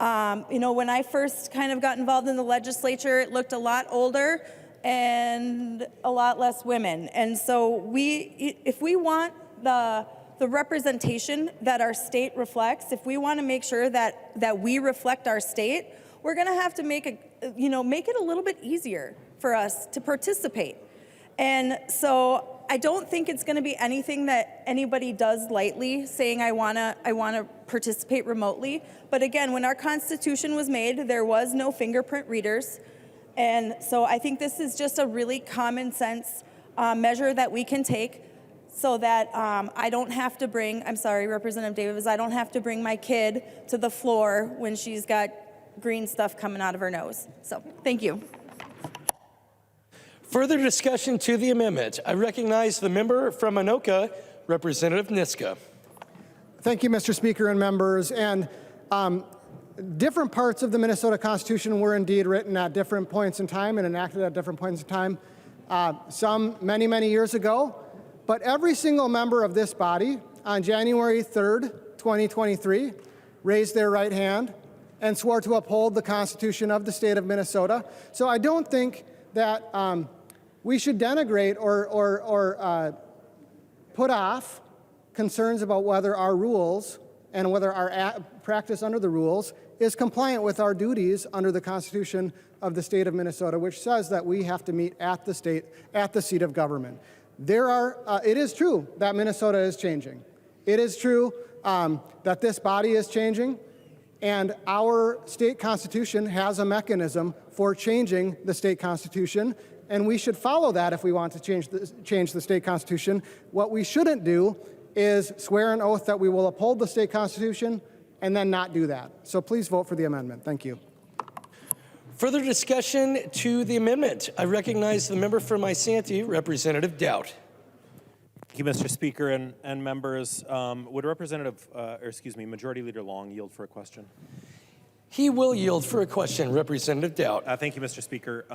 You know, when I first kind of got involved in the legislature, it looked a lot older and a lot less women. And so if we want the representation that our state reflects, if we want to make sure that we reflect our state, we're going to have to make it a little bit easier for us to participate. And so I don't think it's going to be anything that anybody does lightly, saying I want to participate remotely. But again, when our Constitution was made, there was no fingerprint readers. And so I think this is just a really common sense measure that we can take so that I don't have to bring, I'm sorry, Representative Davis, I don't have to bring my kid to the floor when she's got green stuff coming out of her nose. So thank you. Further discussion to the amendment. I recognize the member from Anoka, Representative Niska. Thank you, Mr. Speaker and members. And different parts of the Minnesota Constitution were indeed written at different points in time and enacted at different points in time, some many, many years ago. But every single member of this body on January 3rd, 2023, raised their right hand and swore to uphold the Constitution of the state of Minnesota. So I don't think that we should denigrate or put off concerns about whether our rules and whether our practice under the rules is compliant with our duties under the Constitution of the state of Minnesota, which says that we have to meet at the seat of government. It is true that Minnesota is changing. It is true that this body is changing, and our state constitution has a mechanism for changing the state constitution, and we should follow that if we want to change the state constitution. What we shouldn't do is swear an oath that we will uphold the state constitution and then not do that. So please vote for the amendment. Thank you. Further discussion to the amendment. I recognize the member from Isanti, Representative Dowd. Thank you, Mr. Speaker and members. Would Majority Leader Long yield for a question? He will yield for a question, Representative Dowd. Thank you, Mr. Speaker.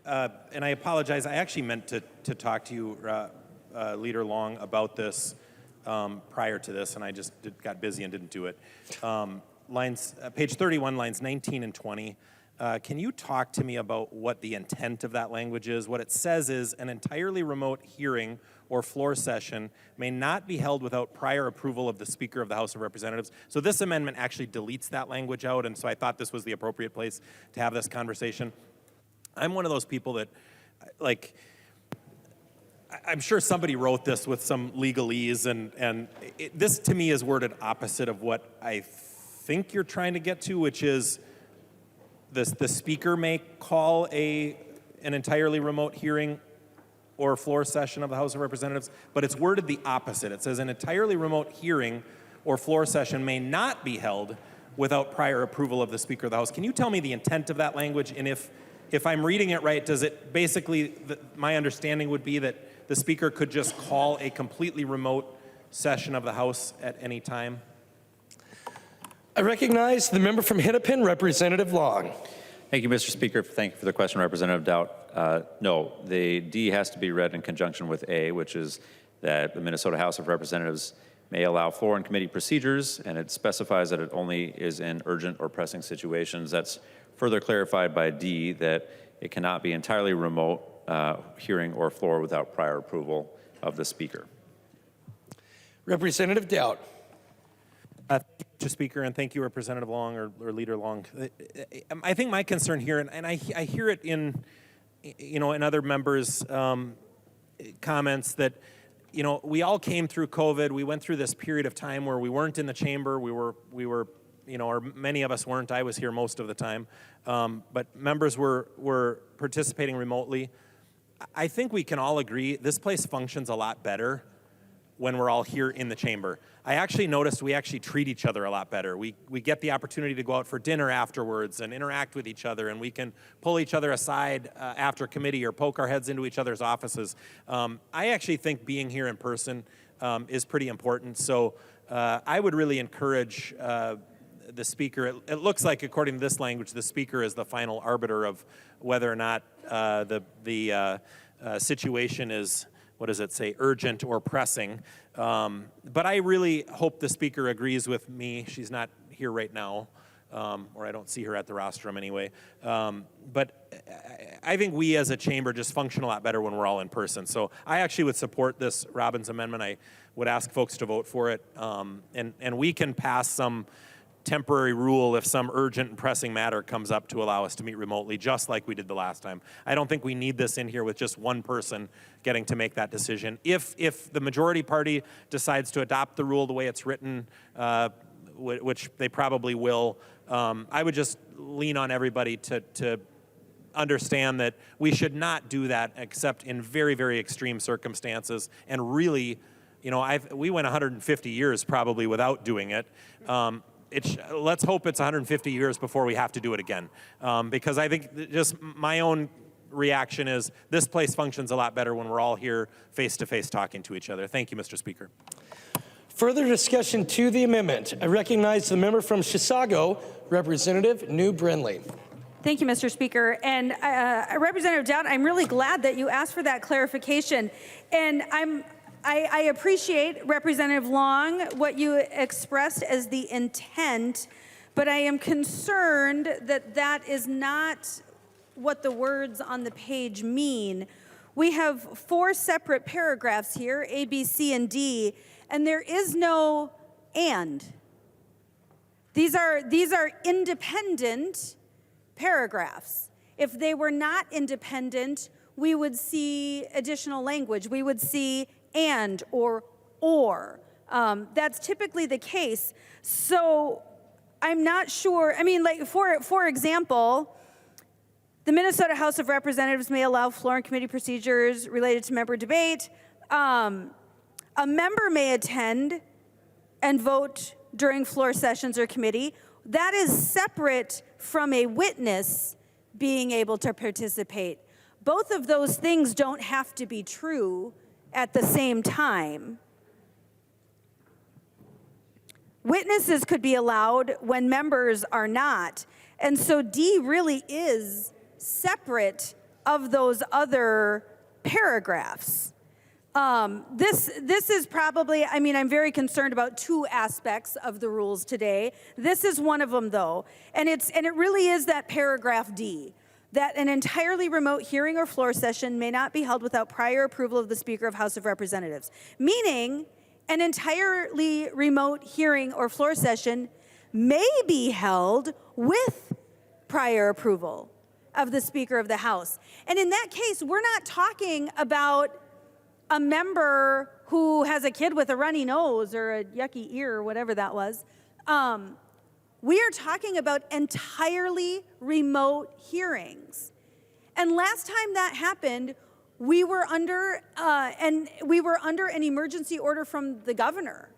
And I apologize. I actually meant to talk to you, Leader Long, about this prior to this, and I just got busy and didn't do it. Page 31, lines 19 and 20. Can you talk to me about what the intent of that language is? What it says is an entirely remote hearing or floor session may not be held without prior approval of the Speaker of the House of Representatives. So this amendment actually deletes that language out, and so I thought this was the appropriate place to have this conversation. I'm one of those people that, I'm sure somebody wrote this with some legalese, and this to me is worded opposite of what I think you're trying to get to, which is the Speaker may call an entirely remote hearing or floor session of the House of Representatives, but it's worded the opposite. It says an entirely remote hearing or floor session may not be held without prior approval of the Speaker of the House. Can you tell me the intent of that language? And if I'm reading it right, does it basically, my understanding would be that the Speaker could just call a completely remote session of the House at any time? I recognize the member from Hennepin, Representative Long. Thank you, Mr. Speaker. Thank you for the question, Representative Dowd. No, the D has to be read in conjunction with A, which is that the Minnesota House of Representatives may allow floor and committee procedures, and it specifies that it only is in urgent or pressing situations. That's further clarified by D, that it cannot be entirely remote hearing or floor without prior approval of the speaker. Representative Dowd. Thank you, Mr. Speaker, and thank you, Representative Long or Leader Long. I think my concern here, and I hear it in other members' comments, that we all came through COVID. We went through this period of time where we weren't in the chamber. We were, or many of us weren't. I was here most of the time, but members were participating remotely. I think we can all agree this place functions a lot better when we're all here in the chamber. I actually noticed we actually treat each other a lot better. We get the opportunity to go out for dinner afterwards and interact with each other, and we can pull each other aside after committee or poke our heads into each other's offices. I actually think being here in person is pretty important. So I would really encourage the speaker. It looks like, according to this language, the speaker is the final arbiter of whether or not the situation is, what does it say, urgent or pressing. But I really hope the speaker agrees with me. She's not here right now, or I don't see her at the rostrum anyway. But I think we as a chamber just function a lot better when we're all in person. So I actually would support this Robbins amendment. I would ask folks to vote for it. And we can pass some temporary rule if some urgent and pressing matter comes up to allow us to meet remotely, just like we did the last time. I don't think we need this in here with just one person getting to make that decision. If the majority party decides to adopt the rule the way it's written, which they probably will, I would just lean on everybody to understand that we should not do that except in very, very extreme circumstances. And really, we went 150 years probably without doing it. Let's hope it's 150 years before we have to do it again. Because I think just my own reaction is this place functions a lot better when we're all here face-to-face talking to each other. Thank you, Mr. Speaker. Further discussion to the amendment. I recognize the member from Chisago, Representative New Brindley. Thank you, Mr. Speaker. And Representative Dowd, I'm really glad that you asked for that clarification. And I appreciate, Representative Long, what you expressed as the intent, but I am concerned that that is not what the words on the page mean. We have 4 separate paragraphs here, A, B, C, and D, and there is no and. These are independent paragraphs. If they were not independent, we would see additional language. We would see and or. That's typically the case. So I'm not sure. I mean, like for example, the Minnesota House of Representatives may allow floor and committee procedures related to member debate. A member may attend and vote during floor sessions or committee. That is separate from a witness being able to participate. Both of those things don't have to be true at the same time. Witnesses could be allowed when members are not. And so D really is separate of those other paragraphs. This is probably, I mean, I'm very concerned about 2 aspects of the rules today. This is one of them, though. And it really is that paragraph D, that an entirely remote hearing or floor session may not be held without prior approval of the Speaker of House of Representatives. Meaning, an entirely remote hearing or floor session may be held with prior approval of the Speaker of the House. And in that case, we're not talking about a member who has a kid with a runny nose or a yucky ear or whatever that was. We are talking about entirely remote hearings. And last time that happened, we were under an emergency order from the governor.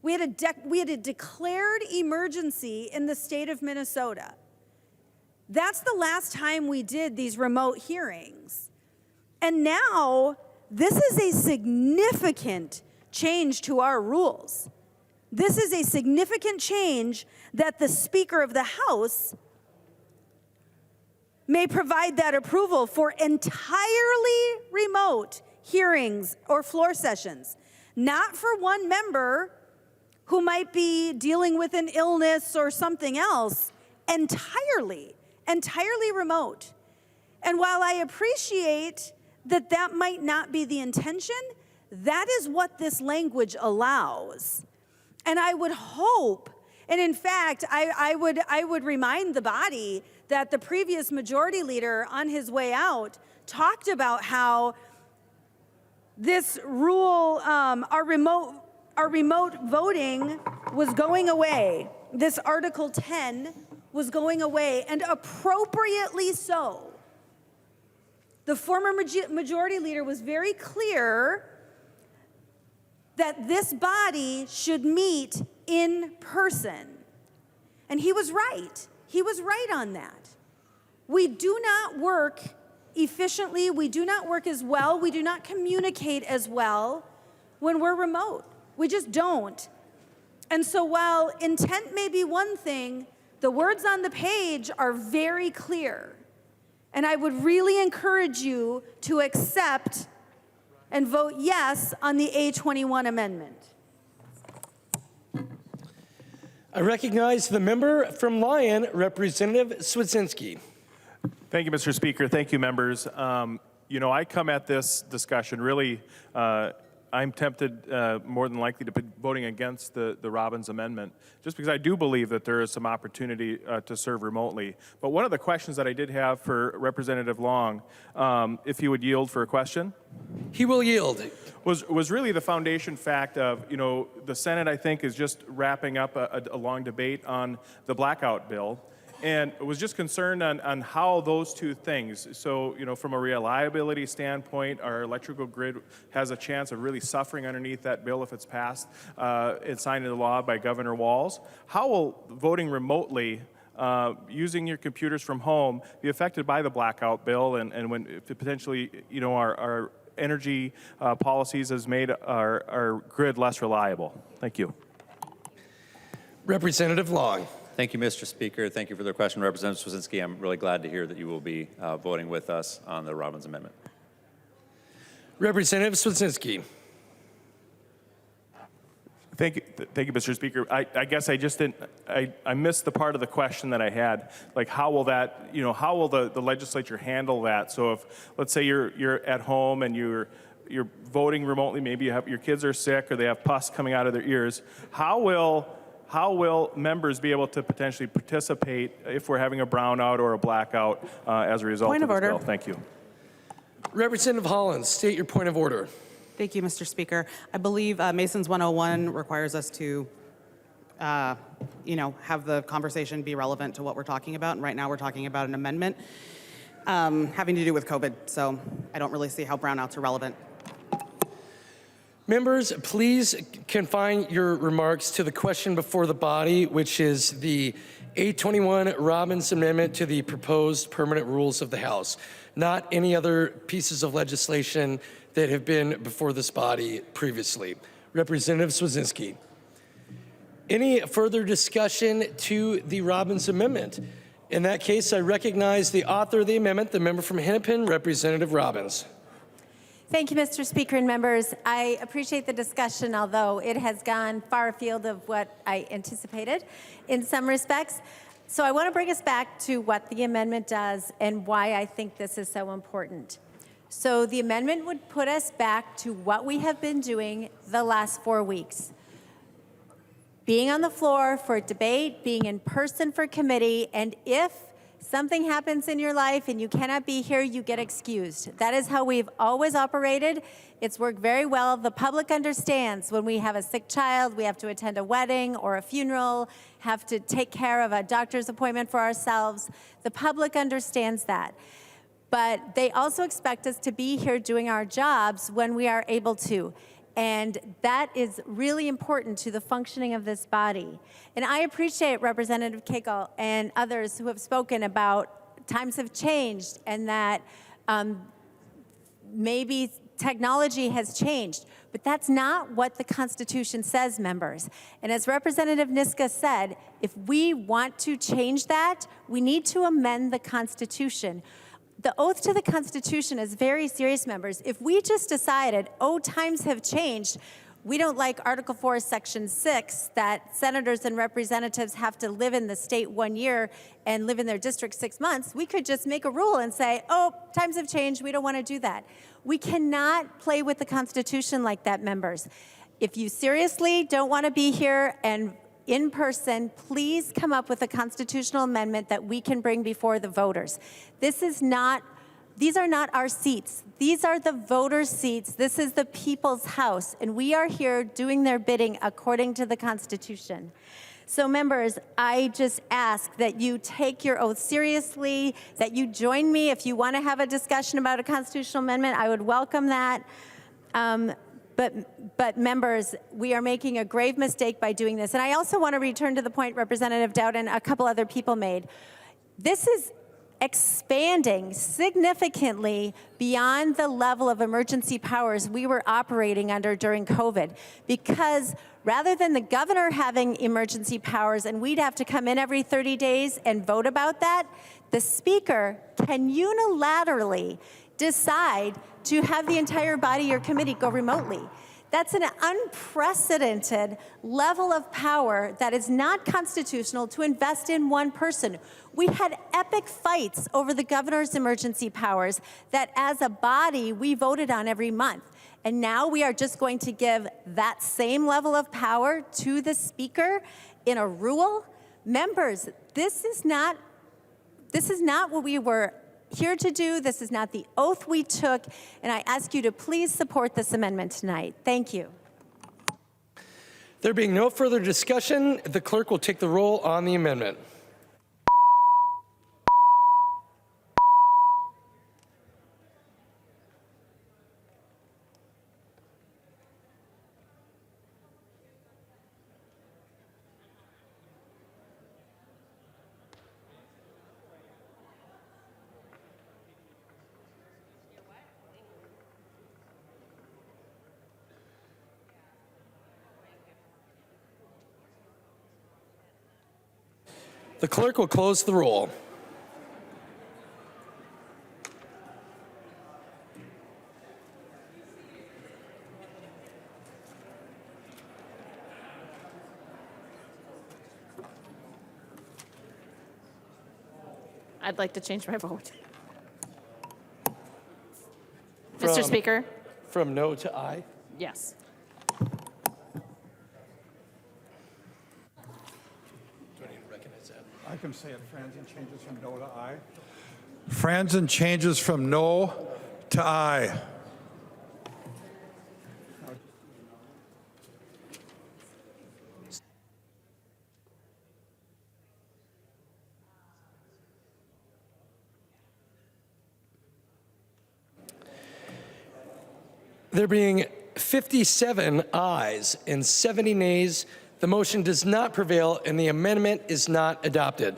We had a declared emergency in the state of Minnesota. That's the last time we did these remote hearings. And now, this is a significant change to our rules. This is a significant change that the Speaker of the House may provide that approval for entirely remote hearings or floor sessions. not for one member who might be dealing with an illness or something else, entirely remote. And while I appreciate that that might not be the intention, that is what this language allows. And I would hope, and in fact, I would remind the body that the previous majority leader on his way out talked about how this rule, our remote voting was going away. This Article 10 was going away, and appropriately so. The former majority leader was very clear that this body should meet in person. And he was right. He was right on that. We do not work efficiently. We do not work as well. We do not communicate as well when we're remote. We just don't. And so while intent may be one thing, the words on the page are very clear. And I would really encourage you to accept and vote yes on the A21 amendment. I recognize the member from Lyon, Representative Swedzinski. Thank you, Mr. Speaker. Thank you, members. You know, I come at this discussion really, I'm tempted more than likely to be voting against the Robbins amendment, just because I do believe that there is some opportunity to serve remotely. But one of the questions that I did have for Representative Long, if he would yield for a question. He will yield. Was really the foundation fact of, you know, the Senate, I think, is just wrapping up a long debate on the blackout bill. And was just concerned on how those two things, so, you know, from a reliability standpoint, our electrical grid has a chance of really suffering underneath that bill if it's passed and signed into law by Governor Walz. How will voting remotely, using your computers from home, be affected by the blackout bill and when if potentially, you know, our energy policies has made our grid less reliable? Thank you. Representative Long. Thank you, Mr. Speaker. Thank you for the question, Representative Swedzinski. I'm really glad to hear that you will be voting with us on the Robbins Amendment. Representative Swedzinski. Thank you, Mr. Speaker. I guess I just didn't, I missed the part of the question that I had. Like, how will that, you know, how will the legislature handle that? So if, let's say you're at home and you're voting remotely, maybe you have, your kids are sick or they have pus coming out of their ears, how will members be able to potentially participate if we're having a brownout or a blackout as a result of this bill? Thank you. Representative Hollins, state your point of order. Thank you, Mr. Speaker. I believe Mason's 101 requires us to, you know, have the conversation be relevant to what we're talking about. And right now we're talking about an amendment having to do with COVID. So I don't really see how brownouts are relevant. Members, please confine your remarks to the question before the body, which is the 821 Robbins Amendment to the proposed permanent rules of the House, not any other pieces of legislation that have been before this body previously. Representative Swedzinski. Any further discussion to the Robbins Amendment? In that case, I recognize the author of the amendment, the member from Hennepin, Representative Robbins. Thank you, Mr. Speaker and members. I appreciate the discussion, although it has gone far afield of what I anticipated in some respects. So I want to bring us back to what the amendment does and why I think this is so important. So the amendment would put us back to what we have been doing the last 4 weeks. Being on the floor for debate, being in person for committee, and if something happens in your life and you cannot be here, you get excused. That is how we've always operated. It's worked very well. The public understands when we have a sick child, we have to attend a wedding or a funeral, have to take care of a doctor's appointment for ourselves. The public understands that. But they also expect us to be here doing our jobs when we are able to. And that is really important to the functioning of this body. And I appreciate Representative Koegel and others who have spoken about times have changed and that maybe technology has changed. But that's not what the Constitution says, members. And as Representative Niska said, if we want to change that, we need to amend the Constitution. The oath to the Constitution is very serious, members. If we just decided, oh, times have changed, we don't like Article 4, Section 6, that senators and representatives have to live in the state 1 year and live in their district 6 months. We could just make a rule and say, oh, times have changed, we don't want to do that. We cannot play with the Constitution like that, members. If you seriously don't want to be here and in person, please come up with a constitutional amendment that we can bring before the voters. These are not our seats. These are the voters' seats. This is the people's house, and we are here doing their bidding according to the Constitution. So members, I just ask that you take your oath seriously, that you join me if you want to have a discussion about a constitutional amendment. I would welcome that. But members, we are making a grave mistake by doing this. And I also want to return to the point Representative Dowd and a couple other people made. This is expanding significantly beyond the level of emergency powers we were operating under during COVID, because rather than the governor having emergency powers and we'd have to come in every 30 days and vote about that, the speaker can unilaterally decide to have the entire body or committee go remotely. That's an unprecedented level of power that is not constitutional to invest in one person. We had epic fights over the governor's emergency powers that as a body we voted on every month. And now we are just going to give that same level of power to the speaker in a rule? Members, this is not what we were here to do. This is not the oath we took, and I ask you to please support this amendment tonight. Thank you. There being no further discussion, the clerk will take the roll on the amendment. The clerk will close the roll. I'd like to change my vote. Mr. Speaker? From no to aye? Yes. I can say it. Franzen changes from no to aye. Franzen changes from no to aye. There being 57 ayes and 70 nays, the motion does not prevail and the amendment is not adopted.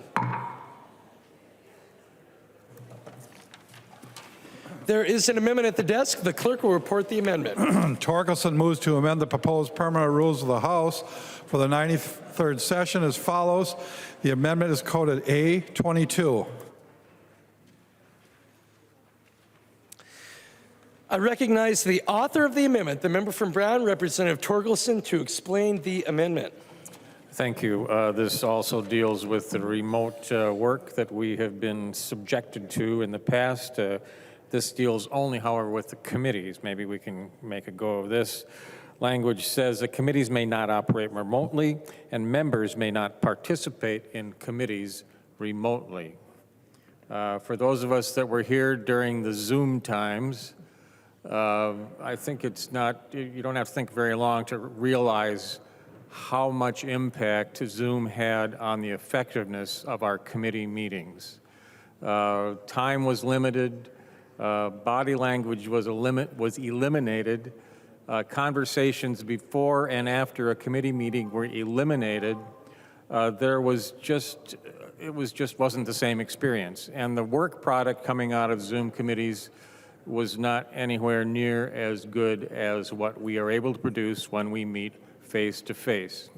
There is an amendment at the desk. The clerk will report the amendment. Torkelson moves to amend the proposed permanent rules of the House for the 93rd session as follows. The amendment is coded A22. I recognize the author of the amendment, the member from Brown, Representative Torkelson, to explain the amendment. Thank you. This also deals with the remote work that we have been subjected to in the past. This deals only, however, with the committees. Maybe we can make a go of this. Language says that committees may not operate remotely and members may not participate in committees remotely. For those of us that were here during the Zoom times, I think it's not, you don't have to think very long to realize how much impact Zoom had on the effectiveness of our committee meetings. Time was limited, body language was eliminated, conversations before and after a committee meeting were eliminated. It just wasn't the same experience. And the work product coming out of Zoom committees was not anywhere near as good as what we are able to produce when we meet face to face.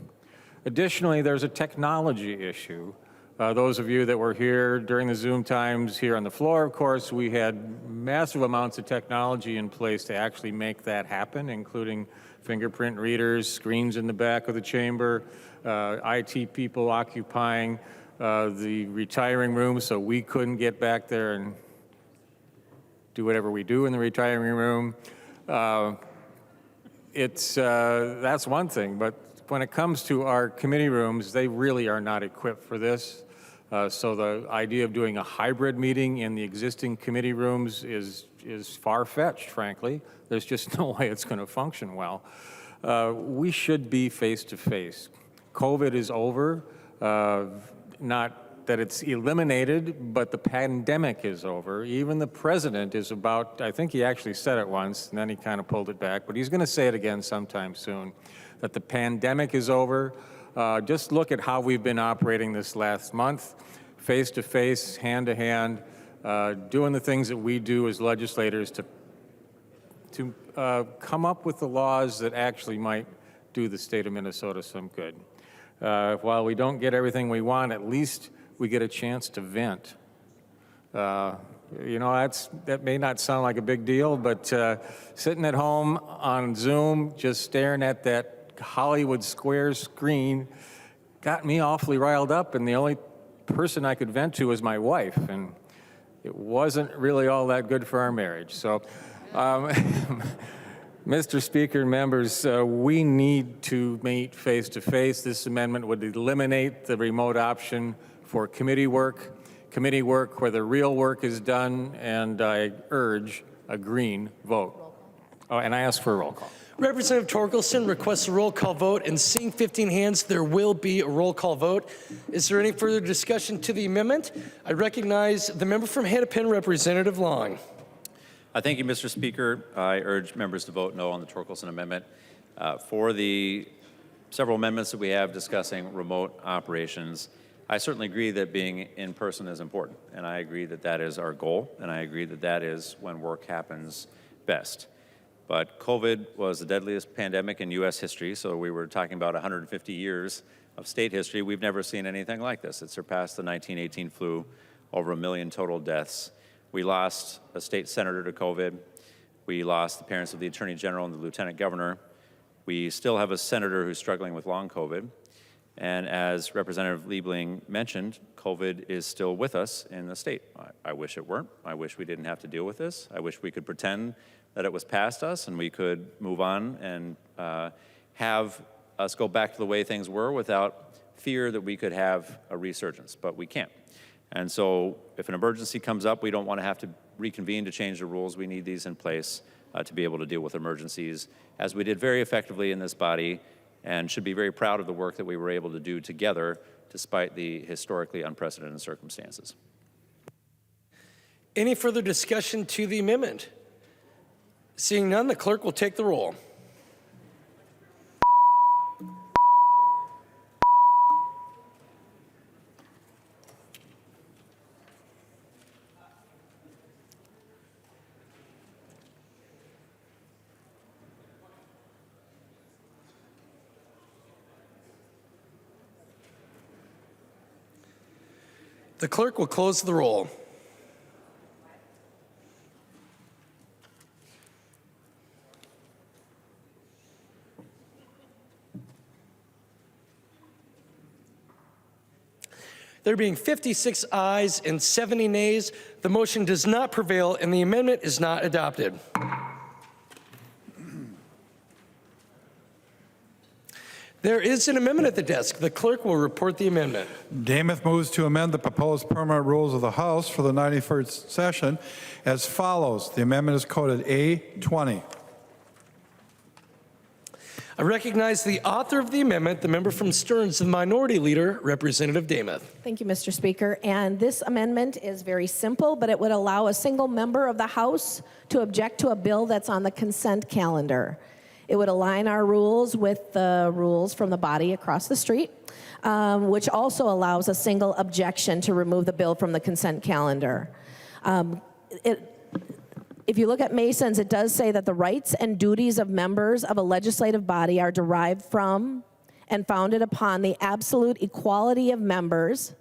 Additionally, there's a technology issue. Those of you that were here during the Zoom times here on the floor, of course, we had massive amounts of technology in place to actually make that happen, including fingerprint readers, screens in the back of the chamber, IT people occupying the retiring room so we couldn't get back there and do whatever we do in the retiring room. That's one thing, but when it comes to our committee rooms, they really are not equipped for this. So the idea of doing a hybrid meeting in the existing committee rooms is far-fetched, frankly. There's just no way it's going to function well. We should be face-to-face. COVID is over. Not that it's eliminated, but the pandemic is over. Even the president is about, I think he actually said it once, and then he kind of pulled it back, but he's going to say it again sometime soon, that the pandemic is over. Just look at how we've been operating this last month, face-to-face, hand-to-hand, doing the things that we do as legislators to come up with the laws that actually might do the state of Minnesota some good. While we don't get everything we want, at least we get a chance to vent. You know, that may not sound like a big deal, but sitting at home on Zoom, just staring at that Hollywood Square screen got me awfully riled up, and the only person I could vent to was my wife, and it wasn't really all that good for our marriage. So, Mr. Speaker and members, we need to meet face-to-face. This amendment would eliminate the remote option for committee work where the real work is done, and I urge a green vote. Oh, and I ask for a roll call. Representative Torkelson requests a roll call vote, and seeing 15 hands, there will be a roll call vote. Is there any further discussion to the amendment? I recognize the member from Hennepin, Representative Long. Thank you, Mr. Speaker. I urge members to vote no on the Torkelson amendment. For the several amendments that we have discussing remote operations, I certainly agree that being in person is important, and I agree that that is our goal, and I agree that that is when work happens best. But COVID was the deadliest pandemic in U.S. history, so we were talking about 150 years of state history. We've never seen anything like this. It surpassed the 1918 flu, over 1 million total deaths. We lost a state senator to COVID. We lost the parents of the Attorney General and the Lieutenant Governor. We still have a senator who's struggling with long COVID. And as Representative Liebling mentioned, COVID is still with us in the state. I wish it weren't. I wish we didn't have to deal with this. I wish we could pretend that it was past us and we could move on and have us go back to the way things were without fear that we could have a resurgence, but we can't. And so if an emergency comes up, we don't want to have to reconvene to change the rules. We need these in place to be able to deal with emergencies, as we did very effectively in this body, and should be very proud of the work that we were able to do together despite the historically unprecedented circumstances. Any further discussion to the amendment? Seeing none, the clerk will take the roll. The clerk will close the roll. There being 56 ayes and 70 nays, the motion does not prevail and the amendment is not adopted. There is an amendment at the desk. The clerk will report the amendment. Dameth moves to amend the proposed permanent rules of the House for the 91st session as follows. The amendment is coded A20. I recognize the author of the amendment, the member from Stearns, the minority leader, Representative Dameth. Thank you, Mr. Speaker. And this amendment is very simple, but it would allow a single member of the House to object to a bill that's on the consent calendar. It would align our rules with the rules from the body across the street, which also allows a single objection to remove the bill from the consent calendar. If you look at Mason's, it does say that the rights and duties of members of a legislative body are derived from and founded upon the absolute equality of members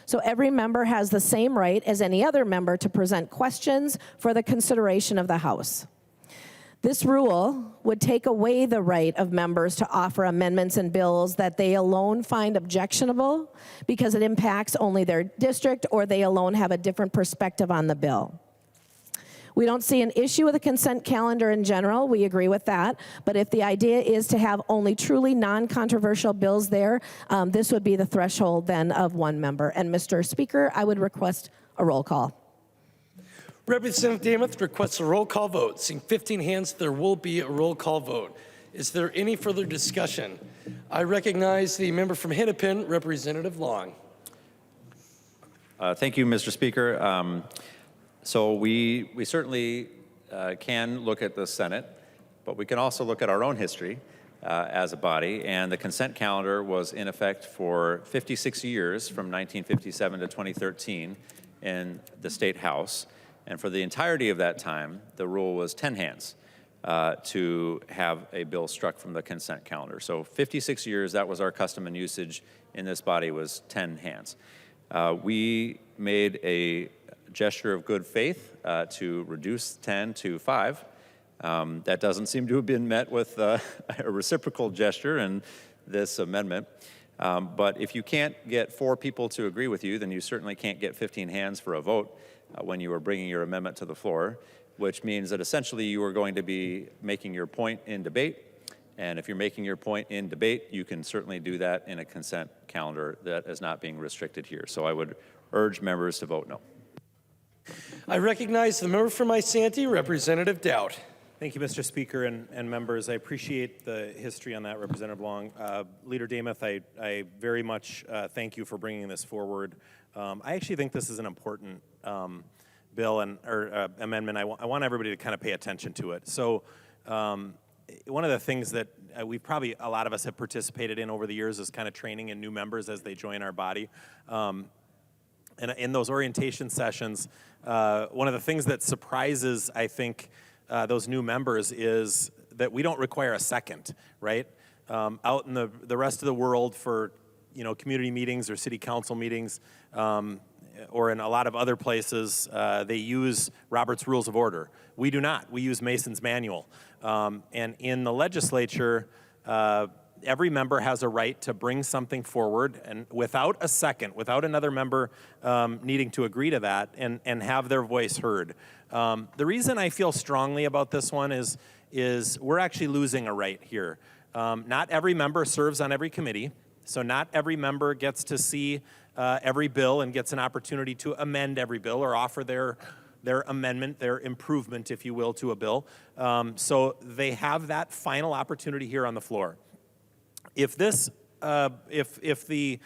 So every member has the same right as any other member to present questions for the consideration of the House. This rule would take away the right of members to offer amendments and bills that they alone find objectionable because it impacts only their district or they alone have a different perspective on the bill. We don't see an issue with the consent calendar in general. We agree with that. But if the idea is to have only truly non-controversial bills there, this would be the threshold then of one member. And Mr. Speaker, I would request a roll call. Representative Dameth requests a roll call vote. Seeing 15 hands, there will be a roll call vote. Is there any further discussion? I recognize the member from Hennepin, Representative Long. Thank you, Mr. Speaker. So we certainly can look at the Senate, but we can also look at our own history as a body. And the consent calendar was in effect for 56 years, from 1957 to 2013 in the State House. And for the entirety of that time, the rule was 10 hands to have a bill struck from the consent calendar. So 56 years, that was our custom and usage in this body, was 10 hands. We made a gesture of good faith to reduce 10 to 5. That doesn't seem to have been met with a reciprocal gesture in this amendment. But if you can't get 4 people to agree with you, then you certainly can't get 15 hands for a vote when you are bringing your amendment to the floor, which means that essentially you are going to be making your point in debate. And if you're making your point in debate, you can certainly do that in a consent calendar that is not being restricted here. So I would urge members to vote no. I recognize the member from Isanti, Representative Dowd. Thank you, Mr. Speaker and members. I appreciate the history on that, Representative Long. Leader Dameth, I very much thank you for bringing this forward. I actually think this is an important bill or amendment. I want everybody to kind of pay attention to it. So one of the things that a lot of us have participated in over the years is kind of training in new members as they join our body. And in those orientation sessions, one of the things that surprises, I think, those new members is that we don't require a second, right? Out in the rest of the world for community meetings or city council meetings, or in a lot of other places, they use Robert's Rules of Order. We do not. We use Mason's Manual. And in the legislature, every member has a right to bring something forward and without a second, without another member needing to agree to that and have their voice heard. The reason I feel strongly about this one is we're actually losing a right here. Not every member serves on every committee, so not every member gets to see every bill and gets an opportunity to amend every bill or offer their amendment, their improvement, if you will, to a bill. So they have that final opportunity here on the floor. If this, if the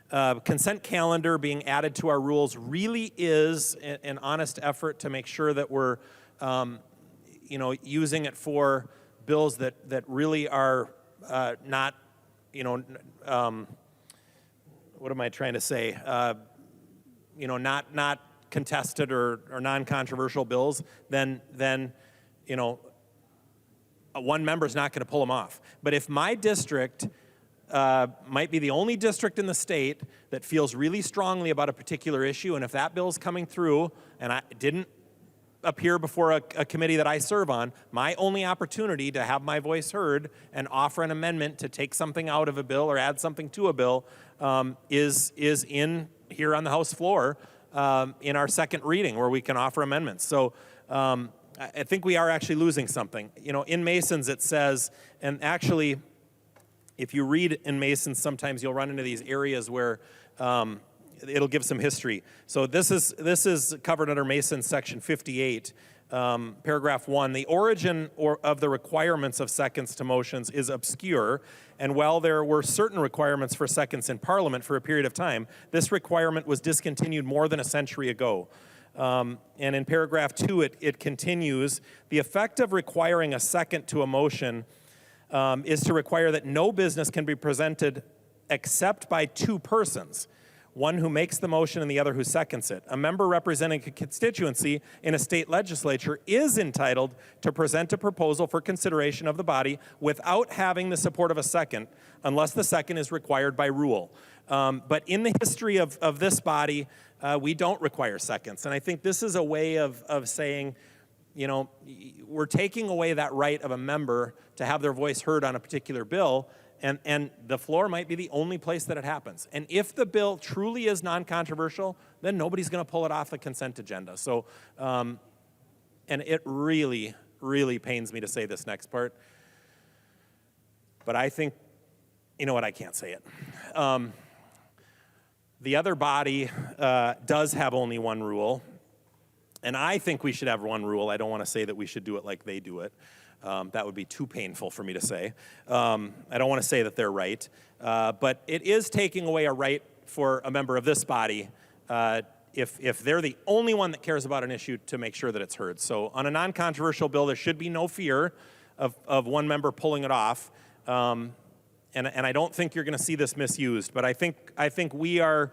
consent calendar being added to our rules really is an honest effort to make sure that we're, using it for bills that really are not, what am I trying to say? Not contested or non-controversial bills, then one member is not going to pull them off. But if my district might be the only district in the state that feels really strongly about a particular issue, and if that bill is coming through and I didn't appear before a committee that I serve on, my only opportunity to have my voice heard and offer an amendment to take something out of a bill or add something to a bill is in here on the House floor in our second reading where we can offer amendments. So I think we are actually losing something. In Masons it says, and actually if you read in Masons, sometimes you'll run into these areas where it'll give some history. So this is covered under Masons section 58, paragraph 1. The origin of the requirements of seconds to motions is obscure, and while there were certain requirements for seconds in Parliament for a period of time, this requirement was discontinued more than a century ago. And in paragraph 2, it continues, the effect of requiring a second to a motion is to require that no business can be presented except by 2 persons, one who makes the motion and the other who seconds it. A member representing a constituency in a state legislature is entitled to present a proposal for consideration of the body without having the support of a second, unless the second is required by rule. But in the history of this body, we don't require seconds. And I think this is a way of saying, you know, we're taking away that right of a member to have their voice heard on a particular bill, and the floor might be the only place that it happens. And if the bill truly is non-controversial, then nobody's going to pull it off the consent agenda. So, and it really, really pains me to say this next part, but I think, you know what, I can't say it. The other body does have only one rule, and I think we should have one rule. I don't want to say that we should do it like they do it. That would be too painful for me to say. I don't want to say that they're right. But it is taking away a right for a member of this body if they're the only one that cares about an issue to make sure that it's heard. So on a non-controversial bill, there should be no fear of one member pulling it off. And I don't think you're going to see this misused. But I think we are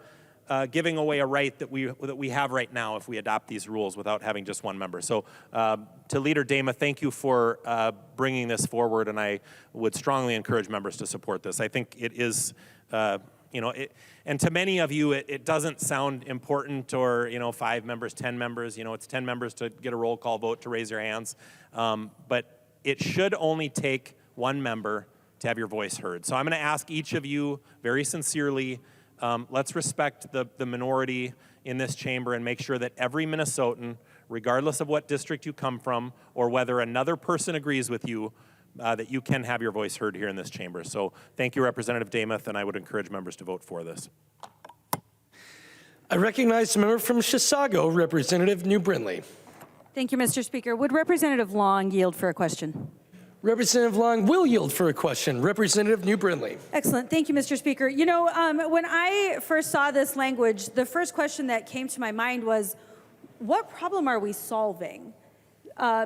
giving away a right that we have right now if we adopt these rules without having just one member. So to Leader Dama, thank you for bringing this forward, and I would strongly encourage members to support this. I think it is, you know, and to many of you, it doesn't sound important, or, you know, 5 members, 10 members, you know, it's 10 members to get a roll call vote to raise your hands. But it should only take one member to have your voice heard. So I'm going to ask each of you very sincerely, let's respect the minority in this chamber and make sure that every Minnesotan, regardless of what district you come from or whether another person agrees with you, that you can have your voice heard here in this chamber. So thank you, Representative Damath, and I would encourage members to vote for this. I recognize the member from Chisago, Representative New Brindley. Thank you, Mr. Speaker. Would Representative Long yield for a question? Representative Long will yield for a question. Representative New Brindley. Excellent. Thank you, Mr. Speaker. You know, when I first saw this language, the first question that came to my mind was, what problem are we solving?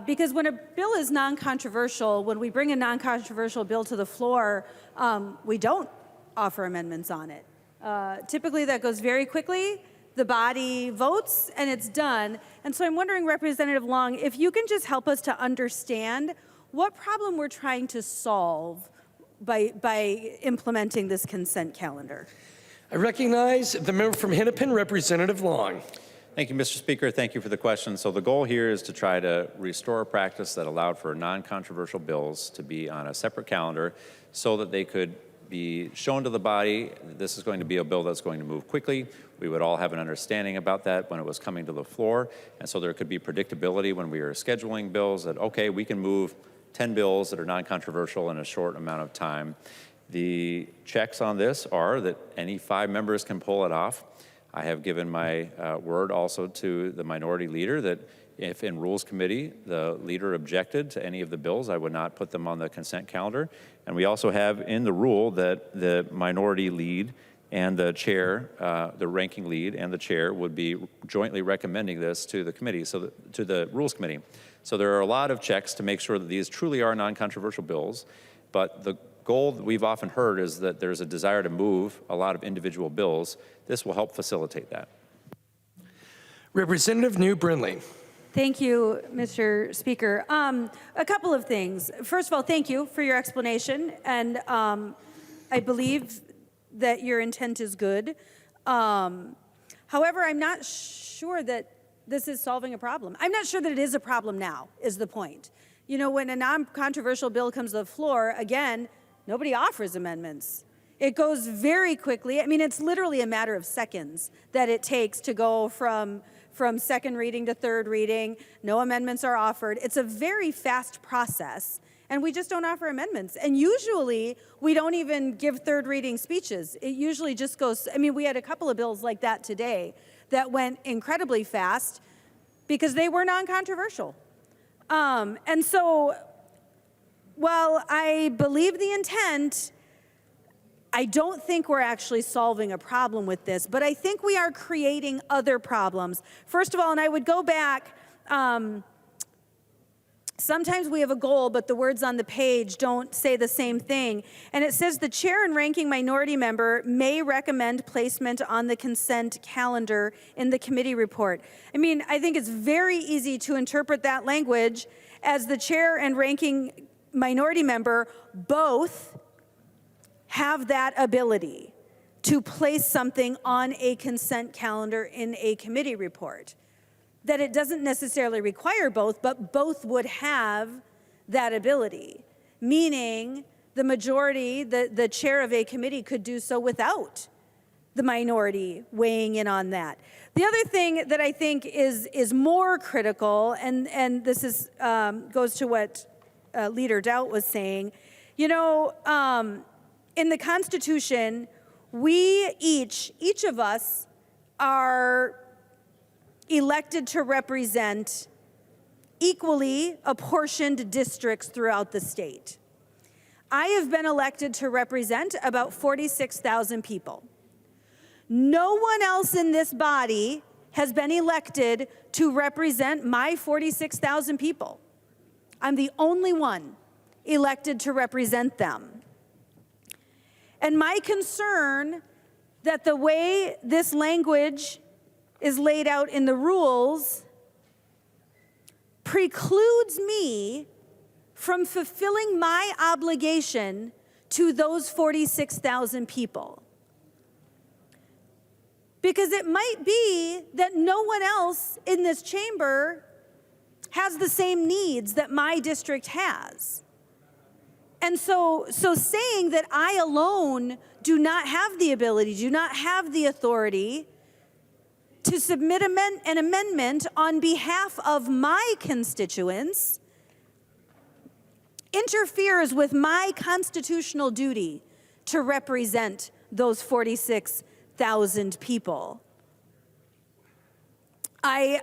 Because when a bill is non-controversial, when we bring a non-controversial bill to the floor, we don't offer amendments on it. Typically, that goes very quickly. The body votes, and it's done. And so I'm wondering, Representative Long, if you can just help us to understand what problem we're trying to solve by implementing this consent calendar. I recognize the member from Hennepin, Representative Long. Thank you, Mr. Speaker. Thank you for the question. So the goal here is to try to restore a practice that allowed for non-controversial bills to be on a separate calendar so that they could be shown to the body. This is going to be a bill that's going to move quickly. We would all have an understanding about that when it was coming to the floor. And so there could be predictability when we are scheduling bills that, okay, we can move 10 bills that are non-controversial in a short amount of time. The checks on this are that any 5 members can pull it off. I have given my word also to the minority leader that if in Rules Committee the leader objected to any of the bills, I would not put them on the consent calendar. And we also have in the rule that the minority lead and the chair, the ranking lead and the chair would be jointly recommending this to the committee, to the Rules Committee. So there are a lot of checks to make sure that these truly are non-controversial bills, but the goal that we've often heard is that there's a desire to move a lot of individual bills. This will help facilitate that. Representative New Brindley. Thank you, Mr. Speaker. A couple of things. First of all, thank you for your explanation, and I believe that your intent is good. However, I'm not sure that this is solving a problem. I'm not sure that it is a problem now, is the point. You know, when a non-controversial bill comes to the floor, again, nobody offers amendments. It goes very quickly. I mean, it's literally a matter of seconds that it takes to go from second reading to third reading. No amendments are offered. It's a very fast process, and we just don't offer amendments. And usually, we don't even give third reading speeches. It usually just goes, I mean, we had a couple of bills like that today that went incredibly fast because they were non-controversial. And so, while I believe the intent, I don't think we're actually solving a problem with this, but I think we are creating other problems. First of all, and I would go back, sometimes we have a goal, but the words on the page don't say the same thing. And it says the chair and ranking minority member may recommend placement on the consent calendar in the committee report. I mean, I think it's very easy to interpret that language as the chair and ranking minority member both have that ability. to place something on a consent calendar in a committee report. That it doesn't necessarily require both, but both would have that ability, meaning the majority, the chair of a committee could do so without the minority weighing in on that. The other thing that I think is more critical, and this is goes to what Leader Doubt was saying, you know, in the Constitution, we each of us are elected to represent equally apportioned districts throughout the state. I have been elected to represent about 46,000 people. No one else in this body has been elected to represent my 46,000 people. I'm the only one elected to represent them. And my concern that the way this language is laid out in the rules precludes me from fulfilling my obligation to those 46,000 people. Because it might be that no one else in this chamber has the same needs that my district has. And so saying that I alone do not have the ability, do not have the authority to submit an amendment on behalf of my constituents interferes with my constitutional duty to represent those 46,000 people. I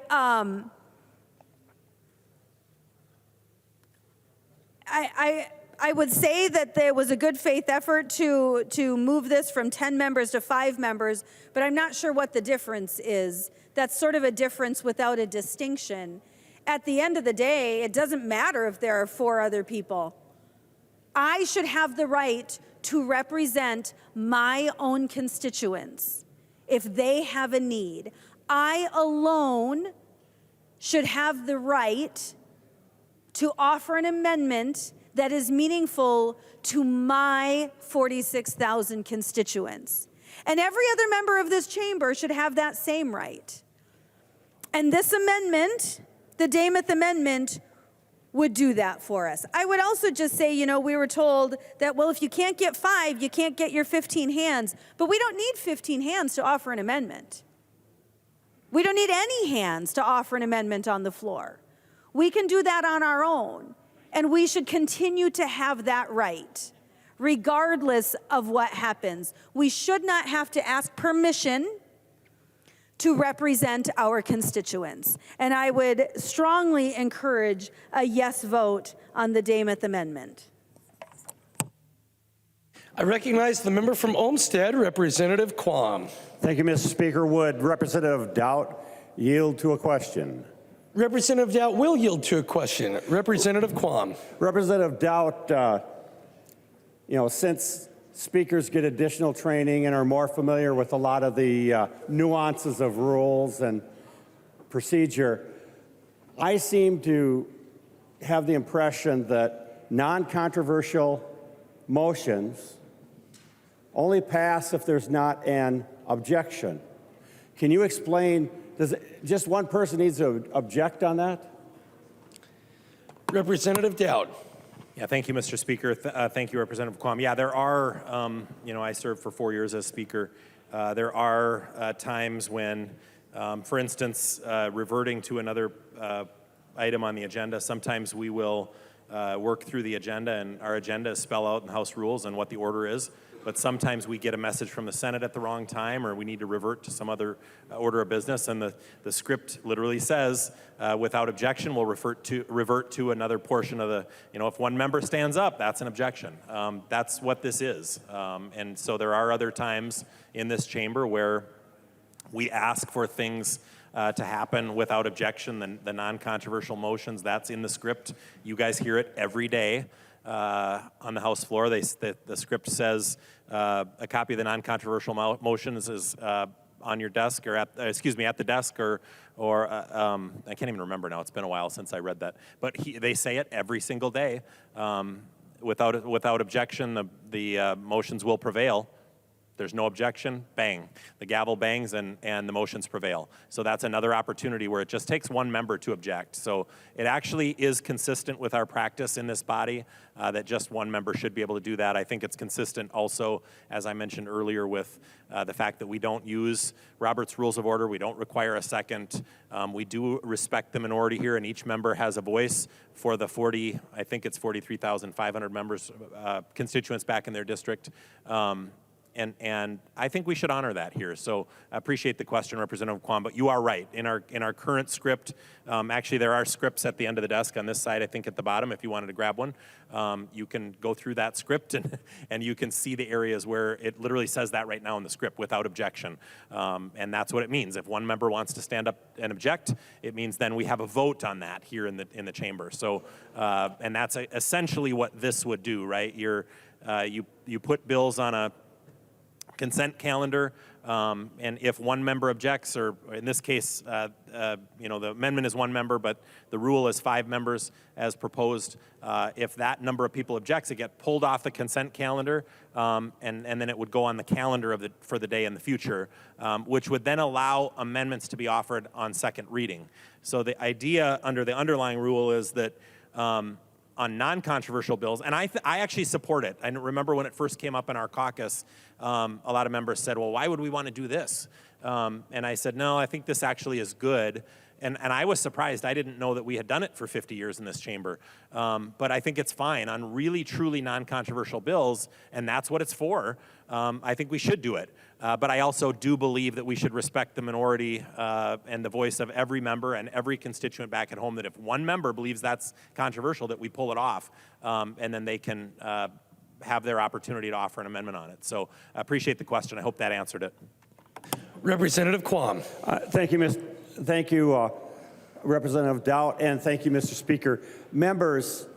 would say that there was a good faith effort to move this from 10 members to 5 members, but I'm not sure what the difference is. That's sort of a difference without a distinction. At the end of the day, it doesn't matter if there are 4 other people. I should have the right to represent my own constituents if they have a need. I alone should have the right to offer an amendment that is meaningful to my 46,000 constituents. And every other member of this chamber should have that same right. And this amendment, the Dameth Amendment, would do that for us. I would also just say, you know, we were told that, well, if you can't get 5, you can't get your 15 hands. But we don't need 15 hands to offer an amendment. We don't need any hands to offer an amendment on the floor. We can do that on our own. And we should continue to have that right, regardless of what happens. We should not have to ask permission to represent our constituents. And I would strongly encourage a yes vote on the Dameth Amendment. I recognize the member from Olmsted, Representative Quam. Thank you, Mr. Speaker. Would Representative Doubt yield to a question? Representative Doubt will yield to a question. Representative Quam. Representative Doubt, since speakers get additional training and are more familiar with a lot of the nuances of rules and procedure, I seem to have the impression that non-controversial motions only pass if there's not an objection. Can you explain, just one person needs to object on that? Representative Doubt. Yeah, thank you, Mr. Speaker. Thank you, Representative Quam. Yeah, there are, I served for 4 years as Speaker. There are times when, for instance, reverting to another item on the agenda, sometimes we will work through the agenda, and our agenda is spell out in House rules and what the order is. But sometimes we get a message from the Senate at the wrong time, or we need to revert to some other order of business, and the script literally says, without objection, we'll revert to another portion of the, if one member stands up, that's an objection. That's what this is. And so there are other times in this chamber where we ask for things to happen without objection, the non-controversial motions, that's in the script. You guys hear it every day. On the House floor, the script says a copy of the non-controversial motions is on your desk, or at the desk, or I can't even remember now. It's been a while since I read that. But they say it every single day. Without objection, the motions will prevail. There's no objection, bang. The gavel bangs and the motions prevail. So that's another opportunity where it just takes one member to object. So it actually is consistent with our practice in this body that just one member should be able to do that. I think it's consistent also, as I mentioned earlier, with the fact that we don't use Robert's Rules of Order. We don't require a second. We do respect the minority here, and each member has a voice for the 43,500 members, constituents back in their district. And I think we should honor that here. So I appreciate the question, Representative Kwan, but you are right. In our current script, actually there are scripts at the end of the desk on this side, I think at the bottom, if you wanted to grab one. You can go through that script and you can see the areas where it literally says that right now in the script, without objection. And that's what it means. If one member wants to stand up and object, it means then we have a vote on that here in the chamber. So, and that's essentially what this would do, right? You put bills on a consent calendar, and if one member objects, or in this case, the amendment is one member, but the rule is 5 members as proposed. If that number of people objects, it gets pulled off the consent calendar, and then it would go on the calendar for the day in the future, which would then allow amendments to be offered on second reading. So the idea under the underlying rule is that on non-controversial bills, and I actually support it. I remember when it first came up in our caucus, a lot of members said, well, why would we want to do this? And I said, no, I think this actually is good. And I was surprised. I didn't know that we had done it for 50 years in this chamber. But I think it's fine on really, truly non-controversial bills, and that's what it's for. I think we should do it. But I also do believe that we should respect the minority and the voice of every member and every constituent back at home, that if one member believes that's controversial, that we pull it off, and then they can have their opportunity to offer an amendment on it. So I appreciate the question. I hope that answered it. Representative Quam. Thank you, Representative Dowd, and thank you, Mr. Speaker. Members,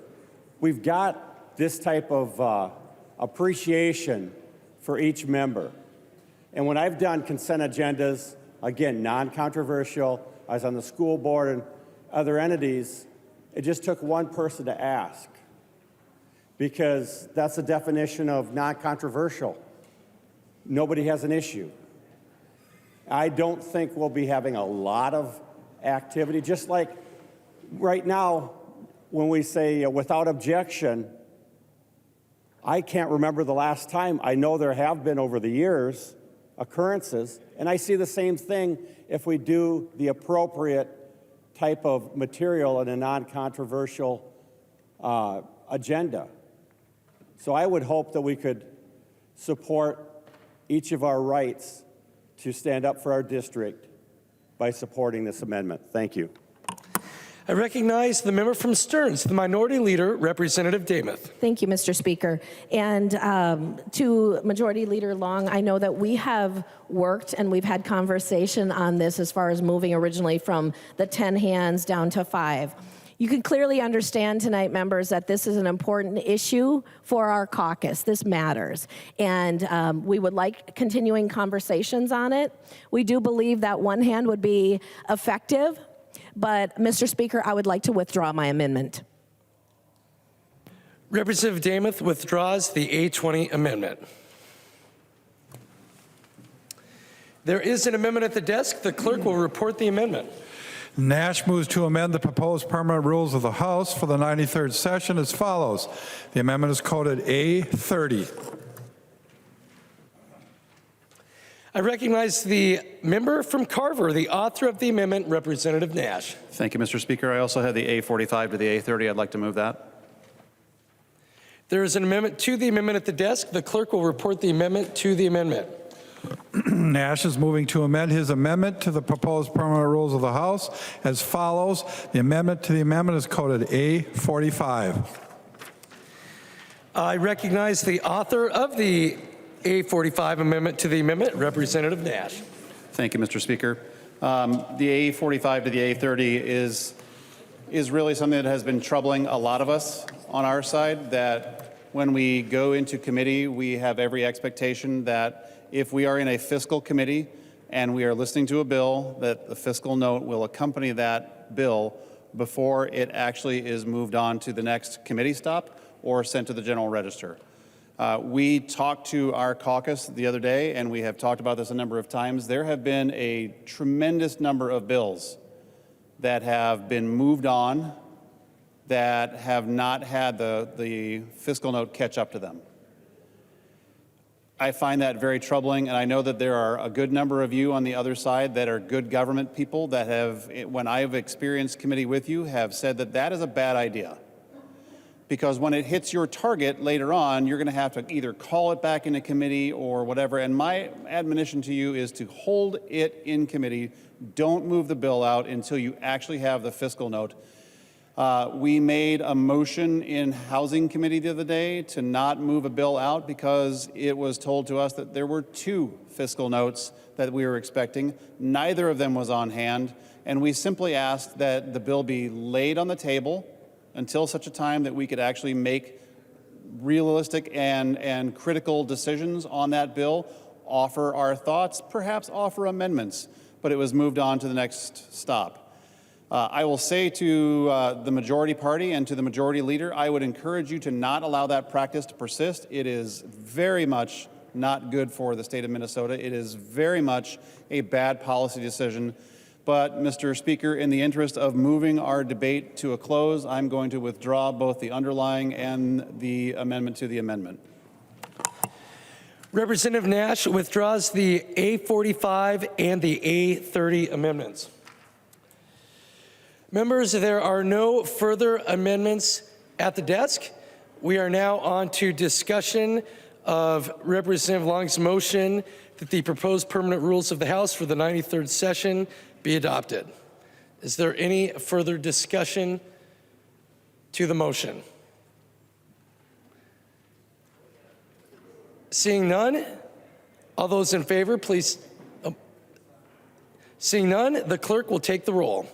we've got this type of appreciation for each member. And when I've done consent agendas, again, non-controversial, I was on the school board and other entities, it just took one person to ask, because that's the definition of non-controversial. Nobody has an issue. I don't think we'll be having a lot of activity, just like right now when we say without objection. I can't remember the last time. I know there have been over the years occurrences, and I see the same thing if we do the appropriate type of material in a non-controversial agenda. So I would hope that we could support each of our rights to stand up for our district by supporting this amendment. Thank you. I recognize the member from Stearns, the Minority Leader, Representative Demuth. Thank you, Mr. Speaker. And to Majority Leader Long, I know that we have worked and we've had conversation on this as far as moving originally from the 10 hands down to 5. You can clearly understand tonight, members, that this is an important issue for our caucus. This matters. And we would like continuing conversations on it. We do believe that one hand would be effective. But, Mr. Speaker, I would like to withdraw my amendment. Representative Demuth withdraws the A20 amendment. There is an amendment at the desk. The clerk will report the amendment. Nash moves to amend the proposed permanent rules of the House for the 93rd session as follows. The amendment is coded A30. I recognize the member from Carver, the author of the amendment, Representative Nash. Thank you, Mr. Speaker. I also have the A45 to the A30. I'd like to move that. There is an amendment to the amendment at the desk. The clerk will report the amendment to the amendment. Nash is moving to amend his amendment to the proposed permanent rules of the House as follows. The amendment to the amendment is coded A45. I recognize the author of the A45 amendment to the amendment, Representative Nash. Thank you, Mr. Speaker. The A45 to the A30 is really something that has been troubling a lot of us on our side, that when we go into committee, we have every expectation that if we are in a fiscal committee and we are listening to a bill, that the fiscal note will accompany that bill before it actually is moved on to the next committee stop or sent to the General Register. We talked to our caucus the other day, and we have talked about this a number of times. There have been a tremendous number of bills that have been moved on that have not had the fiscal note catch up to them. I find that very troubling, and I know that there are a good number of you on the other side that are good government people that have, when I've experienced committee with you, have said that that is a bad idea. Because when it hits your target later on, you're going to have to either call it back into committee or whatever. And my admonition to you is to hold it in committee. Don't move the bill out until you actually have the fiscal note. We made a motion in Housing Committee the other day to not move a bill out because it was told to us that there were 2 fiscal notes that we were expecting. Neither of them was on hand, and we simply asked that the bill be laid on the table until such a time that we could actually make realistic and critical decisions on that bill, offer our thoughts, perhaps offer amendments, but it was moved on to the next stop. I will say to the majority party and to the majority leader, I would encourage you to not allow that practice to persist. It is very much not good for the state of Minnesota. It is very much a bad policy decision. But, Mr. Speaker, in the interest of moving our debate to a close, I'm going to withdraw both the underlying and the amendment to the amendment. Representative Nash withdraws the A45 and the A30 amendments. Members, there are no further amendments at the desk. We are now on to discussion of Representative Long's motion that the proposed permanent rules of the House for the 93rd session be adopted. Is there any further discussion to the motion? Seeing none, all those in favor, please. Seeing none, the clerk will take the roll.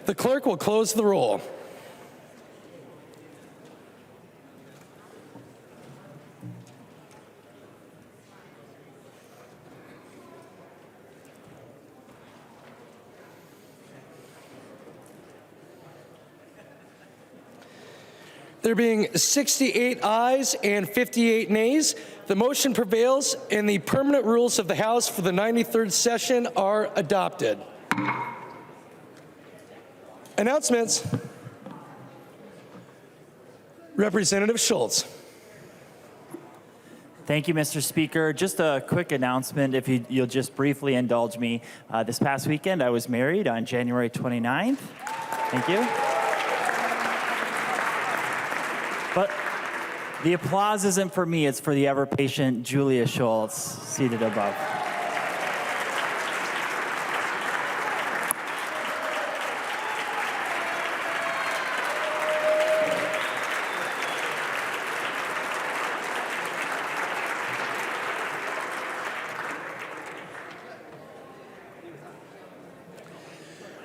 The clerk will close the roll. There being 68 ayes and 58 nays, the motion prevails and the permanent rules of the House for the 93rd session are adopted. Announcements. Representative Schultz. Thank you, Mr. Speaker. Just a quick announcement, if you'll just briefly indulge me. This past weekend, I was married on January 29th. Thank you. But the applause isn't for me, it's for the ever-patient Julia Schultz, seated above.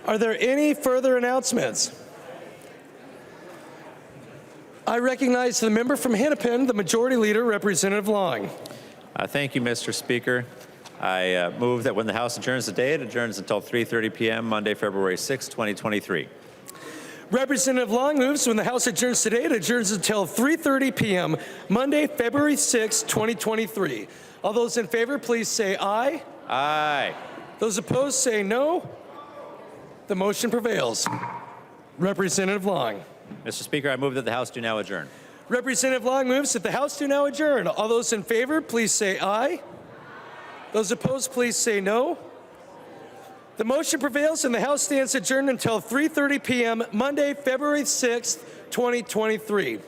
Are there any further announcements? I recognize the member from Hennepin, the Majority Leader, Representative Long. Thank you, Mr. Speaker. I move that when the House adjourns today, it adjourns until 3:30 p.m. Monday, February 6, 2023. Representative Long moves when the House adjourns today, it adjourns until 3:30 p.m. Monday, February 6, 2023. All those in favor, please say aye. Aye. Those opposed, say no. The motion prevails. Representative Long. Mr. Speaker, I move that the House do now adjourn. Representative Long moves that the House do now adjourn. All those in favor, please say aye. Those opposed, please say no. The motion prevails and the House stands adjourned until 3:30 p.m. Monday, February 6th, 2023.